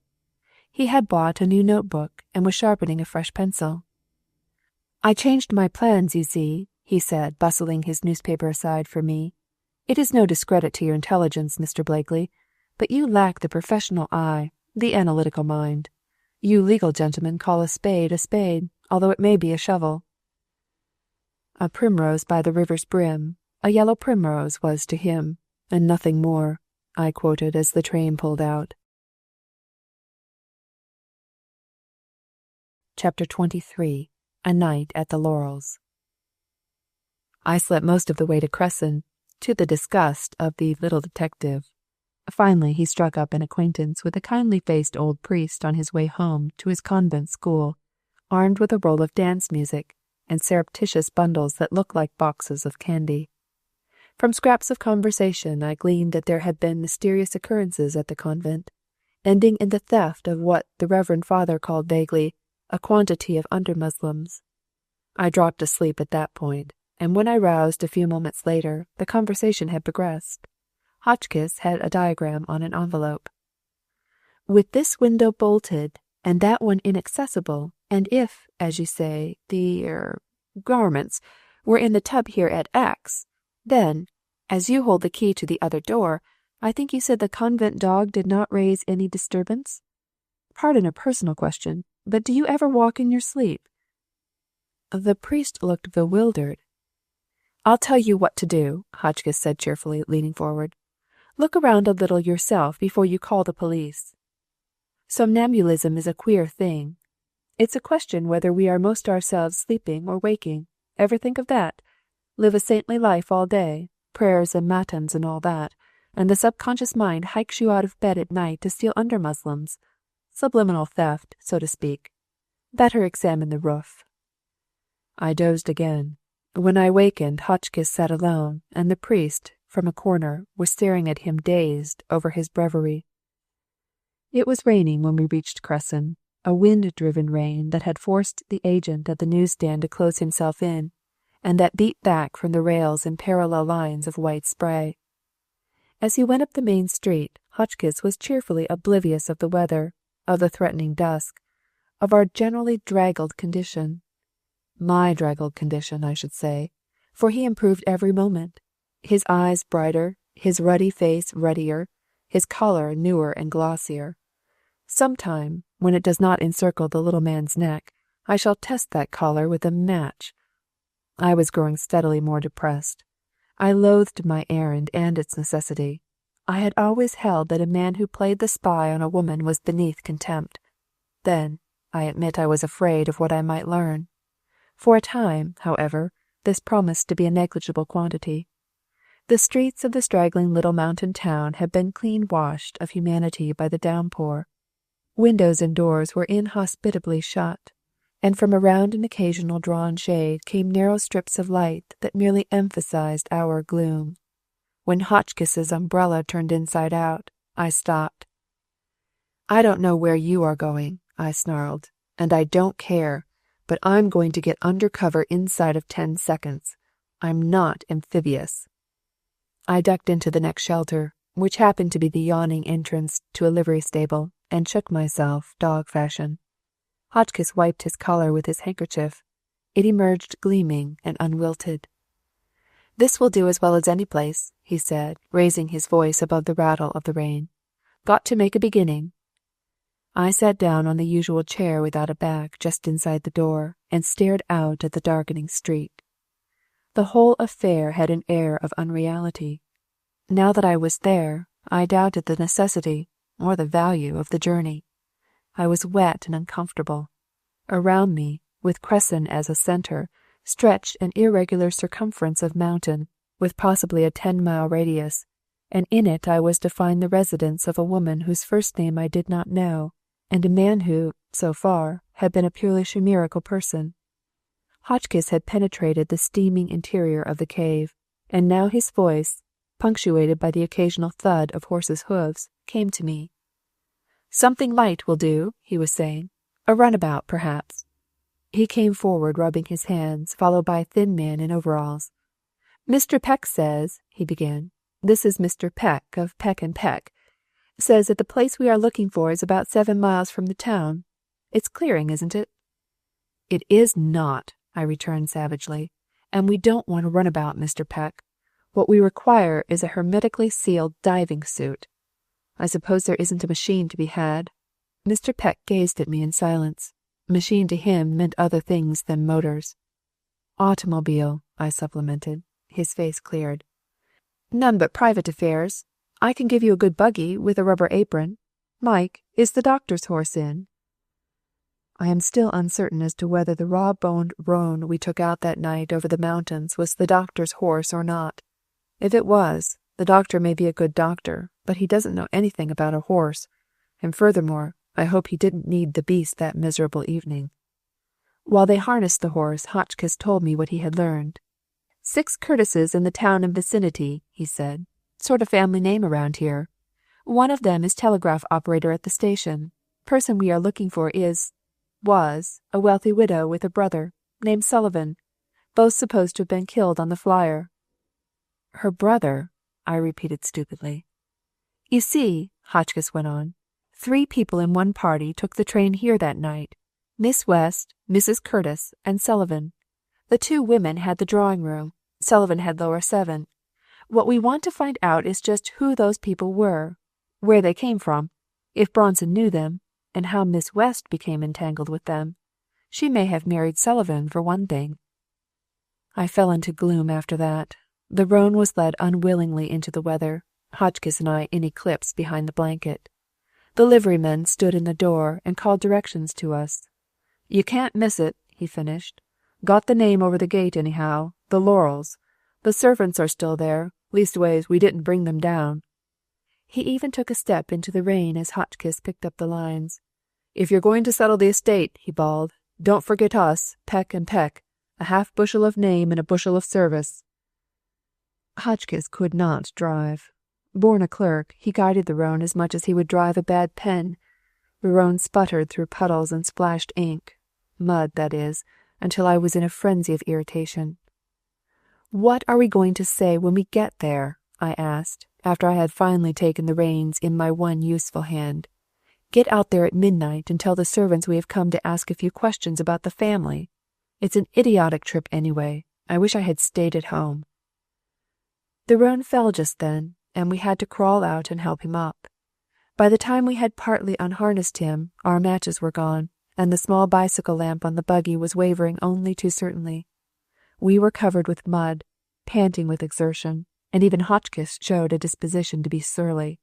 He had bought a new notebook and was sharpening a fresh pencil. "I changed my plans, you see," he said, bustling his newspaper aside for me. "It is no discredit to your intelligence, Mr. Blakely, but you lack the professional eye, the analytical mind. You legal gentlemen call a spade, although it may be a shovel." "A primrose by the river's brim, a yellow primrose was to him, and nothing more," I quoted as the train pulled out. Chapter 23. A Night at the Laurels. I slept most of the way to Cresson, to the disgust of the little detective. Finally he struck up an acquaintance with a kindly-faced old priest on his way home to his convent school, armed with a roll of dance music and surreptitious bundles that looked like boxes of candy. From scraps of conversation I gleaned that there had been mysterious occurrences at the convent, ending in the theft of what the Reverend Father called vaguely a quantity of under-Muslims. I dropped asleep at that point, and when I roused a few moments later, the conversation had progressed. Hotchkiss had a diagram on an envelope. "With this window bolted, and that one inaccessible, and if, as you say, the garments were in the tub here at X, then, as you hold the key to the other door, I think you said the convent dog did not raise any disturbance? Pardon a personal question, but do you ever walk in your sleep?" The priest looked bewildered. "I'll tell you what to do," Hotchkiss said cheerfully, leaning forward. "Look around a little yourself before you call the police. Somnambulism is a queer thing. It's a question whether we are most ourselves sleeping or waking. Ever think of that? Live a saintly life all day, prayers and matins and all that, and the subconscious mind hikes you out of bed at night to steal under muslins. Subliminal theft, so to speak. Better examine the roof." I dozed again. When I wakened, Hotchkiss sat alone, and the priest, from a corner, was staring at him dazed over his breviary. It was raining when we reached Cresson, a wind-driven rain that had forced the agent at the newsstand to close himself in, and that beat back from the rails in parallel lines of white spray. As he went up the main street, Hotchkiss was cheerfully oblivious of the weather, of the threatening dusk, of our generally draggled condition. My draggled condition, I should say, for he improved every moment, his eyes brighter, his ruddy face ruddier, his collar newer and glossier. Sometime, when it does not encircle the little man's neck, I shall test that collar with a match. I was growing steadily more depressed. I loathed my errand and its necessity. I had always held that a man who played the spy on a woman was beneath contempt. Then, I admit I was afraid of what I might learn. For a time, however, this promised to be a negligible quantity. The streets of the straggling little mountain town had been clean washed of humanity by the downpour. Windows and doors were inhospitably shut, and from around an occasional drawn shade came narrow strips of light that merely emphasized our gloom. When Hotchkiss's umbrella turned inside out, I stopped. "I don't know where you are going," I snarled, "and I don't care. But I'm going to get under cover inside of 10 seconds. I'm not amphibious." I ducked into the next shelter, which happened to be the yawning entrance to a livery stable, and shook myself, dog fashion. Hotchkiss wiped his collar with his handkerchief. It emerged gleaming and unwilted. "This will do as well as any place," he said, raising his voice above the rattle of the rain. "Got to make a beginning." I sat down on the usual chair without a back just inside the door and stared out at the darkening street. The whole affair had an air of unreality. Now that I was there, I doubted the necessity or the value of the journey. I was wet and uncomfortable. Around me, with Cresson as a centre, stretched an irregular circumference of mountain, with possibly a 10-mile radius, and in it I was to find the residence of a woman whose first name I did not know, and a man who, so far, had been a purely chimerical person. Hotchkiss had penetrated the steaming interior of the cave, and now his voice, punctuated by the occasional thud of horses' hoofs, came to me. "Something light will do," he was saying. "A runabout, perhaps." He came forward, rubbing his hands, followed by a thin man in overalls. "Mr. Peck says," he began, "this is Mr. Peck, of Peck and Peck, says that the place we are looking for is about 7 miles from the town. It's clearing, isn't it?" "It is not," I returned savagely, "and we don't want a runabout, Mr. Peck. What we require is a hermetically sealed diving suit. I suppose there isn't a machine to be had." Mr. Peck gazed at me in silence. Machine to him meant other things than motors. "Automobile," I supplemented. His face cleared. "None but private affairs. I can give you a good buggy with a rubber apron. Mike, is the doctor's horse in?" I am still uncertain as to whether the raw-boned roan we took out that night over the mountains was the doctor's horse or not. If it was, the doctor may be a good doctor, but he doesn't know anything about a horse, and furthermore, I hope he didn't need the beast that miserable evening. While they harnessed the horse, Hotchkiss told me what he had learned. 6 Curtises in the town and vicinity, he said. Sort of family name around here. One of them is telegraph operator at the station. Person we are looking for was a wealthy widow with a brother, named Sullivan, both supposed to have been killed on the flyer." "Her brother?" I repeated stupidly. "You see," Hotchkiss went on, 3 people in one party took the train here that night. Miss West, Mrs. Curtis, and Sullivan. The 2 women had the drawing room. Sullivan had lower 7. What we want to find out is just who those people were, where they came from, if Bronson knew them, and how Miss West became entangled with them. She may have married Sullivan, for one thing." I fell into gloom after that. The roan was led unwillingly into the weather, Hotchkiss and I in eclipse behind the blanket. The liveryman stood in the door and called directions to us. "You can't miss it," he finished. "Got the name over the gate anyhow, the Laurels. The servants are still there, leastways we didn't bring them down." He even took a step into the rain as Hotchkiss picked up the lines. "If you're going to settle the estate," he bawled, "don't forget us, Peck and Peck. A half bushel of name and a bushel of service." Hotchkiss could not drive. Born a clerk, he guided the roan as much as he would drive a bad pen. The roan sputtered through puddles and splashed ink, mud, that is, until I was in a frenzy of irritation. "What are we going to say when we get there?" I asked, after I had finally taken the reins in my one useful hand. "Get out there at midnight and tell the servants we have come to ask a few questions about the family. It's an idiotic trip anyway. I wish I had stayed at home." The roan fell just then, and we had to crawl out and help him up. By the time we had partly unharnessed him, our matches were gone, and the small bicycle lamp on the buggy was wavering only too certainly. We were covered with mud, panting with exertion, and even Hotchkiss showed a disposition to be surly.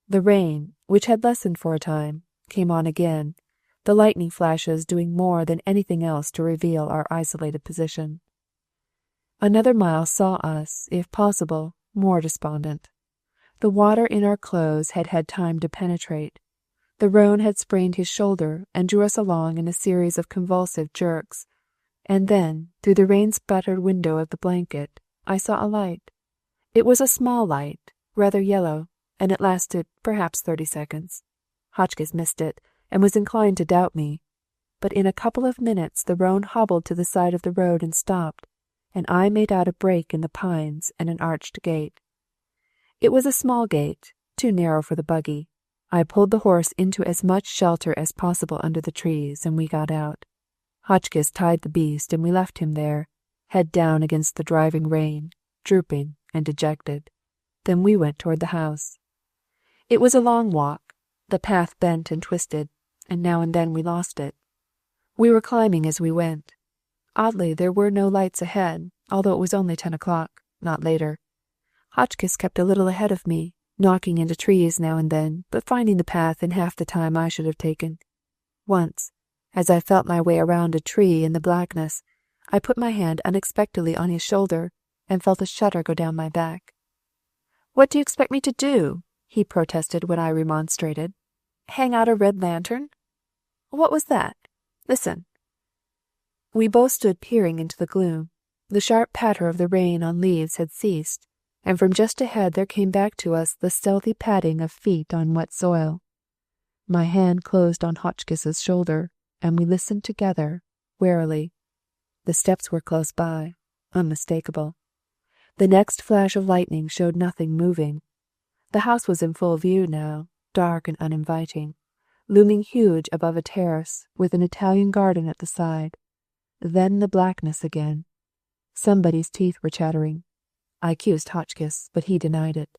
The rain, which had lessened for a time, came on again, the lightning flashes doing more than anything else to reveal our isolated position. Another mile saw us, if possible, more despondent. The water in our clothes had had time to penetrate. The roan had sprained his shoulder and drew us along in a series of convulsive jerks. And then, through the rain-spattered window of the blanket, I saw a light. It was a small light, rather yellow, and it lasted perhaps 30 seconds. Hotchkiss missed it, and was inclined to doubt me. But in a couple of minutes the roan hobbled to the side of the road and stopped, and I made out a break in the pines and an arched gate. It was a small gate, too narrow for the buggy. I pulled the horse into as much shelter as possible under the trees, and we got out. Hotchkiss tied the beast, and we left him there, head down against the driving rain, drooping and dejected. Then we went toward the house. It was a long walk. The path bent and twisted, and now and then we lost it. We were climbing as we went. Oddly, there were no lights ahead, although it was only 10 o'clock, not later. Hotchkiss kept a little ahead of me, knocking into trees now and then, but finding the path in half the time I should have taken. Once, as I felt my way around a tree in the blackness, I put my hand unexpectedly on his shoulder and felt a shudder go down my back. "What do you expect me to do?" he protested when I remonstrated. "Hang out a red lantern? What was that? Listen." We both stood peering into the gloom. The sharp patter of the rain on leaves had ceased, and from just ahead there came back to us the stealthy padding of feet on wet soil. My hand closed on Hotchkiss's shoulder, and we listened together, warily. The steps were close by, unmistakable. The next flash of lightning showed nothing moving. The house was in full view now, dark and uninviting, looming huge above a terrace with an Italian garden at the side. Then the blackness again. Somebody's teeth were chattering. I accused Hotchkiss, but he denied it.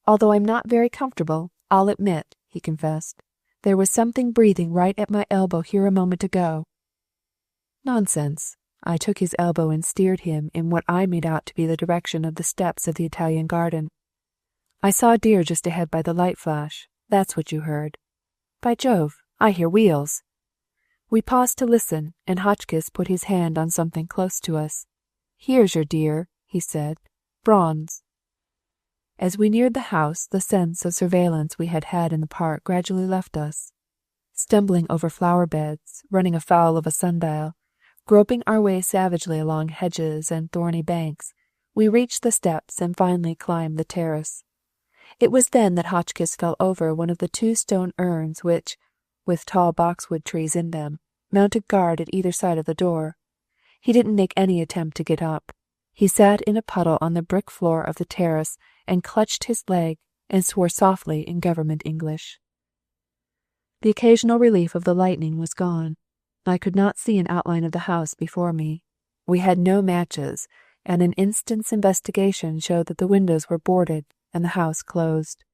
"Although I'm not very comfortable, I'll admit," he confessed. "There was something breathing right at my elbow here a moment ago." "Nonsense." I took his elbow and steered him in what I made out to be the direction of the steps of the Italian garden. "I saw a deer just ahead by the light flash. That's what you heard." "By Jove, I hear wheels." We paused to listen, and Hotchkiss put his hand on something close to us. "Here's your deer," he said. "Bronze." As we neared the house, the sense of surveillance we had had in the park gradually left us. Stumbling over flower beds, running afoul of a sundial, groping our way savagely along hedges and thorny banks, we reached the steps and finally climbed the terrace. It was then that Hotchkiss fell over one of the 2 stone urns which, with tall boxwood trees in them, mounted guard at either side of the door. He didn't make any attempt to get up. He sat in a puddle on the brick floor of the terrace and clutched his leg and swore softly in government English. The occasional relief of the lightning was gone. I could not see an outline of the house before me. We had no matches, and an instant's investigation showed that the windows were boarded and the house closed.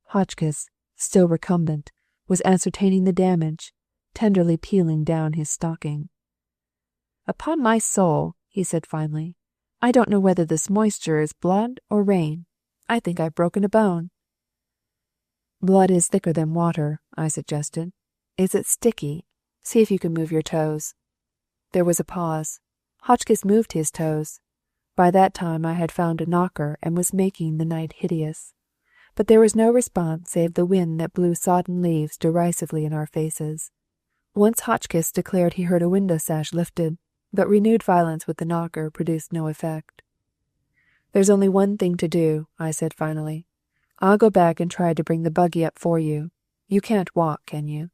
Hotchkiss, still recumbent, was ascertaining the damage, tenderly peeling down his stocking. "Upon my soul," he said finally. "I don't know whether this moisture is blood or rain. I think I've broken a bone." "Blood is thicker than water," I suggested. "Is it sticky? See if you can move your toes." There was a pause. Hotchkiss moved his toes. By that time I had found a knocker and was making the night hideous. But there was no response save the wind that blew sodden leaves derisively in our faces. Once Hotchkiss declared he heard a window sash lifted, but renewed violence with the knocker produced no effect. "There's only one thing to do," I said finally. "I'll go back and try to bring the buggy up for you. You can't walk, can you?"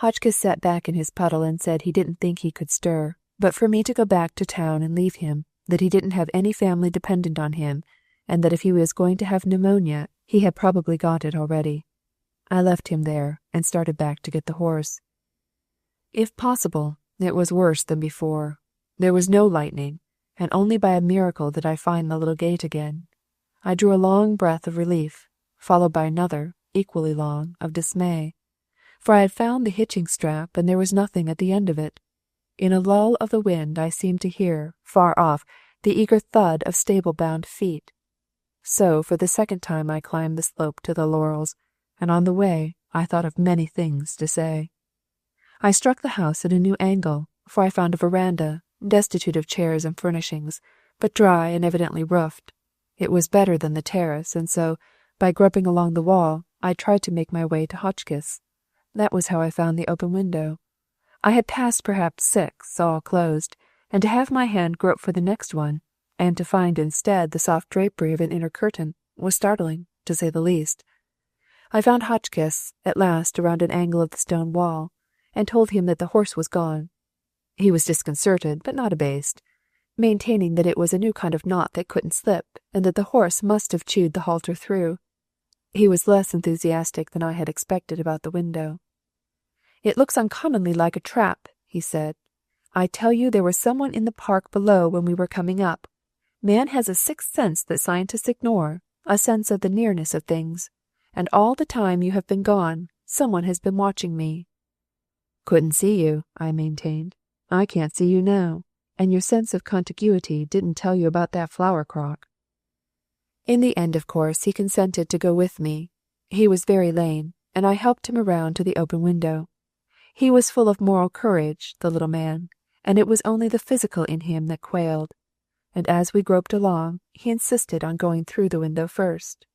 Hotchkiss sat back in his puddle and said he didn't think he could stir, but for me to go back to town and leave him, that he didn't have any family dependent on him, and that if he was going to have pneumonia, he had probably got it already. I left him there and started back to get the horse. If possible, it was worse than before. There was no lightning, and only by a miracle did I find the little gate again. I drew a long breath of relief, followed by another, equally long, of dismay, for I had found the hitching strap and there was nothing at the end of it. In a lull of the wind I seemed to hear, far off, the eager thud of stable-bound feet. So for the second time I climbed the slope to the Laurels, and on the way I thought of many things to say. I struck the house at a new angle, for I found a veranda, destitute of chairs and furnishings, but dry and evidently roofed. It was better than the terrace, and so, by groping along the wall, I tried to make my way to Hotchkiss. That was how I found the open window. I had passed perhaps 6, all closed, and to have my hand grope for the next one, and to find instead the soft drapery of an inner curtain, was startling, to say the least. I found Hotchkiss, at last, around an angle of the stone wall, and told him that the horse was gone. He was disconcerted, but not abased, maintaining that it was a new kind of knot that couldn't slip, and that the horse must have chewed the halter through. He was less enthusiastic than I had expected about the window. "It looks uncommonly like a trap," he said. "I tell you there was someone in the park below when we were coming up. Man has a sixth sense that scientists ignore, a sense of the nearness of things, and all the time you have been gone, someone has been watching me." "Couldn't see you," I maintained. "I can't see you now, and your sense of contiguity didn't tell you about that flower crock." In the end, of course, he consented to go with me. He was very lame, and I helped him around to the open window. He was full of moral courage, the little man, and it was only the physical in him that quailed. And as we groped along, he insisted on going through the window first.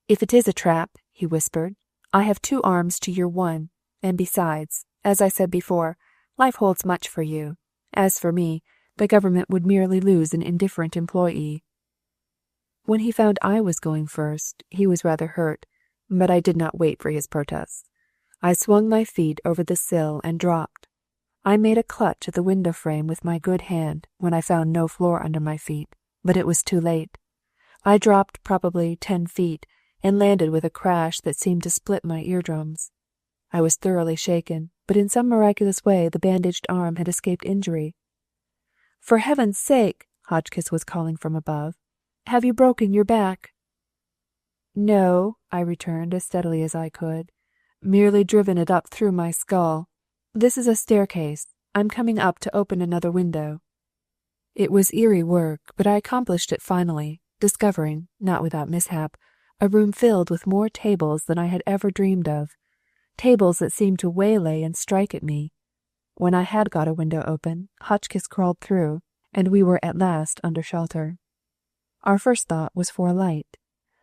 "If it is a trap," he whispered, "I have 2 arms to your 1, and besides, as I said before, life holds much for you. As for me, the government would merely lose an indifferent employee." When he found I was going first, he was rather hurt, but I did not wait for his protests. I swung my feet over the sill and dropped. I made a clutch at the window frame with my good hand when I found no floor under my feet, but it was too late. I dropped probably 10 feet and landed with a crash that seemed to split my eardrums. I was thoroughly shaken, but in some miraculous way the bandaged arm had escaped injury. "For heaven's sake," Hotchkiss was calling from above, "have you broken your back?" "No," I returned as steadily as I could. "Merely driven it up through my skull. This is a staircase. I'm coming up to open another window." It was eerie work, but I accomplished it finally, discovering, not without mishap, a room filled with more tables than I had ever dreamed of, tables that seemed to waylay and strike at me. When I had got a window open, Hotchkiss crawled through, and we were at last under shelter. Our first thought was for a light.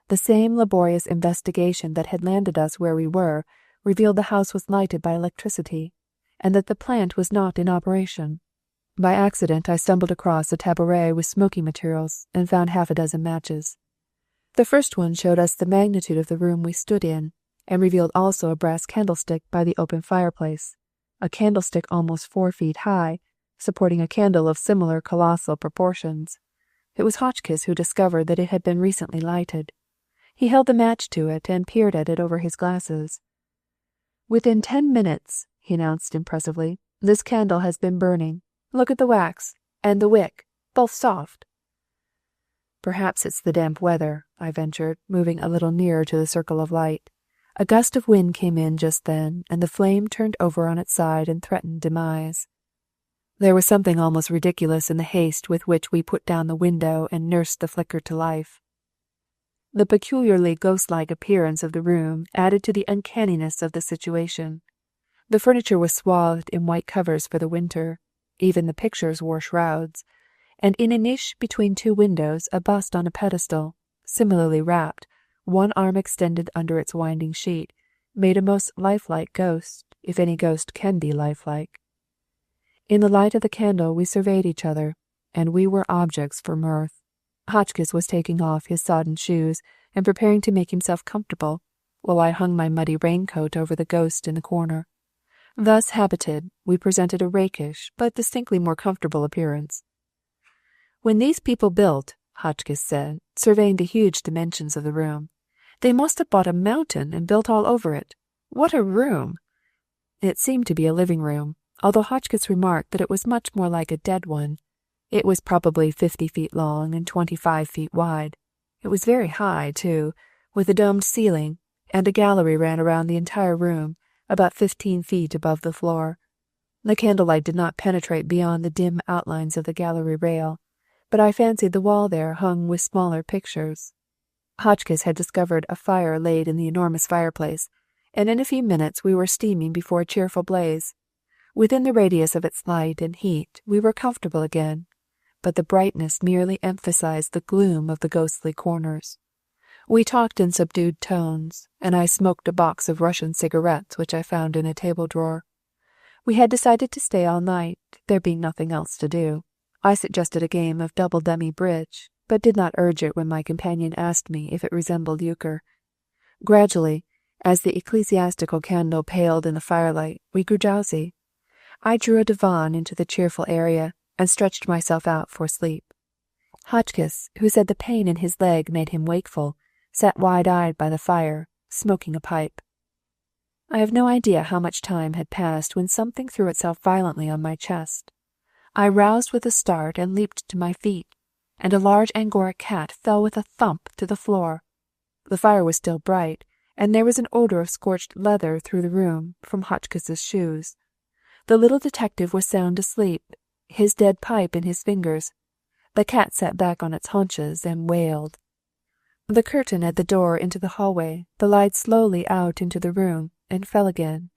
The same laborious investigation that had landed us where we were revealed the house was lighted by electricity, and that the plant was not in operation. By accident I stumbled across a tabouret with smoking materials and found 6 matches. The first one showed us the magnitude of the room we stood in, and revealed also a brass candlestick by the open fireplace, a candlestick almost 4 feet high, supporting a candle of similar colossal proportions. It was Hotchkiss who discovered that it had been recently lighted. He held the match to it and peered at it over his glasses. "Within 10 minutes," he announced impressively, "this candle has been burning. Look at the wax, and the wick, both soft." "Perhaps it's the damp weather," I ventured, moving a little nearer to the circle of light. A gust of wind came in just then, and the flame turned over on its side and threatened demise. There was something almost ridiculous in the haste with which we put down the window and nursed the flicker to life. The peculiarly ghost-like appearance of the room added to the uncanniness of the situation. The furniture was swathed in white covers for the winter. Even the pictures wore shrouds, and in a niche between two windows a bust on a pedestal, similarly wrapped, one arm extended under its winding sheet, made a most lifelike ghost, if any ghost can be lifelike. In the light of the candle we surveyed each other, and we were objects for mirth. Hotchkiss was taking off his sodden shoes and preparing to make himself comfortable, while I hung my muddy raincoat over the ghost in the corner. Thus habited, we presented a rakish but distinctly more comfortable appearance. "When these people built," Hotchkiss said, surveying the huge dimensions of the room, "they must have bought a mountain and built all over it. What a room!" It seemed to be a living room, although Hotchkiss remarked that it was much more like a dead one. It was probably 50 feet long and 25 feet wide. It was very high, too, with a domed ceiling, and a gallery ran around the entire room, about 15 feet above the floor. The candlelight did not penetrate beyond the dim outlines of the gallery rail, but I fancied the wall there hung with smaller pictures. Hotchkiss had discovered a fire laid in the enormous fireplace, and in a few minutes we were steaming before a cheerful blaze. Within the radius of its light and heat we were comfortable again, but the brightness merely emphasized the gloom of the ghostly corners. We talked in subdued tones, and I smoked a box of Russian cigarettes which I found in a table drawer. We had decided to stay all night, there being nothing else to do. I suggested a game of double-dummy bridge, but did not urge it when my companion asked me if it resembled euchre. Gradually, as the ecclesiastical candle paled in the firelight, we grew drowsy. I drew a divan into the cheerful area and stretched myself out for sleep. Hotchkiss, who said the pain in his leg made him wakeful, sat wide-eyed by the fire, smoking a pipe. I have no idea how much time had passed when something threw itself violently on my chest. I roused with a start and leaped to my feet, and a large Angora cat fell with a thump to the floor. The fire was still bright, and there was an odor of scorched leather through the room from Hotchkiss's shoes. The little detective was sound asleep, his dead pipe in his fingers. The cat sat back on its haunches and wailed. The curtain at the door into the hallway glided slowly out into the room and fell again.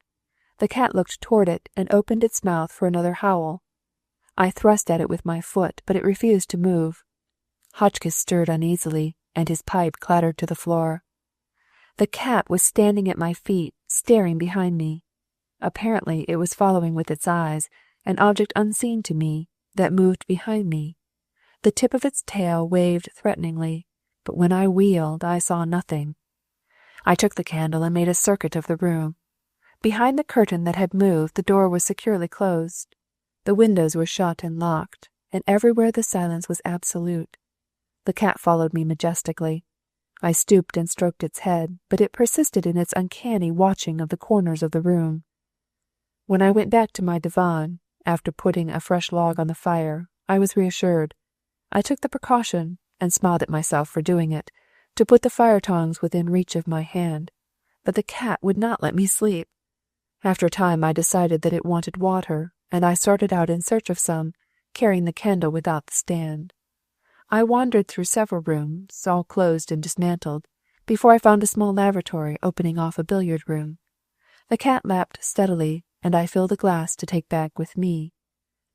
The cat looked toward it and opened its mouth for another howl. I thrust at it with my foot, but it refused to move. Hotchkiss stirred uneasily, and his pipe clattered to the floor. The cat was standing at my feet, staring behind me. Apparently it was following with its eyes an object unseen to me that moved behind me. The tip of its tail waved threateningly, but when I wheeled I saw nothing. I took the candle and made a circuit of the room. Behind the curtain that had moved the door was securely closed. The windows were shut and locked, and everywhere the silence was absolute. The cat followed me majestically. I stooped and stroked its head, but it persisted in its uncanny watching of the corners of the room. When I went back to my divan, after putting a fresh log on the fire, I was reassured. I took the precaution, and smiled at myself for doing it, to put the fire tongs within reach of my hand, but the cat would not let me sleep. After a time I decided that it wanted water, and I started out in search of some, carrying the candle without the stand. I wandered through several rooms, all closed and dismantled, before I found a small lavatory opening off a billiard room. The cat lapped steadily, and I filled a glass to take back with me.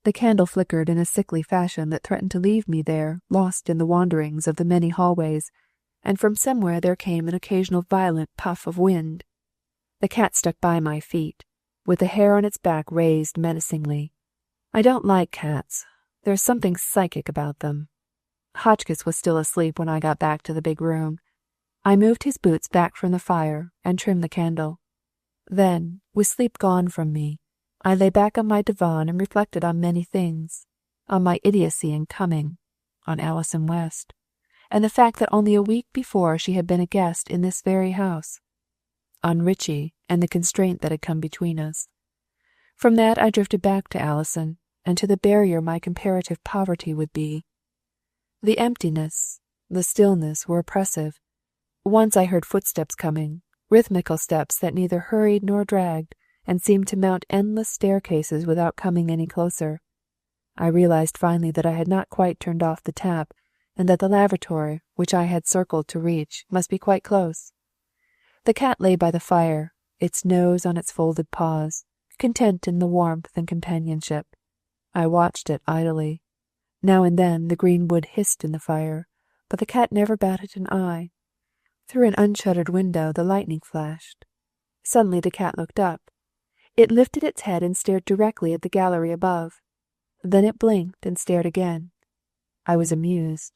The candle flickered in a sickly fashion that threatened to leave me there, lost in the wanderings of the many hallways, and from somewhere there came an occasional violent puff of wind. The cat stuck by my feet, with the hair on its back raised menacingly. I don't like cats. There's something psychic about them. Hotchkiss was still asleep when I got back to the big room. I moved his boots back from the fire and trimmed the candle. Then, with sleep gone from me, I lay back on my divan and reflected on many things, on my idiocy in coming, on Alison West, and the fact that only a week before she had been a guest in this very house, on Richie and the constraint that had come between us. From that I drifted back to Alison, and to the barrier my comparative poverty would be. The emptiness, the stillness were oppressive. Once I heard footsteps coming, rhythmical steps that neither hurried nor dragged, and seemed to mount endless staircases without coming any closer. I realized finally that I had not quite turned off the tap, and that the lavatory, which I had circled to reach, must be quite close. The cat lay by the fire, its nose on its folded paws, content in the warmth and companionship. I watched it idly. Now and then the green wood hissed in the fire, but the cat never batted an eye. Through an unshuttered window the lightning flashed. Suddenly the cat looked up. It lifted its head and stared directly at the gallery above. Then it blinked and stared again. I was amused.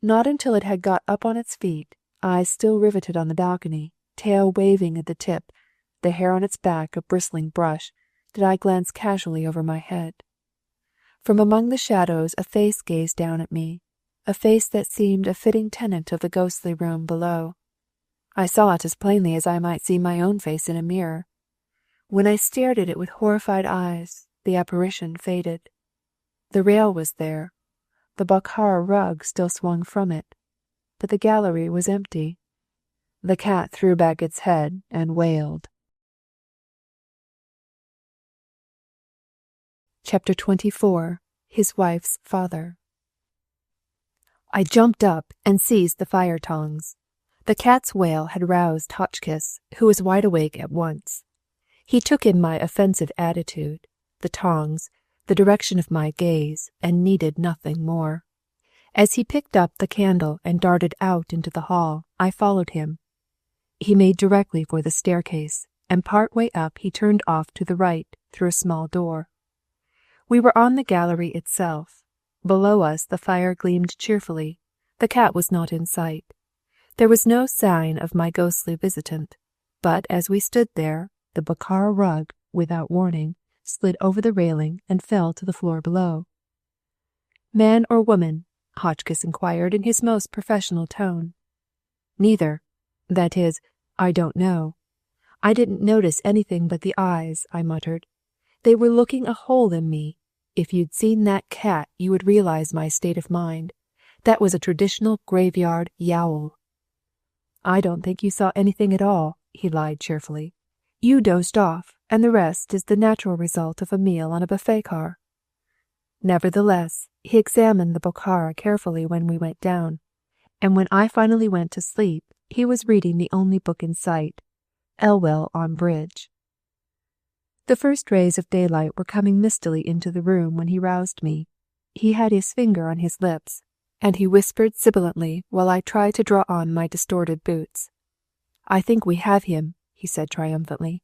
Not until it had got up on its feet, eyes still riveted on the balcony, tail waving at the tip, the hair on its back a bristling brush, did I glance casually over my head. From among the shadows a face gazed down at me, a face that seemed a fitting tenant of the ghostly room below. I saw it as plainly as I might see my own face in a mirror. When I stared at it with horrified eyes, the apparition faded. The rail was there. The Bokhara rug still swung from it, but the gallery was empty. The cat threw back its head and wailed. Chapter 24. His Wife's Father. I jumped up and seized the fire tongs. The cat's wail had roused Hotchkiss, who was wide awake at once. He took in my offensive attitude, the tongs, the direction of my gaze, and needed nothing more. As he picked up the candle and darted out into the hall, I followed him. He made directly for the staircase, and part way up he turned off to the right through a small door. We were on the gallery itself. Below us the fire gleamed cheerfully. The cat was not in sight. There was no sign of my ghostly visitant, but as we stood there, the Bokhara rug, without warning, slid over the railing and fell to the floor below. "Man or woman?" Hotchkiss inquired in his most professional tone. "Neither. That is, I don't know. I didn't notice anything but the eyes," I muttered. "They were looking a hole in me. If you'd seen that cat, you would realize my state of mind. That was a traditional graveyard yowl." "I don't think you saw anything at all," he lied cheerfully. "You dozed off, and the rest is the natural result of a meal on a buffet car." Nevertheless, he examined the Bokhara carefully when we went down, and when I finally went to sleep, he was reading the only book in sight, Elwell on Bridge. The first rays of daylight were coming mistily into the room when he roused me. He had his finger on his lips, and he whispered sibilantly while I tried to draw on my distorted boots. "I think we have him," he said triumphantly.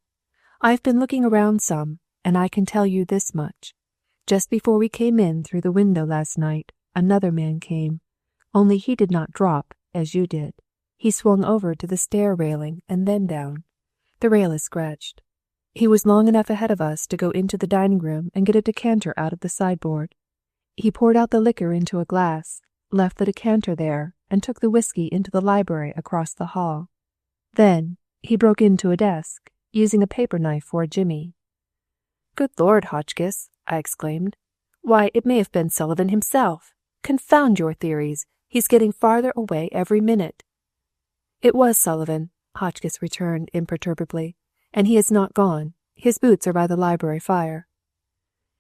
"I've been looking around some, and I can tell you this much. Just before we came in through the window last night, another man came, only he did not drop, as you did. He swung over to the stair railing and then down. The rail is scratched. He was long enough ahead of us to go into the dining room and get a decanter out of the sideboard. He poured out the liquor into a glass, left the decanter there, and took the whiskey into the library across the hall. Then he broke into a desk, using a paper knife for a jimmy. "Good Lord, Hotchkiss!" I exclaimed. "Why, it may have been Sullivan himself! Confound your theories! He's getting farther away every minute." "It was Sullivan," Hotchkiss returned imperturbably, "and he has not gone. His boots are by the library fire."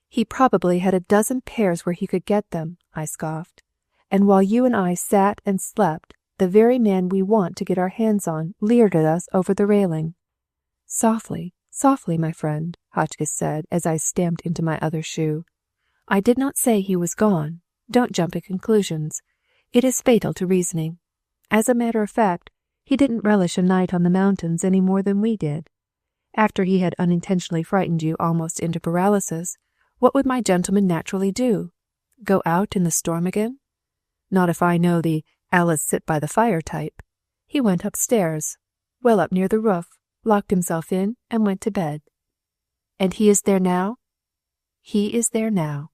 "He probably had a dozen pairs where he could get them," I scoffed. "And while you and I sat and slept, the very man we want to get our hands on leered at us over the railing." "Softly, softly, my friend," Hotchkiss said as I stamped into my other shoe. "I did not say he was gone. Don't jump at conclusions. It is fatal to reasoning. As a matter of fact, he didn't relish a night on the mountains any more than we did. After he had unintentionally frightened you almost into paralysis, what would my gentleman naturally do? Go out in the storm again? Not if I know the Alice sit-by-the-fire type. He went upstairs, well up near the roof, locked himself in, and went to bed." "And he is there now?" "He is there now.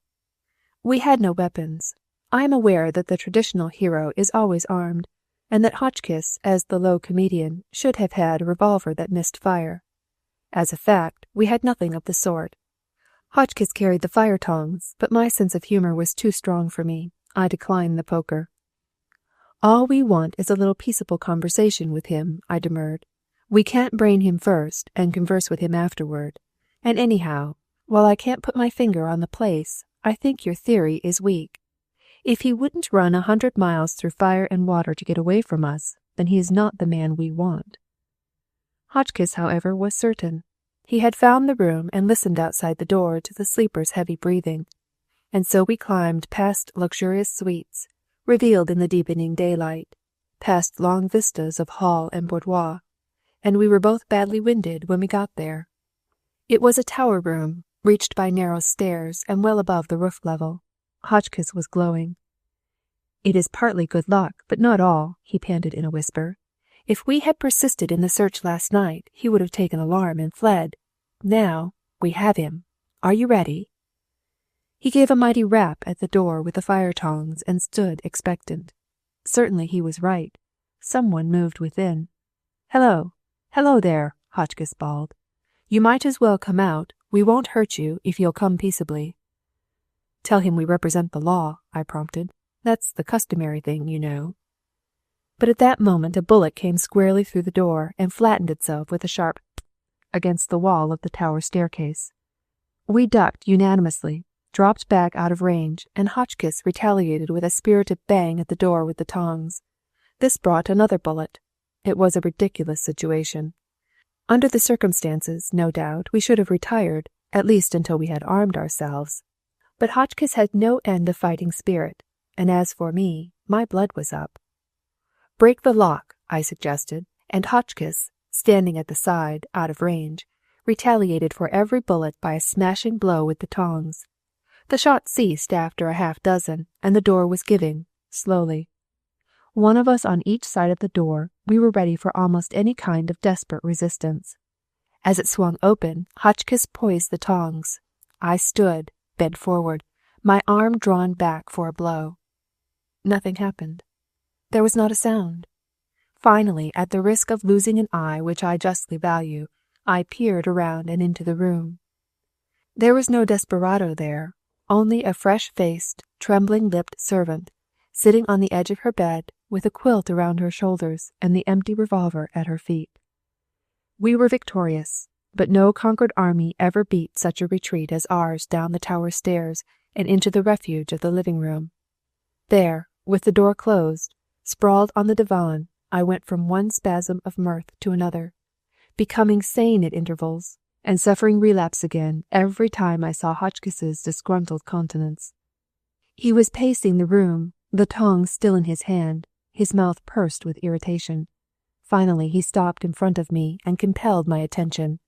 We had no weapons. I am aware that the traditional hero is always armed, and that Hotchkiss, as the low comedian, should have had a revolver that missed fire. As a fact, we had nothing of the sort. Hotchkiss carried the fire tongs, but my sense of humor was too strong for me. I declined the poker. "All we want is a little peaceable conversation with him," I demurred. "We can't brain him first and converse with him afterward. And anyhow, while I can't put my finger on the place, I think your theory is weak. If he wouldn't run 100 miles through fire and water to get away from us, then he is not the man we want." Hotchkiss, however, was certain. He had found the room and listened outside the door to the sleeper's heavy breathing. And so we climbed past luxurious suites, revealed in the deepening daylight, past long vistas of hall and boudoir, and we were both badly winded when we got there. It was a tower room, reached by narrow stairs and well above the roof level. Hotchkiss was glowing. "It is partly good luck, but not all," he panted in a whisper. "If we had persisted in the search last night, he would have taken alarm and fled. Now we have him. Are you ready?" He gave a mighty rap at the door with the fire tongs and stood expectant. Certainly he was right. Someone moved within. "Hello! Hello there!" Hotchkiss bawled. "You might as well come out. We won't hurt you if you'll come peaceably." "Tell him we represent the law," I prompted. "That's the customary thing, you know." But at that moment a bullet came squarely through the door and flattened itself with a sharp against the wall of the tower staircase. We ducked unanimously, dropped back out of range, and Hotchkiss retaliated with a spirited bang at the door with the tongs. This brought another bullet. It was a ridiculous situation. Under the circumstances, no doubt, we should have retired, at least until we had armed ourselves. But Hotchkiss had no end of fighting spirit, and as for me, my blood was up. "Break the lock," I suggested, and Hotchkiss, standing at the side, out of range, retaliated for every bullet by a smashing blow with the tongs. The shot ceased after a half-dozen, and the door was giving, slowly. One of us on each side of the door, we were ready for almost any kind of desperate resistance. As it swung open, Hotchkiss poised the tongs. I stood, bent forward, my arm drawn back for a blow. Nothing happened. There was not a sound. Finally, at the risk of losing an eye which I justly value, I peered around and into the room. There was no desperado there, only a fresh-faced, trembling-lipped servant, sitting on the edge of her bed, with a quilt around her shoulders and the empty revolver at her feet. We were victorious, but no conquered army ever beat such a retreat as ours down the tower stairs and into the refuge of the living-room. There, with the door closed, sprawled on the divan, I went from one spasm of mirth to another, becoming sane at intervals, and suffering relapse again every time I saw Hotchkiss's disgruntled countenance. He was pacing the room, the tongs still in his hand, his mouth pursed with irritation. Finally he stopped in front of me and compelled my attention.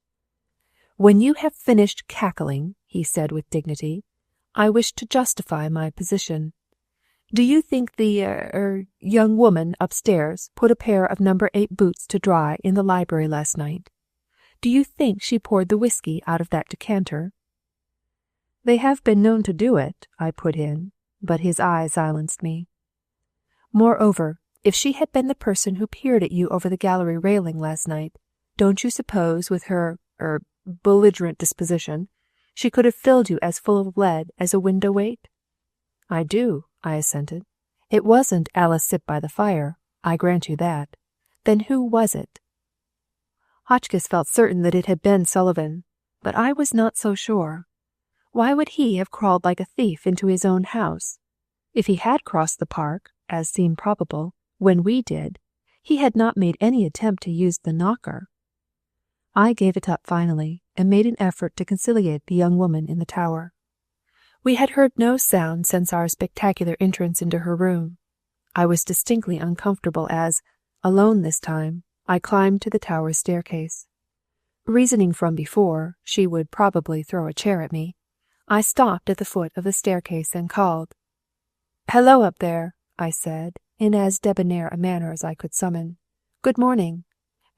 "When you have finished cackling," he said with dignity, "I wish to justify my position. Do you think the young woman upstairs put a pair of number 8 boots to dry in the library last night? Do you think she poured the whiskey out of that decanter?" "They have been known to do it," I put in, but his eye silenced me. "Moreover, if she had been the person who peered at you over the gallery railing last night, don't you suppose with her belligerent disposition, she could have filled you as full of lead as a window weight?" "I do," I assented. "It wasn't Alice sit by the fire, I grant you that. Then who was it?" Hotchkiss felt certain that it had been Sullivan, but I was not so sure. Why would he have crawled like a thief into his own house? If he had crossed the park, as seemed probable, when we did, he had not made any attempt to use the knocker. I gave it up finally, and made an effort to conciliate the young woman in the tower. We had heard no sound since our spectacular entrance into her room. I was distinctly uncomfortable as, alone this time, I climbed to the tower staircase. Reasoning from before, she would probably throw a chair at me, I stopped at the foot of the staircase and called. "Hello up there," I said, in as debonair a manner as I could summon. "Good morning.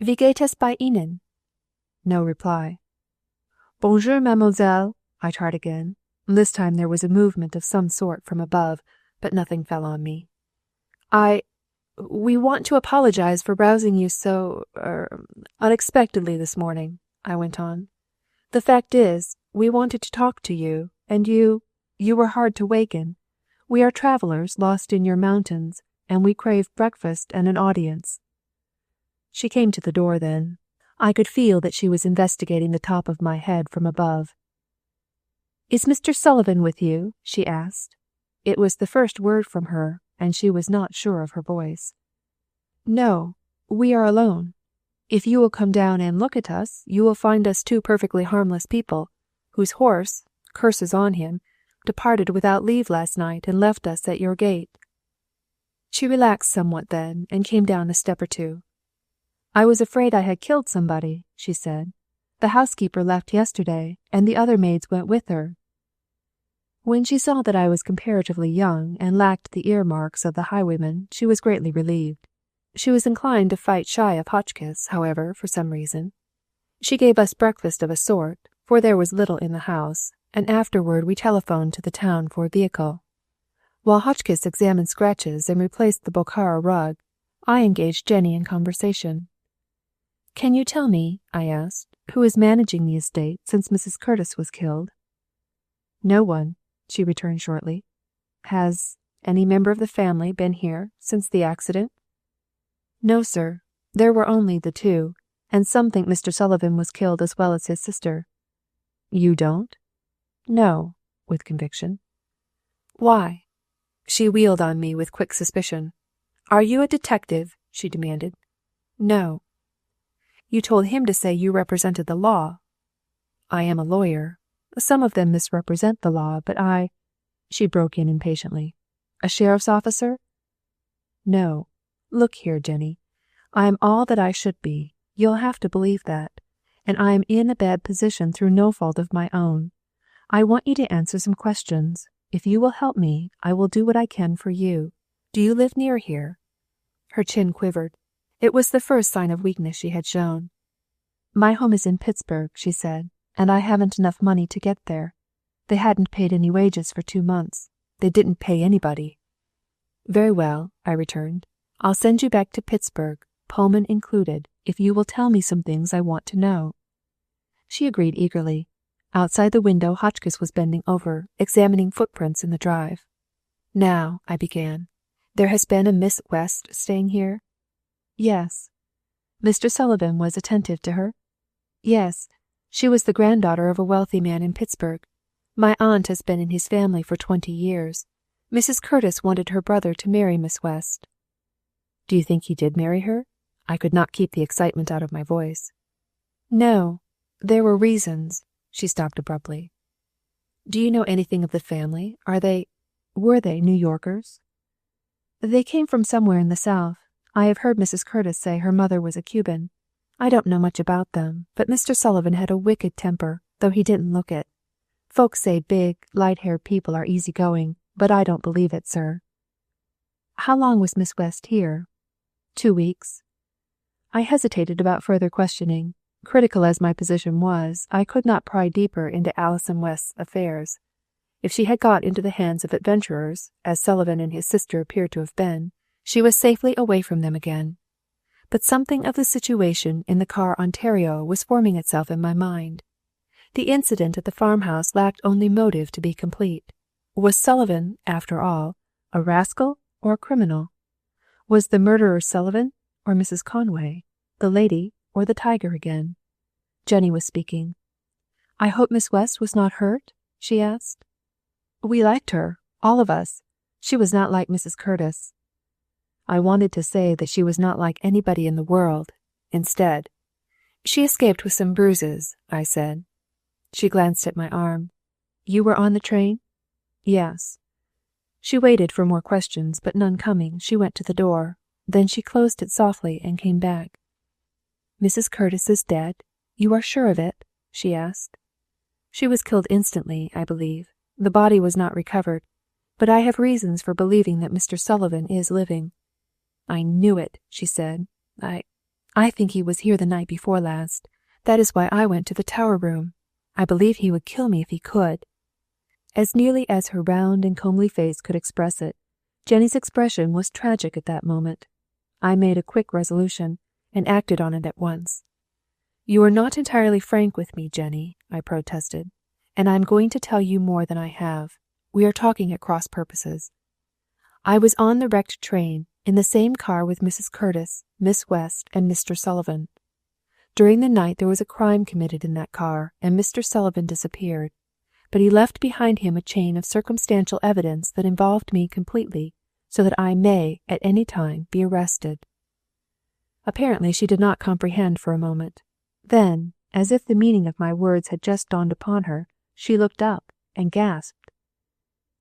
Wie geht es bei Ihnen?" No reply. "Bonjour, mademoiselle," I tried again. This time there was a movement of some sort from above, but nothing fell on me. We want to apologize for rousing you so, unexpectedly this morning," I went on. "The fact is, we wanted to talk to you, and you were hard to waken. We are travelers lost in your mountains, and we crave breakfast and an audience." She came to the door then. I could feel that she was investigating the top of my head from above. "Is Mr. Sullivan with you?" she asked. It was the first word from her, and she was not sure of her voice. "No, we are alone. If you will come down and look at us, you will find us two perfectly harmless people, whose horse, curses on him, departed without leave last night and left us at your gate." She relaxed somewhat then, and came down a step or two. "I was afraid I had killed somebody," she said. "The housekeeper left yesterday, and the other maids went with her." When she saw that I was comparatively young and lacked the earmarks of the highwayman, she was greatly relieved. She was inclined to fight shy of Hotchkiss, however, for some reason. She gave us breakfast of a sort, for there was little in the house, and afterward we telephoned to the town for a vehicle. While Hotchkiss examined scratches and replaced the Bokhara rug, I engaged Jenny in conversation. "Can you tell me," I asked, "who is managing the estate since Mrs. Curtis was killed?" "No one," she returned shortly. "Has any member of the family been here since the accident?" "No, sir. There were only the two, and some think Mr. Sullivan was killed as well as his sister." "You don't?" "No," with conviction. "Why?" She wheeled on me with quick suspicion. "Are you a detective?" she demanded. "No." "You told him to say you represented the law." "I am a lawyer. Some of them misrepresent the law, but I—" She broke in impatiently. "A sheriff's officer?" "No. Look here, Jenny. I am all that I should be. You'll have to believe that. And I am in a bad position through no fault of my own. I want you to answer some questions. If you will help me, I will do what I can for you. Do you live near here?" Her chin quivered. It was the first sign of weakness she had shown. "My home is in Pittsburg," she said, "and I haven't enough money to get there. They hadn't paid any wages for 2 months. They didn't pay anybody." "Very well," I returned. "I'll send you back to Pittsburg, Pullman included, if you will tell me some things I want to know." She agreed eagerly. Outside the window Hotchkiss was bending over, examining footprints in the drive. "Now," I began, "there has been a Miss West staying here?" "Yes." "Mr. Sullivan was attentive to her?" "Yes. She was the granddaughter of a wealthy man in Pittsburg. My aunt has been in his family for 20 years. Mrs. Curtis wanted her brother to marry Miss West." "Do you think he did marry her?" I could not keep the excitement out of my voice. "No. There were reasons." She stopped abruptly. "Do you know anything of the family? Were they New Yorkers?" "They came from somewhere in the South. I have heard Mrs. Curtis say her mother was a Cuban. I don't know much about them, but Mr. Sullivan had a wicked temper, though he didn't look it. Folks say big, light-haired people are easy-going, but I don't believe it, sir." "How long was Miss West here?" 2 weeks. I hesitated about further questioning. Critical as my position was, I could not pry deeper into Alison West's affairs. If she had got into the hands of adventurers, as Sullivan and his sister appeared to have been, she was safely away from them again. But something of the situation in the car Ontario was forming itself in my mind. The incident at the farmhouse lacked only motive to be complete. Was Sullivan, after all, a rascal or a criminal? Was the murderer Sullivan or Mrs. Conway, the lady or the tiger again? Jenny was speaking. "I hope Miss West was not hurt?" she asked. "We liked her, all of us. She was not like Mrs. Curtis." I wanted to say that she was not like anybody in the world. Instead, "She escaped with some bruises," I said. She glanced at my arm. "You were on the train?" "Yes." She waited for more questions, but none coming, she went to the door. Then she closed it softly and came back. "Mrs. Curtis is dead? You are sure of it?" she asked. "She was killed instantly, I believe. The body was not recovered, but I have reasons for believing that Mr. Sullivan is living." "I knew it," she said. I think he was here the night before last. That is why I went to the tower room. I believe he would kill me if he could." As nearly as her round and comely face could express it, Jenny's expression was tragic at that moment. I made a quick resolution, and acted on it at once. "You are not entirely frank with me, Jenny," I protested, "and I am going to tell you more than I have. We are talking at cross purposes. I was on the wrecked train, in the same car with Mrs. Curtis, Miss West, and Mr. Sullivan. During the night there was a crime committed in that car, and Mr. Sullivan disappeared. but he left behind him a chain of circumstantial evidence that involved me completely, so that I may, at any time, be arrested." Apparently she did not comprehend for a moment. Then, as if the meaning of my words had just dawned upon her, she looked up and gasped.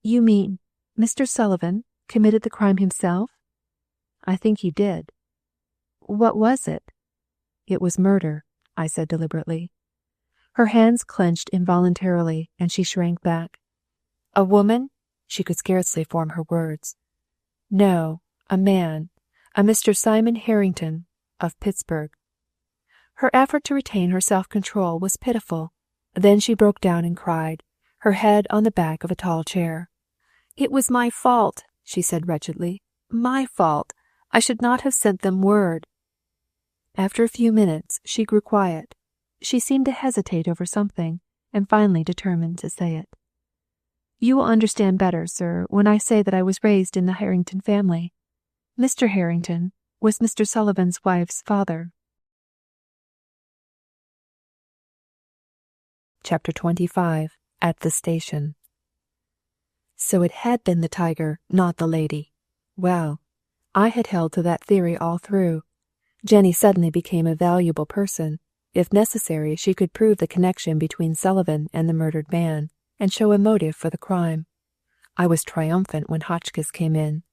"You mean Mr. Sullivan committed the crime himself?" "I think he did." "What was it?" "It was murder," I said deliberately. Her hands clenched involuntarily, and she shrank back. "A woman?" She could scarcely form her words. "No, a man, a Mr. Simon Harrington, of Pittsburg." Her effort to retain her self-control was pitiful. Then she broke down and cried, her head on the back of a tall chair. "It was my fault," she said wretchedly. "My fault. I should not have sent them word." After a few minutes she grew quiet. She seemed to hesitate over something, and finally determined to say it. "You will understand better, sir, when I say that I was raised in the Harrington family. Mr. Harrington was Mr. Sullivan's wife's father." Chapter 25. At the Station. So it had been the tiger, not the lady. Well, I had held to that theory all through. Jenny suddenly became a valuable person. If necessary, she could prove the connection between Sullivan and the murdered man, and show a motive for the crime. I was triumphant when Hotchkiss came in.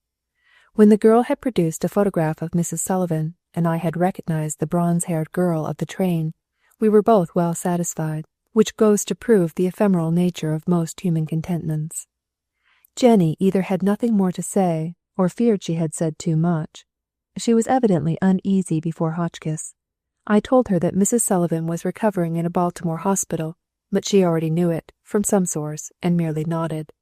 When the girl had produced a photograph of Mrs. Sullivan, and I had recognized the bronze-haired girl of the train, we were both well satisfied, which goes to prove the ephemeral nature of most human contentments. Jenny either had nothing more to say, or feared she had said too much. She was evidently uneasy before Hotchkiss. I told her that Mrs. Sullivan was recovering in a Baltimore hospital, but she already knew it, from some source, and merely nodded.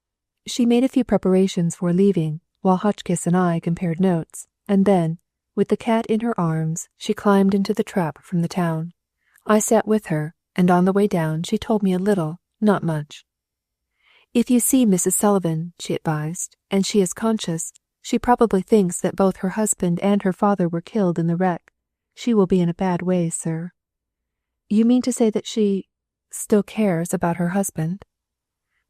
She made a few preparations for leaving, while Hotchkiss and I compared notes, and then, with the cat in her arms, she climbed into the trap from the town. I sat with her, and on the way down she told me a little, not much. "If you see Mrs. Sullivan," she advised, "and she is conscious, she probably thinks that both her husband and her father were killed in the wreck. She will be in a bad way, sir." "You mean to say that she still cares about her husband?"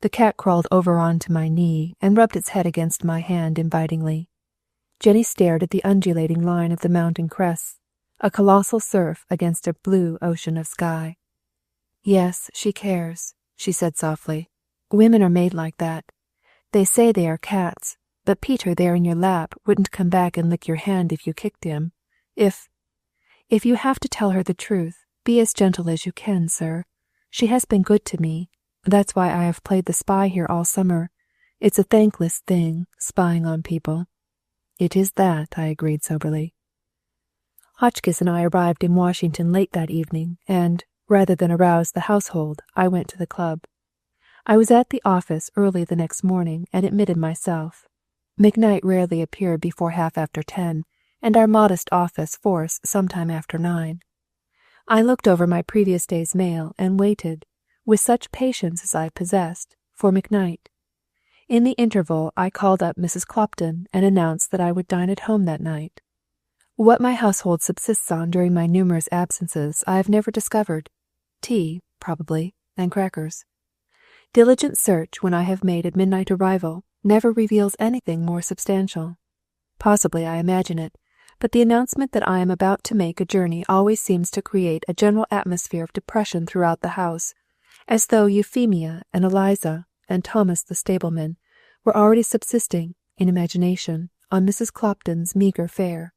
The cat crawled over onto my knee and rubbed its head against my hand invitingly. Jenny stared at the undulating line of the mountain crests, a colossal surf against a blue ocean of sky. "Yes, she cares," she said softly. "Women are made like that. They say they are cats, but Peter there in your lap wouldn't come back and lick your hand if you kicked him. If you have to tell her the truth, be as gentle as you can, sir. She has been good to me. That's why I have played the spy here all summer. It's a thankless thing, spying on people." "It is that," I agreed soberly. Hotchkiss and I arrived in Washington late that evening, and, rather than arouse the household, I went to the club. I was at the office early the next morning and admitted myself. McKnight rarely appeared before 10:30, and our modest office force sometime after 9. I looked over my previous day's mail and waited, with such patience as I possessed, for McKnight. In the interval I called up Mrs. Clopton and announced that I would dine at home that night. What my household subsists on during my numerous absences I have never discovered. Tea, probably, and crackers. Diligent search when I have made a midnight arrival never reveals anything more substantial. Possibly I imagine it, but the announcement that I am about to make a journey always seems to create a general atmosphere of depression throughout the house, as though Euphemia and Eliza and Thomas the stableman were already subsisting, in imagination, on Mrs. Clopton's meagre fare.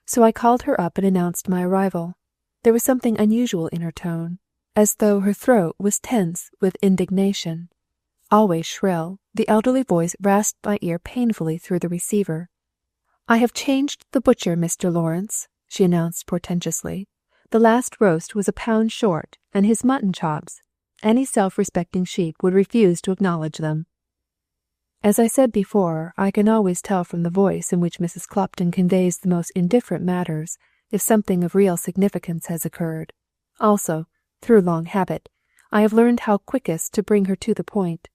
So I called her up and announced my arrival. There was something unusual in her tone, as though her throat was tense with indignation. Always shrill, the elderly voice rasped my ear painfully through the receiver. "I have changed the butcher, Mr. Laurels," she announced portentously. "The last roast was a pound short, and his mutton chops. Any self-respecting sheep would refuse to acknowledge them." As I said before, I can always tell from the voice in which Mrs. Clopton conveys the most indifferent matters if something of real significance has occurred. Also, through long habit, I have learned how quickest to bring her to the point.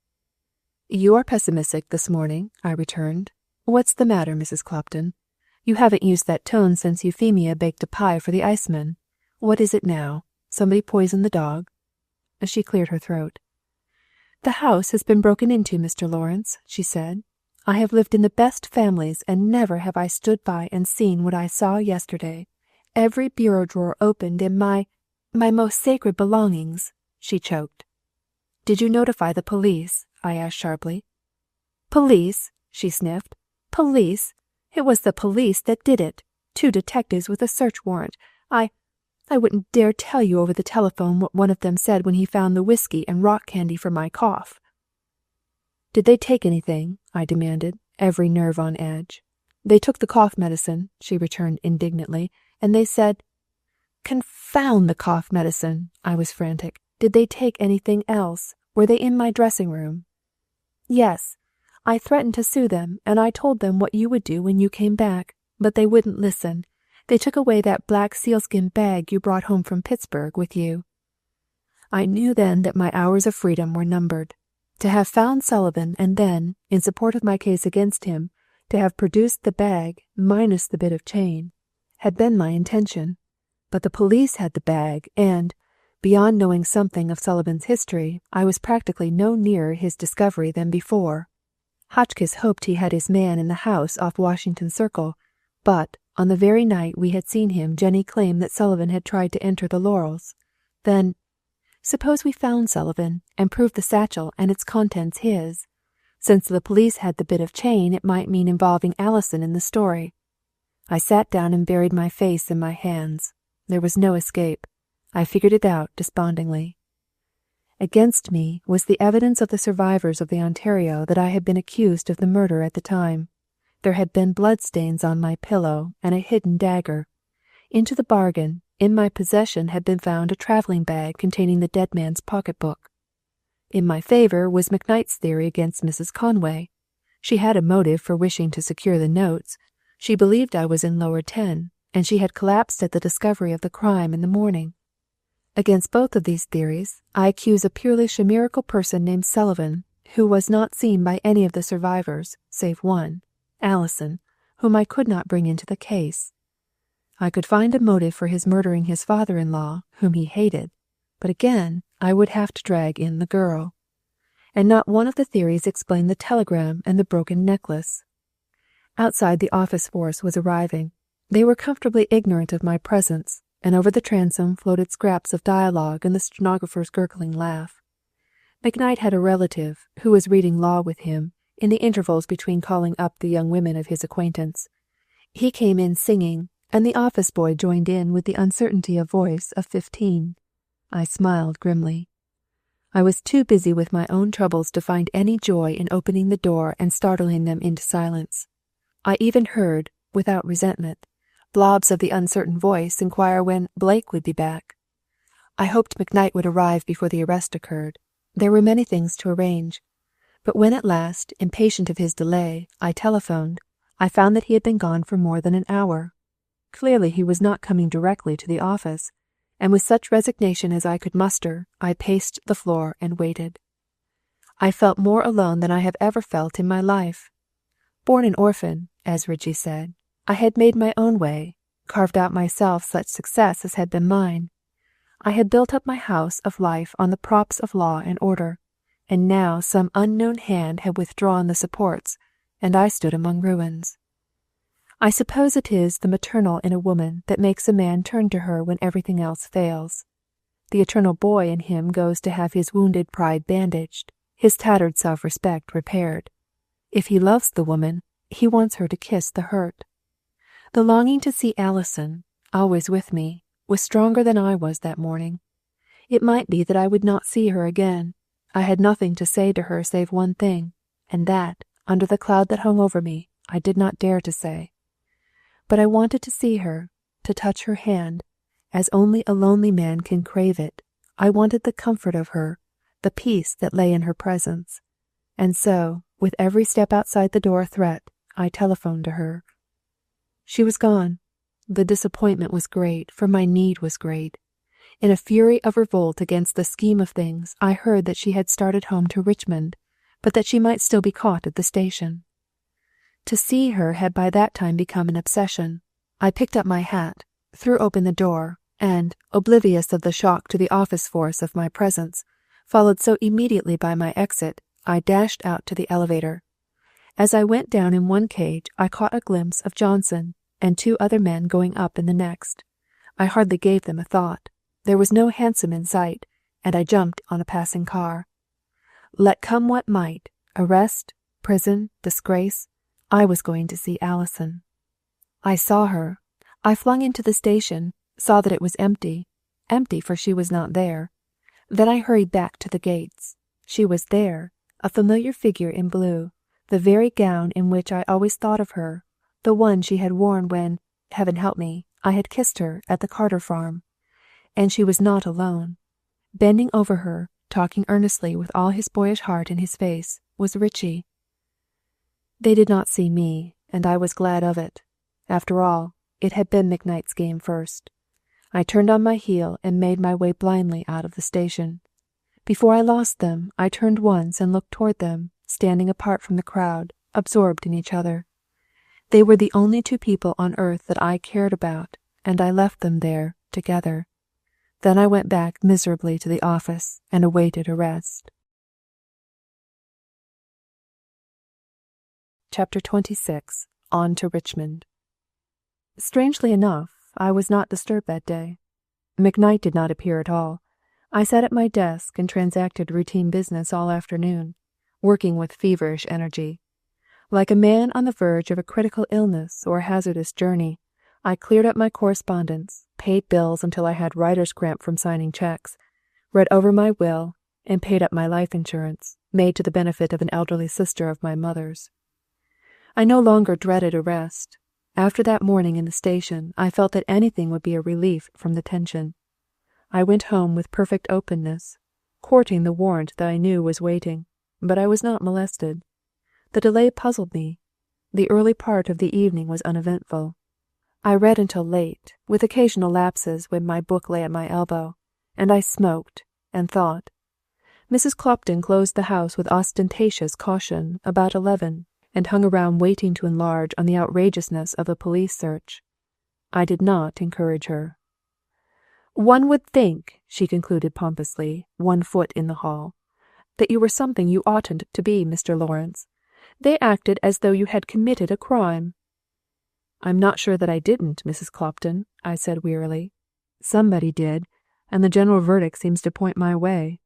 "You are pessimistic this morning," I returned. "What's the matter, Mrs. Clopton? You haven't used that tone since Euphemia baked a pie for the iceman. What is it now? Somebody poisoned the dog?" She cleared her throat. "The house has been broken into, Mr. Laurels," she said. "I have lived in the best families, and never have I stood by and seen what I saw yesterday. Every bureau drawer opened, and my most sacred belongings," she choked. "Did you notify the police?" I asked sharply. "Police?" she sniffed. "Police? It was the police that did it. 2 detectives with a search warrant. I wouldn't dare tell you over the telephone what one of them said when he found the whiskey and rock candy for my cough." "Did they take anything?" I demanded, every nerve on edge. "They took the cough medicine," she returned indignantly, "and they said—" "Confound the cough medicine!" I was frantic. "Did they take anything else? Were they in my dressing room?" "Yes. I threatened to sue them, and I told them what you would do when you came back, but they wouldn't listen. They took away that black sealskin bag you brought home from Pittsburg with you." I knew then that my hours of freedom were numbered. To have found Sullivan, and then, in support of my case against him, to have produced the bag, minus the bit of chain, had been my intention. But the police had the bag, and, beyond knowing something of Sullivan's history, I was practically no nearer his discovery than before. Hotchkiss hoped he had his man in the house off Washington Circle, but, on the very night we had seen him, Jenny claimed that Sullivan had tried to enter the Laurels. Then, suppose we found Sullivan, and proved the satchel and its contents his. Since the police had the bit of chain, it might mean involving Alison in the story. I sat down and buried my face in my hands. There was no escape. I figured it out despondingly. Against me was the evidence of the survivors of the Ontario that I had been accused of the murder at the time. There had been bloodstains on my pillow and a hidden dagger. Into the bargain, in my possession had been found a travelling bag containing the dead man's pocketbook. In my favour was McKnight's theory against Mrs. Conway. She had a motive for wishing to secure the notes. She believed I was in Lower 10, and she had collapsed at the discovery of the crime in the morning. Against both of these theories, I accuse a purely chimerical person named Sullivan, who was not seen by any of the survivors, save one, Alison, whom I could not bring into the case. I could find a motive for his murdering his father-in-law, whom he hated, but again I would have to drag in the girl. And not one of the theories explained the telegram and the broken necklace. Outside, the office force was arriving. They were comfortably ignorant of my presence, and over the transom floated scraps of dialogue and the stenographer's gurgling laugh. McKnight had a relative who was reading law with him in the intervals between calling up the young women of his acquaintance. He came in singing, and the office boy joined in with the uncertainty of voice of 15. I smiled grimly. I was too busy with my own troubles to find any joy in opening the door and startling them into silence. I even heard, without resentment, blobs of the uncertain voice inquire when Blake would be back. I hoped McKnight would arrive before the arrest occurred. There were many things to arrange. But when at last, impatient of his delay, I telephoned, I found that he had been gone for more than an hour. Clearly he was not coming directly to the office, and with such resignation as I could muster, I paced the floor and waited. I felt more alone than I have ever felt in my life. Born an orphan, as Ritchie said, I had made my own way, carved out myself such success as had been mine. I had built up my house of life on the props of law and order, and now some unknown hand had withdrawn the supports, and I stood among ruins. I suppose it is the maternal in a woman that makes a man turn to her when everything else fails. The eternal boy in him goes to have his wounded pride bandaged, his tattered self-respect repaired. If he loves the woman, he wants her to kiss the hurt. The longing to see Alison, always with me, was stronger than I was that morning. It might be that I would not see her again. I had nothing to say to her save one thing, and that, under the cloud that hung over me, I did not dare to say. But I wanted to see her, to touch her hand, as only a lonely man can crave it. I wanted the comfort of her, the peace that lay in her presence. And so, with every step outside the door a threat, I telephoned to her. She was gone. The disappointment was great, for my need was great. In a fury of revolt against the scheme of things, I heard that she had started home to Richmond, but that she might still be caught at the station. To see her had by that time become an obsession. I picked up my hat, threw open the door, and, oblivious of the shock to the office force of my presence, Followed so immediately by my exit, I dashed out to the elevator. As I went down in one cage, I caught a glimpse of Johnson and 2 other men going up in the next. I hardly gave them a thought. There was no hansom in sight, and I jumped on a passing car. Let come what might, arrest, prison, disgrace, I was going to see Alison. I saw her. I flung into the station, saw that it was empty, for she was not there. Then I hurried back to the gates. She was there, a familiar figure in blue, the very gown in which I always thought of her, the one she had worn when, heaven help me, I had kissed her at the Carter farm. And she was not alone. Bending over her, talking earnestly with all his boyish heart in his face, was Richie. They did not see me, and I was glad of it. After all, it had been McKnight's game first. I turned on my heel and made my way blindly out of the station. Before I lost them, I turned once and looked toward them, standing apart from the crowd, absorbed in each other. They were the only 2 people on earth that I cared about, and I left them there, together. Then I went back miserably to the office and awaited arrest. Chapter 26. On to Richmond. Strangely enough, I was not disturbed that day. McKnight did not appear at all. I sat at my desk and transacted routine business all afternoon, working with feverish energy. Like a man on the verge of a critical illness or a hazardous journey, I cleared up my correspondence, paid bills until I had writer's cramp from signing checks, read over my will, and paid up my life insurance, made to the benefit of an elderly sister of my mother's. I no longer dreaded arrest. After that morning in the station, I felt that anything would be a relief from the tension. I went home with perfect openness, courting the warrant that I knew was waiting, but I was not molested. The delay puzzled me. The early part of the evening was uneventful. I read until late, with occasional lapses when my book lay at my elbow, and I smoked and thought. Mrs. Clopton closed the house with ostentatious caution about 11, and hung around waiting to enlarge on the outrageousness of a police search. I did not encourage her. "One would think," she concluded pompously, 1 foot in the hall, "that you were something you oughtn't to be, Mr. Laurels. They acted as though you had committed a crime." "I'm not sure that I didn't, Mrs. Clopton," I said wearily. "Somebody did, and the general verdict seems to point my way."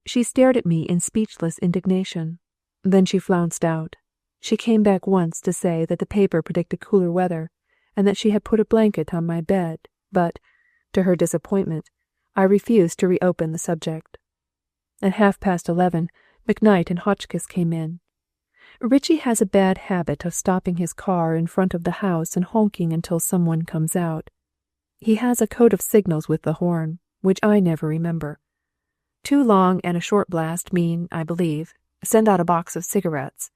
She stared at me in speechless indignation. Then she flounced out. She came back once to say that the paper predicted cooler weather, and that she had put a blanket on my bed, but, to her disappointment, I refused to reopen the subject. At 11:30, McKnight and Hotchkiss came in. Richie has a bad habit of stopping his car in front of the house and honking until someone comes out. He has a code of signals with the horn, which I never remember. 2 long and a short blast mean, I believe, send out a box of cigarettes,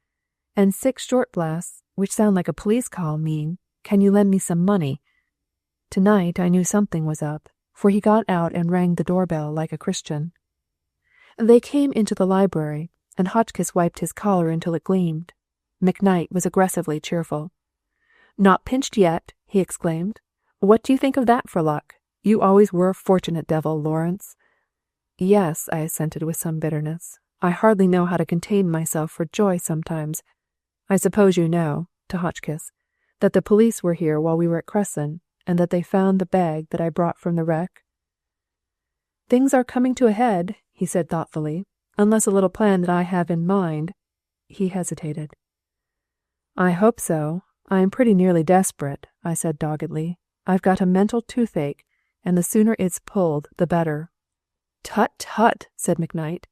and 6 short blasts, which sound like a police call, mean, can you lend me some money? Tonight I knew something was up, for he got out and rang the doorbell like a Christian. They came into the library, and Hotchkiss wiped his collar until it gleamed. McKnight was aggressively cheerful. "Not pinched yet," he exclaimed. "What do you think of that for luck? You always were a fortunate devil, Laurels." "Yes," I assented with some bitterness. "I hardly know how to contain myself for joy sometimes. I suppose you know," to Hotchkiss, "that the police were here while we were at Cresson, and that they found the bag that I brought from the wreck?" "Things are coming to a head," he said thoughtfully, "unless a little plan that I have in mind—" He hesitated. "I hope so. I am pretty nearly desperate," I said doggedly. "I've got a mental toothache, and the sooner it's pulled, the better." "Tut, tut," said McKnight.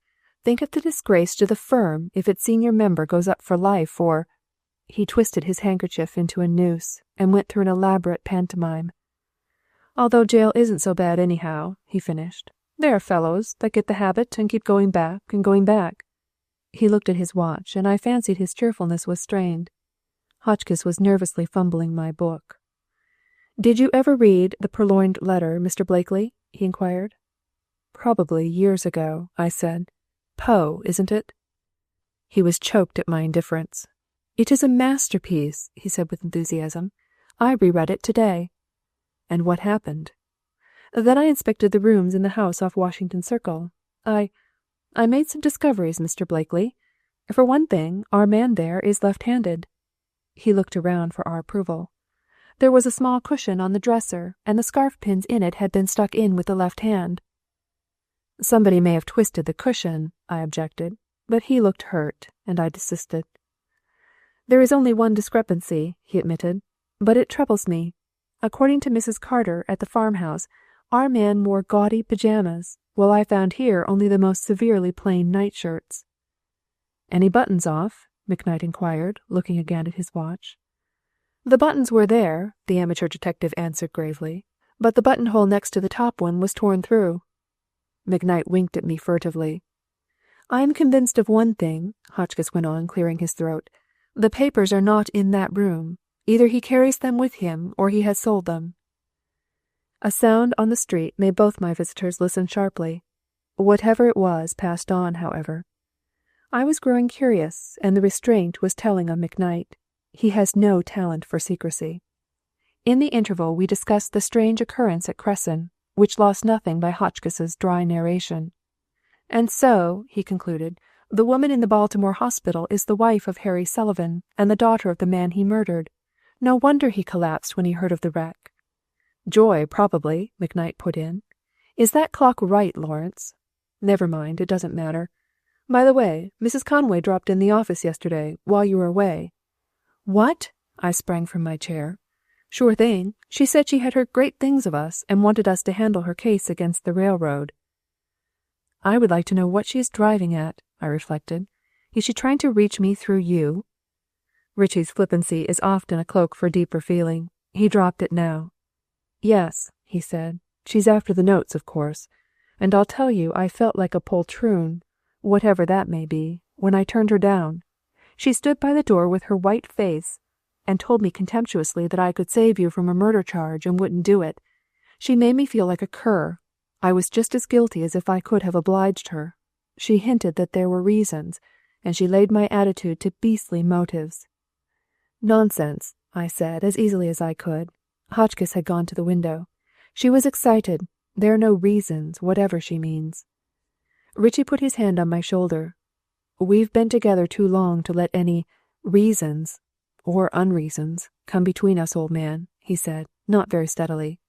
"Think of the disgrace to the firm if its senior member goes up for life, or—" He twisted his handkerchief into a noose and went through an elaborate pantomime. "Although jail isn't so bad anyhow," he finished. "There are fellows that get the habit and keep going back and going back." He looked at his watch, and I fancied his cheerfulness was strained. Hotchkiss was nervously fumbling my book. "Did you ever read The Purloined Letter, Mr. Blakely?" he inquired. "Probably years ago," I said. "Poe, isn't it?" He was choked at my indifference. "It is a masterpiece," he said with enthusiasm. "I reread it today." "And what happened?" "Then I inspected the rooms in the house off Washington Circle. I made some discoveries, Mr. Blakely. For one thing, our man there is left-handed." He looked around for our approval. There was a small cushion on the dresser, and the scarf pins in it had been stuck in with the left hand. "Somebody may have twisted the cushion," I objected, but he looked hurt, and I desisted. "There is only one discrepancy," he admitted, "but it troubles me. According to Mrs. Carter at the farmhouse, our man wore gaudy pajamas, while I found here only the most severely plain nightshirts." "Any buttons off?" McKnight inquired, looking again at his watch. "The buttons were there," the amateur detective answered gravely, "but the buttonhole next to the top one was torn through." McKnight winked at me furtively. "I am convinced of one thing," Hotchkiss went on, clearing his throat. "The papers are not in that room. Either he carries them with him, or he has sold them." A sound on the street made both my visitors listen sharply. Whatever it was passed on, however. I was growing curious, and the restraint was telling on McKnight. He has no talent for secrecy. In the interval we discussed the strange occurrence at Cresson, which lost nothing by Hotchkiss's dry narration. "And so," he concluded, "the woman in the Baltimore hospital is the wife of Harry Sullivan, and the daughter of the man he murdered. No wonder he collapsed when he heard of the wreck." "Joy, probably," McKnight put in. "Is that clock right, Lawrence?" "Never mind, it doesn't matter. By the way, Mrs. Conway dropped in the office yesterday, while you were away." "What?" I sprang from my chair. "Sure thing. She said she had heard great things of us, and wanted us to handle her case against the railroad." "I would like to know what she is driving at," I reflected. "Is she trying to reach me through you?" Richie's flippancy is often a cloak for deeper feeling. He dropped it now. "Yes," he said. "She's after the notes, of course. And I'll tell you I felt like a poltroon, whatever that may be, when I turned her down. She stood by the door with her white face, and told me contemptuously that I could save you from a murder charge and wouldn't do it. She made me feel like a cur. I was just as guilty as if I could have obliged her. She hinted that there were reasons, and she laid my attitude to beastly motives." "Nonsense," I said, as easily as I could. Hotchkiss had gone to the window. "She was excited. There are no reasons, whatever she means." Richie put his hand on my shoulder. "We've been together too long to let any reasons, or unreasons, come between us, old man," he said, not very steadily.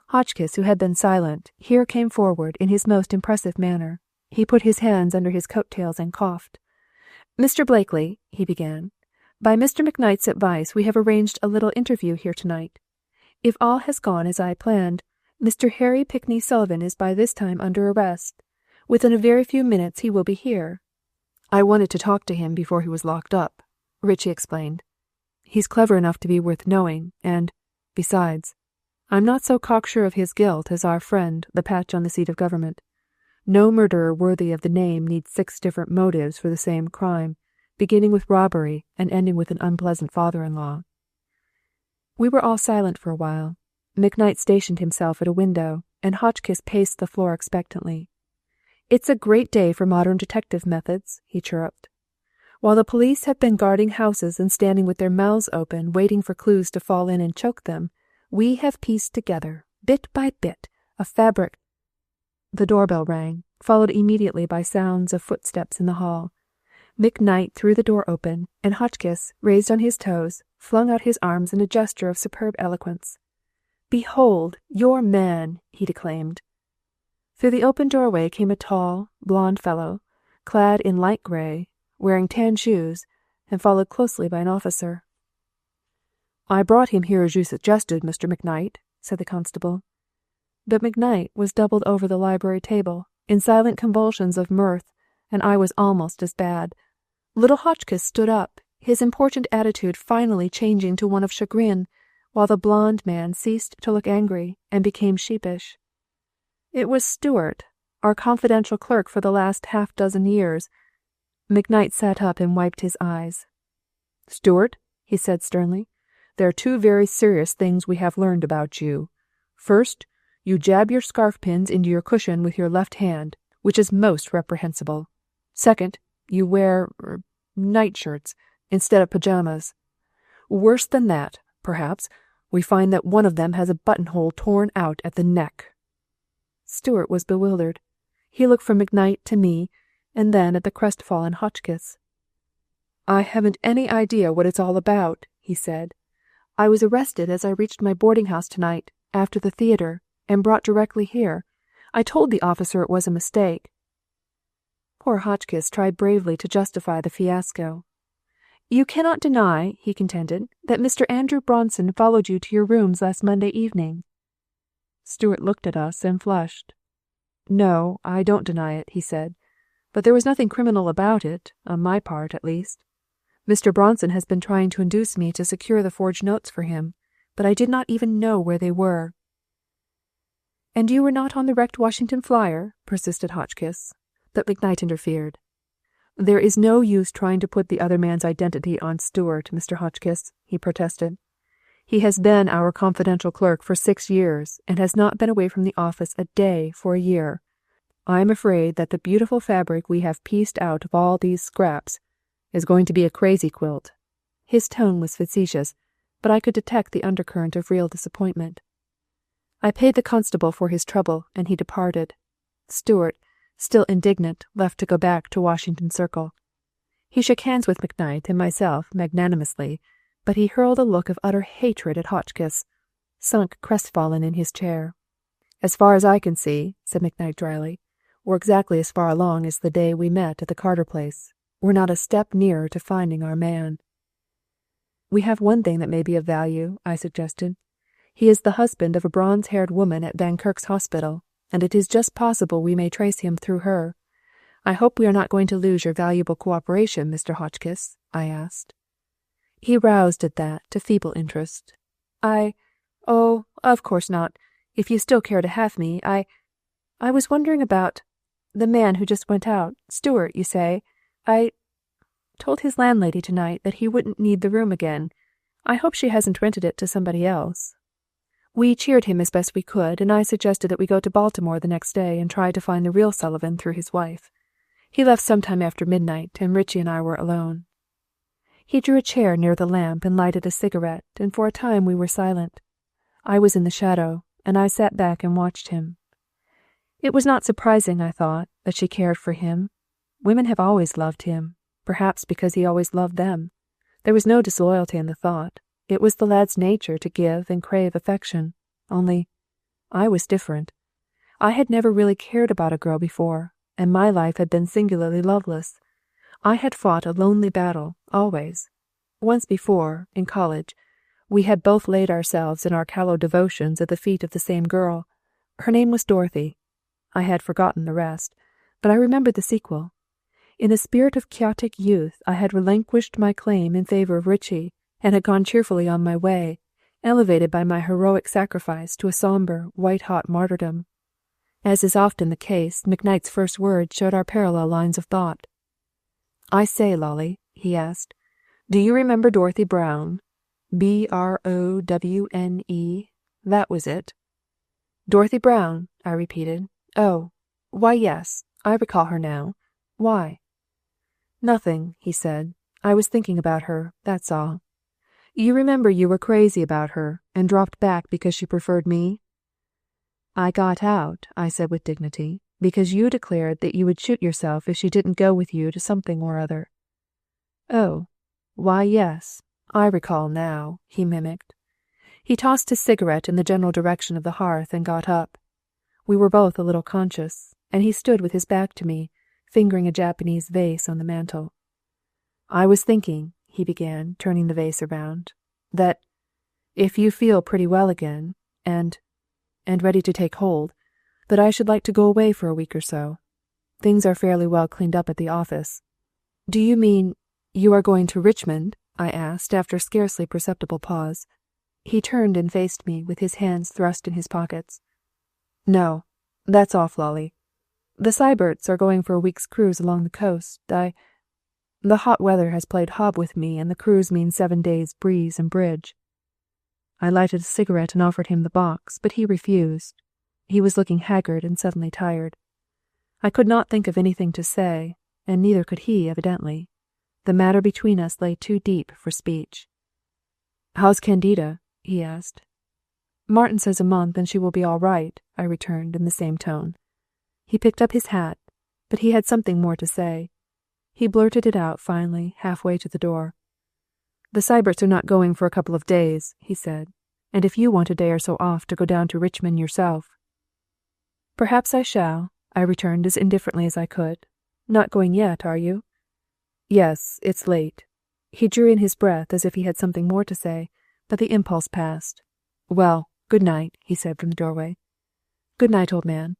Hotchkiss, who had been silent, here came forward in his most impressive manner. He put his hands under his coat-tails and coughed. "Mr. Blakely," he began, "by Mr. McKnight's advice we have arranged a little interview here tonight. If all has gone as I planned, Mr. Harry Pickney Sullivan is by this time under arrest. Within a very few minutes he will be here." "I wanted to talk to him before he was locked up," Richie explained. "He's clever enough to be worth knowing, and, besides, I'm not so cocksure of his guilt as our friend, the patch on the seat of government. No murderer worthy of the name needs 6 different motives for the same crime, beginning with robbery and ending with an unpleasant father-in-law." We were all silent for a while. McKnight stationed himself at a window, and Hotchkiss paced the floor expectantly. "It's a great day for modern detective methods," he chirruped. "While the police have been guarding houses and standing with their mouths open, waiting for clues to fall in and choke them, we have pieced together, bit by bit, a fabric." The doorbell rang, followed immediately by sounds of footsteps in the hall. McKnight threw the door open, and Hotchkiss, raised on his toes, flung out his arms in a gesture of superb eloquence. "Behold, your man!" he declaimed. Through the open doorway came a tall, blond fellow, clad in light grey, wearing tan shoes, and followed closely by an officer. "I brought him here as you suggested, Mr. McKnight," said the constable. But McKnight was doubled over the library table, in silent convulsions of mirth, and I was almost as bad. Little Hotchkiss stood up, his important attitude finally changing to one of chagrin, while the blond man ceased to look angry and became sheepish. It was Stuart, our confidential clerk for the last 6 years. McKnight sat up and wiped his eyes. "Stuart," he said sternly, "there are 2 very serious things we have learned about you. First, you jab your scarf pins into your cushion with your left hand, which is most reprehensible. Second, you wear nightshirts instead of pajamas. Worse than that, perhaps, we find that one of them has a buttonhole torn out at the neck." Stuart was bewildered. He looked from McKnight to me, and then at the crestfallen Hotchkiss. "I haven't any idea what it's all about," he said. "I was arrested as I reached my boarding-house tonight, after the theatre, and brought directly here. I told the officer it was a mistake." Poor Hotchkiss tried bravely to justify the fiasco. "You cannot deny," he contended, "that Mr. Andrew Bronson followed you to your rooms last Monday evening." Stuart looked at us and flushed. "No, I don't deny it," he said. "But there was nothing criminal about it, on my part at least. Mr. Bronson has been trying to induce me to secure the forged notes for him, but I did not even know where they were." "And you were not on the wrecked Washington flyer?" persisted Hotchkiss. But McKnight interfered. "There is no use trying to put the other man's identity on Stuart, Mr. Hotchkiss," he protested. "He has been our confidential clerk for 6 years, and has not been away from the office a day for a year. I am afraid that the beautiful fabric we have pieced out of all these scraps is going to be a crazy quilt." His tone was facetious, but I could detect the undercurrent of real disappointment. I paid the constable for his trouble, and he departed. Stuart, still indignant, left to go back to Washington Circle. He shook hands with McKnight and myself magnanimously, but he hurled a look of utter hatred at Hotchkiss, sunk crestfallen in his chair. "As far as I can see," said McKnight dryly, "we're exactly as far along as the day we met at the Carter place. We're not a step nearer to finding our man." "We have one thing that may be of value," I suggested. "He is the husband of a bronze-haired woman at Van Kirk's hospital, and it is just possible we may trace him through her. I hope we are not going to lose your valuable cooperation, Mr. Hotchkiss?" I asked. He roused at that to feeble interest. "Oh, of course not. If you still care to have me, I was wondering about the man who just went out, Stuart, you say. I told his landlady tonight that he wouldn't need the room again. I hope she hasn't rented it to somebody else." We cheered him as best we could, and I suggested that we go to Baltimore the next day and try to find the real Sullivan through his wife. He left some time after midnight, and Richie and I were alone. He drew a chair near the lamp and lighted a cigarette, and for a time we were silent. I was in the shadow, and I sat back and watched him. It was not surprising, I thought, that she cared for him. Women have always loved him, perhaps because he always loved them. There was no disloyalty in the thought. It was the lad's nature to give and crave affection. Only, I was different. I had never really cared about a girl before, and my life had been singularly loveless. I had fought a lonely battle, always. Once before, in college, we had both laid ourselves in our callow devotions at the feet of the same girl. Her name was Dorothy. I had forgotten the rest, but I remembered the sequel. In a spirit of quixotic youth, I had relinquished my claim in favor of Richie, and had gone cheerfully on my way, elevated by my heroic sacrifice to a sombre, white-hot martyrdom. As is often the case, McKnight's first words showed our parallel lines of thought. "I say, Lolly," he asked, "do you remember Dorothy Brown? Browne? That was it." "Dorothy Brown," I repeated. "Oh, why, yes, I recall her now. Why?" "Nothing," he said. "I was thinking about her, that's all. You remember you were crazy about her, and dropped back because she preferred me?" "I got out," I said with dignity, "because you declared that you would shoot yourself if she didn't go with you to something or other." "Oh, why, yes, I recall now," he mimicked. He tossed his cigarette in the general direction of the hearth and got up. We were both a little conscious, and he stood with his back to me, fingering a Japanese vase on the mantel. "I was thinking," he began, turning the vase around, "that if you feel pretty well again, and ready to take hold, that I should like to go away for a week or so. Things are fairly well cleaned up at the office." "Do you mean you are going to Richmond?" I asked, after a scarcely perceptible pause. He turned and faced me, with his hands thrust in his pockets. "No, that's off, Lolly. The Syberts are going for a week's cruise along the coast. The hot weather has played hob with me, and the cruise means 7 days' breeze and bridge." I lighted a cigarette and offered him the box, but he refused. He was looking haggard and suddenly tired. I could not think of anything to say, and neither could he, evidently. The matter between us lay too deep for speech. "How's Candida?" he asked. "Martin says a month and she will be all right," I returned in the same tone. He picked up his hat, but he had something more to say. He blurted it out finally, halfway to the door. "The Syberts are not going for a couple of days," he said, "and if you want a day or so off to go down to Richmond yourself." "Perhaps I shall," I returned as indifferently as I could. "Not going yet, are you?" "Yes, it's late." He drew in his breath as if he had something more to say, but the impulse passed. "Well, good night," he said from the doorway. "Good night, old man."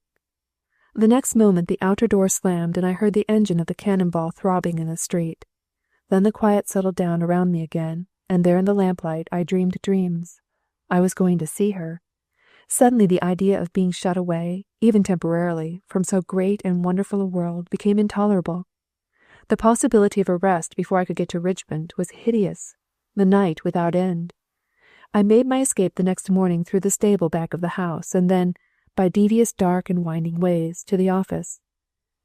The next moment the outer door slammed and I heard the engine of the cannonball throbbing in the street. Then the quiet settled down around me again, and there in the lamplight I dreamed dreams. I was going to see her. Suddenly the idea of being shut away, even temporarily, from so great and wonderful a world became intolerable. The possibility of arrest before I could get to Richmond was hideous. The night without end. I made my escape the next morning through the stable back of the house, and then, by devious dark and winding ways, to the office.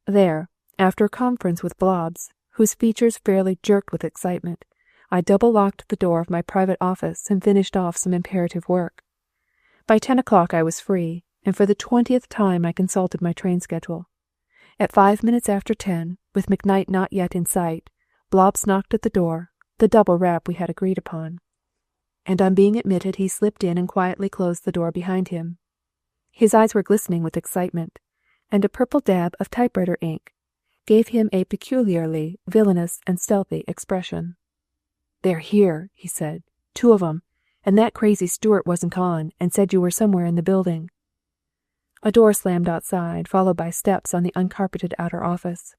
There, after a conference with Blobbs, whose features fairly jerked with excitement, I double-locked the door of my private office and finished off some imperative work. By 10 o'clock I was free, and for the 20th time I consulted my train schedule. At 5 minutes after 10, with McKnight not yet in sight, Blobbs knocked at the door, the double rap we had agreed upon. And on being admitted he slipped in and quietly closed the door behind him. His eyes were glistening with excitement, and a purple dab of typewriter ink gave him a peculiarly villainous and stealthy expression. "They're here," he said. "2 of 'em, and that crazy Stewart wasn't gone and said you were somewhere in the building." A door slammed outside, followed by steps on the uncarpeted outer office.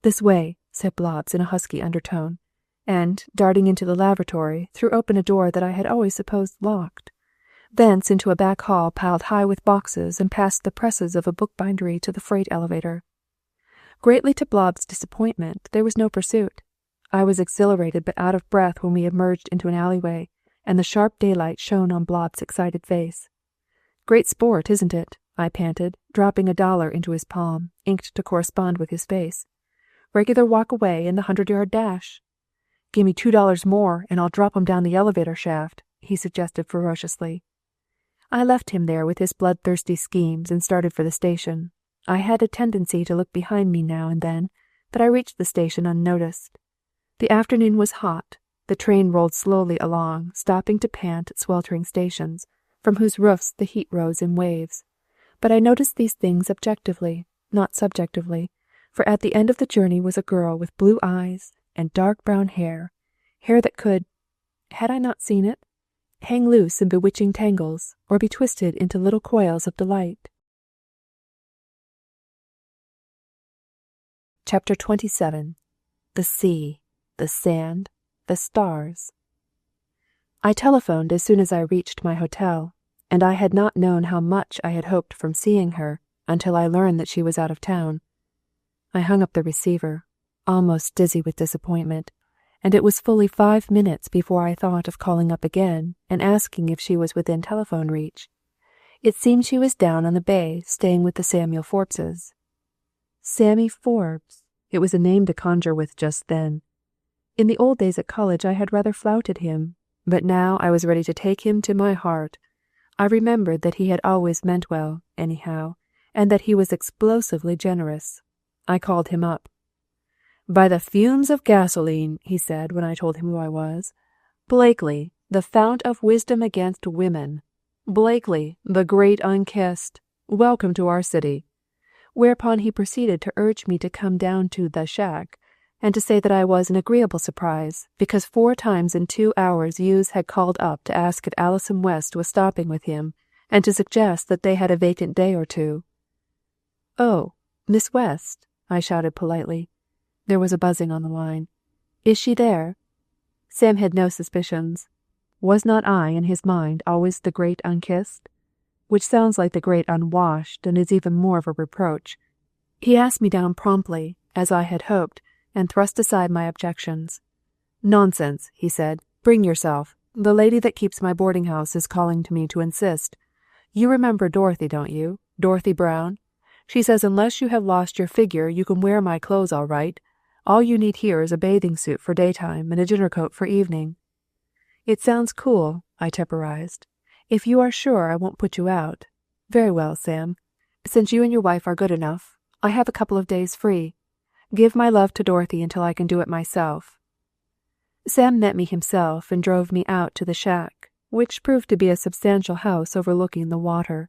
"This way," said Blobbs in a husky undertone, and, darting into the lavatory, threw open a door that I had always supposed locked. Thence into a back hall piled high with boxes and past the presses of a bookbindery to the freight elevator. Greatly to Blobbs' disappointment, there was no pursuit. I was exhilarated but out of breath when we emerged into an alleyway, and the sharp daylight shone on Blobbs' excited face. "Great sport, isn't it?" I panted, dropping $1 into his palm, inked to correspond with his face. "Regular walk away in the 100-yard dash." "Gimme $2 more, and I'll drop 'em down the elevator shaft," he suggested ferociously. I left him there with his bloodthirsty schemes and started for the station. I had a tendency to look behind me now and then, but I reached the station unnoticed. The afternoon was hot. The train rolled slowly along, stopping to pant at sweltering stations, from whose roofs the heat rose in waves. But I noticed these things objectively, not subjectively, for at the end of the journey was a girl with blue eyes and dark brown hair that could, had I not seen it, hang loose in bewitching tangles or be twisted into little coils of delight. Chapter 27. The Sea, the Sand, the Stars. I telephoned as soon as I reached my hotel, and I had not known how much I had hoped from seeing her until I learned that she was out of town. I hung up the receiver, almost dizzy with disappointment, and it was fully 5 minutes before I thought of calling up again and asking if she was within telephone reach. It seemed she was down on the bay staying with the Samuel Forbeses. Sammy Forbes. It was a name to conjure with just then. In the old days at college I had rather flouted him, but now I was ready to take him to my heart. I remembered that he had always meant well, anyhow, and that he was explosively generous. I called him up. "By the fumes of gasoline," he said when I told him who I was. "Blakely, the fount of wisdom against women. Blakely, the great unkissed. Welcome to our city." Whereupon he proceeded to urge me to come down to the shack, and to say that I was an agreeable surprise, because 4 times in 2 hours youths had called up to ask if Alison West was stopping with him, and to suggest that they had a vacant day or 2. "Oh, Miss West," I shouted politely. There was a buzzing on the line. "Is she there?" Sam had no suspicions. Was not I, in his mind, always the great unkissed? Which sounds like the great unwashed, and is even more of a reproach. He asked me down promptly, as I had hoped, and thrust aside my objections. "Nonsense," he said. "Bring yourself. The lady that keeps my boarding house is calling to me to insist. You remember Dorothy, don't you? Dorothy Brown? She says unless you have lost your figure, you can wear my clothes all right. All you need here is a bathing suit for daytime and a dinner coat for evening." "It sounds cool," I temporized. "If you are sure I won't put you out." "Very well, Sam. Since you and your wife are good enough, I have a couple of days free. Give my love to Dorothy until I can do it myself." Sam met me himself and drove me out to the shack, which proved to be a substantial house overlooking the water.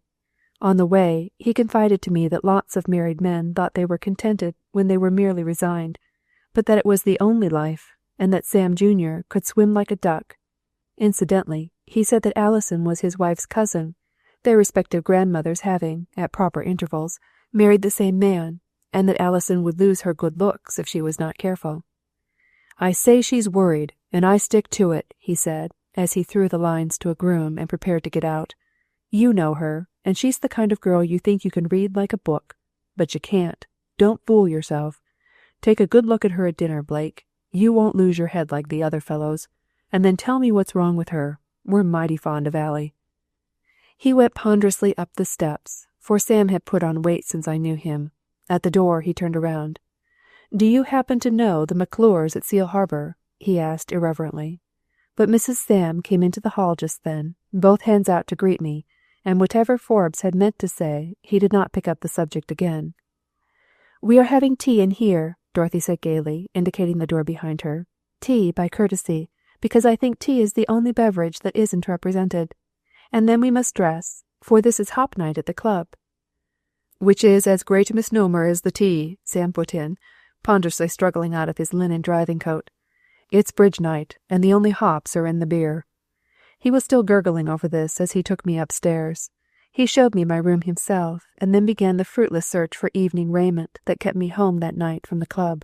On the way, he confided to me that lots of married men thought they were contented when they were merely resigned, but that it was the only life, and that Sam Jr. could swim like a duck. Incidentally, he said that Alison was his wife's cousin, their respective grandmothers having, at proper intervals, married the same man, and that Alison would lose her good looks if she was not careful. "I say she's worried, and I stick to it," he said, as he threw the lines to a groom and prepared to get out. "You know her, and she's the kind of girl you think you can read like a book. But you can't. Don't fool yourself. Take a good look at her at dinner, Blake. You won't lose your head like the other fellows. And then tell me what's wrong with her. We're mighty fond of Allie." He went ponderously up the steps, for Sam had put on weight since I knew him. At the door he turned around. "Do you happen to know the McClures at Seal Harbor?" he asked irreverently. But Mrs. Sam came into the hall just then, both hands out to greet me, and whatever Forbes had meant to say, he did not pick up the subject again. "We are having tea in here," Dorothy said gaily, indicating the door behind her. "Tea, by courtesy, because I think tea is the only beverage that isn't represented. And then we must dress, for this is hop night at the club." "Which is as great a misnomer as the tea," Sam put in, ponderously struggling out of his linen driving coat. "It's bridge night, and the only hops are in the beer." He was still gurgling over this as he took me upstairs. He showed me my room himself, and then began the fruitless search for evening raiment that kept me home that night from the club.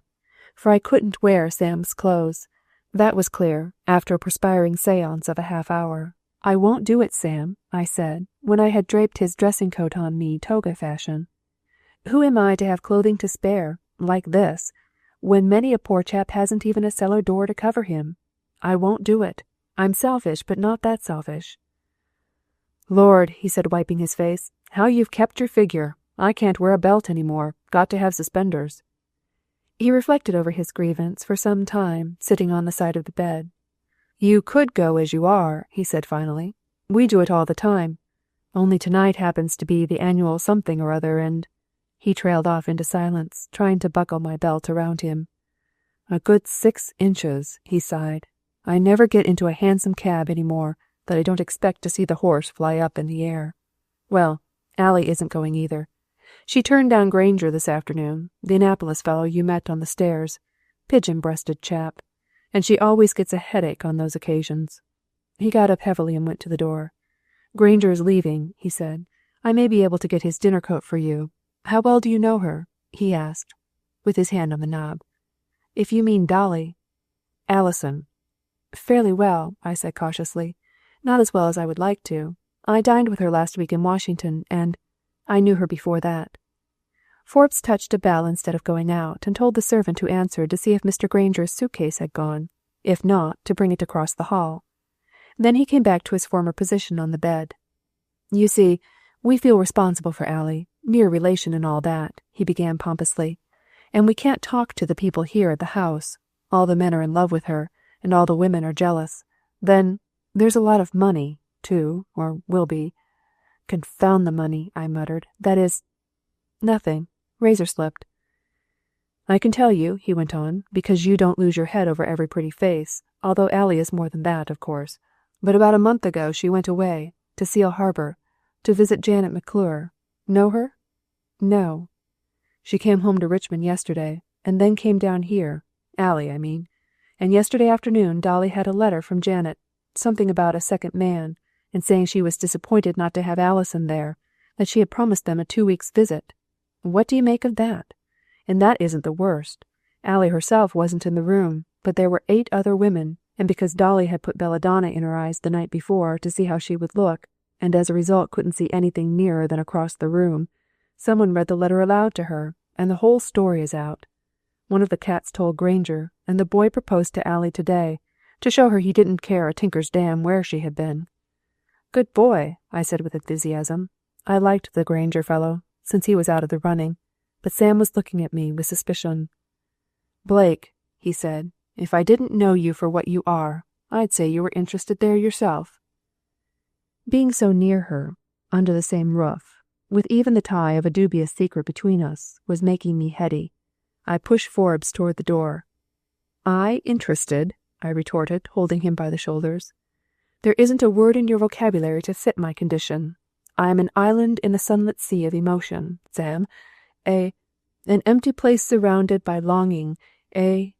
For I couldn't wear Sam's clothes. That was clear, after a perspiring séance of a half-hour. "I won't do it, Sam," I said, when I had draped his dressing coat on me toga fashion. "Who am I to have clothing to spare, like this, when many a poor chap hasn't even a cellar door to cover him? I won't do it. I'm selfish, but not that selfish." "Lord," he said, wiping his face, "how you've kept your figure. I can't wear a belt any more. Got to have suspenders." He reflected over his grievance for some time, sitting on the side of the bed. "You could go as you are," he said finally. "We do it all the time. Only tonight happens to be the annual something or other, and—" He trailed off into silence, trying to buckle my belt around him. "A good 6 inches," he sighed. "I never get into a hansom cab any more that I don't expect to see the horse fly up in the air. Well, Allie isn't going either. She turned down Granger this afternoon, the Annapolis fellow you met on the stairs, pigeon-breasted chap, and she always gets a headache on those occasions." He got up heavily and went to the door. "Granger is leaving," he said. "I may be able to get his dinner coat for you. How well do you know her?" he asked, with his hand on the knob. "If you mean Dolly—" "Alison." "Fairly well," I said cautiously. "Not as well as I would like to. I dined with her last week in Washington, and I knew her before that." Forbes touched a bell instead of going out, and told the servant who answered to see if Mr. Granger's suitcase had gone. If not, to bring it across the hall. Then he came back to his former position on the bed. "You see, we feel responsible for Allie, near relation and all that," he began pompously. "And we can't talk to the people here at the house. All the men are in love with her, and all the women are jealous. Then there's a lot of money, too, or will be." "Confound the money," I muttered. "That is—" "Nothing. Razor slipped." "I can tell you," he went on, "because you don't lose your head over every pretty face, although Allie is more than that, of course. But about a month ago she went away, to Seal Harbor, to visit Janet McClure. Know her?" "No." "She came home to Richmond yesterday, and then came down here. Allie, I mean. And yesterday afternoon Dolly had a letter from Janet, something about a second man, and saying she was disappointed not to have Alison there, that she had promised them a 2 weeks' visit. What do you make of that? And that isn't the worst. Allie herself wasn't in the room, but there were 8 other women, and because Dolly had put belladonna in her eyes the night before to see how she would look, and as a result couldn't see anything nearer than across the room, someone read the letter aloud to her, and the whole story is out. One of the cats told Granger, and the boy proposed to Allie today, to show her he didn't care a tinker's damn where she had been." "Good boy," I said with enthusiasm. I liked the Granger fellow, since he was out of the running, but Sam was looking at me with suspicion. "Blake," he said, "if I didn't know you for what you are, I'd say you were interested there yourself." Being so near her, under the same roof, with even the tie of a dubious secret between us, was making me heady. I pushed Forbes toward the door. "I interested?" I retorted, holding him by the shoulders. "There isn't a word in your vocabulary to fit my condition. I am an island in the sunlit sea of emotion, Sam. An empty place surrounded by longing. An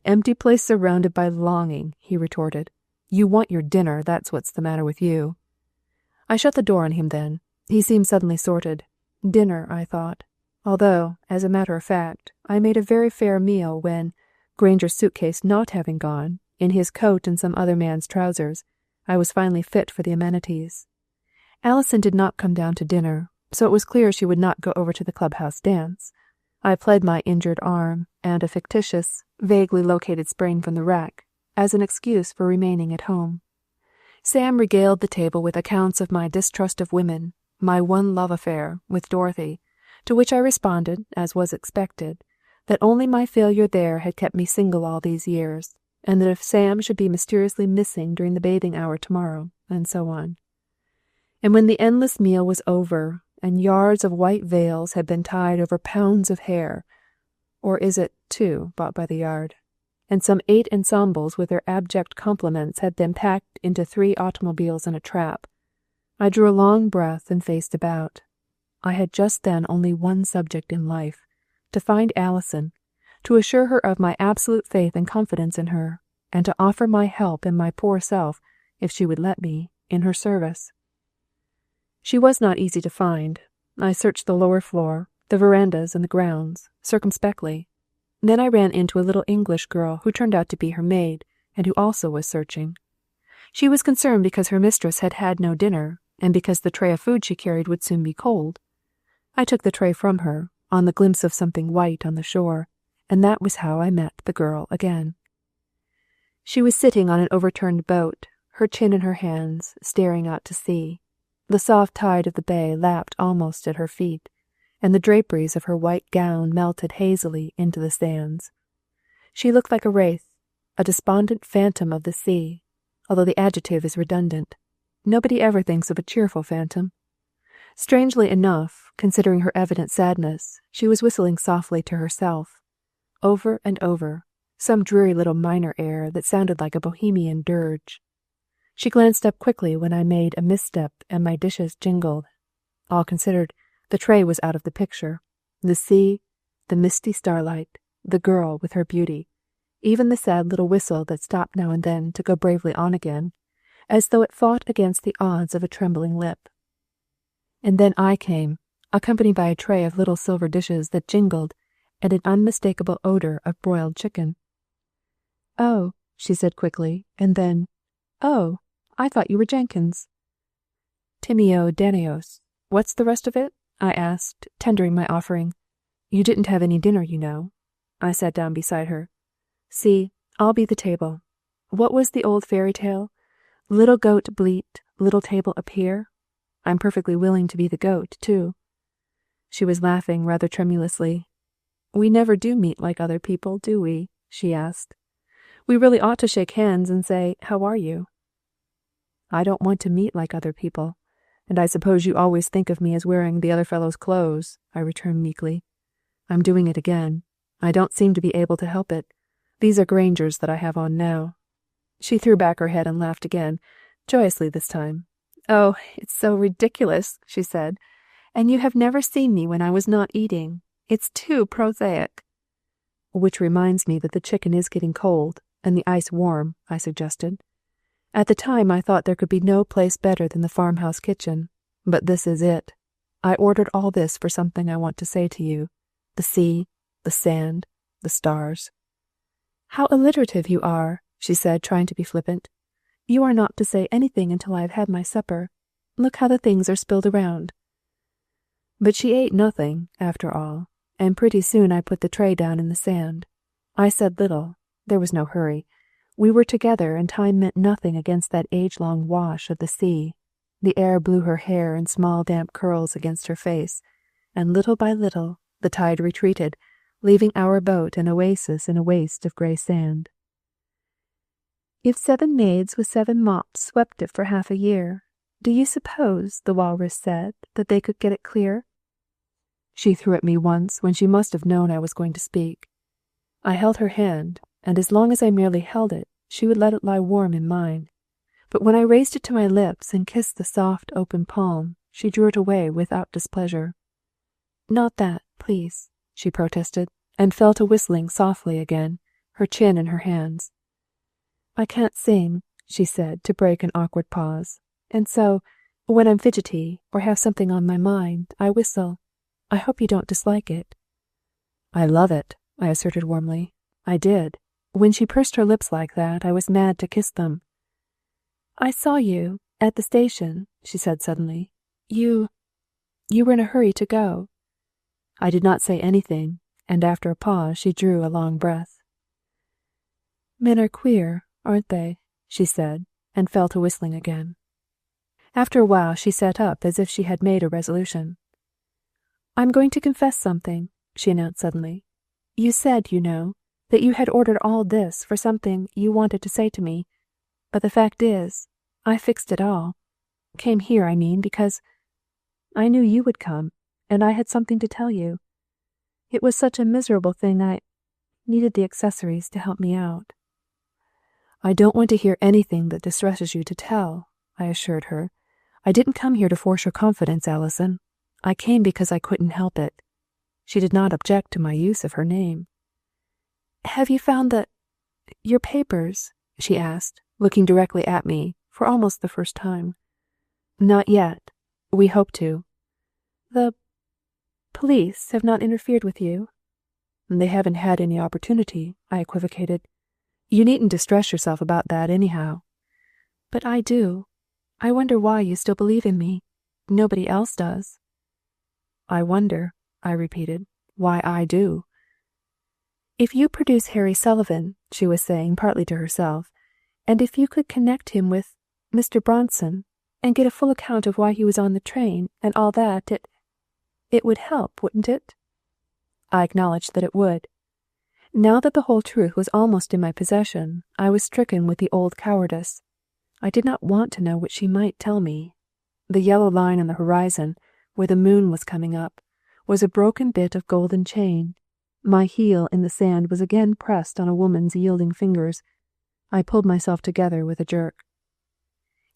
empty place surrounded by longing," he retorted. "You want your dinner, that's what's the matter with you." I shut the door on him then. He seemed suddenly sorted. Dinner, I thought, although, as a matter of fact, I made a very fair meal when, Granger's suitcase not having gone, in his coat and some other man's trousers, I was finally fit for the amenities. Alison did not come down to dinner, so it was clear she would not go over to the clubhouse dance. I pled my injured arm and a fictitious, vaguely located sprain from the wreck as an excuse for remaining at home. Sam regaled the table with accounts of my distrust of women, my one love affair with Dorothy, to which I responded, as was expected, that only my failure there had kept me single all these years, and that if Sam should be mysteriously missing during the bathing hour tomorrow, and so on. And when the endless meal was over, and yards of white veils had been tied over pounds of hair, or is it 2 bought by the yard, and some 8 ensembles with their abject complements had been packed into 3 automobiles and a trap, I drew a long breath and faced about. I had just then only one subject in life, to find Alison, to assure her of my absolute faith and confidence in her, and to offer my help and my poor self, if she would let me, in her service. She was not easy to find. I searched the lower floor, the verandas and the grounds, circumspectly. Then I ran into a little English girl who turned out to be her maid, and who also was searching. She was concerned because her mistress had had no dinner, and because the tray of food she carried would soon be cold. I took the tray from her, on the glimpse of something white on the shore, and that was how I met the girl again. She was sitting on an overturned boat, her chin in her hands, staring out to sea. The soft tide of the bay lapped almost at her feet, and the draperies of her white gown melted hazily into the sands. She looked like a wraith, a despondent phantom of the sea, although the adjective is redundant. Nobody ever thinks of a cheerful phantom. Strangely enough, considering her evident sadness, she was whistling softly to herself, over and over, some dreary little minor air that sounded like a bohemian dirge. She glanced up quickly when I made a misstep and my dishes jingled. All considered, the tray was out of the picture. The sea, the misty starlight, the girl with her beauty, even the sad little whistle that stopped now and then to go bravely on again, as though it fought against the odds of a trembling lip. And then I came, accompanied by a tray of little silver dishes that jingled, and an unmistakable odor of broiled chicken. "Oh," she said quickly, and then, "Oh, I thought you were Jenkins." "Timeo Danaos. What's the rest of it?" I asked, tendering my offering. "You didn't have any dinner, you know." I sat down beside her. "See, I'll be the table. What was the old fairy tale? Little goat bleat, little table appear? I'm perfectly willing to be the goat, too." She was laughing rather tremulously. "We never do meet like other people, do we?" she asked. "We really ought to shake hands and say, 'How are you?'" "I don't want to meet like other people, and I suppose you always think of me as wearing the other fellow's clothes," I returned meekly. "I'm doing it again. I don't seem to be able to help it. These are Granger's that I have on now." She threw back her head and laughed again, joyously this time. "Oh, it's so ridiculous," she said. "And you have never seen me when I was not eating. It's too prosaic." "Which reminds me that the chicken is getting cold, and the ice warm," I suggested. At the time I thought there could be no place better than the farmhouse kitchen, but this is it. I ordered all this for something I want to say to you. The sea, the sand, the stars. "How alliterative you are," she said, trying to be flippant. "You are not to say anything until I have had my supper. Look how the things are spilled around." But she ate nothing, after all, and pretty soon I put the tray down in the sand. I said little. There was no hurry. We were together, and time meant nothing against that age-long wash of the sea. The air blew her hair in small damp curls against her face, and little by little the tide retreated, leaving our boat an oasis in a waste of grey sand. "If 7 maids with 7 mops swept it for half a year, Do you suppose, the walrus said, that they could get it clear? She threw at me once when she must have known I was going to speak. I held her hand, and as long as I merely held it, she would let it lie warm in mine. But when I raised it to my lips and kissed the soft, open palm, she drew it away without displeasure. Not that, please, she protested, and fell to whistling softly again, her chin in her hands. I can't sing, she said, to break an awkward pause, and so, when I'm fidgety or have something on my mind, I whistle. I hope you don't dislike it. I love it, I asserted warmly. I did. When she pursed her lips like that, I was mad to kiss them. I saw you, at the station, she said suddenly. You were in a hurry to go. I did not say anything, and after a pause she drew a long breath. Men are queer, aren't they? She said, and fell to whistling again. After a while she sat up as if she had made a resolution. I'm going to confess something, she announced suddenly. You said, you know, that you had ordered all this for something you wanted to say to me, but the fact is, I fixed it all. Came here, I mean, because I knew you would come, and I had something to tell you. It was such a miserable thing I needed the accessories to help me out. I don't want to hear anything that distresses you to tell, I assured her. I didn't come here to force your confidence, Alison. I came because I couldn't help it. She did not object to my use of her name. Have you found your papers? She asked, looking directly at me for almost the first time. Not yet. We hope to. The police have not interfered with you? They haven't had any opportunity, I equivocated. You needn't distress yourself about that anyhow. But I do. I wonder why you still believe in me. Nobody else does. I wonder, I repeated, why I do. If you produce Harry Sullivan, she was saying, partly to herself, and if you could connect him with Mr. Bronson and get a full account of why he was on the train and all that, it would help, wouldn't it? I acknowledged that it would. Now that the whole truth was almost in my possession, I was stricken with the old cowardice. I did not want to know what she might tell me. The yellow line on the horizon, where the moon was coming up, was a broken bit of golden chain. My heel in the sand was again pressed on a woman's yielding fingers. I pulled myself together with a jerk.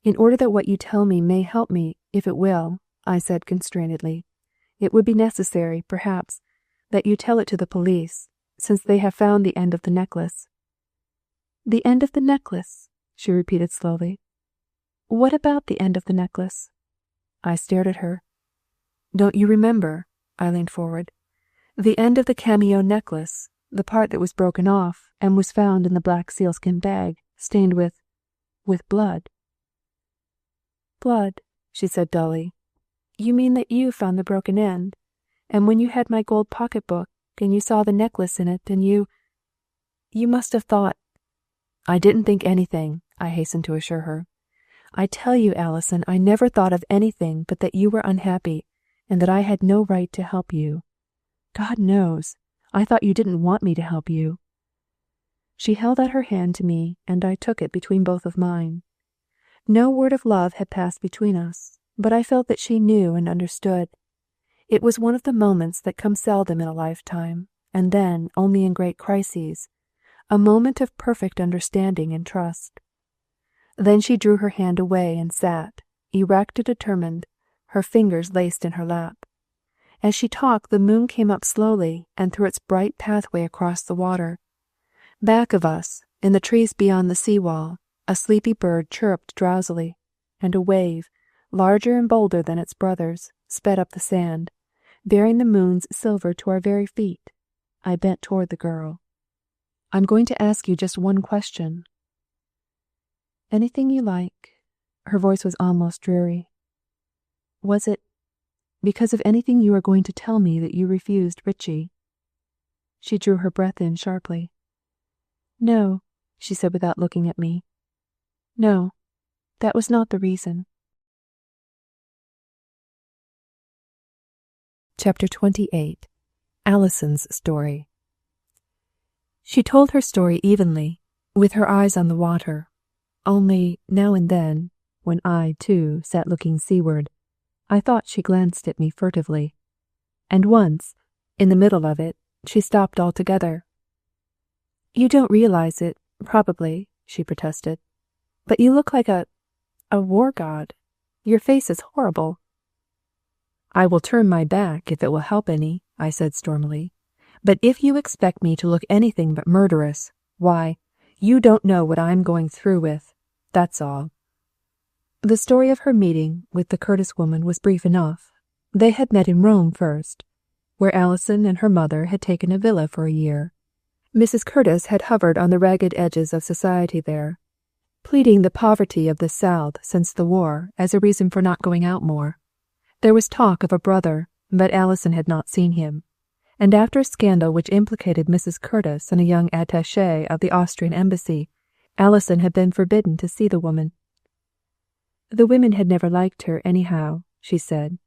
In order that what you tell me may help me, if it will, I said constrainedly, it would be necessary, perhaps, that you tell it to the police, since they have found the end of the necklace. The end of the necklace, she repeated slowly. What about the end of the necklace? I stared at her. Don't you remember? I leaned forward. The end of the cameo necklace, the part that was broken off and was found in the black sealskin bag, stained with blood. Blood, she said dully. You mean that you found the broken end, and when you had my gold pocketbook, and you saw the necklace in it, and you must have thought. I didn't think anything, I hastened to assure her. I tell you, Alison, I never thought of anything but that you were unhappy, and that I had no right to help you. God knows, I thought you didn't want me to help you. She held out her hand to me, and I took it between both of mine. No word of love had passed between us, but I felt that she knew and understood. It was one of the moments that come seldom in a lifetime, and then only in great crises, a moment of perfect understanding and trust. Then she drew her hand away and sat, erect and determined, her fingers laced in her lap. As she talked, the moon came up slowly and threw its bright pathway across the water. Back of us, in the trees beyond the sea-wall, a sleepy bird chirruped drowsily, and a wave, larger and bolder than its brothers, sped up the sand, bearing the moon's silver to our very feet. I bent toward the girl. I'm going to ask you just one question. Anything you like. Her voice was almost dreary. Was it because of anything you are going to tell me that you refused Richie? She drew her breath in sharply. No, she said without looking at me. No, that was not the reason. Chapter 28. Alison's Story. She told her story evenly, with her eyes on the water, only, now and then, when I, too, sat looking seaward. I thought she glanced at me furtively. And once, in the middle of it, she stopped altogether. "You don't realize it, probably," she protested, "but you look like a war god. Your face is horrible." "I will turn my back if it will help any," I said stormily. "But if you expect me to look anything but murderous, why, you don't know what I'm going through with. That's all." The story of her meeting with the Curtis woman was brief enough. They had met in Rome first, where Alison and her mother had taken a villa for a year. Mrs. Curtis had hovered on the ragged edges of society there, pleading the poverty of the South since the war as a reason for not going out more. There was talk of a brother, but Alison had not seen him, and after a scandal which implicated Mrs. Curtis and a young attaché of the Austrian embassy, Alison had been forbidden to see the woman. "The women had never liked her, anyhow," she said.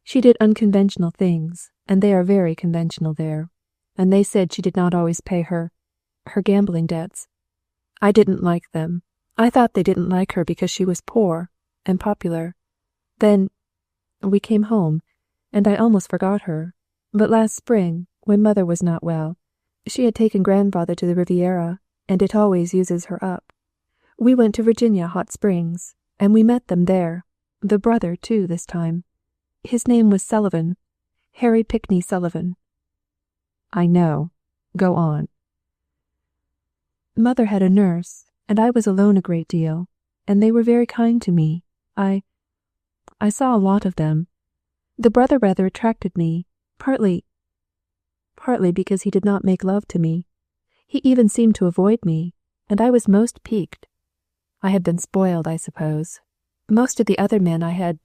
"She did unconventional things, and they are very conventional there, and they said she did not always pay her gambling debts. I didn't like them. I thought they didn't like her because she was poor and popular. Then we came home, and I almost forgot her. But last spring, when Mother was not well, she had taken Grandfather to the Riviera, and it always uses her up. We went to Virginia Hot Springs, and we met them there, the brother, too, this time. His name was Sullivan, Harry Pickney Sullivan." "I know. Go on." "Mother had a nurse, and I was alone a great deal, and they were very kind to me. I saw a lot of them. The brother rather attracted me, partly because he did not make love to me. He even seemed to avoid me, and I was most piqued. I had been spoiled, I suppose. Most of the other men I had...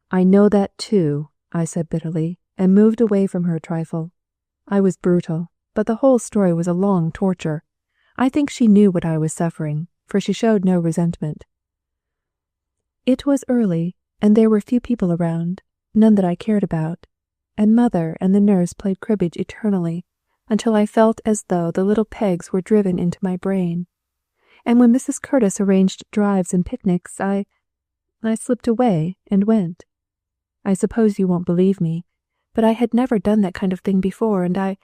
"I know that too," I said bitterly, and moved away from her a trifle. I was brutal, but the whole story was a long torture. I think she knew what I was suffering, for she showed no resentment. "It was early, and there were few people around, none that I cared about, and Mother and the nurse played cribbage eternally, until I felt as though the little pegs were driven into my brain. And when Mrs. Curtis arranged drives and picnics, I slipped away and went. I suppose you won't believe me, but I had never done that kind of thing before, and I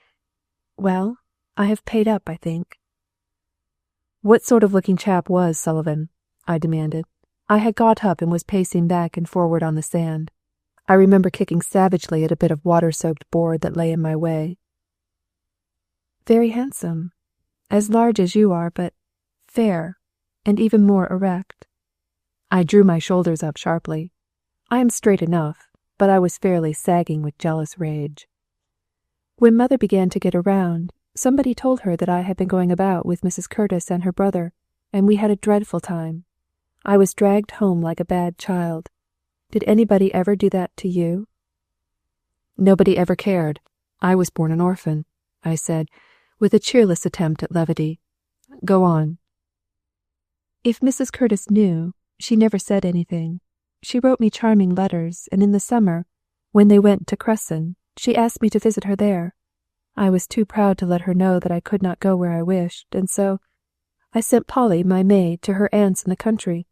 have paid up, I think." "What sort of looking chap was Sullivan?" I demanded. I had got up and was pacing back and forward on the sand. I remember kicking savagely at a bit of water-soaked board that lay in my way. "Very handsome, as large as you are, but fair, and even more erect." I drew my shoulders up sharply. I am straight enough, but I was fairly sagging with jealous rage. "When Mother began to get around, somebody told her that I had been going about with Mrs. Curtis and her brother, and we had a dreadful time. I was dragged home like a bad child. Did anybody ever do that to you?" "Nobody ever cared. I was born an orphan," I said, with a cheerless attempt at levity. "Go on." "If Mrs. Curtis knew, she never said anything. She wrote me charming letters, and in the summer, when they went to Cresson, she asked me to visit her there. I was too proud to let her know that I could not go where I wished, and so I sent Polly, my maid, to her aunt's in the country,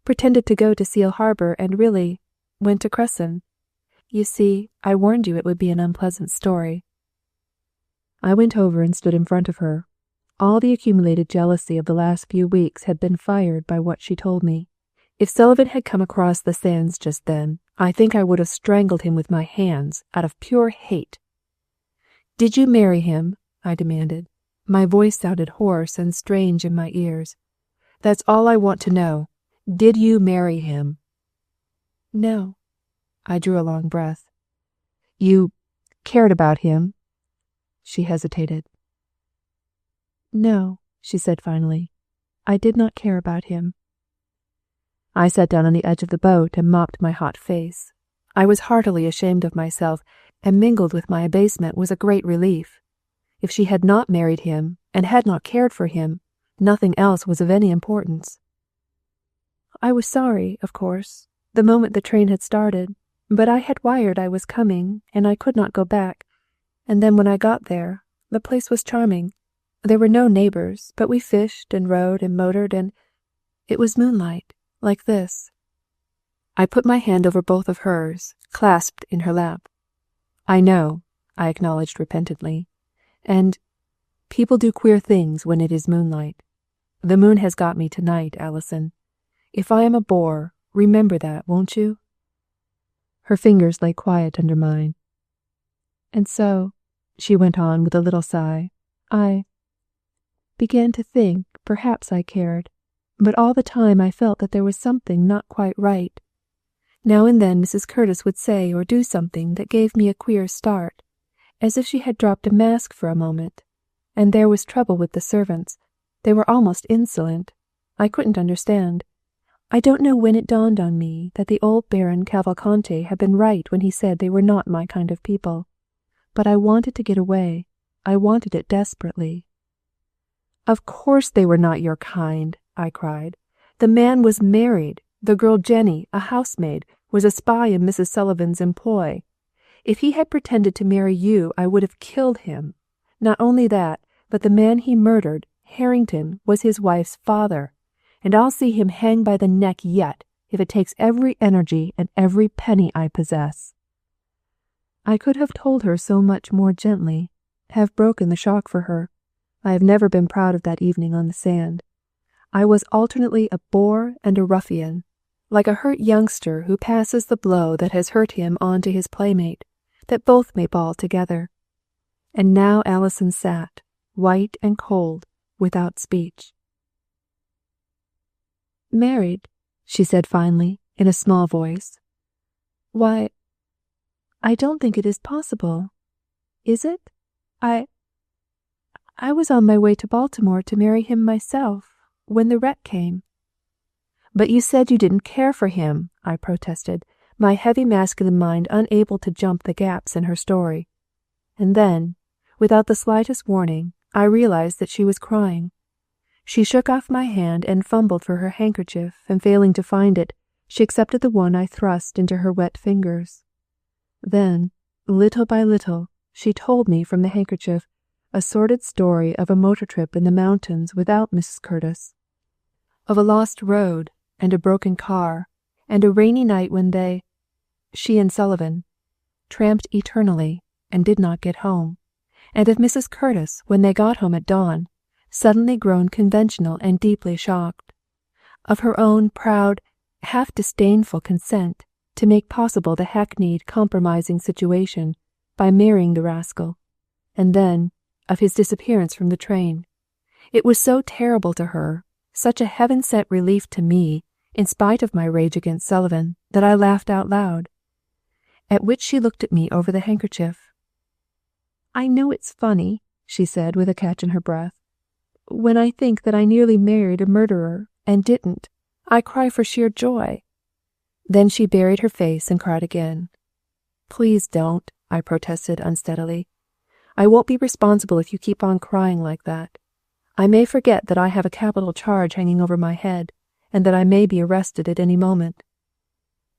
pretended to go to Seal Harbor, and really went to Cresson. You see, I warned you it would be an unpleasant story." I went over and stood in front of her. All the accumulated jealousy of the last few weeks had been fired by what she told me. If Sullivan had come across the sands just then, I think I would have strangled him with my hands, out of pure hate. "Did you marry him?" I demanded. My voice sounded hoarse and strange in my ears. "That's all I want to know. Did you marry him?" "No." I drew a long breath. "You cared about him?" She hesitated. "No," she said finally. "I did not care about him." I sat down on the edge of the boat and mopped my hot face. I was heartily ashamed of myself, and mingled with my abasement was a great relief. If she had not married him, and had not cared for him, nothing else was of any importance. "I was sorry, of course, the moment the train had started, but I had wired I was coming, and I could not go back. And then when I got there, the place was charming. There were no neighbors, but we fished and rode and motored, and It was moonlight, like this." I put my hand over both of hers, clasped in her lap. "I know," I acknowledged repentantly. "And people do queer things when it is moonlight. The moon has got me tonight, Alison. If I am a bore, remember that, won't you?" Her fingers lay quiet under mine. "And so," she went on with a little sigh, "I began to think perhaps I cared, but all the time I felt that there was something not quite right. Now and then Mrs. Curtis would say or do something that gave me a queer start, as if she had dropped a mask for a moment. And there was trouble with the servants. They were almost insolent. I couldn't understand. I don't know when it dawned on me that the old Baron Cavalcanti had been right when he said they were not my kind of people. But I wanted to get away. I wanted it desperately." "Of course they were not your kind," I cried. "The man was married. The girl Jenny, a housemaid, was a spy in Mrs. Sullivan's employ. If he had pretended to marry you, I would have killed him. Not only that, but the man he murdered, Harrington, was his wife's father, and I'll see him hang by the neck yet, if it takes every energy and every penny I possess." I could have told her so much more gently, have broken the shock for her. I have never been proud of that evening on the sand. I was alternately a bore and a ruffian, like a hurt youngster who passes the blow that has hurt him on to his playmate, that both may bawl together. And now Alison sat, white and cold, without speech. "Married," she said finally, in a small voice. "Why, I don't think it is possible. Is it? I was on my way to Baltimore to marry him myself, when the wreck came." "But you said you didn't care for him," I protested, my heavy masculine mind unable to jump the gaps in her story. And then, without the slightest warning, I realized that she was crying. She shook off my hand and fumbled for her handkerchief, and failing to find it, she accepted the one I thrust into her wet fingers. Then, little by little, she told me from the handkerchief a sordid story of a motor trip in the mountains without Mrs. Curtis, of a lost road and a broken car, and a rainy night when she and Sullivan, tramped eternally and did not get home, and of Mrs. Curtis when they got home at dawn, suddenly grown conventional and deeply shocked, of her own proud, half-disdainful consent to make possible the hackneyed, compromising situation by marrying the rascal, and then of his disappearance from the train. It was so terrible to her, such a heaven-sent relief to me, in spite of my rage against Sullivan, that I laughed out loud, at which she looked at me over the handkerchief. "I know it's funny," she said with a catch in her breath. "When I think that I nearly married a murderer, and didn't, I cry for sheer joy." Then she buried her face and cried again. "Please don't," I protested unsteadily. "I won't be responsible if you keep on crying like that. I may forget that I have a capital charge hanging over my head, and that I may be arrested at any moment."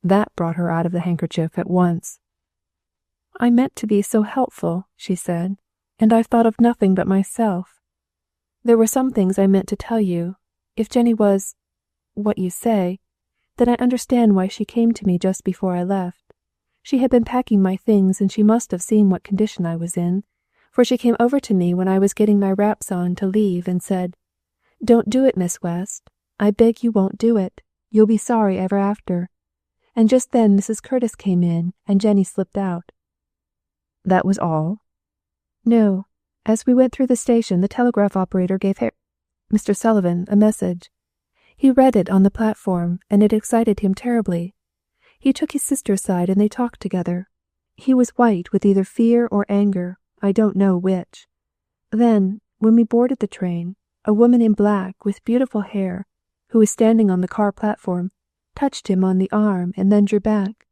That brought her out of the handkerchief at once. "I meant to be so helpful," she said, "and I've thought of nothing but myself. There were some things I meant to tell you. If Jenny was what you say, then I understand why she came to me just before I left. She had been packing my things, and she must have seen what condition I was in, for she came over to me when I was getting my wraps on to leave and said, 'Don't do it, Miss West. I beg you won't do it. You'll be sorry ever after.' And just then Mrs. Curtis came in, and Jenny slipped out." "That was all?" "No. As we went through the station, the telegraph operator gave Mr. Sullivan a message. He read it on the platform, and it excited him terribly. He took his sister aside, and they talked together. He was white with either fear or anger, I don't know which. Then, when we boarded the train, a woman in black with beautiful hair, who was standing on the car platform, touched him on the arm and then drew back.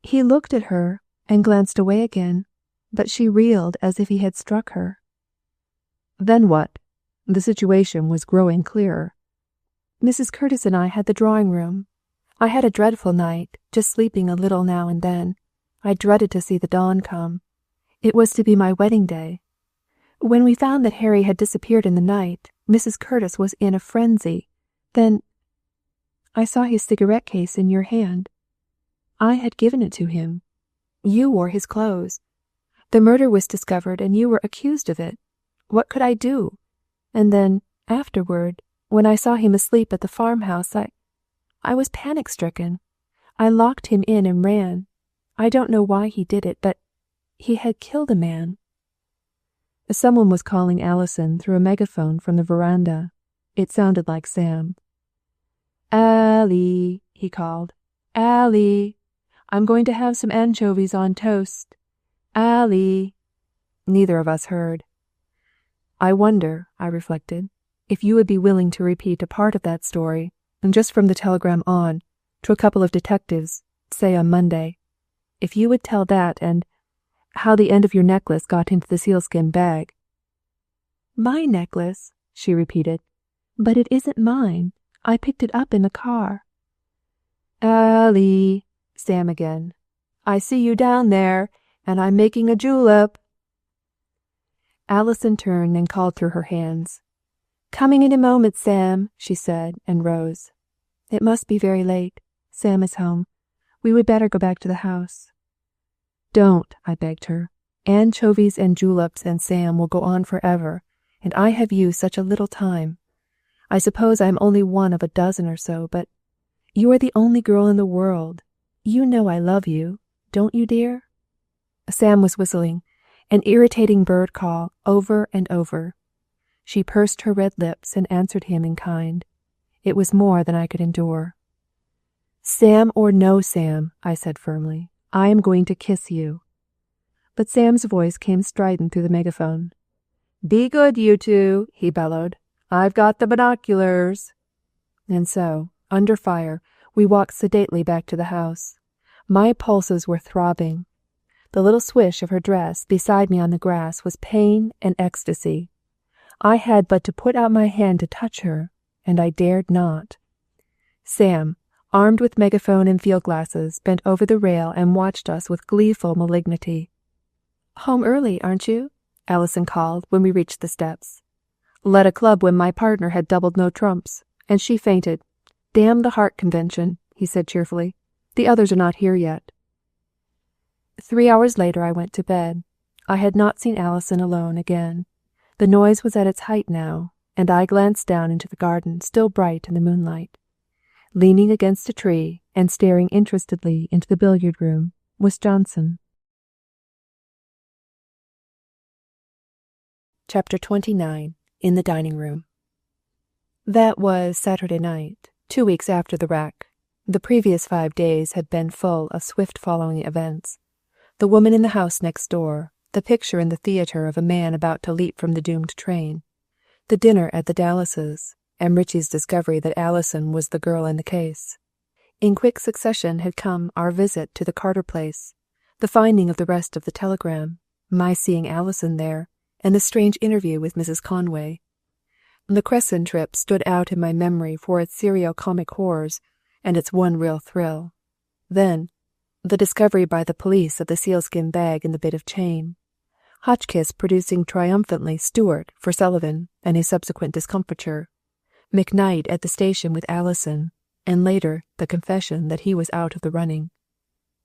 He looked at her and glanced away again, but she reeled as if he had struck her." "Then what?" The situation was growing clearer. "Mrs. Curtis and I had the drawing room. I had a dreadful night, just sleeping a little now and then. I dreaded to see the dawn come. It was to be my wedding day. When we found that Harry had disappeared in the night, Mrs. Curtis was in a frenzy. Then, I saw his cigarette case in your hand. I had given it to him. You wore his clothes. The murder was discovered and you were accused of it. What could I do? And then, afterward, when I saw him asleep at the farmhouse, I was panic-stricken. I locked him in and ran. I don't know why he did it, but he had killed a man." Someone was calling Alison through a megaphone from the veranda. It sounded like Sam. "Allie," he called. "Allie, I'm going to have some anchovies on toast. Allie." Neither of us heard. I wonder, I reflected, if you would be willing to repeat a part of that story, and just from the telegram on, to a couple of detectives, say on Monday. If you would tell that and how the end of your necklace got into the sealskin bag. "My necklace," she repeated. "But it isn't mine. I picked it up in the car." "Allie," Sam again. "I see you down there, and I'm making a julep." Alison turned and called through her hands. "Coming in a moment, Sam," she said, and rose. "It must be very late. Sam is home. We would better go back to the house." "Don't," I begged her. "Anchovies and juleps and Sam will go on forever, and I have you such a little time. I suppose I am only one of a dozen or so, but you are the only girl in the world. You know I love you, don't you, dear?" Sam was whistling, an irritating bird call, over and over. She pursed her red lips and answered him in kind. It was more than I could endure. "Sam or no Sam," I said firmly, "I am going to kiss you." But Sam's voice came strident through the megaphone. "Be good, you two," he bellowed. "I've got the binoculars." And so, under fire, we walked sedately back to the house. My pulses were throbbing. The little swish of her dress beside me on the grass was pain and ecstasy. I had but to put out my hand to touch her, and I dared not. Sam, armed with megaphone and field glasses, bent over the rail and watched us with gleeful malignity. "Home early, aren't you?" Alison called when we reached the steps. "Led a club when my partner had doubled no trumps, and she fainted. Damn the heart convention," he said cheerfully. "The others are not here yet." 3 hours later I went to bed. I had not seen Alison alone again. The noise was at its height now, and I glanced down into the garden, still bright in the moonlight. Leaning against a tree and staring interestedly into the billiard room was Johnson. Chapter 29. In the Dining Room. That was Saturday night, 2 weeks after the wreck. The previous 5 days had been full of swift-following events. The woman in the house next door, the picture in the theater of a man about to leap from the doomed train, the dinner at the Dallases, and Richie's discovery that Alison was the girl in the case. In quick succession had come our visit to the Carter place, the finding of the rest of the telegram, my seeing Alison there, and the strange interview with Mrs. Conway. The Crescent trip stood out in my memory for its serio-comic horrors and its one real thrill. Then, the discovery by the police of the sealskin bag and the bit of chain. Hotchkiss producing triumphantly Stewart for Sullivan and his subsequent discomfiture. McKnight at the station with Alison, and later the confession that he was out of the running.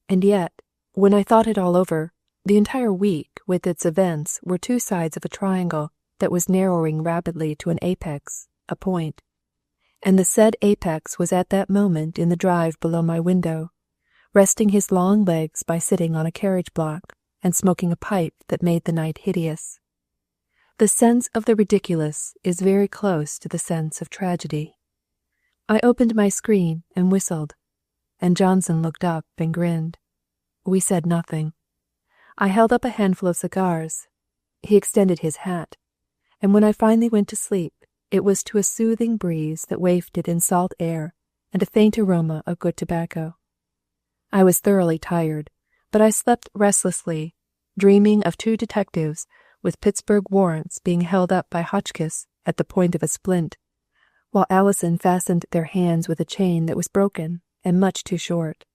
And yet, when I thought it all over, the entire week with its events were two sides of a triangle that was narrowing rapidly to an apex, a point. And the said apex was at that moment in the drive below my window, resting his long legs by sitting on a carriage block and smoking a pipe that made the night hideous. The sense of the ridiculous is very close to the sense of tragedy. I opened my screen and whistled, and Johnson looked up and grinned. We said nothing. I held up a handful of cigars. He extended his hat, and when I finally went to sleep, it was to a soothing breeze that wafted in salt air and a faint aroma of good tobacco. I was thoroughly tired, but I slept restlessly, dreaming of 2 detectives with Pittsburg warrants being held up by Hotchkiss at the point of a splint, while Alison fastened their hands with a chain that was broken and much too short.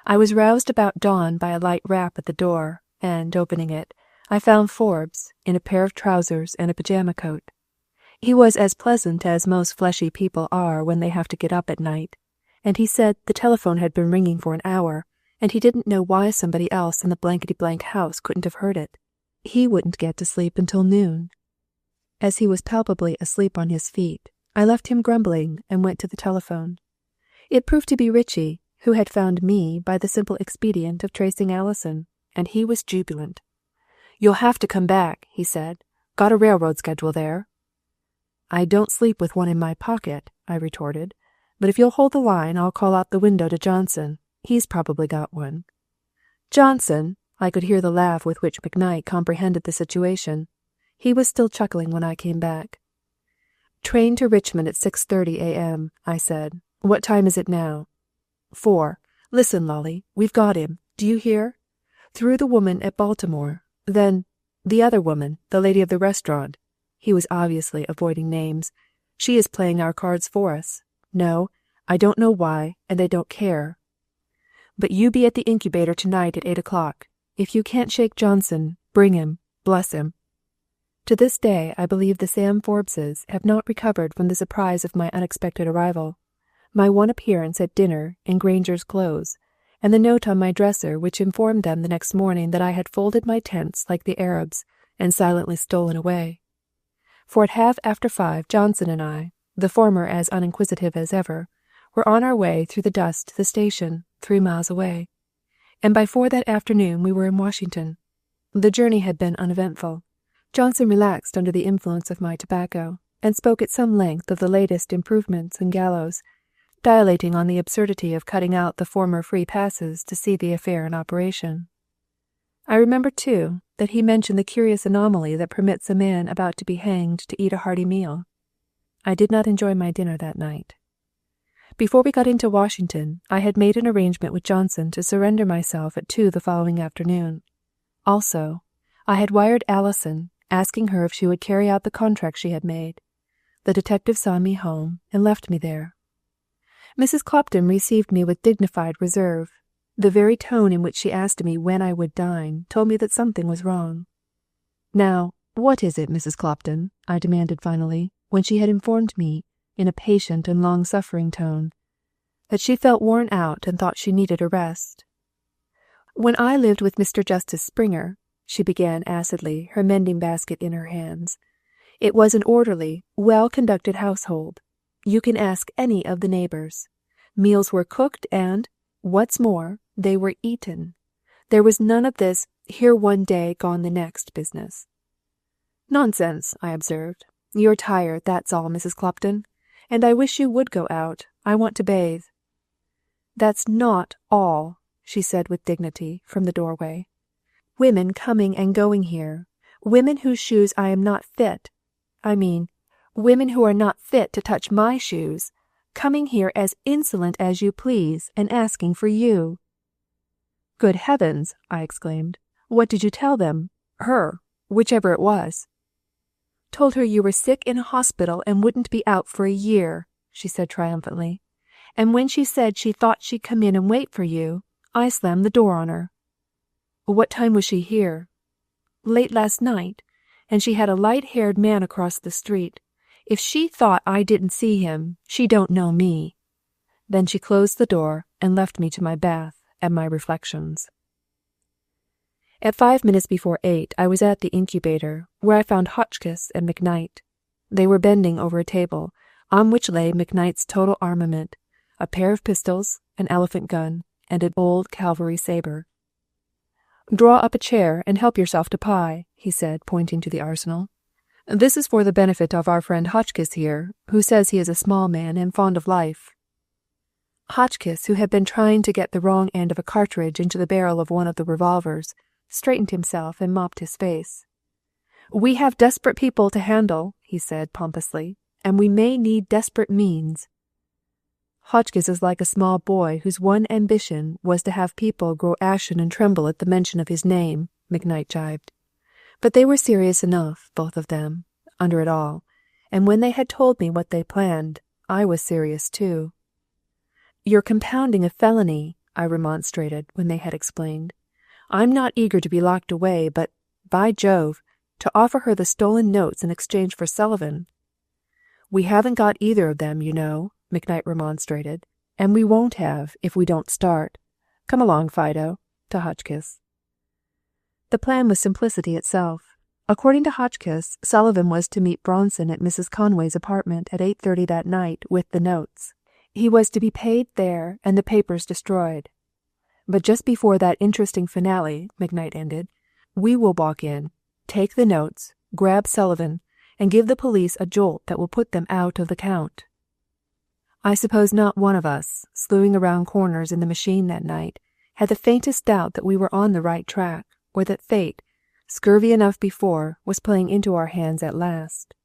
I was roused about dawn by a light rap at the door, and, opening it, I found Forbes in a pair of trousers and a pajama coat. He was as pleasant as most fleshy people are when they have to get up at night, and he said the telephone had been ringing for an hour, and he didn't know why somebody else in the blankety-blank house couldn't have heard it. He wouldn't get to sleep until noon. As he was palpably asleep on his feet, I left him grumbling and went to the telephone. It proved to be Richie, who had found me by the simple expedient of tracing Alison, and he was jubilant. "You'll have to come back," he said. "Got a railroad schedule there." "I don't sleep with one in my pocket," I retorted. "But if you'll hold the line, I'll call out the window to Johnson. He's probably got one." "Johnson!" I could hear the laugh with which McKnight comprehended the situation. He was still chuckling when I came back. "Train to Richmond at 6:30 a.m., I said. "What time is it now?" 4. "Listen, Lolly, we've got him. Do you hear? Through the woman at Baltimore. Then, the other woman, the lady of the restaurant." He was obviously avoiding names. "She is playing our cards for us. No, I don't know why, and I don't care. But you be at the incubator tonight at 8 o'clock. If you can't shake Johnson, bring him. Bless him." To this day, I believe the Sam Forbeses have not recovered from the surprise of my unexpected arrival, my one appearance at dinner in Granger's clothes, and the note on my dresser which informed them the next morning that I had folded my tents like the Arabs and silently stolen away. For at 5:30, Johnson and I, the former as uninquisitive as ever, were on our way through the dust to the station, 3 miles away, and by 4 that afternoon we were in Washington. The journey had been uneventful. Johnson relaxed under the influence of my tobacco, and spoke at some length of the latest improvements in gallows, dilating on the absurdity of cutting out the former free passes to see the affair in operation. I remember, too, that he mentioned the curious anomaly that permits a man about to be hanged to eat a hearty meal. I did not enjoy my dinner that night. Before we got into Washington, I had made an arrangement with Johnson to surrender myself at 2 the following afternoon. Also, I had wired Alison, asking her if she would carry out the contract she had made. The detective saw me home and left me there. Mrs. Clopton received me with dignified reserve. The very tone in which she asked me when I would dine told me that something was wrong. "Now, what is it, Mrs. Clopton?" I demanded finally, when she had informed me, in a patient and long-suffering tone, that she felt worn out and thought she needed a rest. "When I lived with Mr. Justice Springer," she began acidly, her mending basket in her hands, "it was an orderly, well-conducted household. You can ask any of the neighbors. Meals were cooked and, what's more, they were eaten. There was none of this here one day, gone the next business." "Nonsense," I observed. "You're tired, that's all, Mrs. Clopton. And I wish you would go out. I want to bathe." "That's not all," she said with dignity, from the doorway. "Women coming and going here, women whose shoes I am not fit, women who are not fit to touch my shoes, coming here as insolent as you please and asking for you." "Good heavens!" I exclaimed. "What did you tell them? Her, whichever it was." "Told her you were sick in a hospital and wouldn't be out for a year," she said triumphantly. "And when she said she thought she'd come in and wait for you, I slammed the door on her." "What time was she here?" "Late last night, and she had a light-haired man across the street. If she thought I didn't see him, she don't know me." Then she closed the door and left me to my bath and my reflections. At 5 minutes before 8, I was at the incubator, where I found Hotchkiss and McKnight. They were bending over a table, on which lay McKnight's total armament, a pair of pistols, an elephant gun, and an old cavalry sabre. "Draw up a chair and help yourself to pie," he said, pointing to the arsenal. "This is for the benefit of our friend Hotchkiss here, who says he is a small man and fond of life." Hotchkiss, who had been trying to get the wrong end of a cartridge into the barrel of one of the revolvers, straightened himself and mopped his face. "We have desperate people to handle," he said pompously, "and we may need desperate means." Hotchkiss is like a small boy whose one ambition was to have people grow ashen and tremble at the mention of his name, McKnight jibed. But they were serious enough, both of them, under it all, and when they had told me what they planned, I was serious too. "You're compounding a felony," I remonstrated when they had explained. "I'm not eager to be locked away, but, by Jove, to offer her the stolen notes in exchange for Sullivan." "We haven't got either of them, you know," McKnight remonstrated, "and we won't have if we don't start. Come along, Fido," to Hotchkiss. The plan was simplicity itself. According to Hotchkiss, Sullivan was to meet Bronson at Mrs. Conway's apartment at 8:30 that night with the notes. He was to be paid there and the papers destroyed. "But just before that interesting finale," McKnight ended, "we will walk in, take the notes, grab Sullivan, and give the police a jolt that will put them out of the count." I suppose not one of us, slewing around corners in the machine that night, had the faintest doubt that we were on the right track, or that fate, scurvy enough before, was playing into our hands at last.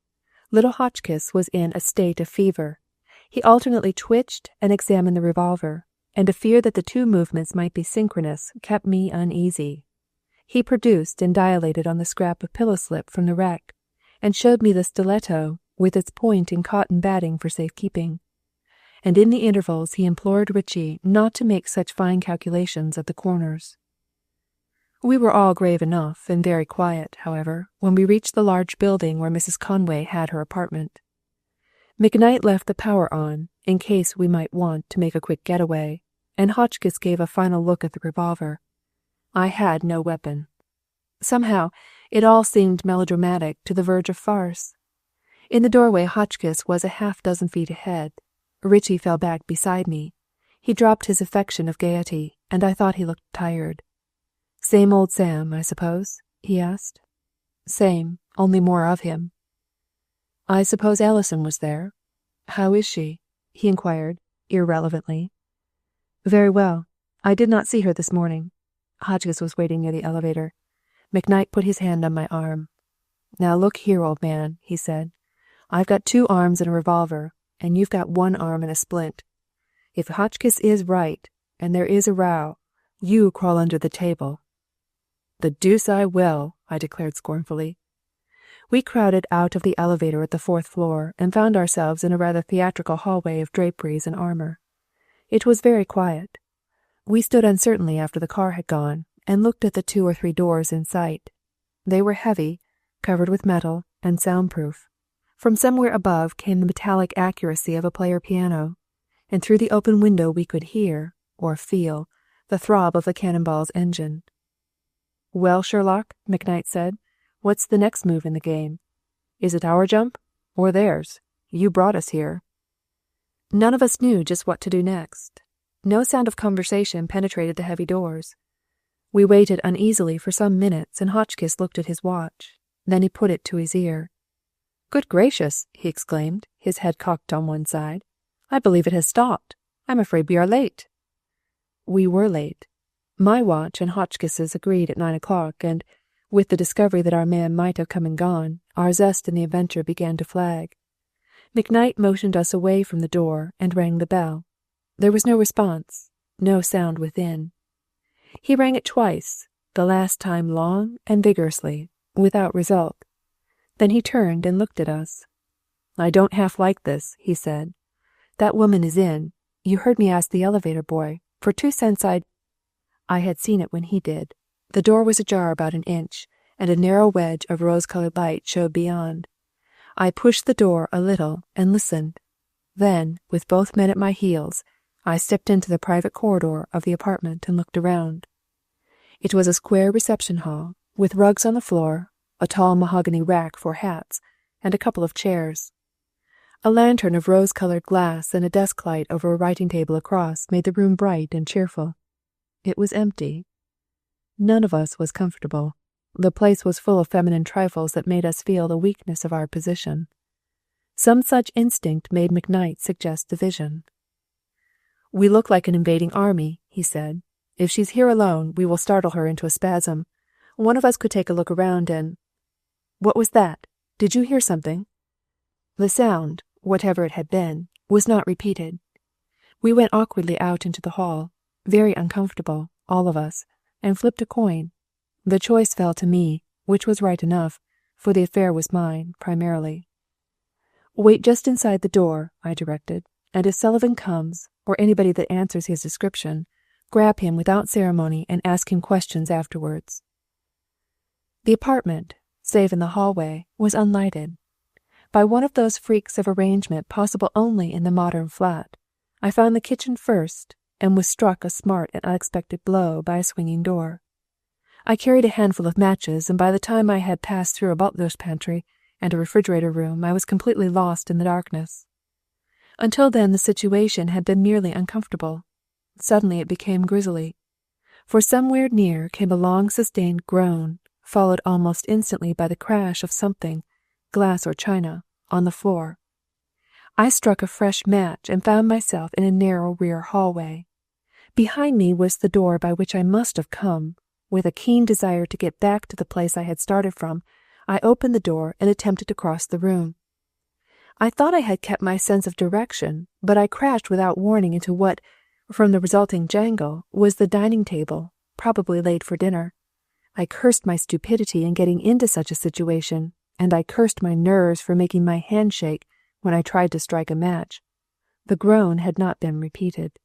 Little Hotchkiss was in a state of fever. He alternately twitched and examined the revolver, and a fear that the two movements might be synchronous kept me uneasy. He produced and dilated on the scrap of pillow slip from the wreck, and showed me the stiletto with its point in cotton batting for safekeeping. And in the intervals he implored Richie not to make such fine calculations at the corners. We were all grave enough and very quiet, however, when we reached the large building where Mrs. Conway had her apartment. McKnight left the power on, in case we might want to make a quick getaway, and Hotchkiss gave a final look at the revolver. I had no weapon. Somehow, it all seemed melodramatic to the verge of farce. In the doorway Hotchkiss was a half-dozen feet ahead. Richie fell back beside me. He dropped his affection of gaiety, and I thought he looked tired. "Same old Sam, I suppose?" he asked. "Same, only more of him." "I suppose Alison was there. How is she?" he inquired, irrelevantly. "Very well. I did not see her this morning." Hotchkiss was waiting near the elevator. McKnight put his hand on my arm. "Now look here, old man," he said. "I've got 2 arms and a revolver, and you've got 1 arm and a splint. If Hotchkiss is right, and there is a row, you crawl under the table." "The deuce I will," I declared scornfully. We crowded out of the elevator at the 4th floor and found ourselves in a rather theatrical hallway of draperies and armor. It was very quiet. We stood uncertainly after the car had gone and looked at the 2 or 3 doors in sight. They were heavy, covered with metal, and soundproof. From somewhere above came the metallic accuracy of a player piano, and through the open window we could hear, or feel, the throb of the Cannonball's engine. "Well, Sherlock," McKnight said, "what's the next move in the game? Is it our jump, or theirs? You brought us here." None of us knew just what to do next. No sound of conversation penetrated the heavy doors. We waited uneasily for some minutes, and Hotchkiss looked at his watch. Then he put it to his ear. "Good gracious!" he exclaimed, his head cocked on one side. "I believe it has stopped. I'm afraid we are late." We were late. My watch and Hotchkiss's agreed at 9 o'clock, and, with the discovery that our man might have come and gone, our zest in the adventure began to flag. McKnight motioned us away from the door and rang the bell. There was no response, no sound within. He rang it twice, the last time long and vigorously, without result. Then he turned and looked at us. "I don't half like this," he said. "That woman is in. You heard me ask the elevator boy. For 2 cents I had seen it when he did. The door was ajar about an inch, and a narrow wedge of rose-colored light showed beyond. I pushed the door a little and listened. Then, with both men at my heels, I stepped into the private corridor of the apartment and looked around. It was a square reception hall, with rugs on the floor, a tall mahogany rack for hats, and a couple of chairs. A lantern of rose-colored glass and a desk light over a writing table across made the room bright and cheerful. It was empty. None of us was comfortable. The place was full of feminine trifles that made us feel the weakness of our position. Some such instinct made McKnight suggest division. "We look like an invading army," he said. "If she's here alone, we will startle her into a spasm. One of us could take a look around and—" "What was that? Did you hear something?" The sound, whatever it had been, was not repeated. We went awkwardly out into the hall, very uncomfortable, all of us, and flipped a coin. The choice fell to me, which was right enough, for the affair was mine, primarily. "Wait just inside the door," I directed, "and if Sullivan comes, or anybody that answers his description, grab him without ceremony and ask him questions afterwards." The apartment, save in the hallway, was unlighted. By one of those freaks of arrangement possible only in the modern flat, I found the kitchen first, and was struck a smart and unexpected blow by a swinging door. I carried a handful of matches, and by the time I had passed through a butler's pantry and a refrigerator room, I was completely lost in the darkness. Until then the situation had been merely uncomfortable. Suddenly it became grisly. For somewhere near came a long sustained groan, followed almost instantly by the crash of something, glass or china, on the floor. I struck a fresh match and found myself in a narrow rear hallway. Behind me was the door by which I must have come. With a keen desire to get back to the place I had started from, I opened the door and attempted to cross the room. I thought I had kept my sense of direction, but I crashed without warning into what, from the resulting jangle, was the dining table, probably laid for dinner. I cursed my stupidity in getting into such a situation, and I cursed my nerves for making my hand shake when I tried to strike a match. The groan had not been repeated.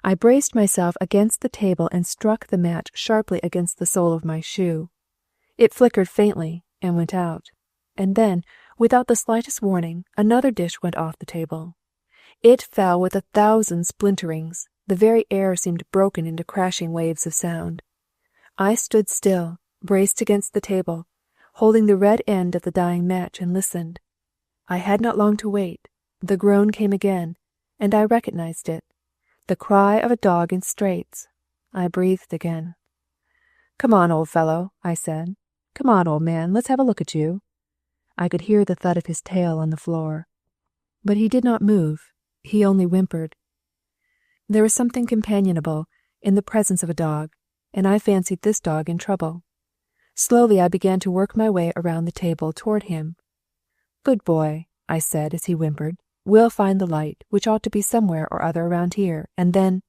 I braced myself against the table and struck the match sharply against the sole of my shoe. It flickered faintly and went out, and then, without the slightest warning, another dish went off the table. It fell with 1,000 splinterings. The very air seemed broken into crashing waves of sound. I stood still, braced against the table, holding the red end of the dying match, and listened. I had not long to wait. The groan came again, and I recognized it. The cry of a dog in straits. I breathed again. "Come on, old fellow," I said. "Come on, old man, let's have a look at you." I could hear the thud of his tail on the floor. But he did not move. He only whimpered. There was something companionable in the presence of a dog, and I fancied this dog in trouble. Slowly I began to work my way around the table toward him. "Good boy," I said as he whimpered. "We'll find the light, which ought to be somewhere or other around here, and then—"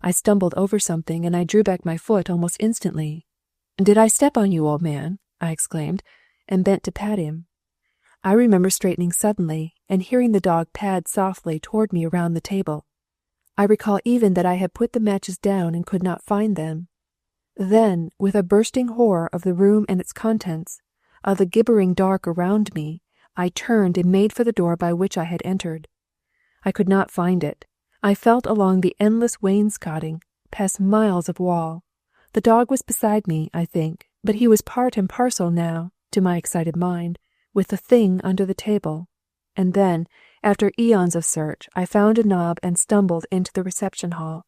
I stumbled over something, and I drew back my foot almost instantly. "Did I step on you, old man?" I exclaimed, and bent to pat him. I remember straightening suddenly and hearing the dog pad softly toward me around the table. I recall even that I had put the matches down and could not find them. Then, with a bursting horror of the room and its contents, of the gibbering dark around me, I turned and made for the door by which I had entered. I could not find it. I felt along the endless wainscoting, past miles of wall. The dog was beside me, I think, but he was part and parcel now, to my excited mind, with the thing under the table. And then, after eons of search, I found a knob and stumbled into the reception hall.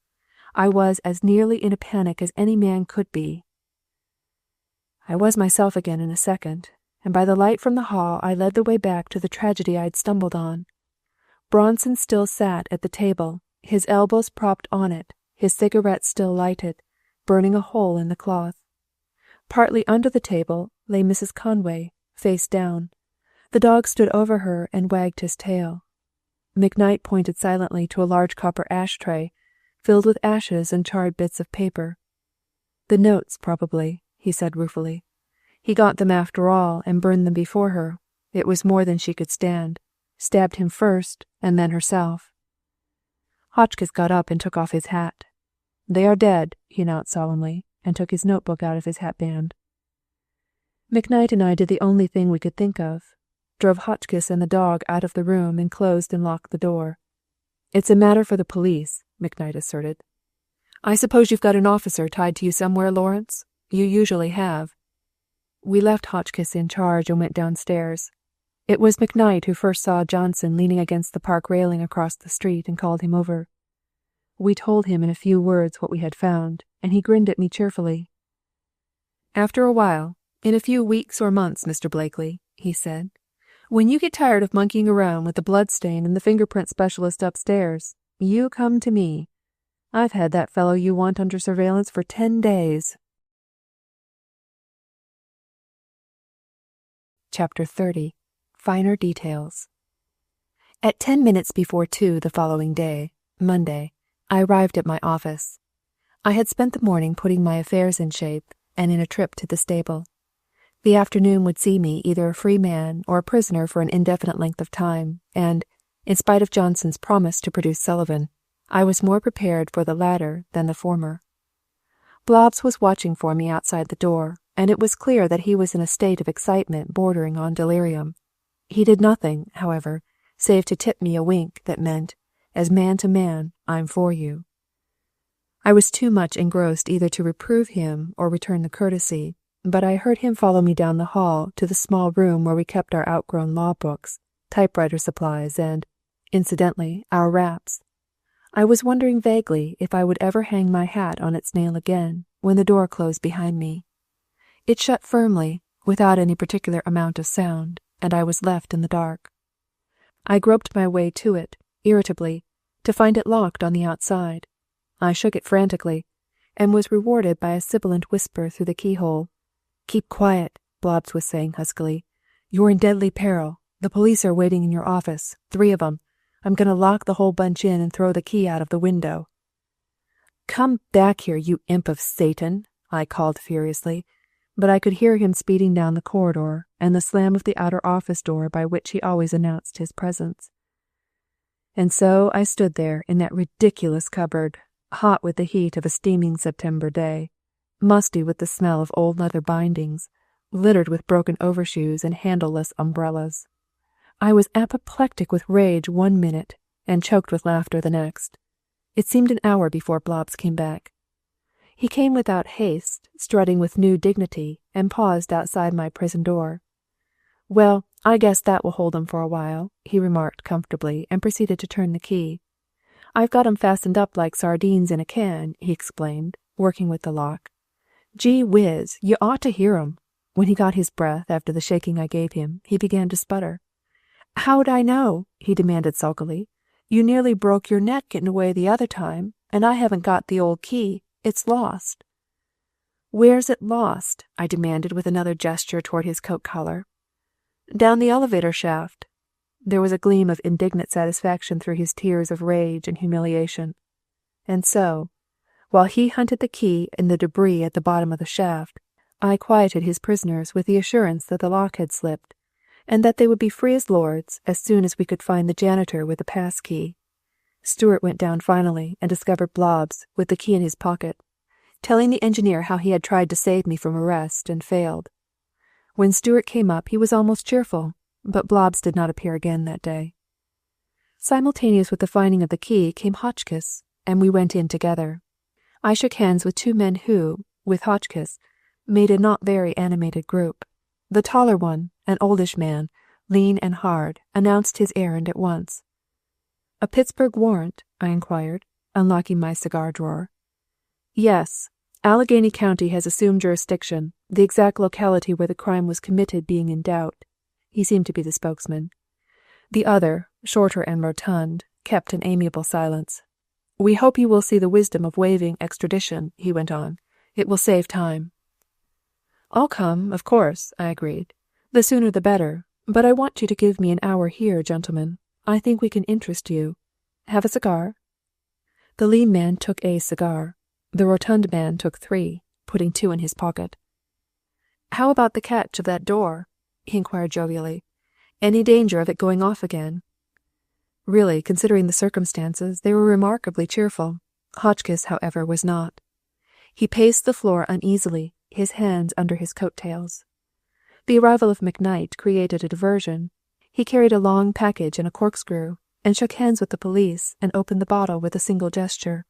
I was as nearly in a panic as any man could be. I was myself again in a second, and by the light from the hall I led the way back to the tragedy I had stumbled on. Bronson still sat at the table, his elbows propped on it, his cigarette still lighted, burning a hole in the cloth. Partly under the table lay Mrs. Conway, face down. The dog stood over her and wagged his tail. McKnight pointed silently to a large copper ashtray, filled with ashes and charred bits of paper. "The notes, probably," he said ruefully. "He got them after all and burned them before her. It was more than she could stand. Stabbed him first, and then herself." Hotchkiss got up and took off his hat. "They are dead," he announced solemnly, and took his notebook out of his hatband. McKnight and I did the only thing we could think of. Drove Hotchkiss and the dog out of the room and closed and locked the door. "It's a matter for the police," McKnight asserted. "I suppose you've got an officer tied to you somewhere, Laurels? You usually have." We left Hotchkiss in charge and went downstairs. It was McKnight who first saw Johnson leaning against the park railing across the street and called him over. We told him in a few words what we had found, and he grinned at me cheerfully. "After a while, in a few weeks or months, Mr. Blakely," he said, "when you get tired of monkeying around with the bloodstain and the fingerprint specialist upstairs, you come to me. I've had that fellow you want under surveillance for 10 days. Chapter 30. Finer Details. At 10 minutes before 2 the following day, Monday, I arrived at my office. I had spent the morning putting my affairs in shape and in a trip to the stable. The afternoon would see me either a free man or a prisoner for an indefinite length of time, and, in spite of Johnson's promise to produce Sullivan, I was more prepared for the latter than the former. Blobbs was watching for me outside the door, and it was clear that he was in a state of excitement bordering on delirium. He did nothing, however, save to tip me a wink that meant, as man to man, I'm for you. I was too much engrossed either to reprove him or return the courtesy, but I heard him follow me down the hall to the small room where we kept our outgrown law books, typewriter supplies, and, incidentally, our wraps. I was wondering vaguely if I would ever hang my hat on its nail again when the door closed behind me. It shut firmly, without any particular amount of sound, and I was left in the dark. I groped my way to it, irritably, to find it locked on the outside. I shook it frantically, and was rewarded by a sibilant whisper through the keyhole. "Keep quiet," Blobbs was saying huskily. "You're in deadly peril. The police are waiting in your office, 3 of 'em. I'm going to lock the whole bunch in and throw the key out of the window." "Come back here, you imp of Satan," I called furiously, but I could hear him speeding down the corridor and the slam of the outer office door by which he always announced his presence. And so I stood there in that ridiculous cupboard, hot with the heat of a steaming September day, musty with the smell of old leather bindings, littered with broken overshoes and handleless umbrellas. I was apoplectic with rage 1 minute and choked with laughter the next. It seemed an hour before Blobbs came back. He came without haste, strutting with new dignity, and paused outside my prison door. "Well, I guess that will hold 'em for a while," he remarked comfortably, and proceeded to turn the key. "I've got 'em fastened up like sardines in a can," he explained, working with the lock. "Gee whiz, you ought to hear 'em." When he got his breath after the shaking I gave him, he began to sputter. "How'd I know?" he demanded sulkily. "You nearly broke your neck getting away the other time, and I haven't got the old key. It's lost." "Where's it lost?" I demanded with another gesture toward his coat collar. "Down the elevator shaft." There was a gleam of indignant satisfaction through his tears of rage and humiliation. And so, while he hunted the key in the debris at the bottom of the shaft, I quieted his prisoners with the assurance that the lock had slipped, and that they would be free as lords as soon as we could find the janitor with the pass key. Stewart went down finally and discovered Blobbs with the key in his pocket, telling the engineer how he had tried to save me from arrest and failed. When Stewart came up he was almost cheerful, but Blobbs did not appear again that day. Simultaneous with the finding of the key came Hotchkiss, and we went in together. I shook hands with 2 men who, with Hotchkiss, made a not very animated group. The taller one, an oldish man, lean and hard, announced his errand at once. "A Pittsburg warrant?" I inquired, unlocking my cigar drawer. "Yes. Allegheny County has assumed jurisdiction, the exact locality where the crime was committed being in doubt." He seemed to be the spokesman. The other, shorter and rotund, kept an amiable silence. "We hope you will see the wisdom of waiving extradition," he went on. "It will save time." "I'll come, of course," I agreed. "The sooner the better. But I want you to give me an hour here, gentlemen. I think we can interest you. Have a cigar?" The lean man took a cigar. The rotund man took 3, putting 2 in his pocket. "How about the catch of that door?" he inquired jovially. "Any danger of it going off again?" Really, considering the circumstances, they were remarkably cheerful. Hotchkiss, however, was not. He paced the floor uneasily, his hands under his coat-tails. The arrival of McKnight created a diversion. He carried a long package and a corkscrew, and shook hands with the police and opened the bottle with a single gesture.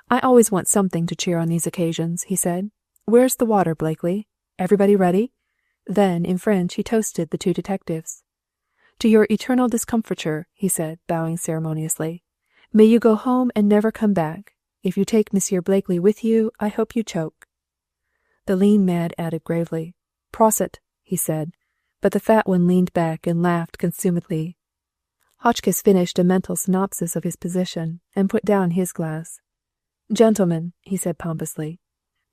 "I always want something to cheer on these occasions," he said. "Where's the water, Blakely? Everybody ready?" Then, in French, he toasted the 2 detectives. "To your eternal discomfiture," he said, bowing ceremoniously. "May you go home and never come back. If you take Monsieur Blakely with you, I hope you choke." The lean man added gravely, "Prosit," he said, but the fat one leaned back and laughed consumedly. Hotchkiss finished a mental synopsis of his position and put down his glass. "Gentlemen," he said pompously,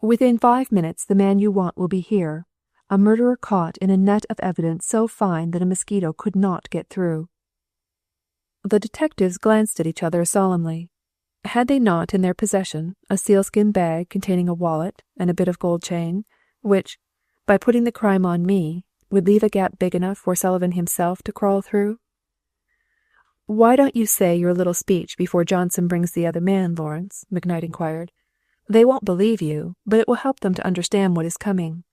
"within 5 minutes the man you want will be here. A murderer caught in a net of evidence so fine that a mosquito could not get through." The detectives glanced at each other solemnly. Had they not in their possession a sealskin bag containing a wallet and a bit of gold chain, which, by putting the crime on me, would leave a gap big enough for Sullivan himself to crawl through? "Why don't you say your little speech before Johnson brings the other man, Laurels?" McKnight inquired. "They won't believe you, but it will help them to understand what is coming."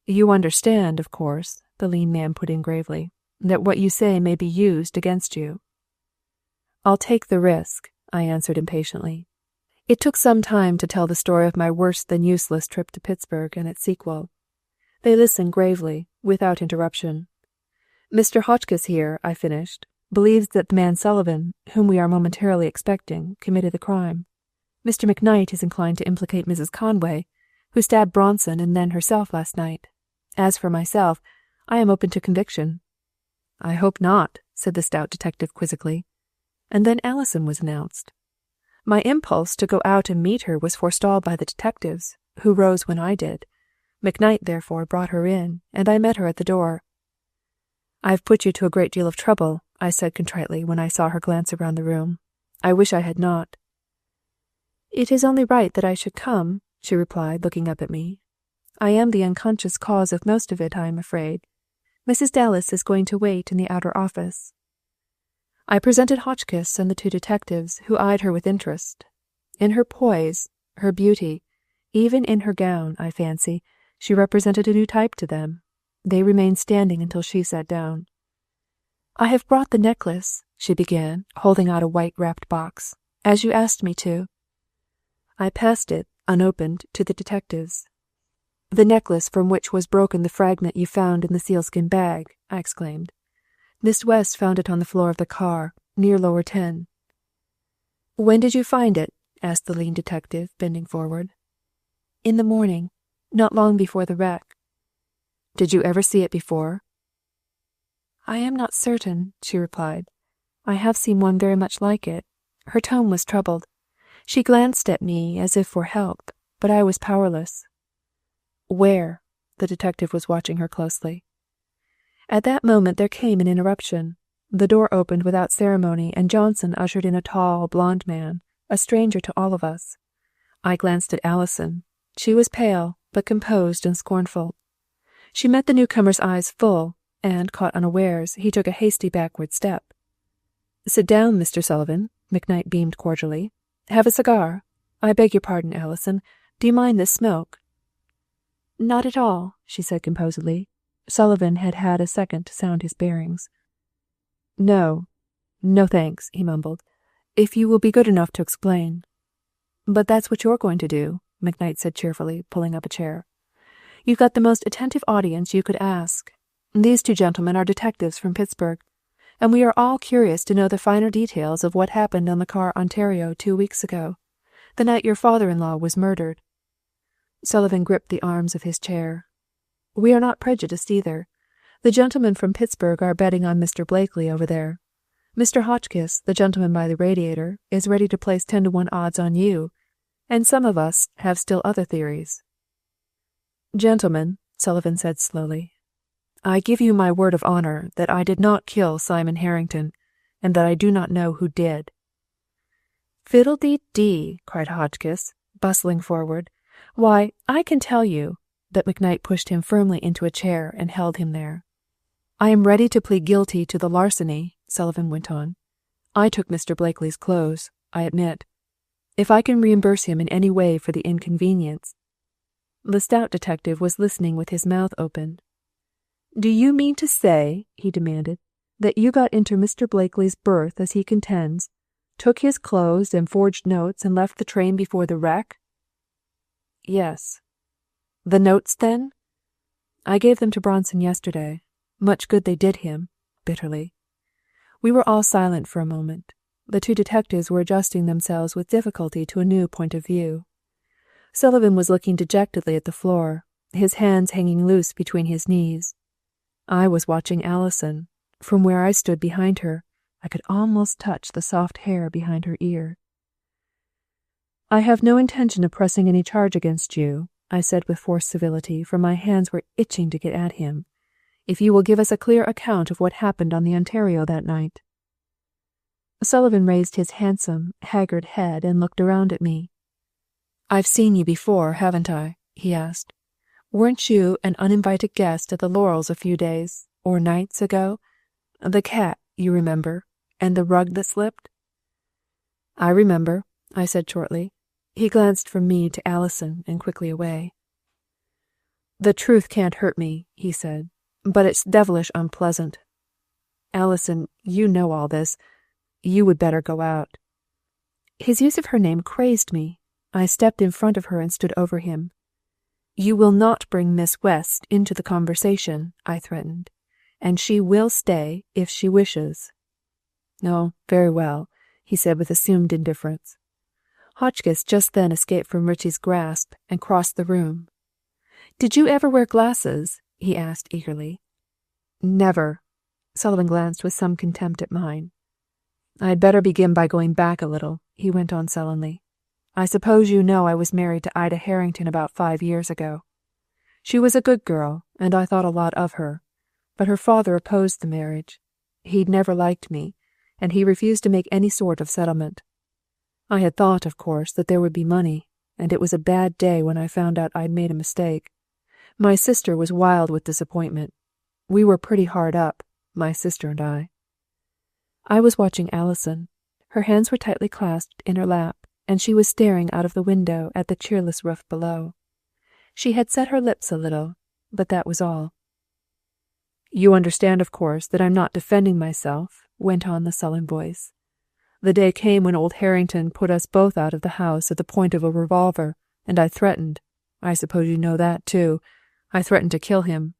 "You understand, of course," the lean man put in gravely, "that what you say may be used against you." "I'll take the risk," I answered impatiently. It took some time to tell the story of my worse-than-useless trip to Pittsburg and its sequel. They listened gravely, without interruption. "Mr. Hotchkiss here," I finished, "believes that the man Sullivan, whom we are momentarily expecting, committed the crime. Mr. McKnight is inclined to implicate Mrs. Conway, who stabbed Bronson and then herself last night. As for myself, I am open to conviction." "I hope not," said the stout detective quizzically. And then Alison was announced. My impulse to go out and meet her was forestalled by the detectives, who rose when I did. McKnight, therefore, brought her in, and I met her at the door. "I've put you to a great deal of trouble," I said contritely when I saw her glance around the room. "I wish I had not." "It is only right that I should come," she replied, looking up at me. "I am the unconscious cause of most of it, I am afraid. Mrs. Dallas is going to wait in the outer office." I presented Hotchkiss and the two detectives, who eyed her with interest. In her poise, her beauty, even in her gown, I fancy, she represented a new type to them. They remained standing until she sat down. "I have brought the necklace," she began, holding out a white-wrapped box, "as you asked me to." I passed it, unopened, to the detectives. "The necklace from which was broken the fragment you found in the sealskin bag," I exclaimed. "Miss West found it on the floor of the car, near Lower 10. "When did you find it?" asked the lean detective, bending forward. "In the morning, not long before the wreck." "Did you ever see it before?" "I am not certain," she replied. "I have seen one very much like it." Her tone was troubled. She glanced at me as if for help, but I was powerless. "Where?" The detective was watching her closely. At that moment there came an interruption. The door opened without ceremony, and Johnson ushered in a tall, blond man, a stranger to all of us. I glanced at Alison. She was pale, but composed and scornful. She met the newcomer's eyes full, and, caught unawares, he took a hasty backward step. "Sit down, Mr. Sullivan," McKnight beamed cordially. "Have a cigar? I beg your pardon, Alison. Do you mind this smoke?" "Not at all," she said composedly. Sullivan had had a second to sound his bearings. No, thanks," he mumbled. "If you will be good enough to explain." "But that's what you're going to do," McKnight said cheerfully, pulling up a chair. "You've got the most attentive audience you could ask. These two gentlemen are detectives from Pittsburg, and we are all curious to know the finer details of what happened on the car Ontario 2 weeks ago, the night your father-in-law was murdered." Sullivan gripped the arms of his chair. "We are not prejudiced either. The gentlemen from Pittsburg are betting on Mr. Blakely over there. Mr. Hotchkiss, the gentleman by the radiator, is ready to place 10-to-1 odds on you, and some of us have still other theories." "Gentlemen," Sullivan said slowly, "I give you my word of honor that I did not kill Simon Harrington, and that I do not know who did." "Fiddle-dee-dee!" cried Hotchkiss, bustling forward. "Why, I can tell you—" But McKnight pushed him firmly into a chair and held him there. "I am ready to plead guilty to the larceny," Sullivan went on. "I took Mr. Blakely's clothes, I admit. If I can reimburse him in any way for the inconvenience—" The stout detective was listening with his mouth open. "Do you mean to say," he demanded, "that you got into Mr. Blakely's berth as he contends, took his clothes and forged notes and left the train before the wreck?" "Yes." "The notes, then?" "I gave them to Bronson yesterday. Much good they did him," bitterly. We were all silent for a moment. The two detectives were adjusting themselves with difficulty to a new point of view. Sullivan was looking dejectedly at the floor, his hands hanging loose between his knees. I was watching Alison. From where I stood behind her, I could almost touch the soft hair behind her ear. "I have no intention of pressing any charge against you," I said with forced civility, for my hands were itching to get at him, "if you will give us a clear account of what happened on the Ontario that night." Sullivan raised his handsome, haggard head and looked around at me. "I've seen you before, haven't I?" he asked. "Weren't you an uninvited guest at the Laurels a few days, or nights, ago? The cat, you remember, and the rug that slipped?" "I remember," I said shortly. He glanced from me to Alison and quickly away. "The truth can't hurt me," he said. But it's devilish unpleasant. Alison, you know all this. You would better go out." His use of her name crazed me. I stepped in front of her and stood over him. "You will not bring Miss West into the conversation," I threatened, "and she will stay if she wishes." "Oh, very well," he said with assumed indifference. Hotchkiss just then escaped from Richie's grasp and crossed the room. "Did you ever wear glasses?" he asked eagerly. "Never." Sullivan glanced with some contempt at mine. "I'd better begin by going back a little," he went on sullenly. "I suppose you know I was married to Ida Harrington about 5 years ago. She was a good girl, and I thought a lot of her, but her father opposed the marriage. He'd never liked me, and he refused to make any sort of settlement. I had thought, of course, that there would be money, and it was a bad day when I found out I'd made a mistake. My sister was wild with disappointment. We were pretty hard up, my sister and I." I was watching Alison. Her hands were tightly clasped in her lap, and she was staring out of the window at the cheerless roof below. She had set her lips a little, but that was all. "You understand, of course, that I'm not defending myself," went on the sullen voice. "The day came when old Harrington put us both out of the house at the point of a revolver, and I threatened. I suppose you know that, too. I threatened to kill him.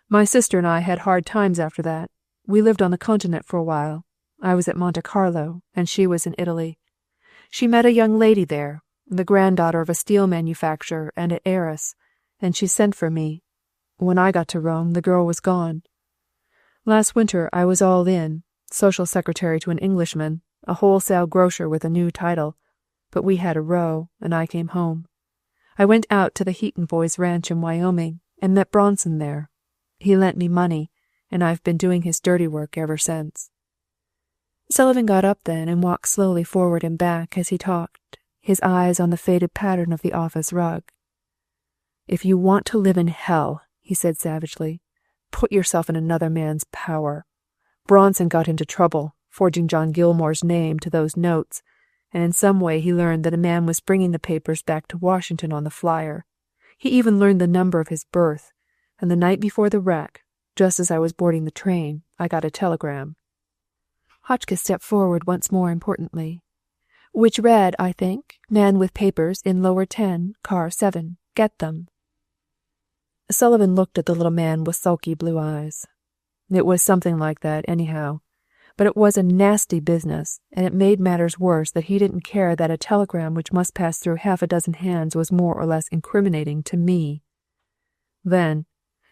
My sister and I had hard times after that. We lived on the continent for a while. I was at Monte Carlo, and she was in Italy. She met a young lady there, the granddaughter of a steel manufacturer and an heiress, and she sent for me. When I got to Rome, the girl was gone. Last winter I was all in, social secretary to an Englishman, a wholesale grocer with a new title, but we had a row, and I came home. I went out to the Heaton boys' ranch in Wyoming and met Bronson there. He lent me money, and I've been doing his dirty work ever since." Sullivan got up then and walked slowly forward and back as he talked, his eyes on the faded pattern of the office rug. "If you want to live in hell," he said savagely, "put yourself in another man's power. Bronson got into trouble, forging John Gilmore's name to those notes, and in some way he learned that a man was bringing the papers back to Washington on the flyer. He even learned the number of his berth, and the night before the wreck, just as I was boarding the train, I got a telegram." Hotchkiss stepped forward once more importantly. "Which read, I think, 'Man with papers in lower 10, car 7. Get them.'" Sullivan looked at the little man with sulky blue eyes. "It was something like that, anyhow. But it was a nasty business, and it made matters worse that he didn't care that a telegram which must pass through half a dozen hands was more or less incriminating to me. Then,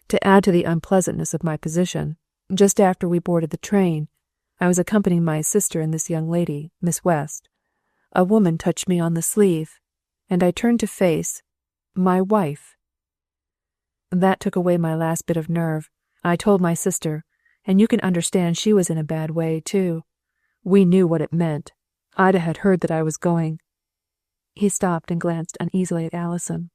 to add to the unpleasantness of my position, just after we boarded the train, I was accompanying my sister and this young lady, Miss West. A woman touched me on the sleeve, and I turned to face my wife. That took away my last bit of nerve. I told my sister, and you can understand she was in a bad way, too. We knew what it meant. Ida had heard that I was going." He stopped and glanced uneasily at Alison.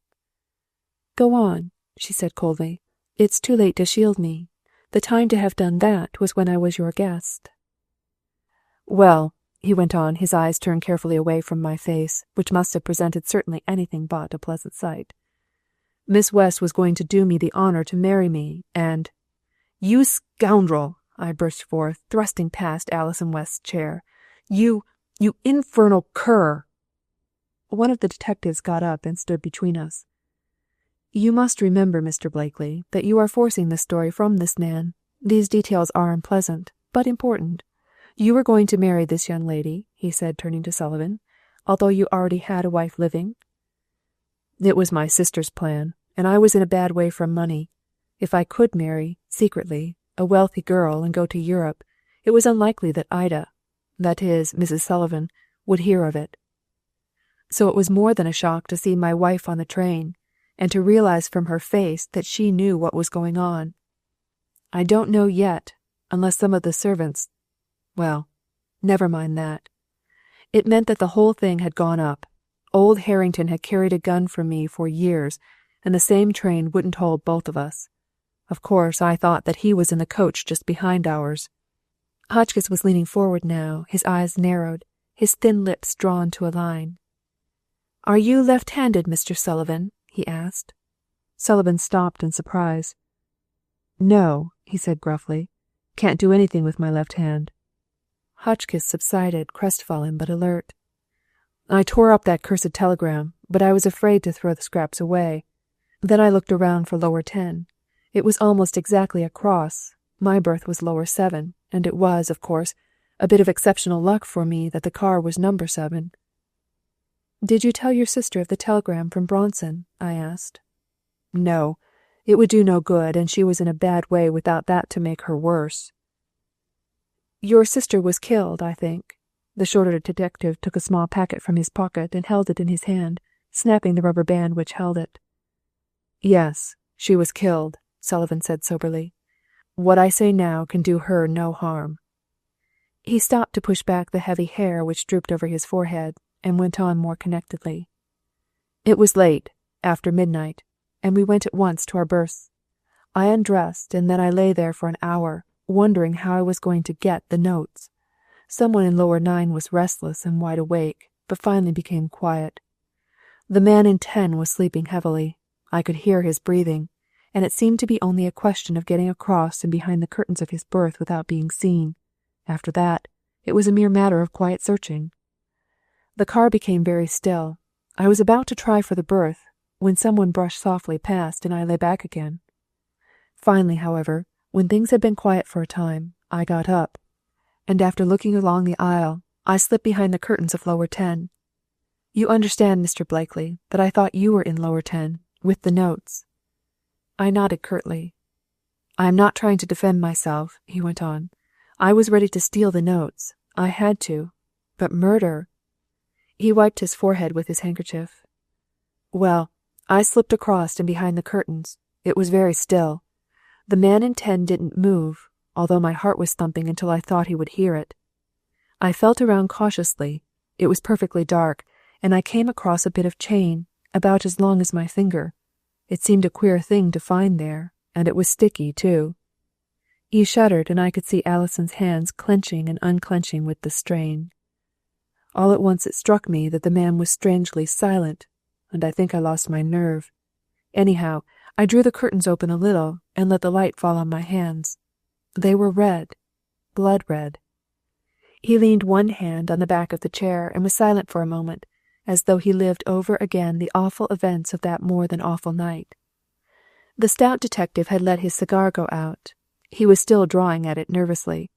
"Go on," she said coldly. "It's too late to shield me. The time to have done that was when I was your guest." "Well," he went on, his eyes turned carefully away from my face, which must have presented certainly anything but a pleasant sight. "Miss West was going to do me the honour to marry me, and—" "You scoundrel!" I burst forth, thrusting past Alison West's chair. You infernal cur!" One of the detectives got up and stood between us. "You must remember, Mr. Blakely, that you are forcing this story from this man. These details are unpleasant, but important. You were going to marry this young lady," he said, turning to Sullivan, "although you already had a wife living." "It was my sister's plan, and I was in a bad way for money. If I could marry, secretly, a wealthy girl and go to Europe, it was unlikely that Ida, that is, Mrs. Sullivan, would hear of it. So it was more than a shock to see my wife on the train, and to realize from her face that she knew what was going on. I don't know yet, unless some of the servants— well, never mind that. It meant that the whole thing had gone up. Old Harrington had carried a gun for me for years, and the same train wouldn't hold both of us. Of course, I thought that he was in the coach just behind ours." Hotchkiss was leaning forward now, his eyes narrowed, his thin lips drawn to a line. "Are you left-handed, Mr. Sullivan?" he asked. Sullivan stopped in surprise. No, he said gruffly. Can't do anything with my left hand. Hotchkiss subsided, crestfallen but alert. I tore up that cursed telegram, but I was afraid to throw the scraps away. Then I looked around for lower 10. It was almost exactly a cross. My berth was lower 7, and it was, of course, a bit of exceptional luck for me that the car was number 7. Did you tell your sister of the telegram from Bronson? I asked. No. It would do no good, and she was in a bad way without that to make her worse. Your sister was killed, I think. The shorter detective took a small packet from his pocket and held it in his hand, snapping the rubber band which held it. Yes, she was killed, Sullivan said soberly. What I say now can do her no harm. He stopped to push back the heavy hair which drooped over his forehead, and went on more connectedly. It was late, after midnight, and we went at once to our berths. I undressed, and then I lay there for an hour, wondering how I was going to get the notes. Someone in lower 9 was restless and wide awake, but finally became quiet. The man in 10 was sleeping heavily. I could hear his breathing, and it seemed to be only a question of getting across and behind the curtains of his berth without being seen. After that, it was a mere matter of quiet searching. The car became very still. I was about to try for the berth, when someone brushed softly past and I lay back again. Finally, however, when things had been quiet for a time, I got up, and after looking along the aisle, I slipped behind the curtains of lower 10. You understand, Mr. Blakely, that I thought you were in lower 10, with the notes. I nodded curtly. I am not trying to defend myself, he went on. I was ready to steal the notes. I had to. But murder... He wiped his forehead with his handkerchief. Well, I slipped across and behind the curtains. It was very still. The man in 10 didn't move, although my heart was thumping until I thought he would hear it. I felt around cautiously. It was perfectly dark, and I came across a bit of chain, about as long as my finger. It seemed a queer thing to find there, and it was sticky, too. He shuddered, and I could see Alison's hands clenching and unclenching with the strain. All at once it struck me that the man was strangely silent, and I think I lost my nerve. Anyhow, I drew the curtains open a little and let the light fall on my hands. They were red, blood red. He leaned one hand on the back of the chair and was silent for a moment, as though he lived over again the awful events of that more than awful night. The stout detective had let his cigar go out. He was still drawing at it nervously.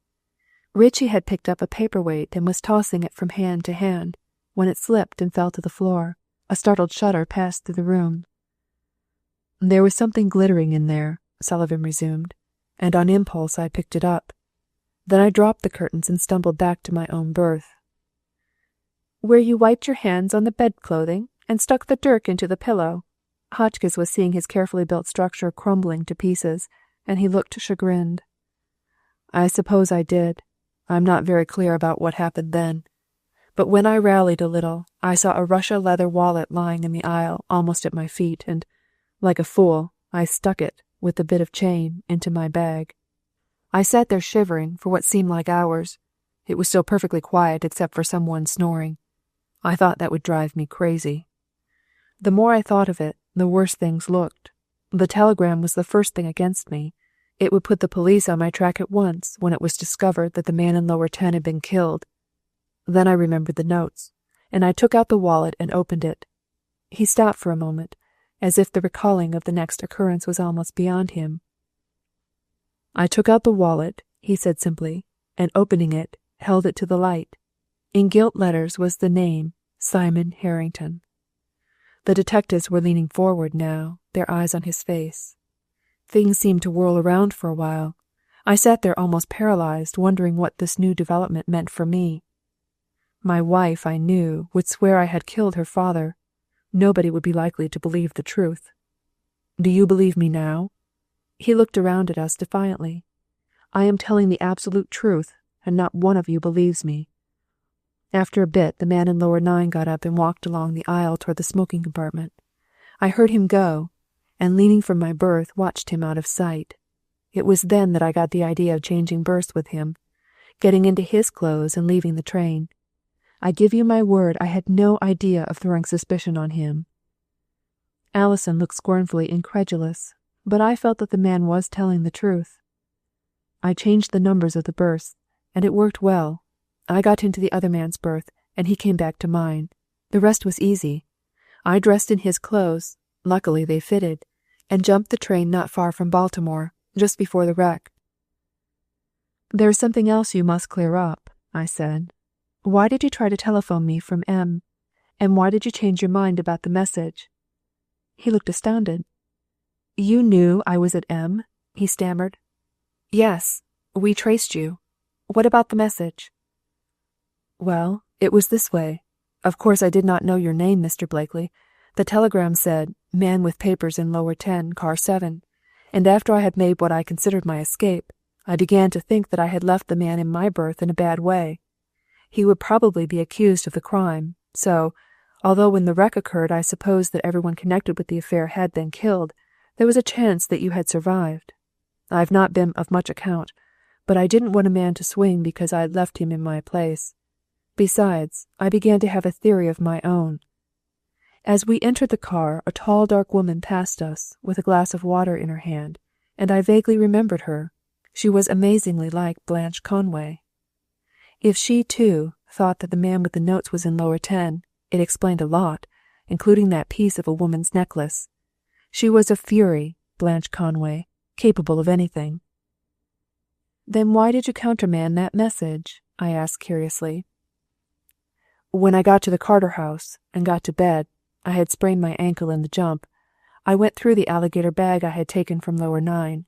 Richie had picked up a paperweight and was tossing it from hand to hand, when it slipped and fell to the floor. A startled shudder passed through the room. There was something glittering in there, Sullivan resumed, and on impulse I picked it up. Then I dropped the curtains and stumbled back to my own berth. Where you wiped your hands on the bed-clothing and stuck the dirk into the pillow. Hotchkiss was seeing his carefully built structure crumbling to pieces, and he looked chagrined. I suppose I did. I'm not very clear about what happened then. But when I rallied a little, I saw a Russia leather wallet lying in the aisle almost at my feet, and, like a fool, I stuck it, with the bit of chain, into my bag. I sat there shivering for what seemed like hours. It was still perfectly quiet except for someone snoring. I thought that would drive me crazy. The more I thought of it, the worse things looked. The telegram was the first thing against me. It would put the police on my track at once when it was discovered that the man in lower 10 had been killed. Then I remembered the notes, and I took out the wallet and opened it. He stopped for a moment, as if the recalling of the next occurrence was almost beyond him. I took out the wallet, he said simply, and opening it, held it to the light. In gilt letters was the name, Simon Harrington. The detectives were leaning forward now, their eyes on his face. Things seemed to whirl around for a while. I sat there almost paralyzed, wondering what this new development meant for me. My wife, I knew, would swear I had killed her father. Nobody would be likely to believe the truth. Do you believe me now? He looked around at us defiantly. I am telling the absolute truth, and not one of you believes me. After a bit, the man in lower 9 got up and walked along the aisle toward the smoking compartment. I heard him go, and leaning from my berth, watched him out of sight. It was then that I got the idea of changing berths with him, getting into his clothes and leaving the train. I give you my word I had no idea of throwing suspicion on him. Alison looked scornfully incredulous. but I felt that the man was telling the truth. I changed the numbers of the berths, and it worked well. I got into the other man's berth, and he came back to mine. The rest was easy. I dressed in his clothes, luckily they fitted, and jumped the train not far from Baltimore, just before the wreck. "There's something else you must clear up," I said. "Why did you try to telephone me from M? And why did you change your mind about the message?" He looked astounded. "You knew I was at M?" he stammered. "Yes, we traced you. What about the message?" "Well, it was this way. Of course I did not know your name, Mr. Blakely. The telegram said, 'Man with papers in lower 10, car 7,' and after I had made what I considered my escape, I began to think that I had left the man in my berth in a bad way. He would probably be accused of the crime, so, although when the wreck occurred I supposed that everyone connected with the affair had been killed, there was a chance that you had survived. I've not been of much account, but I didn't want a man to swing because I had left him in my place. Besides, I began to have a theory of my own. As we entered the car, a tall, dark woman passed us, with a glass of water in her hand, and I vaguely remembered her. She was amazingly like Blanche Conway. If she, too, thought that the man with the notes was in lower 10, it explained a lot, including that piece of a woman's necklace. She was a fury, Blanche Conway, capable of anything. "Then why did you countermand that message?" I asked curiously. "When I got to the Carter house and got to bed, I had sprained my ankle in the jump. I went through the alligator bag I had taken from lower 9.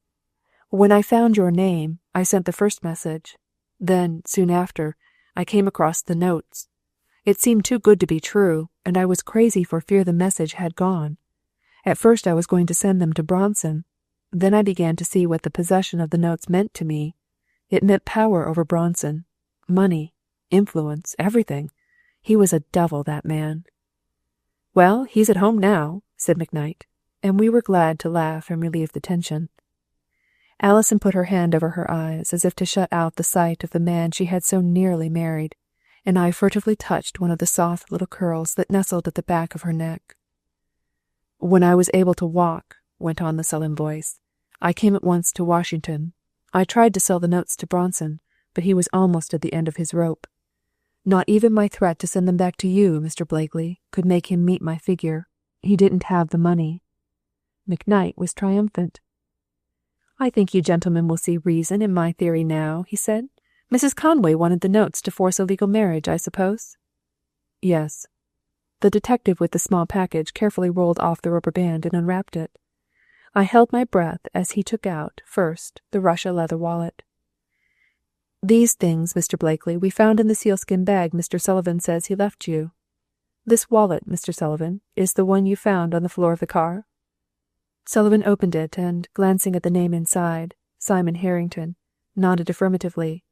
When I found your name, I sent the first message. Then, soon after, I came across the notes. It seemed too good to be true, and I was crazy for fear the message had gone. At first I was going to send them to Bronson. Then I began to see what the possession of the notes meant to me. It meant power over Bronson, money, influence, everything. He was a devil, that man." "Well, he's at home now," said McKnight, and we were glad to laugh and relieve the tension. Alison put her hand over her eyes as if to shut out the sight of the man she had so nearly married, and I furtively touched one of the soft little curls that nestled at the back of her neck. "When I was able to walk," went on the sullen voice, "I came at once to Washington. I tried to sell the notes to Bronson, but he was almost at the end of his rope. Not even my threat to send them back to you, Mr. Blakely, could make him meet my figure. He didn't have the money." McKnight was triumphant. "I think you gentlemen will see reason in my theory now," he said. "Mrs. Conway wanted the notes to force a legal marriage, I suppose?" "Yes." The detective with the small package carefully rolled off the rubber band and unwrapped it. I held my breath as he took out, first, the Russia leather wallet. "These things, Mr. Blakely, we found in the sealskin bag Mr. Sullivan says he left you. This wallet, Mr. Sullivan, is the one you found on the floor of the car?" Sullivan opened it and, glancing at the name inside, Simon Harrington, nodded affirmatively.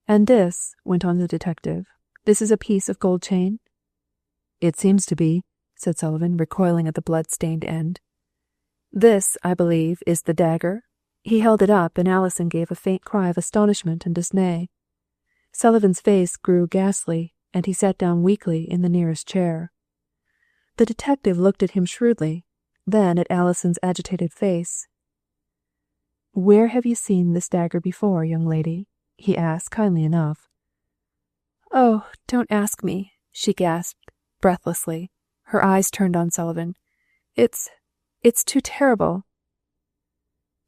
"And this," went on the detective, "this is a piece of gold chain?" "It seems to be," said Sullivan, recoiling at the blood-stained end. "This, I believe, is the dagger?" He held it up, and Alison gave a faint cry of astonishment and dismay. Sullivan's face grew ghastly, and he sat down weakly in the nearest chair. The detective looked at him shrewdly, then at Alison's agitated face. "Where have you seen this dagger before, young lady?" he asked kindly enough. "Oh, don't ask me," she gasped, breathlessly, her eyes turned on Sullivan. It's too terrible."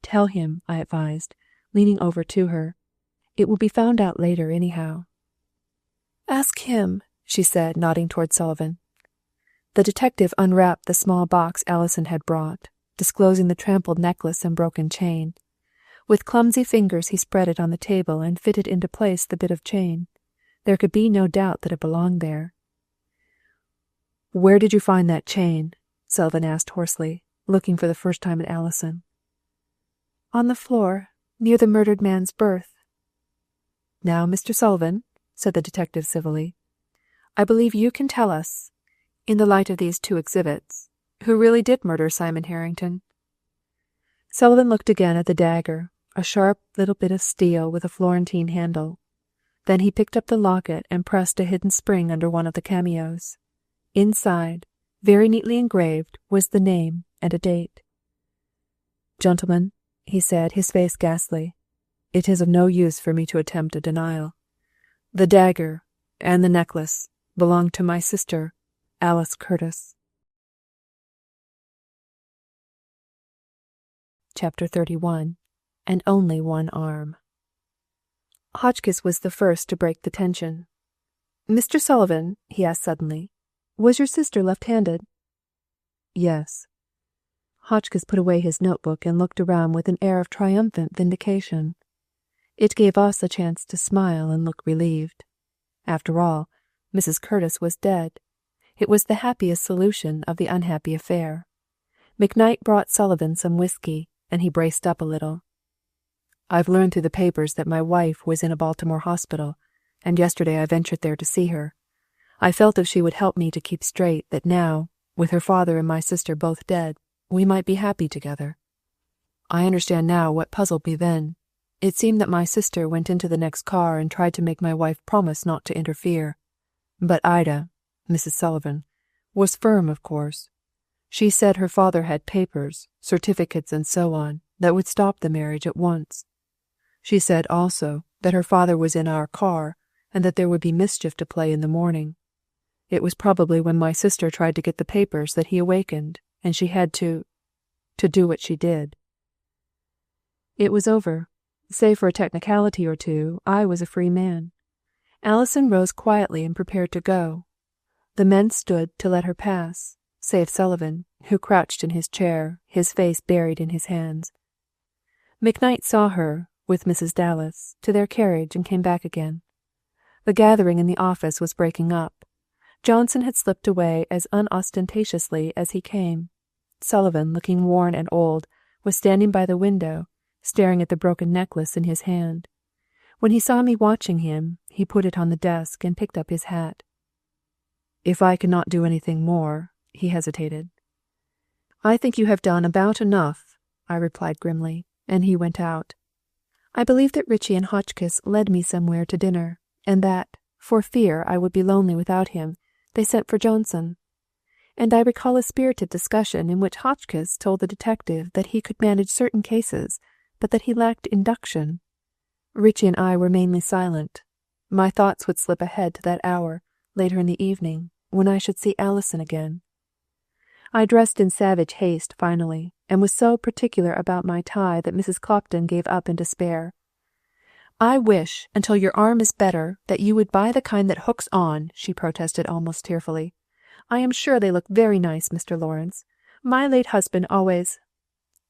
"Tell him," I advised, leaning over to her. "It will be found out later, anyhow." "Ask him," she said, nodding toward Sullivan. The detective unwrapped the small box Alison had brought, disclosing the trampled necklace and broken chain. With clumsy fingers he spread it on the table and fitted into place the bit of chain. There could be no doubt that it belonged there. "Where did you find that chain?" Sullivan asked hoarsely, looking for the first time at Alison. "On the floor, near the murdered man's berth." "Now, Mr. Sullivan," said the detective civilly, "I believe you can tell us, in the light of these two exhibits, who really did murder Simon Harrington." Sullivan looked again at the dagger, a sharp little bit of steel with a Florentine handle. Then he picked up the locket and pressed a hidden spring under one of the cameos. Inside, very neatly engraved, was the name and a date. Gentlemen, he said, his face ghastly, it is of no use for me to attempt a denial. The dagger and the necklace belong to my sister, Alice Curtis. Chapter 31. And Only One Arm. Hotchkiss was the first to break the tension. Mr. Sullivan, he asked suddenly, was your sister left-handed? Yes. Hotchkiss put away his notebook and looked around with an air of triumphant vindication. It gave us a chance to smile and look relieved. After all, Mrs. Curtis was dead. It was the happiest solution of the unhappy affair. McKnight brought Sullivan some whiskey, and he braced up a little. I've learned through the papers that my wife was in a Baltimore hospital, and yesterday I ventured there to see her. I felt if she would help me to keep straight that now, with her father and my sister both dead, we might be happy together. I understand now what puzzled me then. It seemed that my sister went into the next car and tried to make my wife promise not to interfere. But Ida, Mrs. Sullivan, was firm, of course. She said her father had papers, certificates and so on, that would stop the marriage at once. She said also that her father was in our car and that there would be mischief to play in the morning. It was probably when my sister tried to get the papers that he awakened, and she had to do what she did. It was over. Save for a technicality or two, I was a free man. Alison rose quietly and prepared to go. The men stood to let her pass, save Sullivan, who crouched in his chair, his face buried in his hands. McKnight saw her, with Mrs. Dallas, to their carriage and came back again. The gathering in the office was breaking up. Johnson had slipped away as unostentatiously as he came. Sullivan, looking worn and old, was standing by the window, staring at the broken necklace in his hand. When he saw me watching him, he put it on the desk and picked up his hat. If I cannot do anything more, he hesitated. I think you have done about enough, I replied grimly, and he went out. I believe that Ritchie and Hotchkiss led me somewhere to dinner, and that, for fear I would be lonely without him, they sent for Johnson. And I recall a spirited discussion in which Hotchkiss told the detective that he could manage certain cases, but that he lacked induction. Ritchie and I were mainly silent. My thoughts would slip ahead to that hour, later in the evening, when I should see Alison again. I dressed in savage haste finally, and was so particular about my tie that Mrs. Clopton gave up in despair. I wish, until your arm is better, that you would buy the kind that hooks on, she protested almost tearfully. I am sure they look very nice, Mr. Laurels. My late husband always—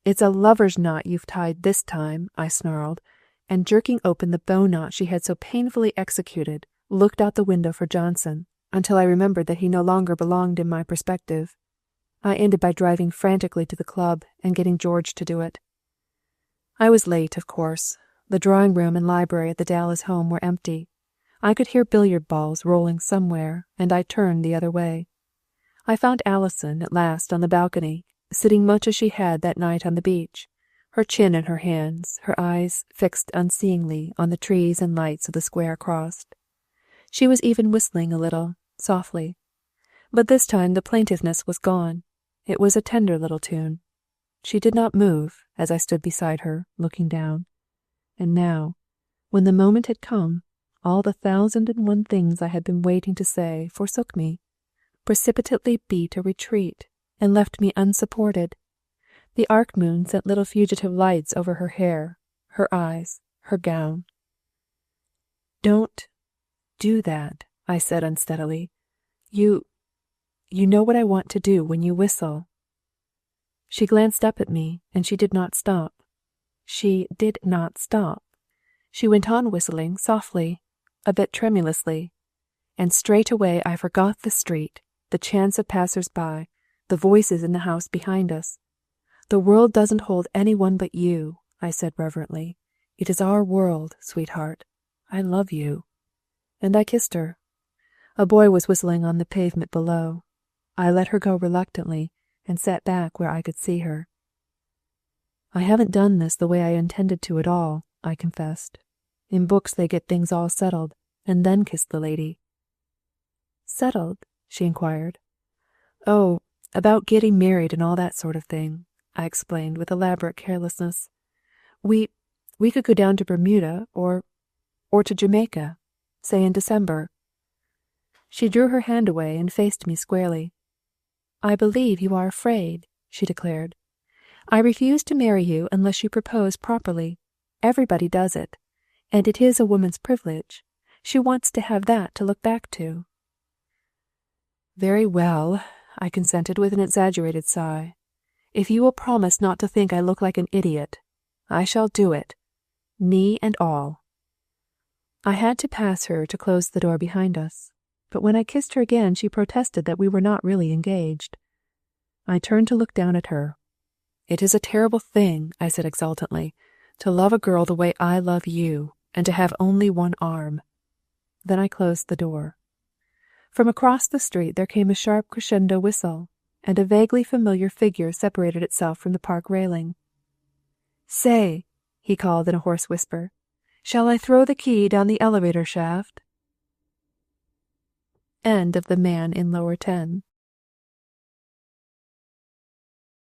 It's a lover's knot you've tied this time, I snarled, and jerking open the bow knot she had so painfully executed, looked out the window for Johnson, until I remembered that he no longer belonged in my perspective. I ended by driving frantically to the club and getting George to do it. I was late, of course. The drawing-room and library at the Dallas home were empty. I could hear billiard balls rolling somewhere, and I turned the other way. I found Alison at last on the balcony, sitting much as she had that night on the beach, her chin in her hands, her eyes fixed unseeingly on the trees and lights of the square across. She was even whistling a little, softly. But this time the plaintiveness was gone. It was a tender little tune. She did not move as I stood beside her, looking down. And now, when the moment had come, all the 1,001 things I had been waiting to say forsook me, precipitately beat a retreat, and left me unsupported. The arc moon sent little fugitive lights over her hair, her eyes, her gown. Don't do that, I said unsteadily. You know what I want to do when you whistle. She glanced up at me, and she did not stop. She did not stop. She went on whistling softly, a bit tremulously, and straightway I forgot the street, the chance of passers-by, the voices in the house behind us. The world doesn't hold anyone but you, I said reverently. It is our world, sweetheart. I love you. And I kissed her. A boy was whistling on the pavement below. I let her go reluctantly and sat back where I could see her. I haven't done this the way I intended to at all, I confessed. In books they get things all settled, and then kiss the lady. Settled? She inquired. Oh, about getting married and all that sort of thing. I explained with elaborate carelessness. We could go down to Bermuda or to Jamaica, say in December." She drew her hand away and faced me squarely. "I believe you are afraid," she declared. "I refuse to marry you unless you propose properly. Everybody does it, and it is a woman's privilege. She wants to have that to look back to." "Very well," I consented with an exaggerated sigh. "If you will promise not to think I look like an idiot, I shall do it, knee and all." I had to pass her to close the door behind us, but when I kissed her again she protested that we were not really engaged. I turned to look down at her. "It is a terrible thing," I said exultantly, "to love a girl the way I love you, and to have only one arm." Then I closed the door. From across the street there came a sharp crescendo whistle, and a vaguely familiar figure separated itself from the park railing. "Say," he called in a hoarse whisper, "shall I throw the key down the elevator shaft?" End of The Man in Lower 10.